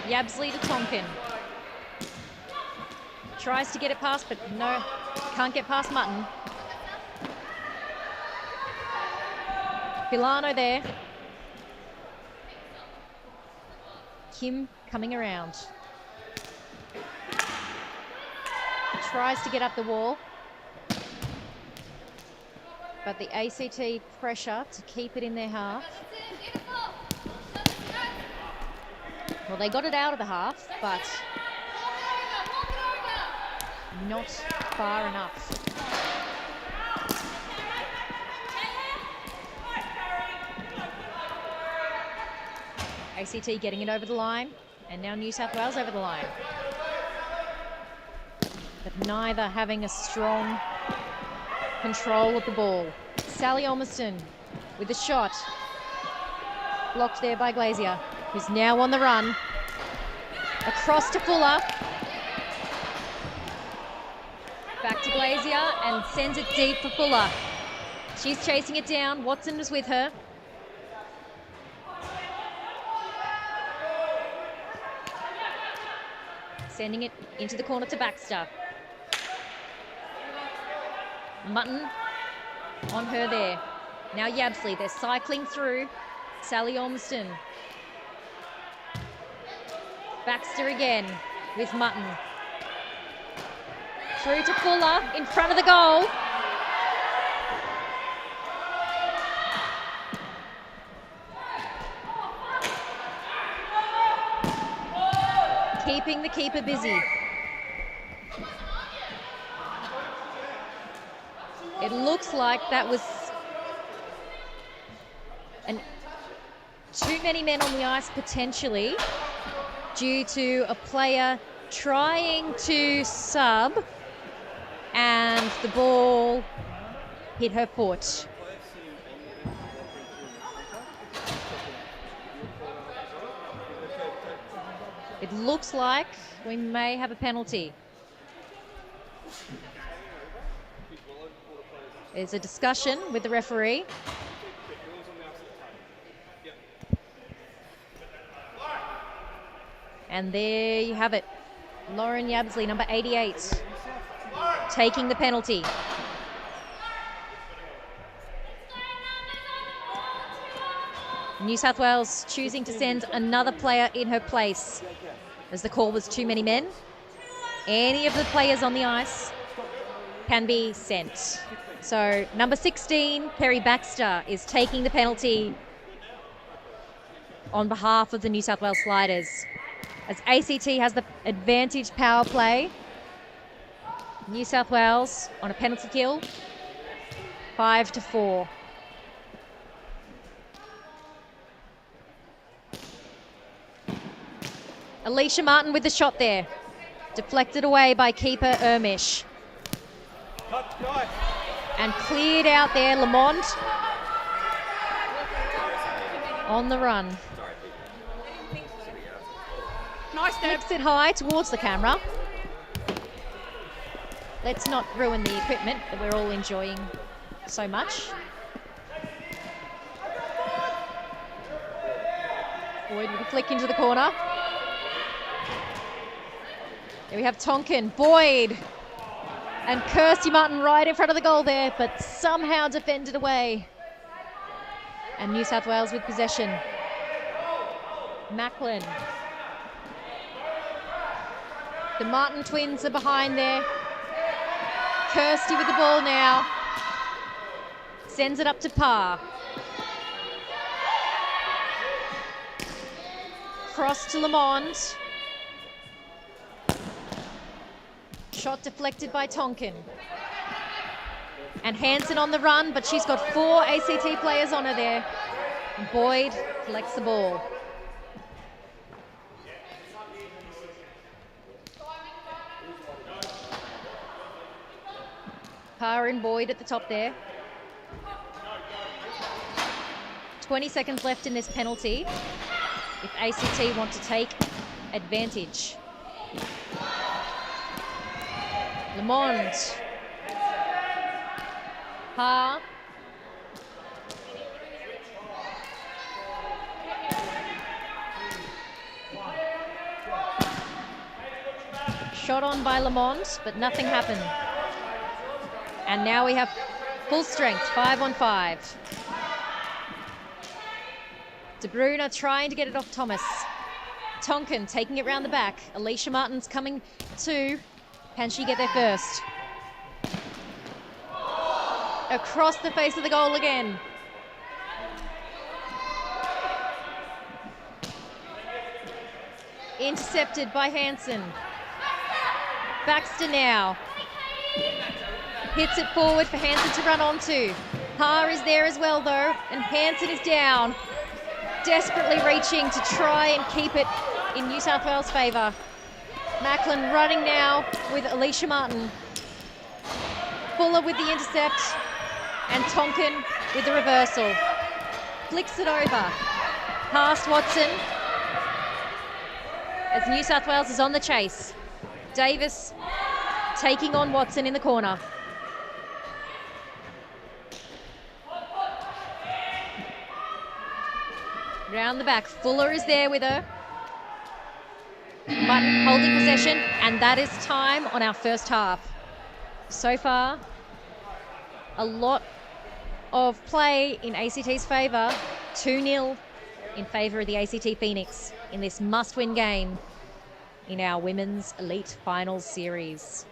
Yabsley to Tonkin. Tries to get it past, but no, can't get past Mutton. Pilano there. Kim coming around. Tries to get up the wall. But the ACT pressure to keep it in their half. Well, they got it out of the half, but not far enough. ACT getting it over the line, and now New South Wales over the line. But neither having a strong control of the ball. Sally Olmiston with the shot. Blocked there by Glazier, who's now on the run. Across to Fuller. Back to Glazier and sends it deep for Fuller. She's chasing it down. Watson is with her. Sending it into the corner to Baxter. Mutton on her there. Now Yabsley, they're cycling through. Sally Ormiston. Baxter again with Mutton. Through to Fuller in front of the goal. Keeping the keeper busy. It looks like that was too many men on the ice potentially due to a player trying to sub and the ball hit her foot. It looks like we may have a penalty. There's a discussion with the referee. And there you have it. Lauren Yabsley, number 88, taking the penalty. New South Wales choosing to send another player in her place as the call was too many men. Any of the players on the ice can be sent. So number 16, Perry Baxter, is taking the penalty on behalf of the New South Wales Sliders. As ACT has the advantage power play, New South Wales on a penalty kill, 5-4. Alicia Martin with the shot there. Deflected away by keeper Ermish. And cleared out there, Lamont on the run. Flicks it high towards the camera. Let's not ruin the equipment that we're all enjoying so much. Boyd with a flick into the corner. There we have Tonkin, Boyd, and Kirsty Martin right in front of the goal there, but somehow defended away. And New South Wales with possession. Macklin. The Martin twins are behind there. Kirsty with the ball now. Sends it up to Parr. Cross to Lamont. Shot deflected by Tonkin. And Hansen on the run, but she's got 4 ACT players on her there. And Boyd collects the ball. Parr and Boyd at the top there. 20 seconds left in this penalty if ACT want to take advantage. Lamont. Parr. Shot on by Lamont, but nothing happened. And now we have full strength, 5-on-5. De Bruyne trying to get it off Thomas. Tonkin taking it round the back. Alicia Martin's coming to. Can she get there first? Across the face of the goal again. Intercepted by Hansen. Baxter now. Hits it forward for Hansen to run onto. Parr is there as well though, and Hansen is down. Desperately reaching to try and keep it in New South Wales' favour. Macklin running now with Alicia Martin. Fuller with the intercept, and Tonkin with the reversal. Flicks it over. Past Watson. As New South Wales is on the chase. Davis taking on Watson in the corner. Round the back, Fuller is there with her. Martin holding possession, and that is time on our first half. So far, a lot of play in ACT's favour. 2-0 in favour of the ACT Phoenix in this must-win game in our Women's Elite Finals Series.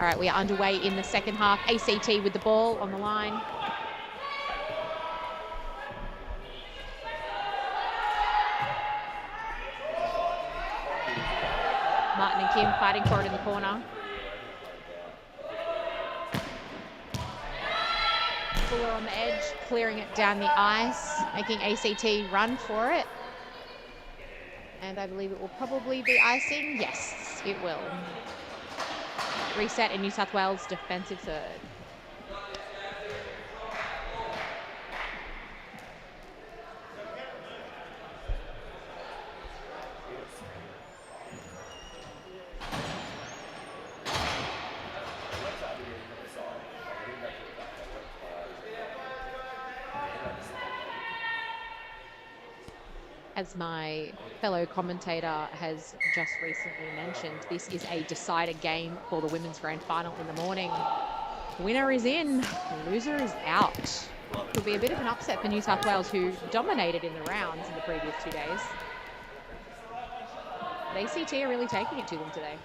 All right, we are underway in the second half. ACT with the ball on the line. Martin and Kim fighting for it in the corner. Fuller on the edge, clearing it down the ice, making ACT run for it. And I believe it will probably be icing. Yes, it will. Reset in New South Wales defensive third. As my fellow commentator has just recently mentioned, this is a decider game for the women's grand final in the morning. Winner is in, loser is out. Could be a bit of an upset for New South Wales, who dominated in the rounds in the previous 2 days. But ACT are really taking it to them today.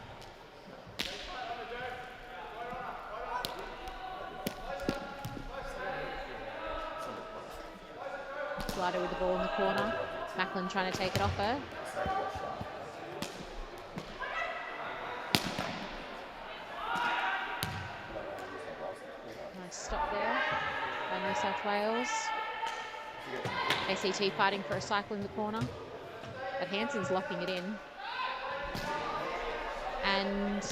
Slider with the ball in the corner. Macklin trying to take it off her. Nice stop there by New South Wales. ACT fighting for a cycle in the corner, but Hansen's locking it in. And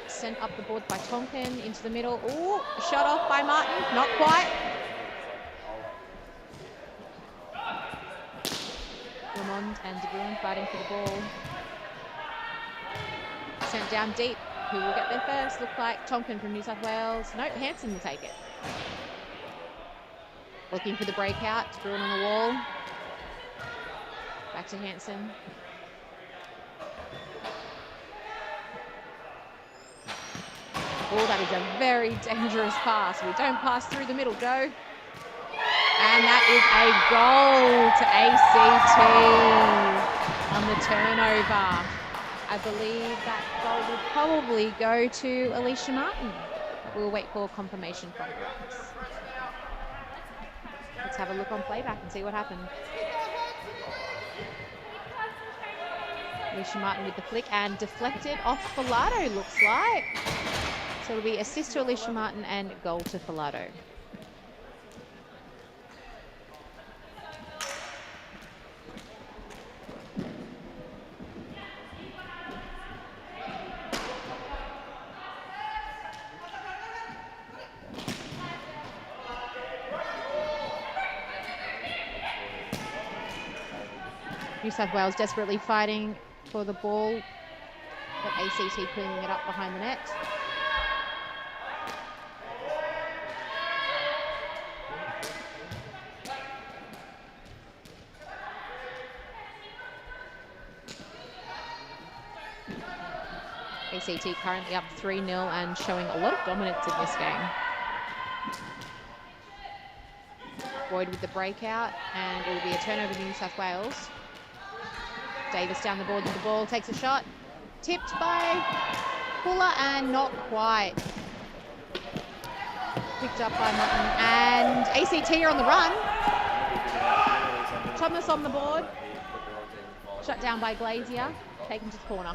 sent up the board by Tonkin into the middle. Ooh, a shot off by Martin, not quite. Lamond and De Bruin fighting for the ball. Sent down deep. Who will get there first? Look like Tonkin from New South Wales. No, Hansen will take it. Looking for the breakout. De Bruin on the wall. Back to Hansen. Oh, that is a very dangerous pass. We don't pass through the middle, go. And that is a goal to ACT on the turnover. I believe that goal will probably go to Alicia Martin. But we'll wait for confirmation from Grace. Let's have a look on playback and see what happened. Alicia Martin with the flick and deflected off Filato, looks like. So it'll be assist to Alicia Martin and goal to Filato. New South Wales desperately fighting for the ball, but ACT cleaning it up behind the net. ACT currently up 3-0 and showing a lot of dominance in this game. Boyd with the breakout, and it will be a turnover to New South Wales. Davis down the board with the ball, takes a shot. Tipped by Fuller and not quite. Picked up by Martin, and ACT are on the run. Thomas on the board. Shut down by Glazier, taken to the corner.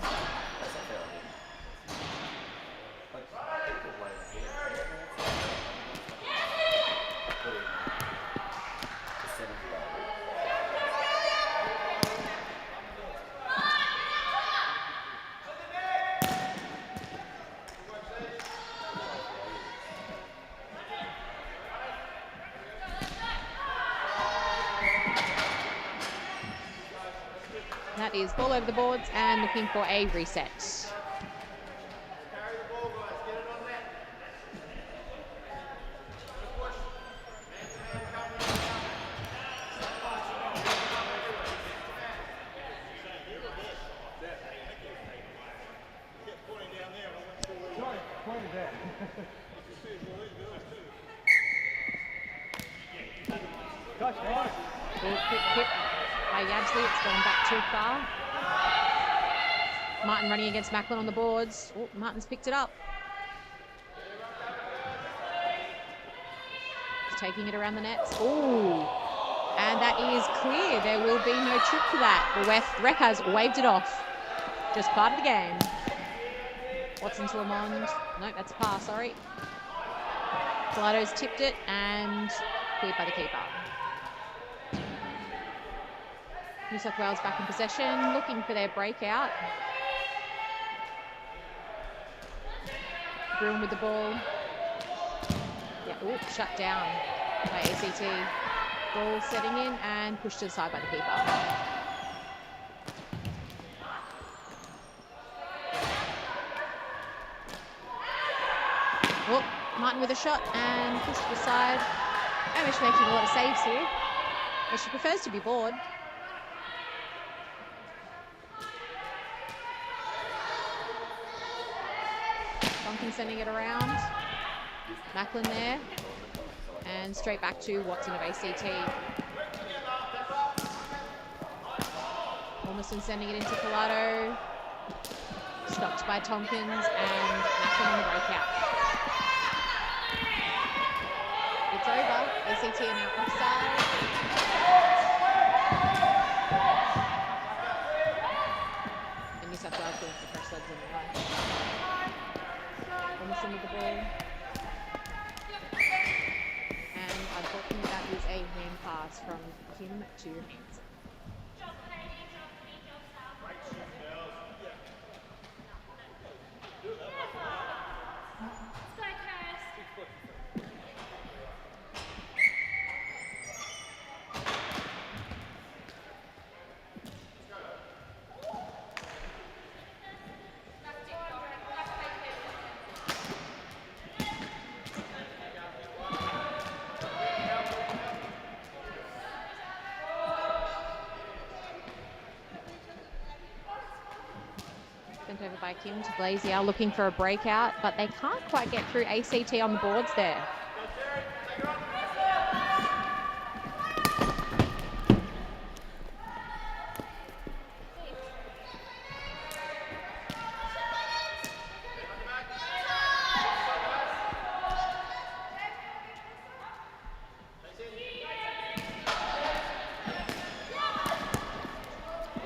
That is ball over the boards and looking for a reset. Hit by Yabsley, it's gone back too far. Martin running against Macklin on the boards. Oh, Martin's picked it up. taking it around the nets. Ooh. And that is clear. There will be no trip for that. The ref has waved it off. Just part of the game. Watson to Lamond. No, that's a pass, sorry. Pilatos tipped it and cleared by the keeper. New South Wales back in possession, looking for their breakout. Broom with the ball. Yeah, ooh, shut down by ACT. Ball setting in and pushed to the side by the keeper. Oh, Martin with a shot and pushed to the side. Amish making a lot of saves here. But she prefers to be bored. Duncan sending it around. Macklin there. And straight back to Watson of ACT. Ormiston sending it into Pilato. Stopped by Tompkins and Macklin on the breakout. It's over. ACT are now offside. And New South Wales going for fresh legs on the line. Ormiston with the ball. And unfortunately that is a hand pass from Kim to Hanson. Sent over by Kim to Blazier, looking for a breakout, but they can't quite get through ACT on the boards there.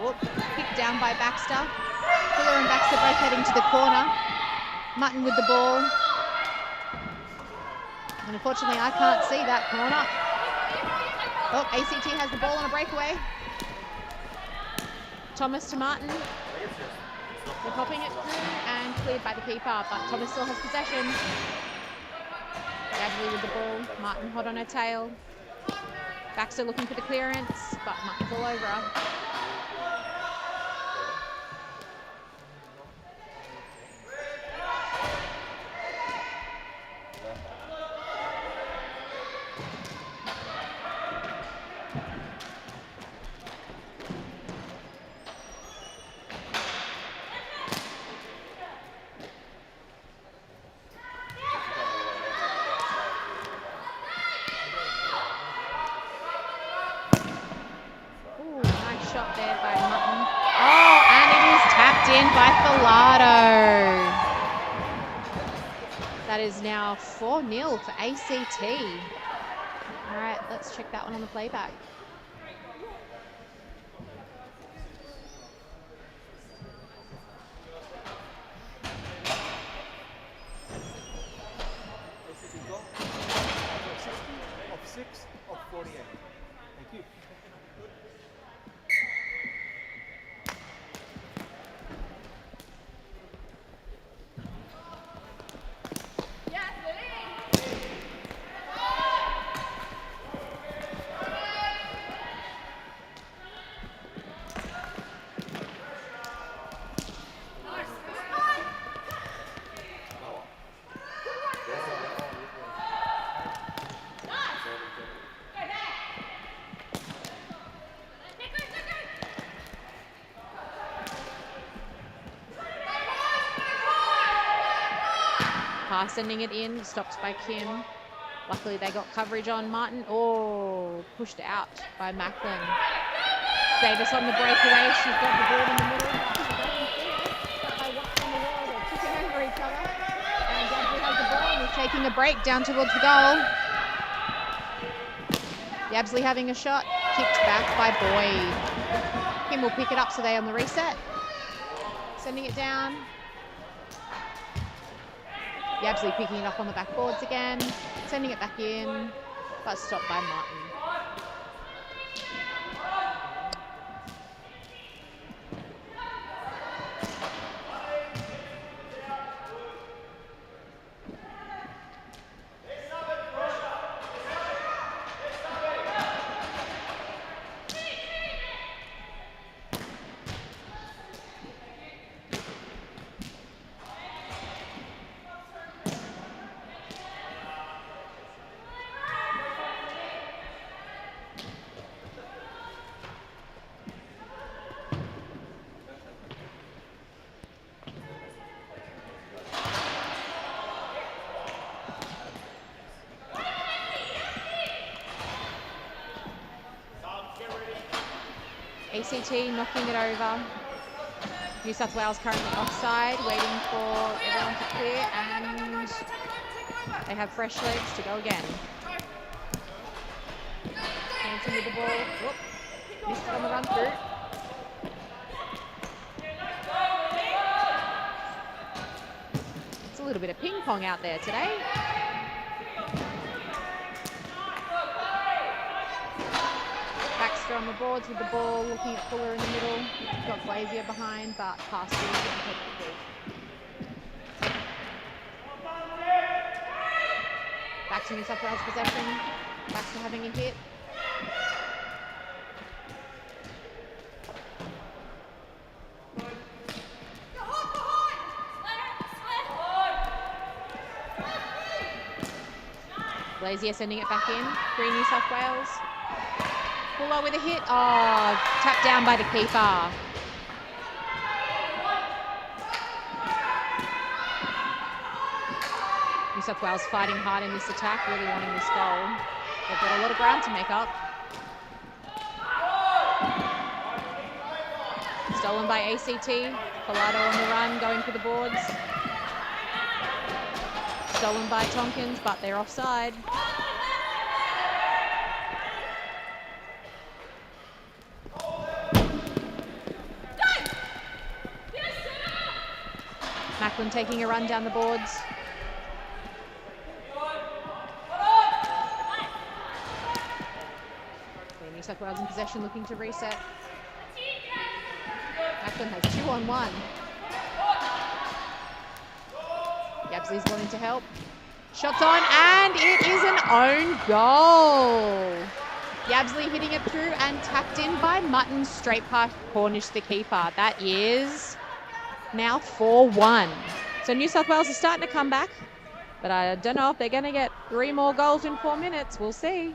Oh, picked down by Baxter. Fuller and Baxter both heading to the corner. Mutton with the ball. And unfortunately, I can't see that corner. Oh, ACT has the ball on a breakaway. Thomas to Martin. They're popping it through and cleared by the keeper, but Thomas still has possession. Gadley with the ball. Martin hot on her tail. Baxter looking for the clearance, but Martin's all over her. Shot there by Mutton. Oh, and it is tapped in by Filato. That is now 4-0 for ACT. All right, let's check that one on the playback. Off 6, off 48. Thank you. Pass sending it in, stopped by Kim. Luckily they got coverage on Martin. Oh, pushed out by Macklin. Davis on the breakaway. She's got the ball in the middle. But by Watson on the wall, they're kicking over each other. And Gadley has the ball and is taking a break down towards the goal. Yabsley having a shot. Kicked back by Boyd. Kim will pick it up, so they on the reset. Sending it down. Yabsley picking it up on the backboards again. Sending it back in, but stopped by Martin. ACT knocking it over. New South Wales currently offside, waiting for everyone to clear, and they have fresh legs to go again. Hanson with the ball. Whoop. Missed it on the run through. It's a little bit of ping pong out there today. On the boards with the ball, looking at Fuller in the middle. Got Glazier behind, but past through and take the ball. Back to New South Wales possession. Back to having a hit. Glazier sending it back in. Green New South Wales. Fuller with a hit. Oh, tapped down by the keeper. New South Wales fighting hard in this attack, really wanting this goal. They've got a lot of ground to make up. Stolen by ACT. Collado on the run, going for the boards. Stolen by Tompkins, but they're offside. Macklin taking a run down the boards. New South Wales in possession, looking to reset. Macklin has 2-on-1. Yabsley's wanting to help. Shots on, and it is an own goal. Yabsley hitting it through and tapped in by Mutton, straight past Cornish, the keeper. That is now 4-1. So New South Wales is starting to come back, but I don't know if they're going to get 3 more goals in 4 minutes. We'll see.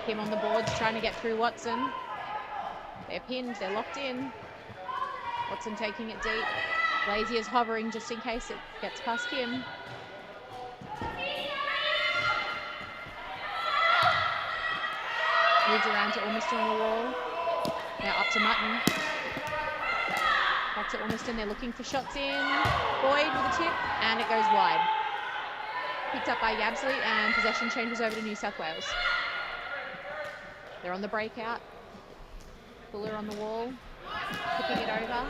Him on the boards, trying to get through Watson. They're pinned, they're locked in. Watson taking it deep. Glazier's hovering just in case it gets past him. Moves around to Ormiston on the wall. Now up to Mutton. Back to Ormiston, they're looking for shots in. Boyd with a tip, and it goes wide. Picked up by Yabsley, and possession changes over to New South Wales. They're on the breakout. Fuller on the wall, kicking it over.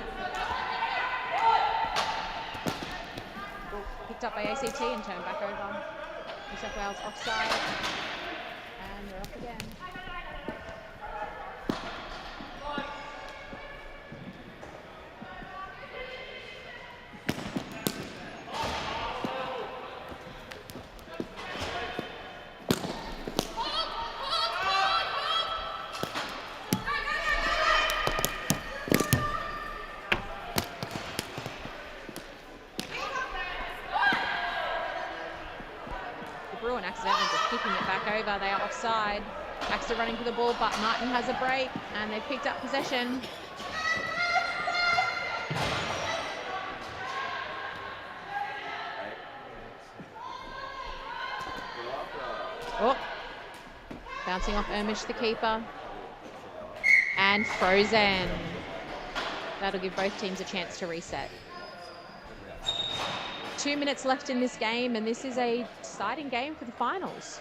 Picked up by ACT and turned back over. New South Wales offside, and they're off again. They're just kicking it back over. They are offside. Baxter running for the ball, but Martin has a break, and they've picked up possession. Oh, bouncing off Ermish, the keeper. And frozen. That'll give both teams a chance to reset. 2 minutes left in this game, and this is a exciting game for the finals.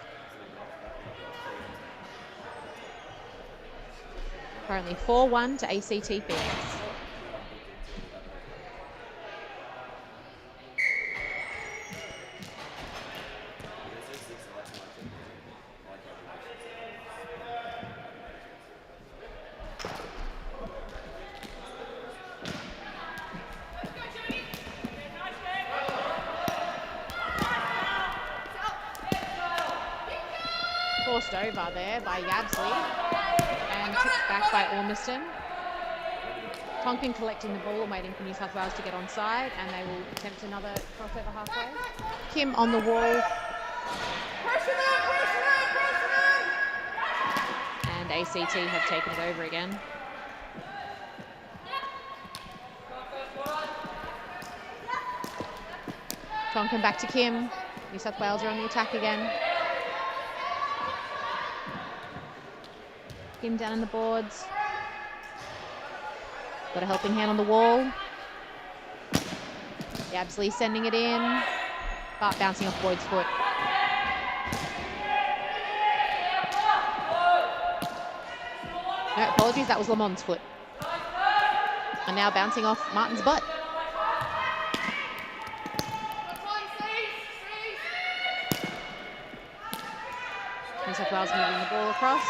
Currently 4-1 to ACT Phoenix. Forced over there by Yabsley and tipped back by Ormiston. Tonkin collecting the ball and waiting for New South Wales to get onside, and they will attempt another crossover halfway. Kim on the wall. And ACT have taken it over again. Tonkin back to Kim. New South Wales are on the attack again. Kim down in the boards. Got a helping hand on the wall. Yabsley sending it in, but bouncing off Boyd's foot. No, apologies, that was Lamont's foot. And now bouncing off Martin's butt. New South Wales moving the ball across.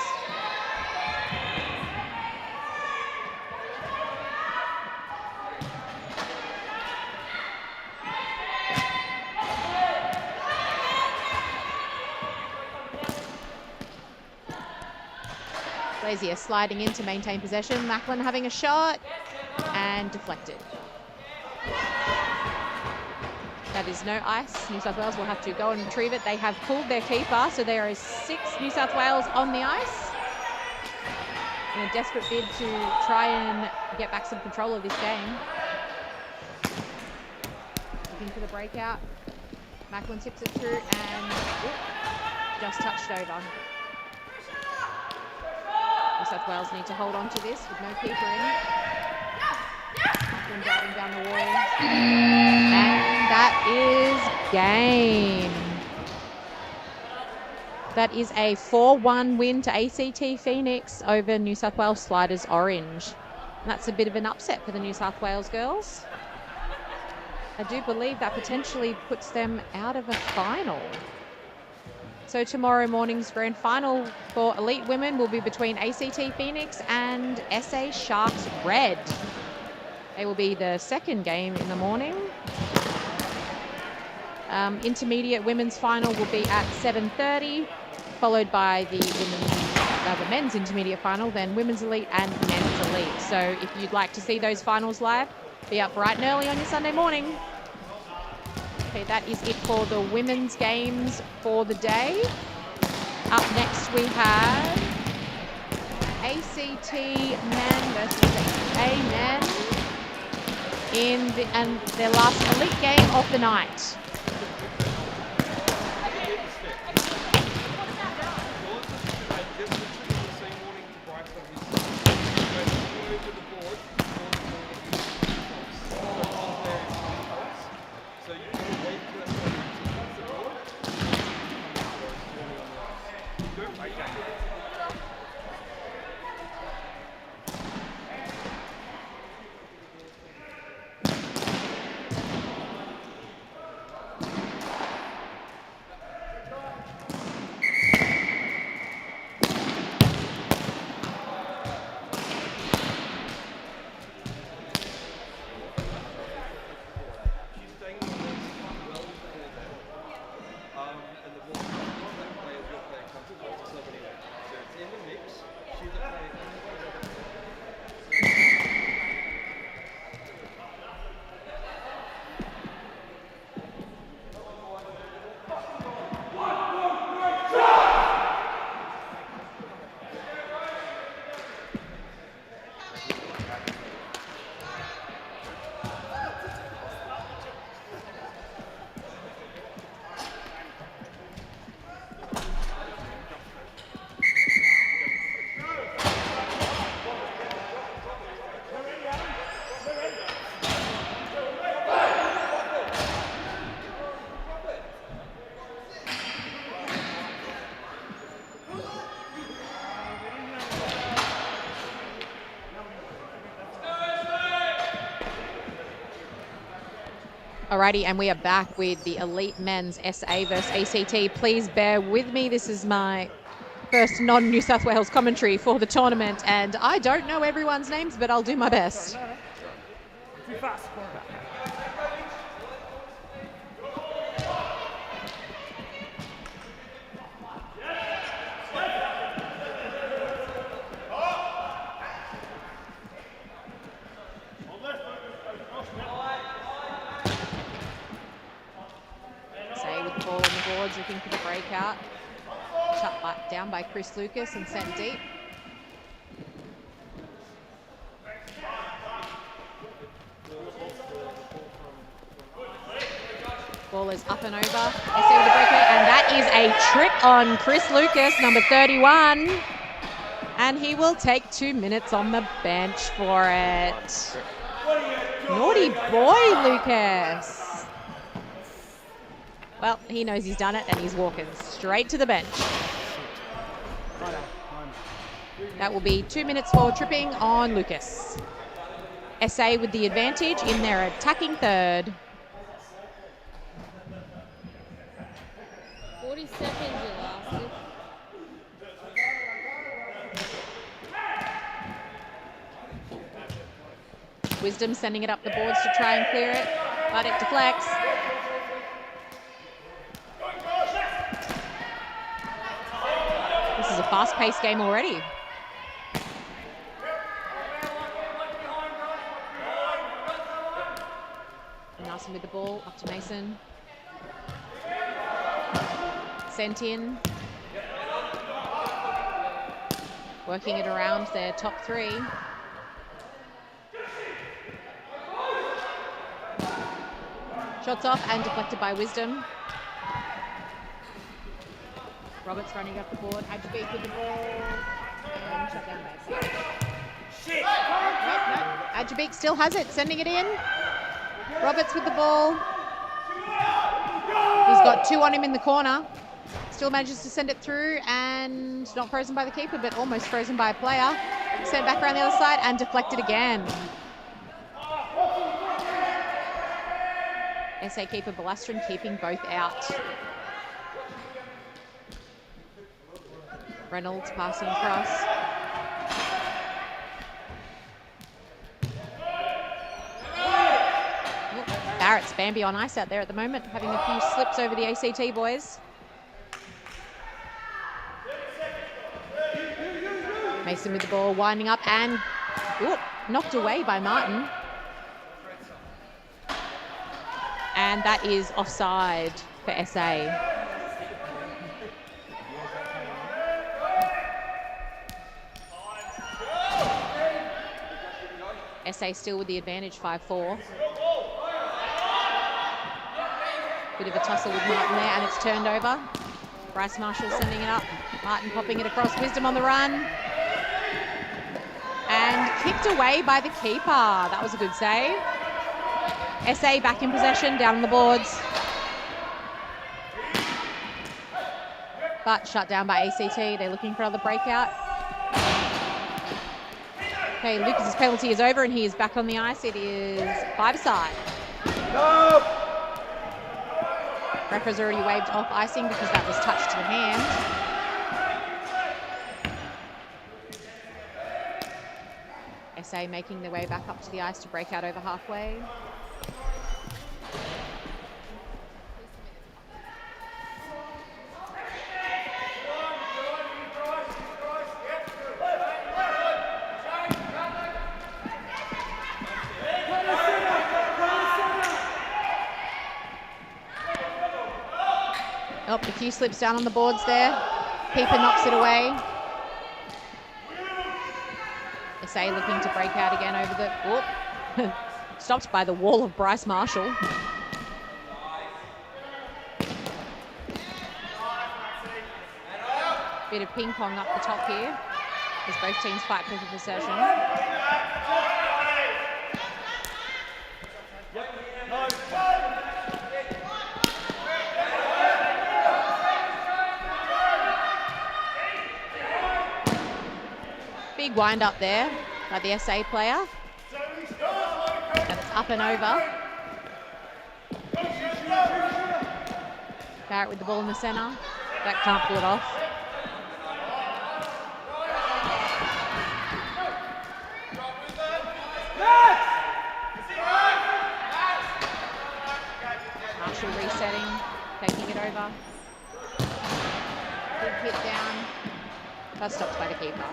Glazier sliding in to maintain possession. Macklin having a shot and deflected. That is no ice. New South Wales will have to go and retrieve it. They have pulled their keeper, so there is 6 New South Wales on the ice in a desperate bid to try and get back some control of this game. Looking for the breakout. Macklin tips it through and just touched over. New South Wales need to hold on to this with no keeper in. Macklin driving down the wall. And that is game. That is a 4-1 win to ACT Phoenix over New South Wales Sliders Orange. And that's a bit of an upset for the New South Wales girls. I do believe that potentially puts them out of a final. So tomorrow morning's grand final for elite women will be between ACT Phoenix and SA Sharks Red. They will be the second game in the morning. Intermediate women's final will be at 7:30, followed by the men's intermediate final, then women's elite and men's elite. So if you'd like to see those finals live, be up bright and early on your Sunday morning. Okay, that is it for the women's games for the day. Up next we have ACT men versus A men in their last elite game of the night. Alrighty, and we are back with the Elite Men's SA versus ACT. Please bear with me. This is my first non-New South Wales commentary for the tournament, and I don't know everyone's names, but I'll do my best. Too fast for it. Say with the ball on the boards, looking for the breakout. Shut down by Chris Lucas and sent deep. Ball is up and over. SA with the breakout, and that is a trick on Chris Lucas, number 31. And he will take 2 minutes on the bench for it. Naughty boy, Lucas. Well, he knows he's done it, and he's walking straight to the bench. That will be 2 minutes for tripping on Lucas. SA with the advantage in their attacking third. 40 seconds it lasted. Wisdom sending it up the boards to try and clear it, but it deflects. This is a fast-paced game already. Nelson with the ball, up to Mason. Sent in. Working it around their top three. Shots off and deflected by Wisdom. Roberts running up the board. Adjabik with the ball. And shut down by Shit! No. Adjabik still has it, sending it in. Roberts with the ball. He's got 2 on him in the corner. Still manages to send it through and not frozen by the keeper, but almost frozen by a player. Sent back around the other side and deflected again. SA keeper Balastron keeping both out. Reynolds passing across. Barrett's Bambi on ice out there at the moment, having a few slips over the ACT boys. Mason with the ball, winding up and knocked away by Martin. And that is offside for SA. SA still with the advantage, 5-4. Bit of a tussle with Martin there, and it's turned over. Bryce Marshall sending it up. Martin popping it across. Wisdom on the run. And kicked away by the keeper. That was a good save. SA back in possession, down on the boards. But shut down by ACT. They're looking for another breakout. Okay, Lucas's penalty is over and he is back on the ice. It is 5-a-side. No! Ref has already waved off icing because that was touched to the hand. SA making their way back up to the ice to break out over halfway. Oh, a few slips down on the boards there. Keeper knocks it away. SA looking to break out again over the... stopped by the wall of Bryce Marshall. Bit of ping pong up the top here as both teams fight for possession. Big wind up there by the SA player. And it's up and over. Barrett with the ball in the centre. That can't pull it off. Marshall resetting, taking it over. Big hit down. That's stopped by the keeper.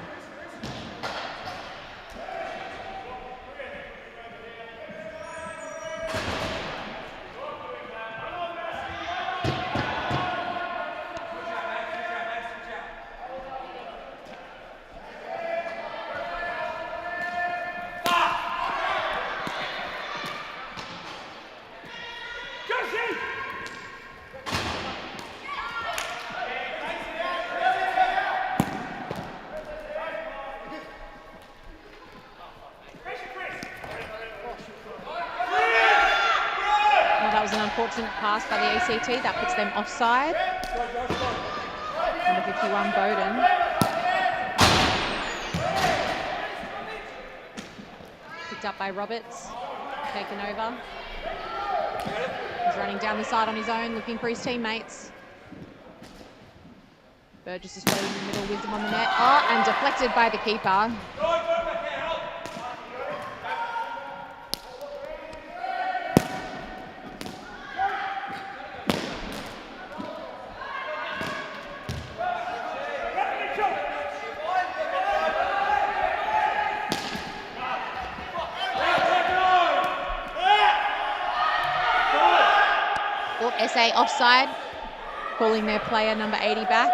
Unfortunate pass by the ACT. That puts them offside. Number 51, Bowden. Picked up by Roberts. Taken over. He's running down the side on his own, looking for his teammates. Burgess is floating in the middle, Wisdom on the net. Oh, and deflected by the keeper. SA offside, calling their player number 80 back.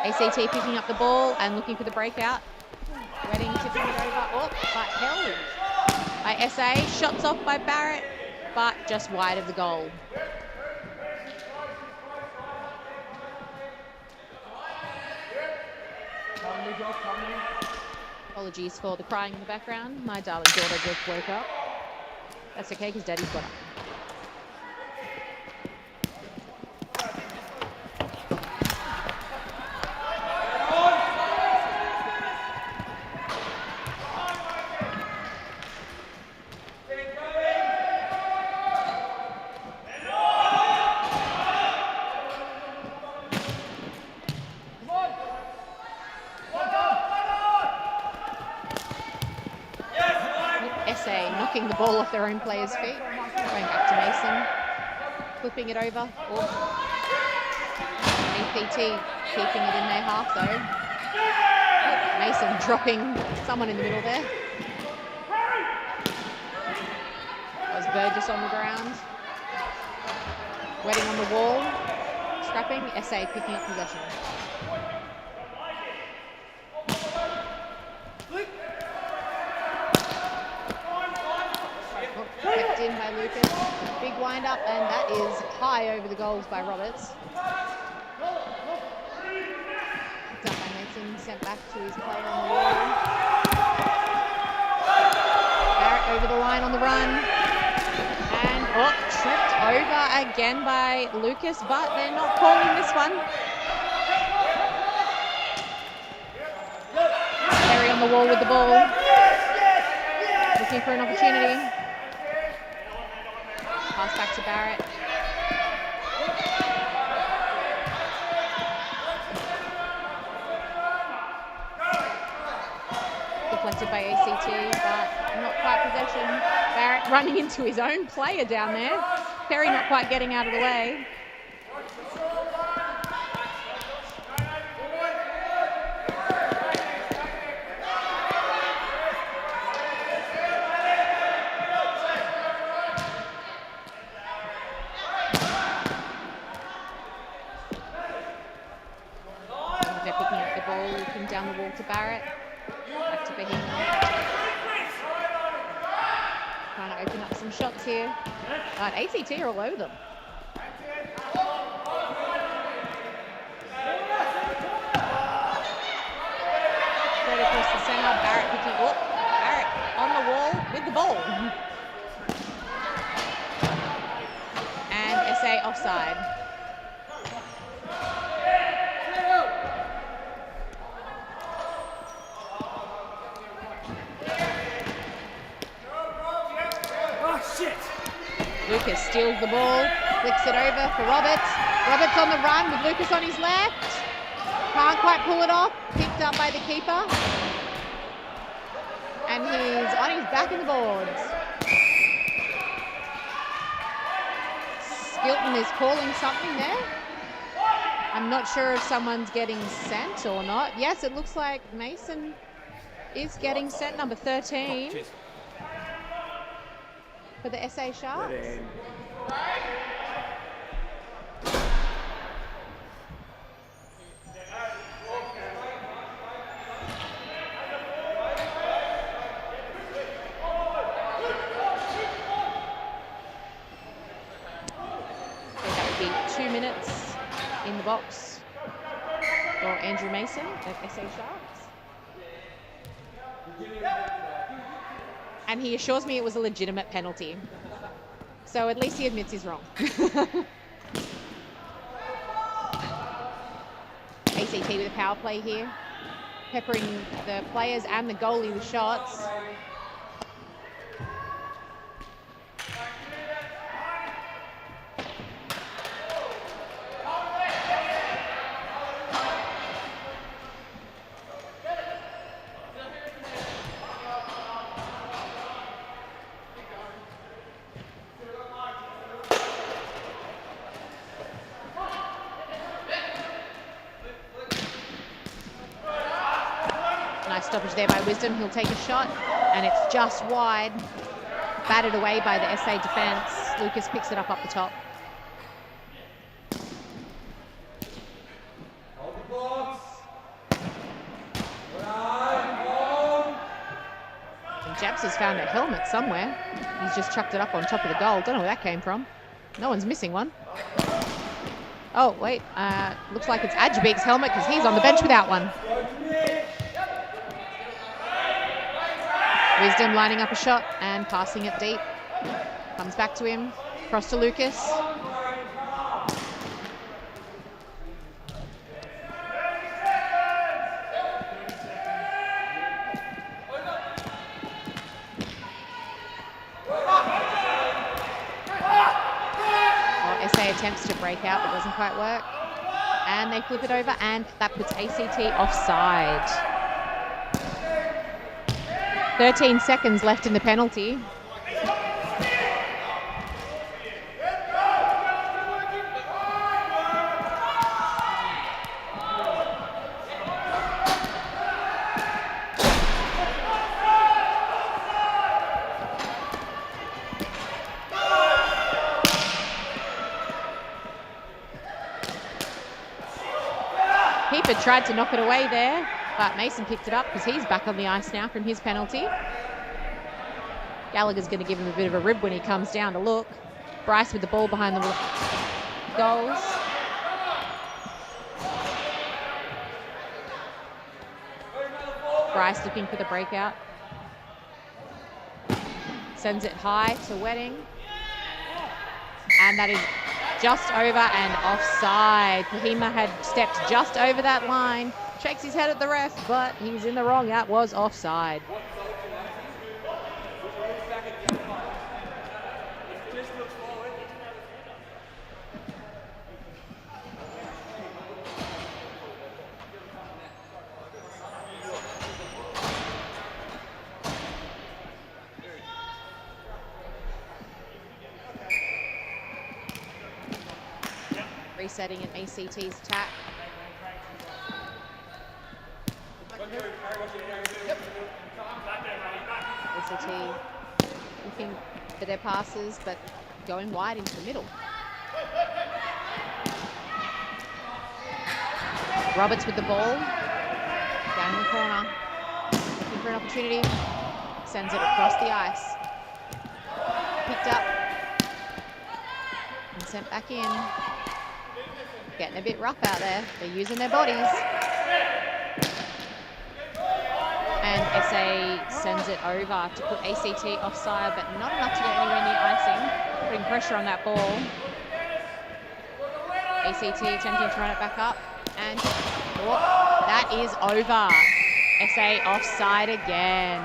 ACT picking up the ball and looking for the breakout. Wedding tipping it over. Oh, but held by SA. Shots off by Barrett, but just wide of the goal. Apologies for the crying in the background. My darling daughter just woke up. That's okay because Daddy's got up. Knocking the ball off their own player's feet. Going back to Mason. Flipping it over. Oh. APT keeping it in their half though. Oh, Mason dropping someone in the middle there. That was Burgess on the ground. Wedding on the wall. Scrapping. SA picking up possession. Kept in by Lucas. Big wind up, and that is high over the goals by Roberts. Picked up by Mason, sent back to his player on the wall. Barrett over the line on the run. And tripped over again by Lucas, but they're not calling this one. Terry on the wall with the ball. Looking for an opportunity. Pass back to Barrett. Deflected by ACT, but not quite possession. Barrett running into his own player down there. Perry not quite getting out of the way. Down the wall to Barrett. Back to Bahima. Trying to open up some shots here. But ACT are all over them. Straight across the centre. Barrett picking up. Barrett on the wall with the ball. And SA offside. Lucas steals the ball. Flicks it over for Roberts. Roberts on the run with Lucas on his left. Can't quite pull it off. Picked up by the keeper. And he's on his back in the boards. Skilton is calling something there. I'm not sure if someone's getting sent or not. Yes, it looks like Mason is getting sent, number 13, for the SA Sharks. That would be 2 minutes in the box for Andrew Mason of SA Sharks. And he assures me it was a legitimate penalty. So at least he admits he's wrong. ACT with a power play here. Peppering the players and the goalie with shots. Nice stoppage there by Wisdom. He'll take a shot, and it's just wide. Batted away by the SA defence. Lucas picks it up the top. And Japs has found a helmet somewhere. He's just chucked it up on top of the goal. Don't know where that came from. No one's missing one. Oh, wait. Looks like it's Ajabik's helmet because he's on the bench without one. Wisdom lining up a shot and passing it deep. Comes back to him. Cross to Lucas. SA attempts to break out, but doesn't quite work. And they flip it over, and that puts ACT offside. 13 seconds left in the penalty. Keeper tried to knock it away there, but Mason picked it up because he's back on the ice now from his penalty. Gallagher's going to give him a bit of a rib when he comes down to look. Bryce with the ball behind the goals. Bryce looking for the breakout. Sends it high to Wedding. And that is just over and offside. Kahima had stepped just over that line. Shakes his head at the ref, but he's in the wrong. That was offside. Resetting an ACT's attack. ACT looking for their passes, but going wide into the middle. Roberts with the ball. Down in the corner. Looking for an opportunity. Sends it across the ice. Picked up. And sent back in. Getting a bit rough out there. They're using their bodies. And SA sends it over to put ACT offside, but not enough to get anywhere near icing. Putting pressure on that ball. ACT attempting to run it back up. And that is over. SA offside again.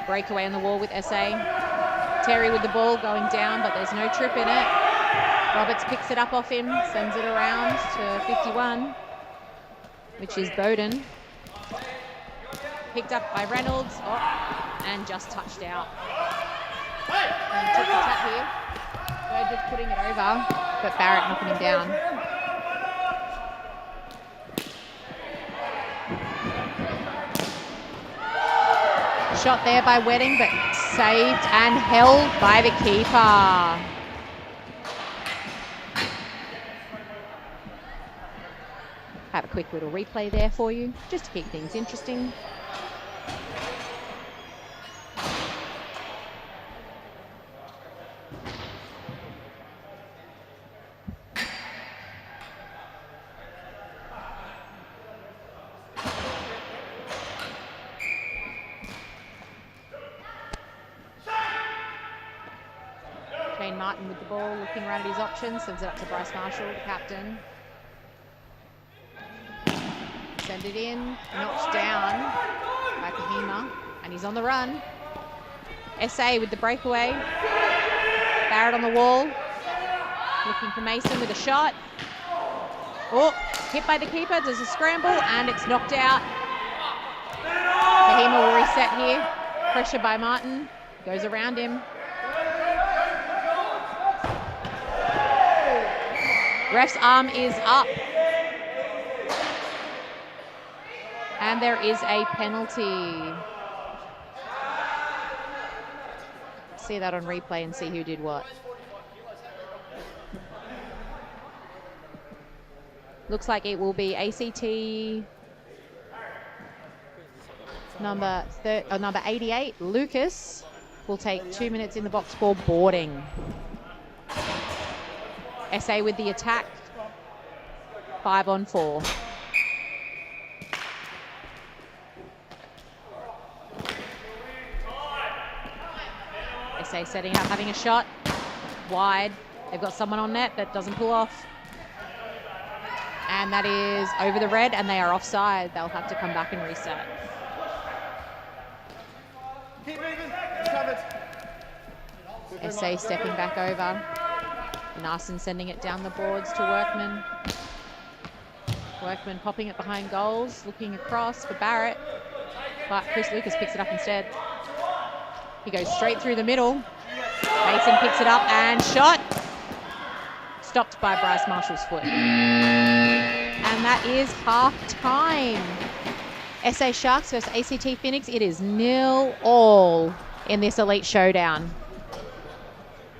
Breakaway on the wall with SA. Terry with the ball going down, but there's no trip in it. Roberts picks it up off him, sends it around to 51, which is Bowden. Picked up by Reynolds, and just touched out. And took the tap here. Bird just putting it over, but Barrett knocking him down. Shot there by Wedding, but saved and held by the keeper. Have a quick little replay there for you, just to keep things interesting. Shane Martin with the ball, looking around at his options, sends it up to Bryce Marshall, the captain. Send it in, knocked down by Kahima, and he's on the run. SA with the breakaway. Barrett on the wall, looking for Mason with a shot. Oh, hit by the keeper, does a scramble, and it's knocked out. Kahima will reset here. Pressure by Martin, goes around him. Ref's arm is up. And there is a penalty. See that on replay and see who did what. Looks like it will be ACT number 88, Lucas, will take 2 minutes in the box for boarding. SA with the attack, 5 on 4. SA setting up, having a shot, wide. They've got someone on net that doesn't pull off. And that is over the red, and they are offside. They'll have to come back and reset. Keep moving. It's covered. SA stepping back over. Narson sending it down the boards to Workman. Workman popping it behind goals, looking across for Barrett. But Chris Lucas picks it up instead. He goes straight through the middle. Mason picks it up and shot. Stopped by Bryce Marshall's foot. And that is half time. SA Sharks versus ACT Phoenix. It is 0-0 in this elite showdown.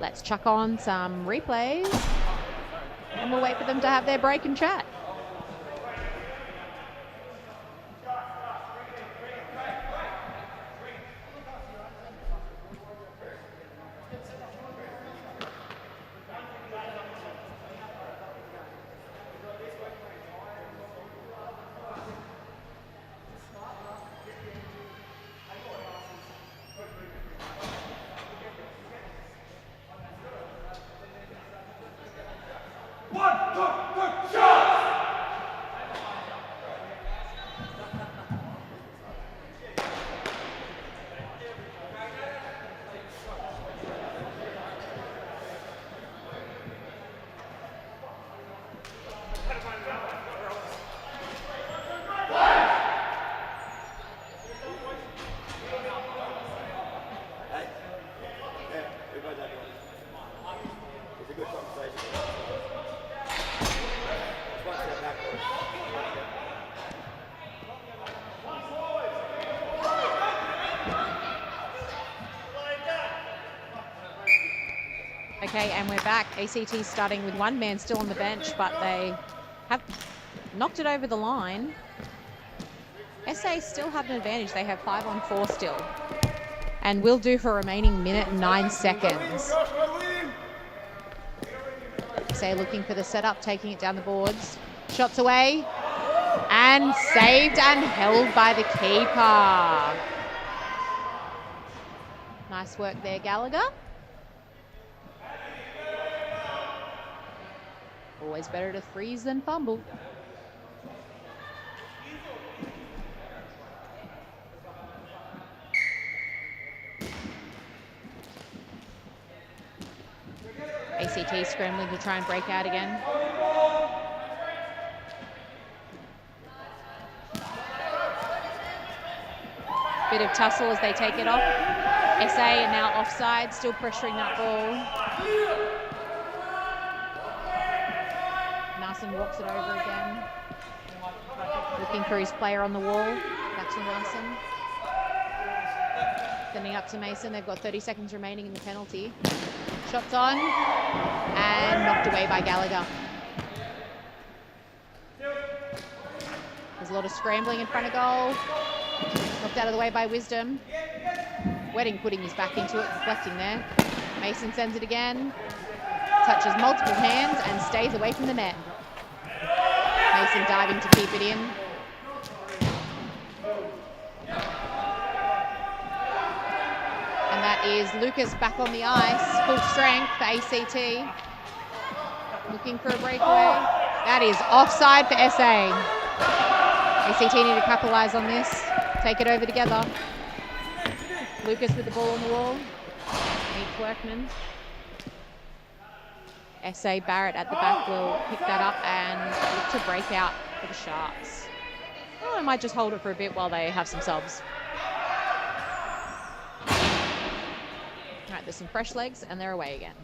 Let's chuck on some replays and we'll wait for them to have their break and chat. Okay, and we're back. ACT starting with one man still on the bench, but they have knocked it over the line. SA still have an advantage. They have 5 on 4 still. And will do for a remaining minute and 9 seconds. SA looking for the setup, taking it down the boards. Shots away. And saved and held by the keeper. Nice work there, Gallagher. Always better to freeze than fumble. ACT scrambling to try and break out again. Bit of tussle as they take it off. SA are now offside, still pressuring that ball. Narson walks it over again. Looking for his player on the wall. Back to Narson. Sending up to Mason. They've got 30 seconds remaining in the penalty. Shots on and knocked away by Gallagher. There's a lot of scrambling in front of goal. Knocked out of the way by Wisdom. Wedding putting his back into it, deflecting there. Mason sends it again. Touches multiple hands and stays away from the net. Mason diving to keep it in. And that is Lucas back on the ice, full strength for ACT. Looking for a breakaway. That is offside for SA. ACT need to capitalise on this. Take it over together. Lucas with the ball on the wall. Meets Workman. SA Barrett at the back will pick that up and look to break out for the Sharks. Oh, I might just hold it for a bit while they have some subs. All right, there's some fresh legs and they're away again.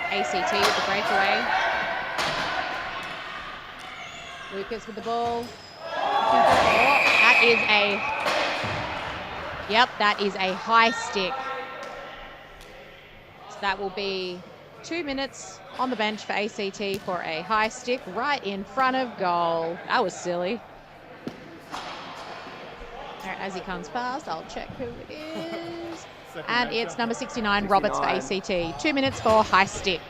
ACT with the breakaway. Lucas with the ball. That is a high stick. So that will be 2 minutes on the bench for ACT for a high stick right in front of goal. That was silly. All right, as he comes past, I'll check who it is. And it's number 69, Roberts for ACT. 2 minutes for high stick.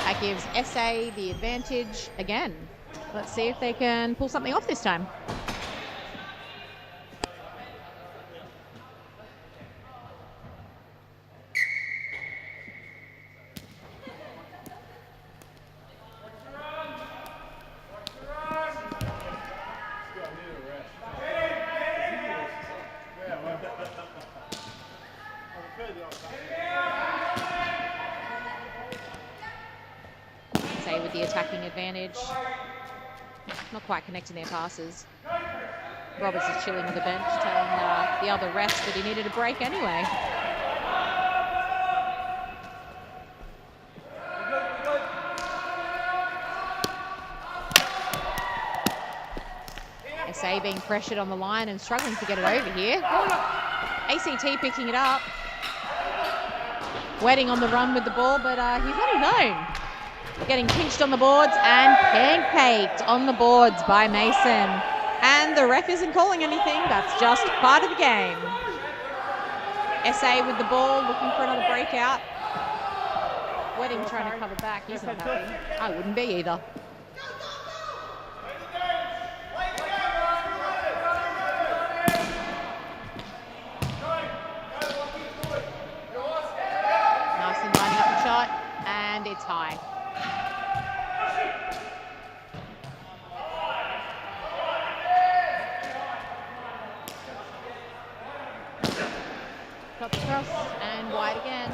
That gives SA the advantage again. Let's see if they can pull something off this time. SA with the attacking advantage. Not quite connecting their passes. Roberts is chilling on the bench, telling the other refs that he needed a break anyway. SA being pressured on the line and struggling to get it over here. ACT picking it up. Wedding on the run with the ball, but he's not alone. Getting pinched on the boards and pancaked on the boards by Mason. And the ref isn't calling anything. That's just part of the game. SA with the ball, looking for another breakout. Wedding trying to cover back. He's not happy. I wouldn't be either. Narson lining up the shot, and it's high. Cuts across and wide again.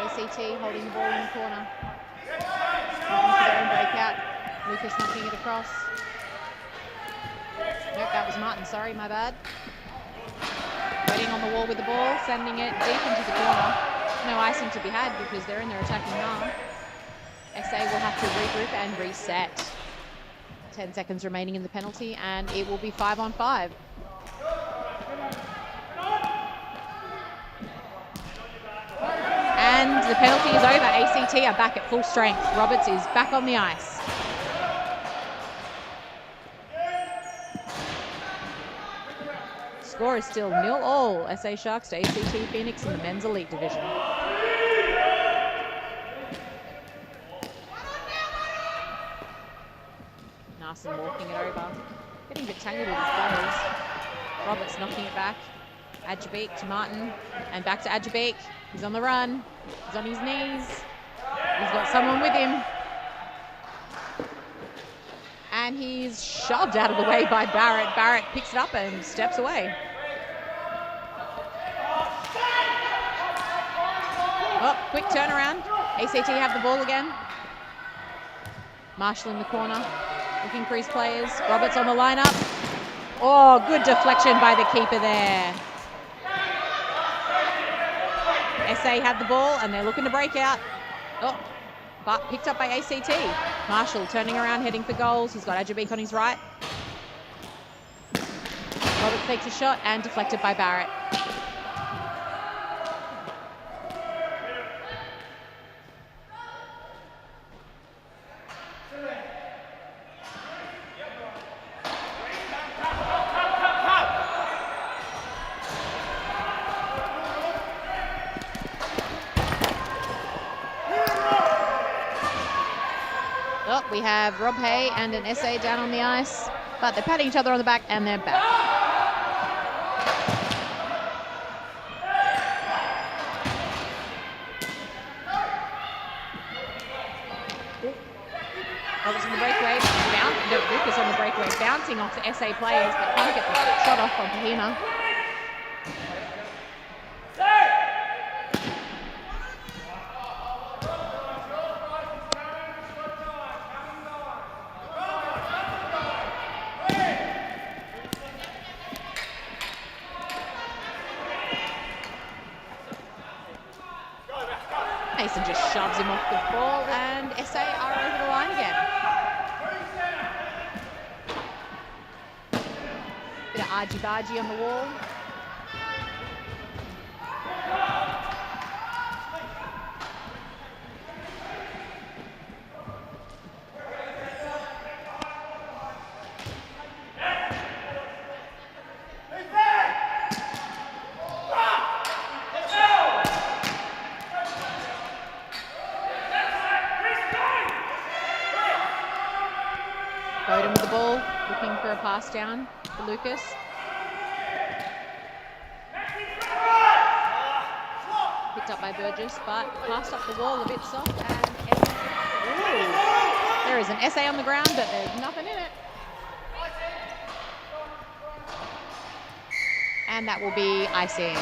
ACT holding the ball in the corner. Looking for their own breakout. Lucas knocking it across. Nope, that was Martin. Sorry, my bad. Waiting on the wall with the ball, sending it deep into the corner. No icing to be had because they're in their attacking half. SA will have to regroup and reset. 10 seconds remaining in the penalty, and it will be 5-on-5. And the penalty is over. ACT are back at full strength. Roberts is back on the ice. Score is still 0-0. SA Sharks to ACT Phoenix in the men's elite division. pass and walking it over. Getting a bit tangled with his players. Roberts knocking it back. Adjabik to Martin, and back to Adjabik. He's on the run. He's on his knees. He's got someone with him. And he's shoved out of the way by Barrett. Barrett picks it up and steps away. Oh, quick turnaround. ACT have the ball again. Marshall in the corner, looking for his players. Roberts on the lineup. Oh, good deflection by the keeper there. SA have the ball and they're looking to break out. Oh, but picked up by ACT. Marshall turning around, heading for goals. He's got Adjabik on his right. Roberts takes a shot and deflected by Barrett. We have Rob Hay and an SA down on the ice, but they're patting each other on the back and they're back. Roberts on the breakaway, Lucas on the breakaway, bouncing off the SA players, but can't get the shot off on Kahima. Mason just shoves him off the ball and SA are over the line again. Bit of argy-bargy on the wall. Bowden with the ball, looking for a pass down for Lucas. Picked up by Burgess, but passed up the wall a bit soft and there is an SA on the ground, but there's nothing in it. And that will be icing.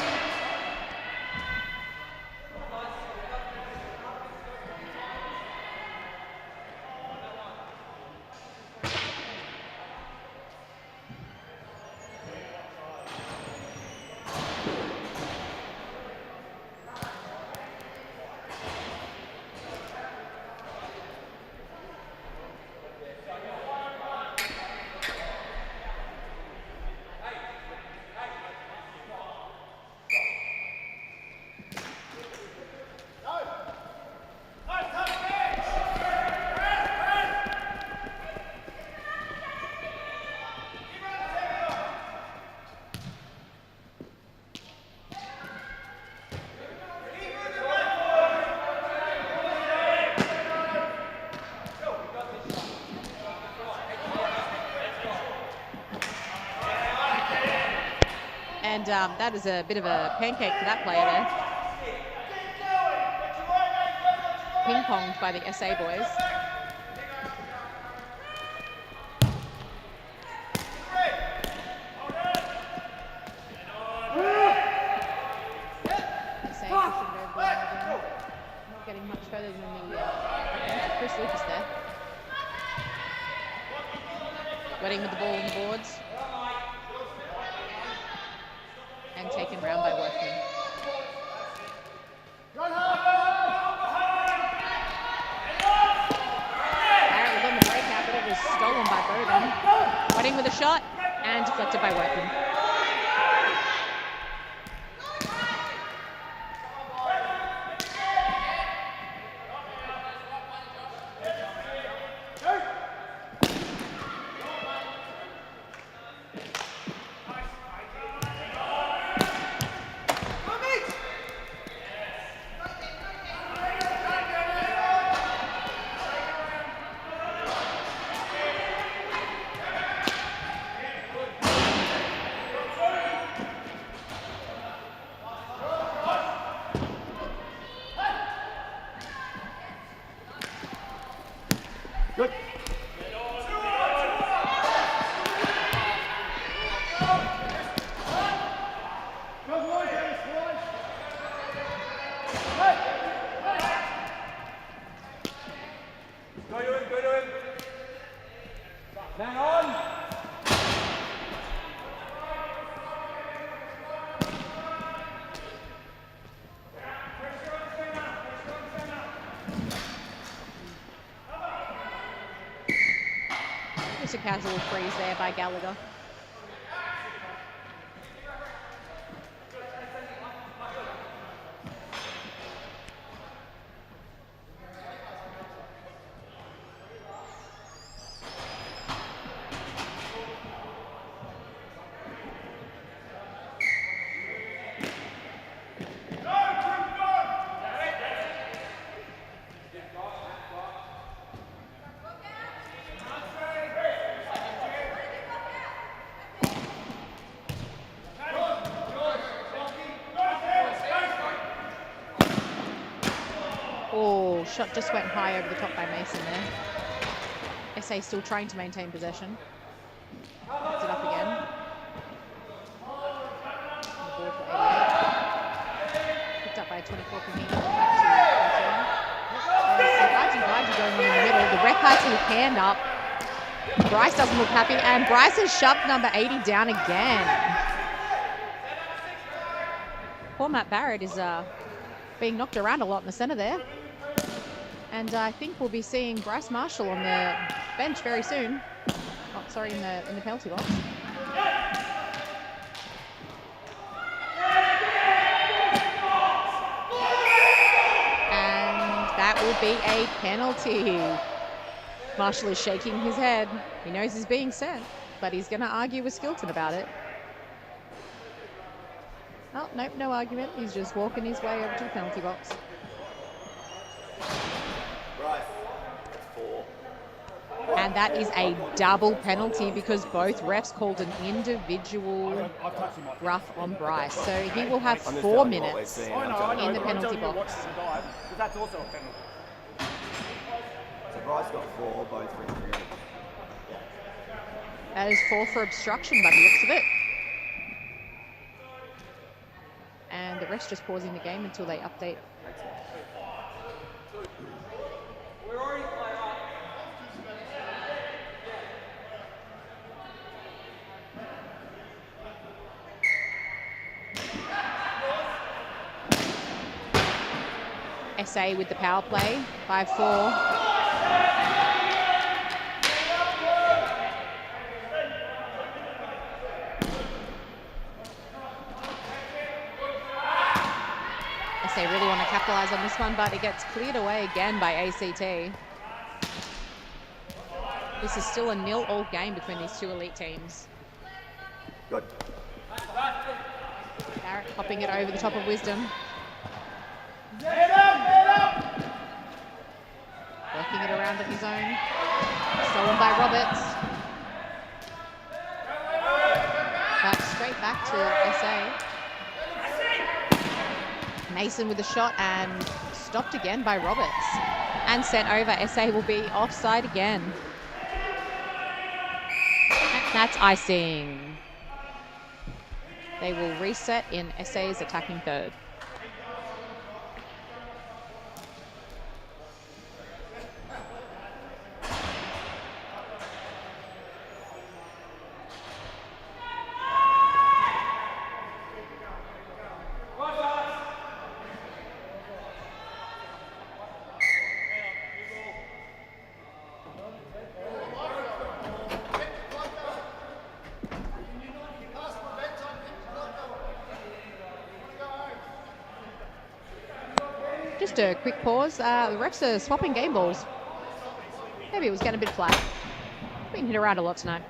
And that is a bit of a pancake for that player there. Ping-ponged by the SA boys. SA pushing it over the line again. Not getting much further than the Chris Lucas there. Wedding with the ball on the boards. And taken round by Workman. Barrett was on the breakout, but it was stolen by Bowden. Wedding with a shot and deflected by Workman. Good. Man on! Just a casual freeze there by Gallagher. Oh, shot just went high over the top by Mason there. SA still trying to maintain possession. Puts it up again. On the board for 88. Picked up by 24 from here. Back to 18. Going on in the middle. The rec has his hand up. Bryce doesn't look happy, and Bryce has shoved number 80 down again. Poor Matt Barrett is being knocked around a lot in the center there. And I think we'll be seeing Bryce Marshall on the bench very soon. Oh, sorry, in the penalty box. And that will be a penalty. Marshall is shaking his head. He knows he's being sent, but he's going to argue with Skilton about it. Oh, nope, no argument. He's just walking his way over to the penalty box. And that is a double penalty because both refs called an individual rough on Bryce. So he will have 4 minutes in the penalty box. That's also a penalty. So Bryce got 4, both for interference. That is 4 for obstruction by the looks of it. And the refs just pausing the game until they update. SA with the power play, 5-4. SA really want to capitalize on this one, but it gets cleared away again by ACT. This is still a 0-all game between these two elite teams. Good. Barrett popping it over the top of Wisdom. Working it around on his own. Stolen by Roberts. But straight back to SA. Mason with a shot and stopped again by Roberts. And sent over. SA will be offside again. That's icing. They will reset in SA's attacking third. Just a quick pause. The refs are swapping game balls. Maybe it was getting a bit flat. Been hit around a lot tonight.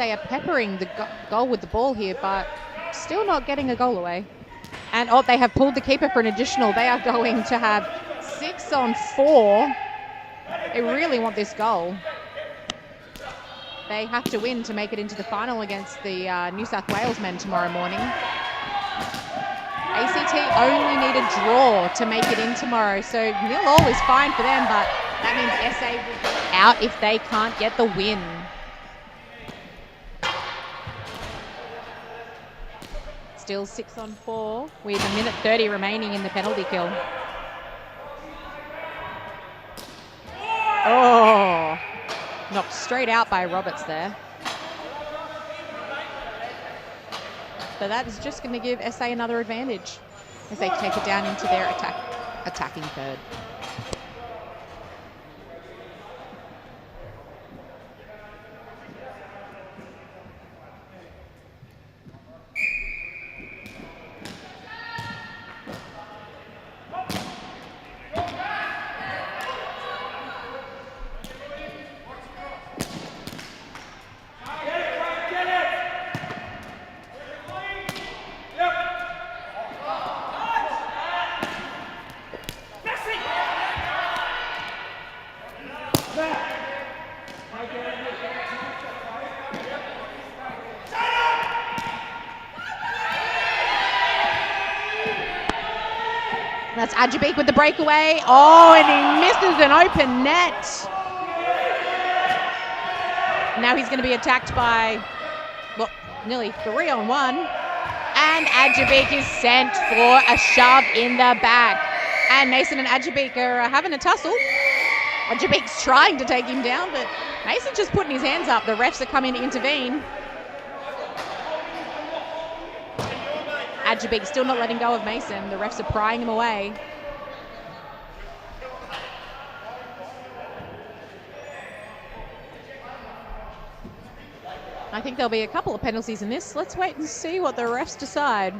SA are peppering the goal with the ball here, but still not getting a goal away. And they have pulled the keeper for an additional. They are going to have 6 on 4. They really want this goal. They have to win to make it into the final against the New South Wales men tomorrow morning. ACT only need a draw to make it in tomorrow, so 0-0 is fine for them, but that means SA will be out if they can't get the win. Still 6 on 4 with 1:30 remaining in the penalty kill. Oh, knocked straight out by Roberts there. But that is just going to give SA another advantage as they take it down into their attacking third. That's Ajabik with the breakaway. Oh, and he misses an open net. Now he's going to be attacked by, well, nearly 3 on 1. And Ajabik is sent for a shove in the back. And Mason and Ajabik are having a tussle. Ajabik's trying to take him down, but Mason's just putting his hands up. The refs are coming to intervene. Ajabik still not letting go of Mason. The refs are prying him away. I think there'll be a couple of penalties in this. Let's wait and see what the refs decide.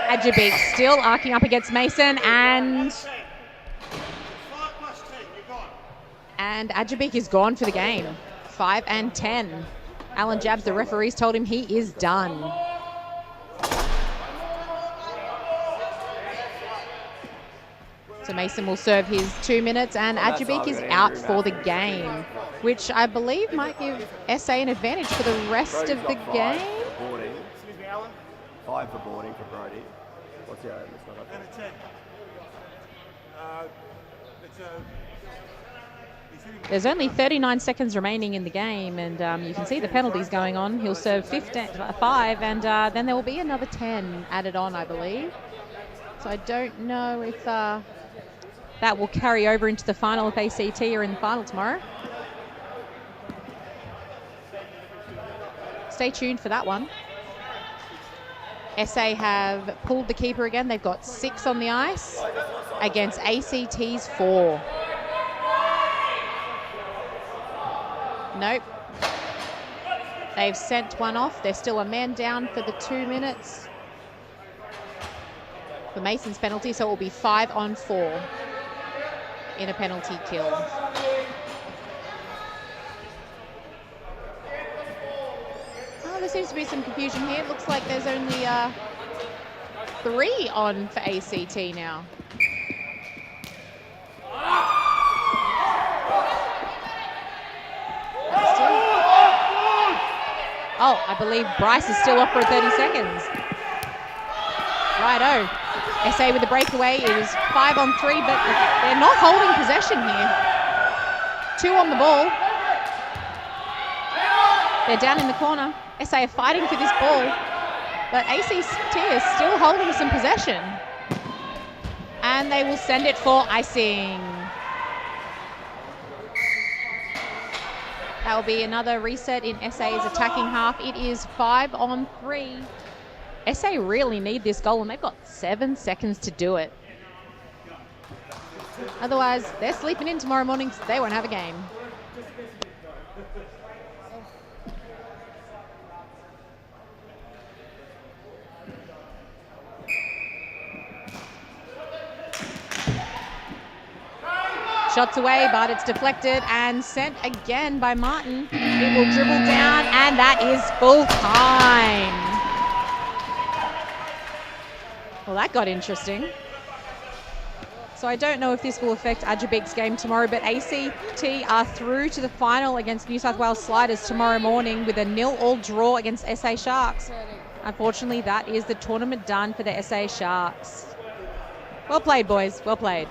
Ajabik still arcing up against Mason, and Ajabik is gone for the game. 5 and 10. Alan Jabs, the referees, told him he is done. So Mason will serve his 2 minutes, and Ajabik is out for the game, which I believe might give SA an advantage for the rest of the game. Excuse me, Alan. 5 for boarding for Brody. What's the other? And a 10. There's only 39 seconds remaining in the game, and you can see the penalties going on. He'll serve 5, and then there will be another 10 added on, I believe. So I don't know if that will carry over into the final if ACT are in the final tomorrow. Stay tuned for that one. SA have pulled the keeper again. They've got 6 on the ice against ACT's 4. Nope. They've sent one off. There's still a man down for the 2 minutes for Mason's penalty, so it will be 5 on 4 in a penalty kill. Oh, there seems to be some confusion here. It looks like there's only 3 on for ACT now. Oh, I believe Bryce is still off for 30 seconds. Righto. SA with the breakaway. It is 5 on 3, but they're not holding possession here. 2 on the ball. They're down in the corner. SA are fighting for this ball, but ACT is still holding some possession. And they will send it for icing. That will be another reset in SA's attacking half. It is 5 on 3. SA really need this goal, and they've got 7 seconds to do it. Otherwise, they're sleeping in tomorrow morning, so they won't have a game. shots away, but it's deflected and sent again by Martin. It will dribble down, and that is full time. Well, that got interesting. So I don't know if this will affect Ajabik's game tomorrow, but ACT are through to the final against New South Wales Sliders tomorrow morning with a 0-0 draw against SA Sharks. Unfortunately, that is the tournament done for the SA Sharks. Well played, boys. Well played.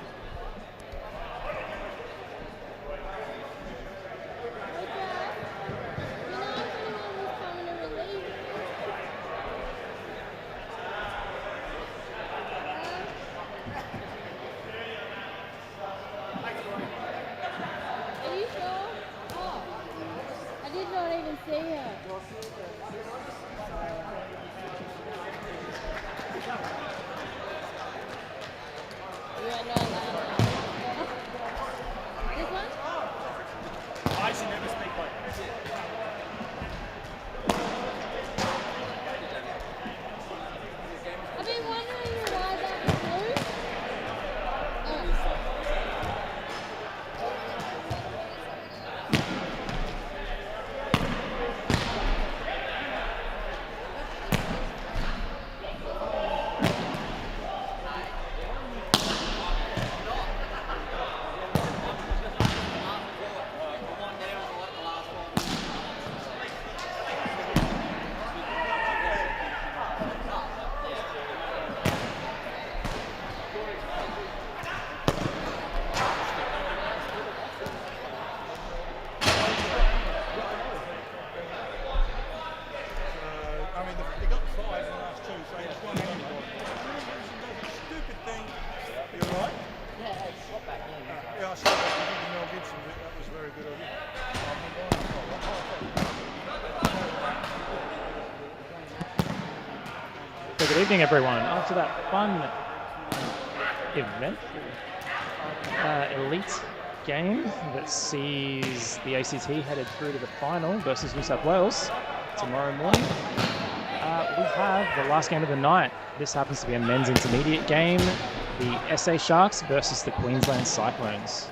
Good evening, everyone. After that fun event, elite game that sees the ACT headed through to the final versus New South Wales tomorrow morning, we have the last game of the night. This happens to be a men's intermediate game, the SA Sharks versus the Queensland Cyclones.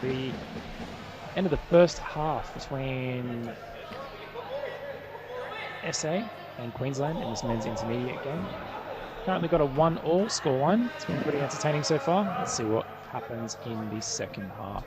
the end of the first half between SA and Queensland in this men's intermediate game. Currently got a 1-1 scoreline. It's been pretty entertaining so far. Let's see what happens in the second half.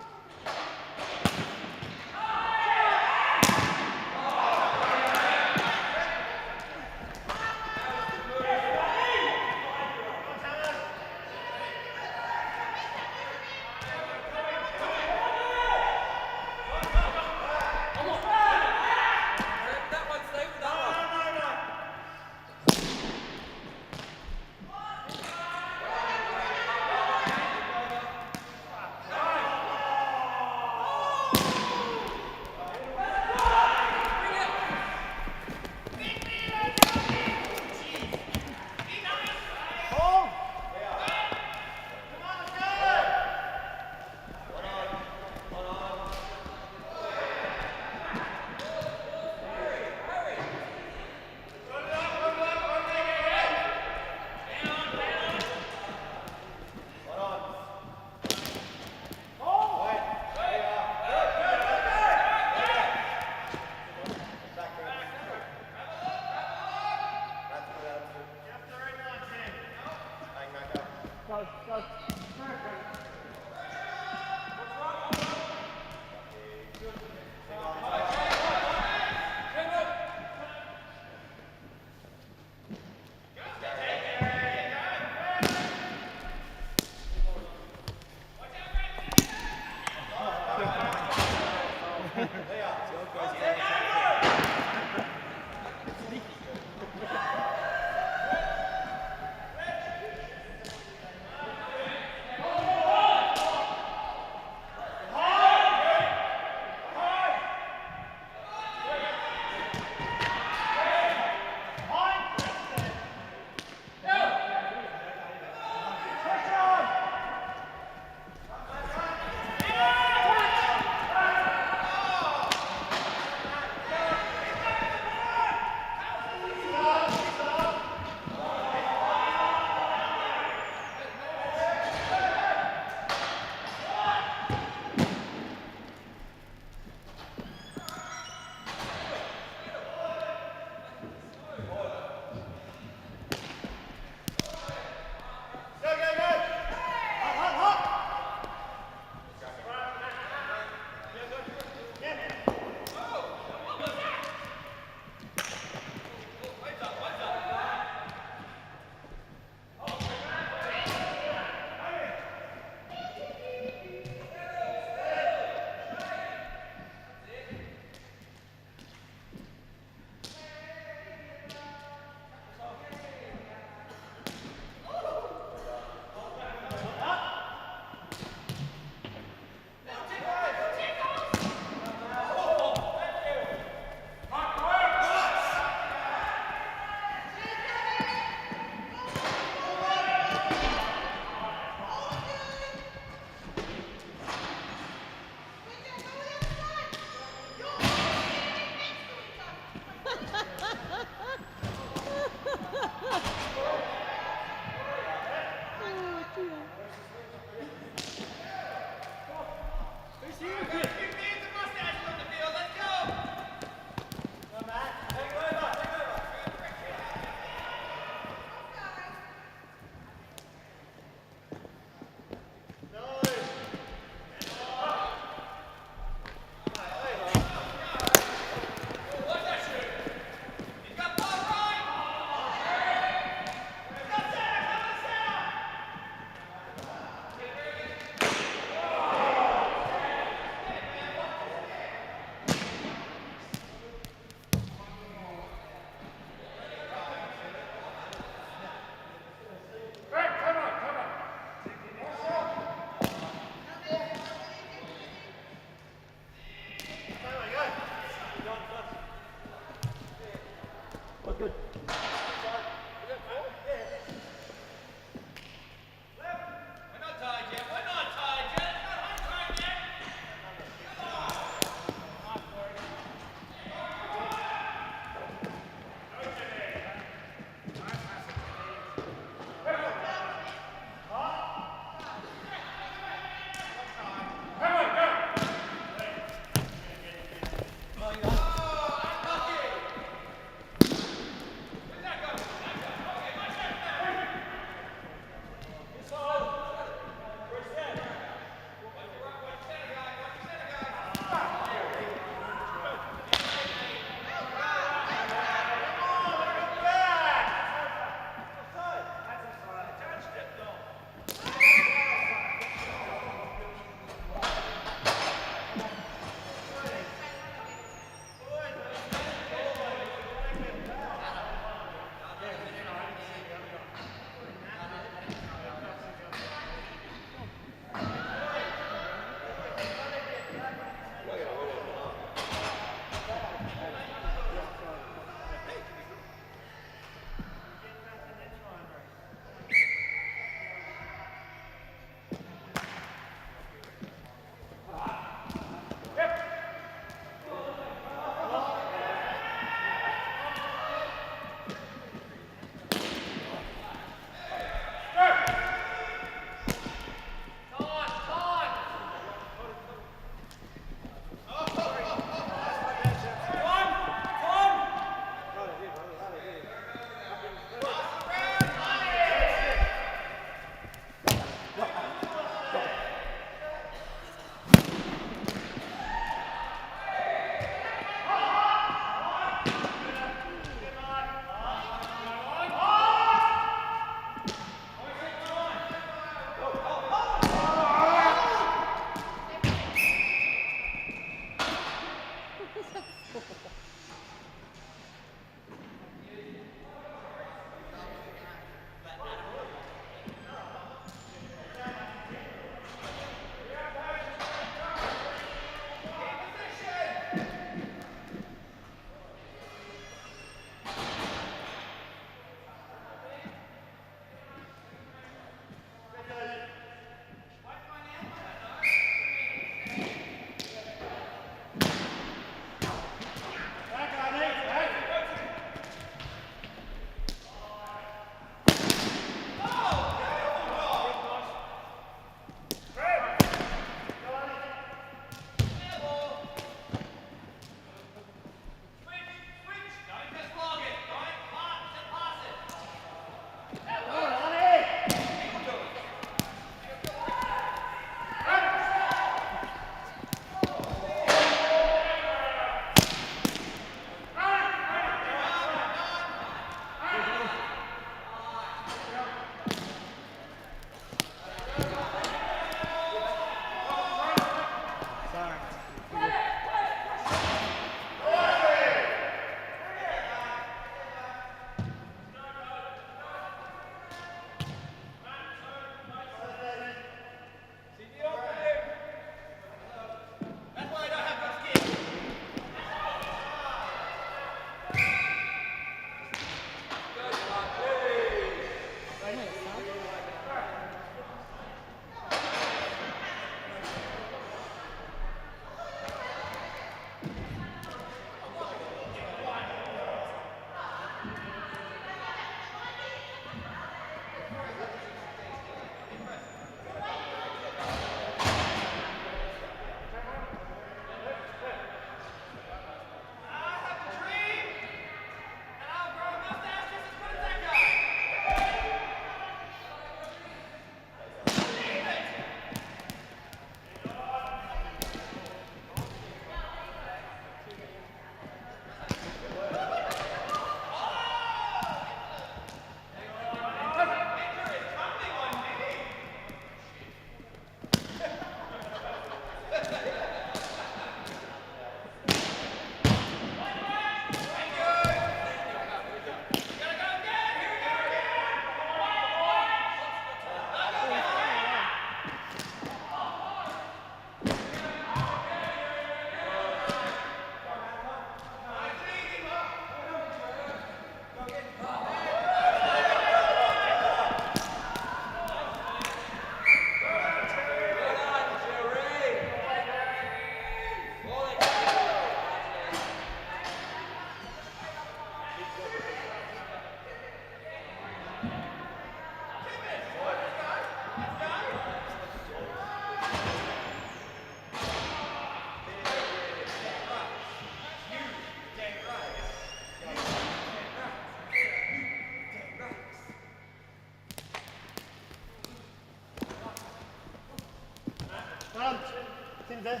It's in there.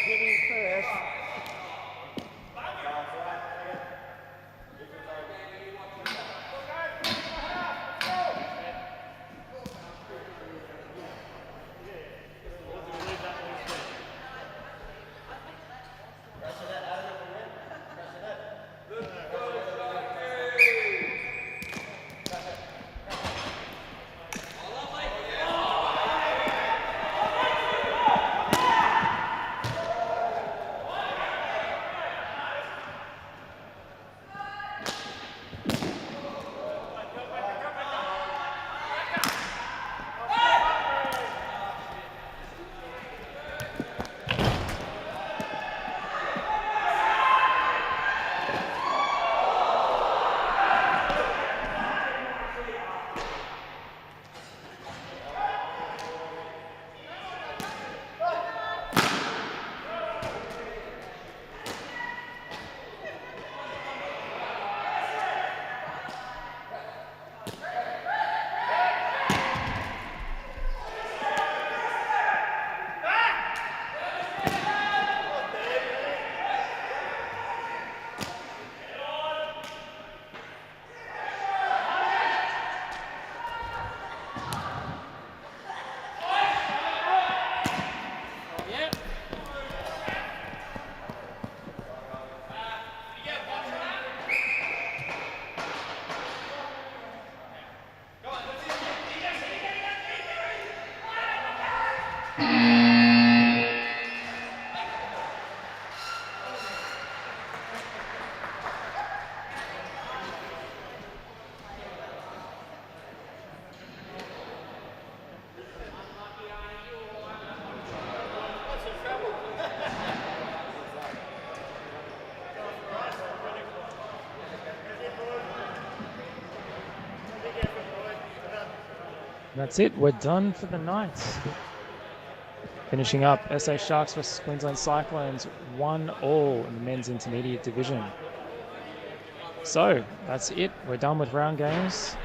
Getting first. That's it. We're done for the night. Finishing up, SA Sharks vs Queensland Cyclones 1-1 in the men's intermediate division. So that's it. We're done with round games.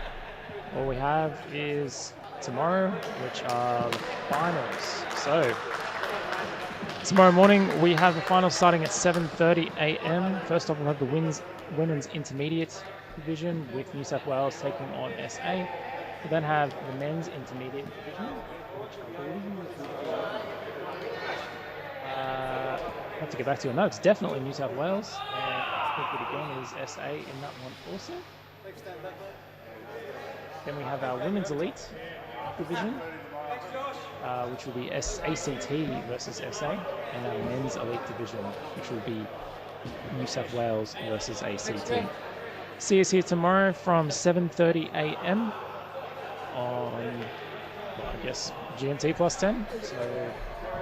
All we have is tomorrow, which are the finals. So tomorrow morning we have the finals starting at 7:30 a.m. First off, we'll have the women's intermediate division with New South Wales taking on SA. We then have the men's intermediate division, which I believe I have to get back to your notes. Definitely New South Wales, and I think it again is SA in that one also. Then we have our women's elite division, which will be ACT versus SA, and our men's elite division, which will be New South Wales versus ACT. See us here tomorrow from 7:30 a.m. on, well, I guess, GMT plus 10. So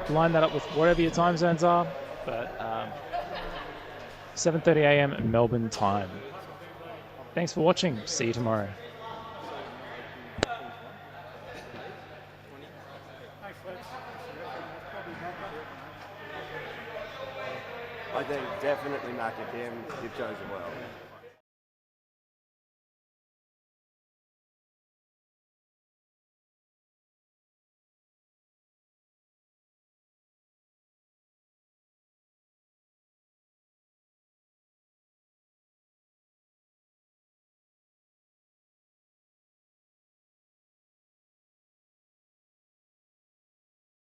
line that up with whatever your time zones are, but 7:30 a.m. Melbourne time. Thanks for watching. See you tomorrow. I think definitely Mac again, you've chosen well.